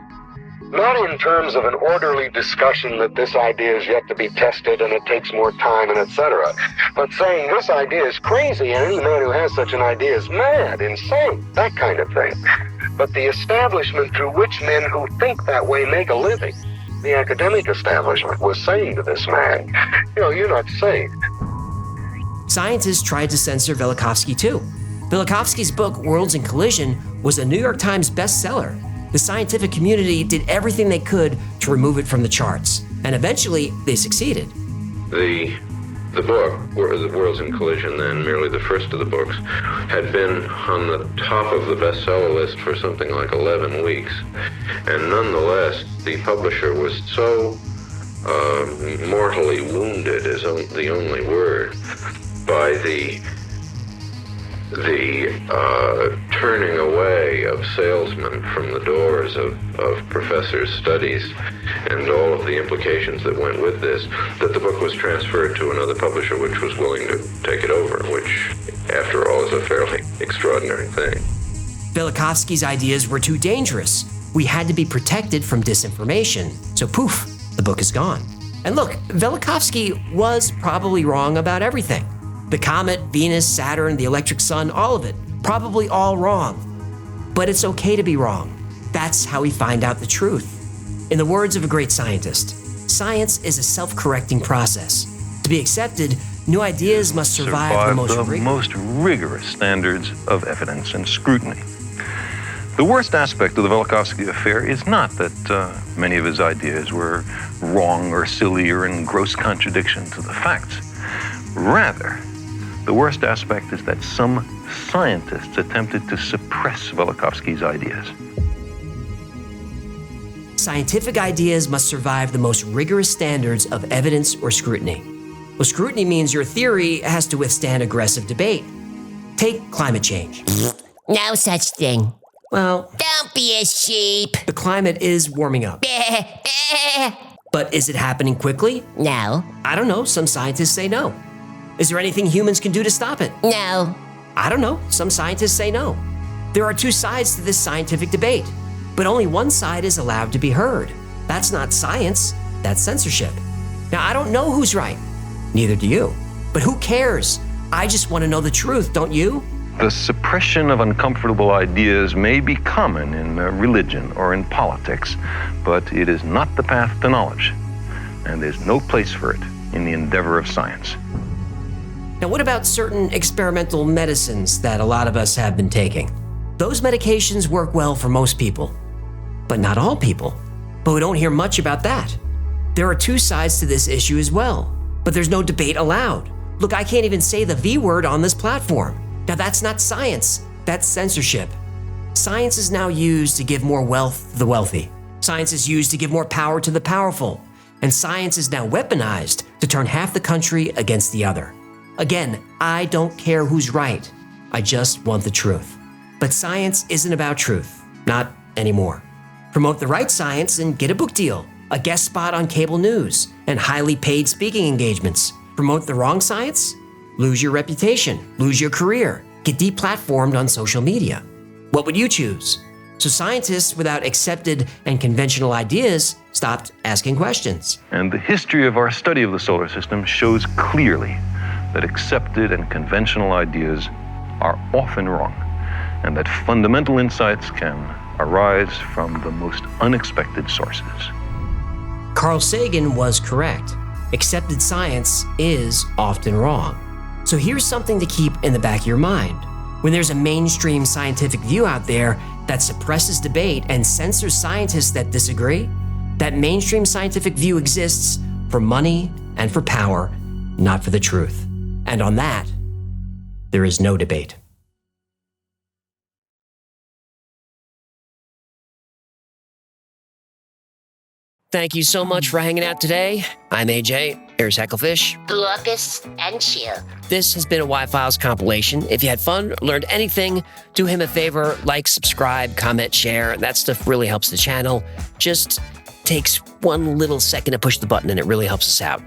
not in terms of an orderly discussion that this idea is yet to be tested and it takes more time and etc., but saying this idea is crazy and any man who has such an idea is mad, insane, that kind of thing. But the establishment through which men who think that way make a living, the academic establishment, was saying to this man, you're not saved. Scientists tried to censor Velikovsky too. Velikovsky's book, Worlds in Collision, was a New York Times bestseller. The scientific community did everything they could to remove it from the charts, and eventually they succeeded. The book, the Worlds in Collision, then merely the first of the books, had been on the top of the bestseller list for something like 11 weeks. And nonetheless, the publisher was so mortally wounded, is the only word, by the turning away of salesmen from the doors of professors' studies and all of the implications that went with this, that the book was transferred to another publisher which was willing to take it over, which, after all, is a fairly extraordinary thing. Velikovsky's ideas were too dangerous. We had to be protected from disinformation. So poof, the book is gone. And look, Velikovsky was probably wrong about everything. The comet, Venus, Saturn, the electric sun, all of it. Probably all wrong. But it's okay to be wrong. That's how we find out the truth. In the words of a great scientist, science is a self-correcting process. To be accepted, new ideas must survive the most rigorous standards of evidence and scrutiny. The worst aspect of the Velikovsky affair is not that many of his ideas were wrong or silly or in gross contradiction to the facts. Rather, the worst aspect is that some scientists attempted to suppress Velikovsky's ideas. Scientific ideas must survive the most rigorous standards of evidence or scrutiny. Well, scrutiny means your theory has to withstand aggressive debate. Take climate change. No such thing. Well, don't be a sheep. The climate is warming up. But is it happening quickly? No. I don't know. Some scientists say no. Is there anything humans can do to stop it? No. I don't know. Some scientists say no. There are two sides to this scientific debate, but only one side is allowed to be heard. That's not science, that's censorship. Now, I don't know who's right. Neither do you. But who cares? I just want to know the truth, don't you? The suppression of uncomfortable ideas may be common in religion or in politics, but it is not the path to knowledge, and there's no place for it in the endeavor of science. Now, what about certain experimental medicines that a lot of us have been taking? Those medications work well for most people, but not all people. But we don't hear much about that. There are two sides to this issue as well, but there's no debate allowed. Look, I can't even say the V word on this platform. Now, that's not science, that's censorship. Science is now used to give more wealth to the wealthy. Science is used to give more power to the powerful. And science is now weaponized to turn half the country against the other. Again, I don't care who's right. I just want the truth. But science isn't about truth. Not anymore. Promote the right science and get a book deal, a guest spot on cable news, and highly paid speaking engagements. Promote the wrong science? Lose your reputation, lose your career, get deplatformed on social media. What would you choose? So scientists without accepted and conventional ideas stopped asking questions. And the history of our study of the solar system shows clearly that accepted and conventional ideas are often wrong, and that fundamental insights can arise from the most unexpected sources. Carl Sagan was correct. Accepted science is often wrong. So here's something to keep in the back of your mind. When there's a mainstream scientific view out there that suppresses debate and censors scientists that disagree, that mainstream scientific view exists for money and for power, not for the truth. And on that, there is no debate. Thank you so much for hanging out today. I'm AJ. There's Hecklefish. Blorpus and Chill. This has been a Y-Files compilation. If you had fun, learned anything, do him a favor, like, subscribe, comment, share. That stuff really helps the channel. Just takes one little second to push the button and it really helps us out.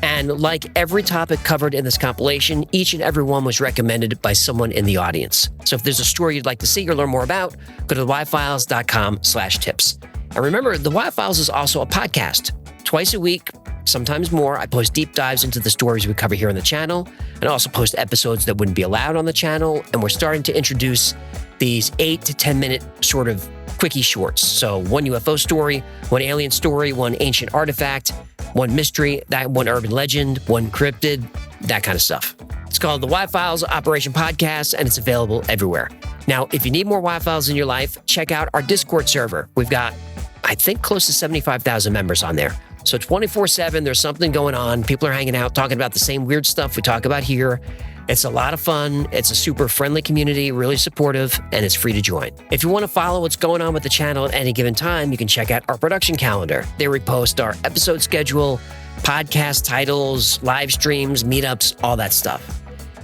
And like every topic covered in this compilation, each and every one was recommended by someone in the audience. So if there's a story you'd like to see or learn more about, go to theyfiles.com/tips. And remember, The Y-Files is also a podcast. Twice a week, sometimes more, I post deep dives into the stories we cover here on the channel, and also post episodes that wouldn't be allowed on the channel. And we're starting to introduce these 8 to 10 minute sort of quickie shorts. So one UFO story, one alien story, one ancient artifact, one mystery, that one urban legend, one cryptid, that kind of stuff. It's called the Y-Files Operation Podcast, and it's available everywhere. Now, if you need more Y-Files in your life, check out our Discord server. We've got, I think, close to 75,000 members on there. So 24/7, there's something going on. People are hanging out, talking about the same weird stuff we talk about here. It's a lot of fun. It's a super friendly community, really supportive, and it's free to join. If you want to follow what's going on with the channel at any given time, you can check out our production calendar. There we post our episode schedule, podcast titles, live streams, meetups, all that stuff.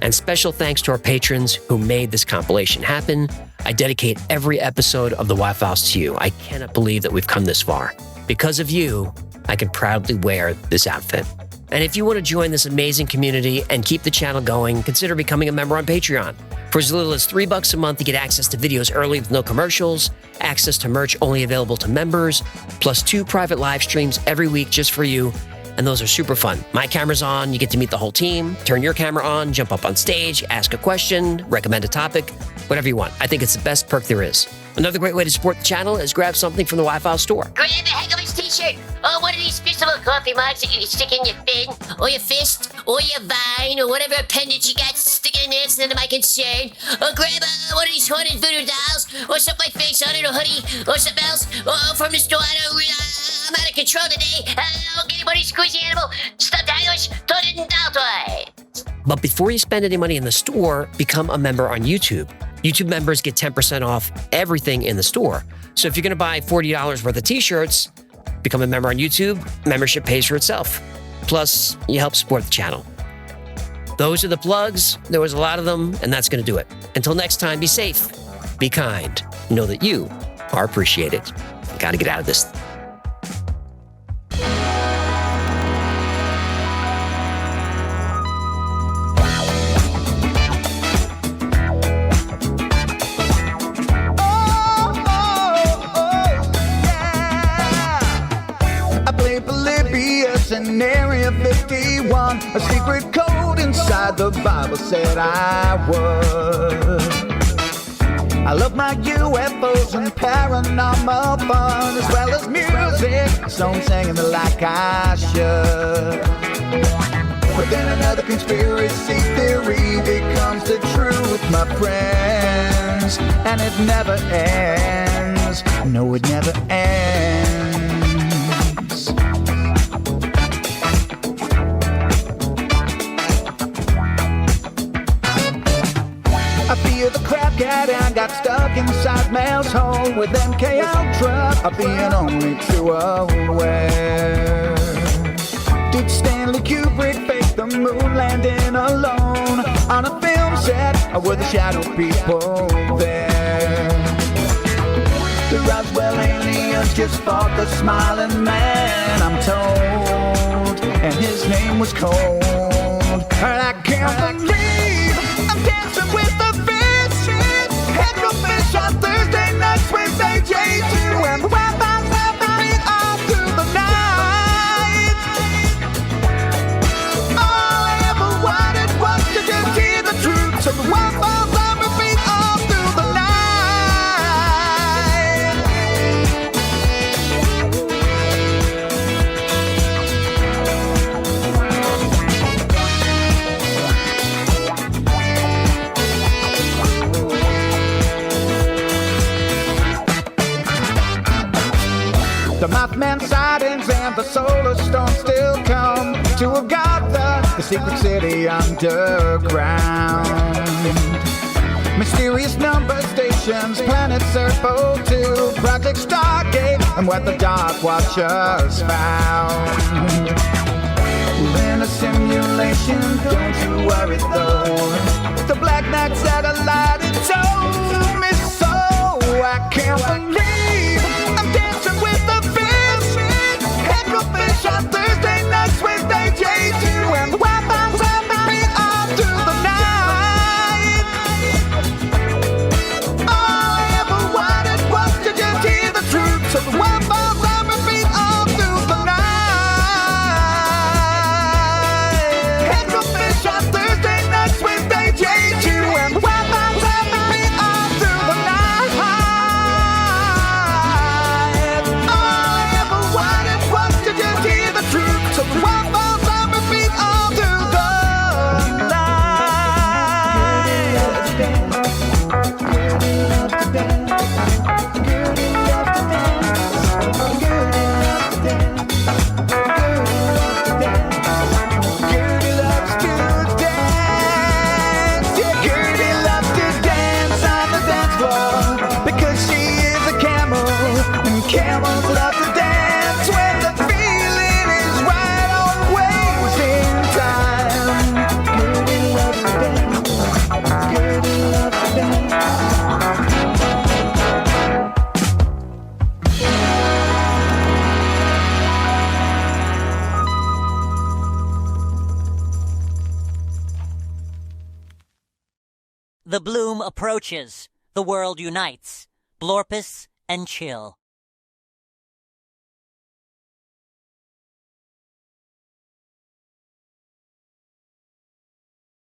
And special thanks to our patrons who made this compilation happen. I dedicate every episode of the Y-Files to you. I cannot believe that we've come this far. Because of you, I can proudly wear this outfit. And if you want to join this amazing community and keep the channel going, consider becoming a member on Patreon. For as little as $3 a month, you get access to videos early with no commercials, access to merch only available to members, plus 2 private live streams every week just for you. And those are super fun. My camera's on, you get to meet the whole team, turn your camera on, jump up on stage, ask a question, recommend a topic, whatever you want. I think it's the best perk there is. Another great way to support the channel is grab something from the Y-Files store. Grab a Hecklefish t-shirt, or one of these festival coffee mugs that you can stick in your fin, or your fist, or your vine, or whatever appendage you got sticking in there, it's none of my concern. Or grab one of these haunted voodoo dolls, or something my face on it, or hoodie, or something else, or from the store. I'm out of control today. I'll get one of these squishy animal stuffed Irish toilet and doll toy. But before you spend any money in the store, become a member on YouTube. YouTube members get 10% off everything in the store. So if you're going to buy $40 worth of t-shirts, become a member on YouTube. Membership pays for itself. Plus, you help support the channel. Those are the plugs. There was a lot of them, and that's going to do it. Until next time, be safe, be kind, know that you are appreciated. Got to get out of this. In Area 51, a secret code inside the Bible said I would. I love my UFOs and paranormal fun, as well as music, so I'm singing it like I should. But then another conspiracy theory becomes the truth, my friends, and it never ends. No, it never ends. I feel the crap cat and got stuck inside Mel's hole with MK Ultra being only too aware. Did Stanley Kubrick fake the moon landing alone on a film set, or were the shadow people there? The Roswell aliens just fought the smiling man, I'm told, and his name was Cold. And I can't believe I'm dancing with the Hecklefish on Thursday nights with AJ2 and the Y-Files happening all through the night. All I ever wanted was to just hear the truth, so the Y-Files The Mothman sightings and the solar storm still come to Agatha, the secret city underground. Mysterious number stations, planet Serpo 2, Project Stargate, and what the Dark Watchers found. We're in a simulation, don't you worry though. The Black Knight satellite, it told me so. I can't believe I'm dancing with the fish. Hecklefish on Thursday nights with AJ2, and Wi-Fi's on repeat all through the night. All I ever wanted was to just hear the truth, so the Wi-Fi's on repeat all through the night. Hecklefish on Thursday nights with AJ2, and Wi-Fi's on repeat all through the night. All I ever wanted was to just hear the truth, so the Wi-Fi's on repeat all through the Gertie loves to dance on the dance floor because she is a camel, and camels love to dance when the feeling is right, always in time. Gertie loves to dance. Gertie loves to dance. The bloom approaches. The world unites. Blorpus and Chill.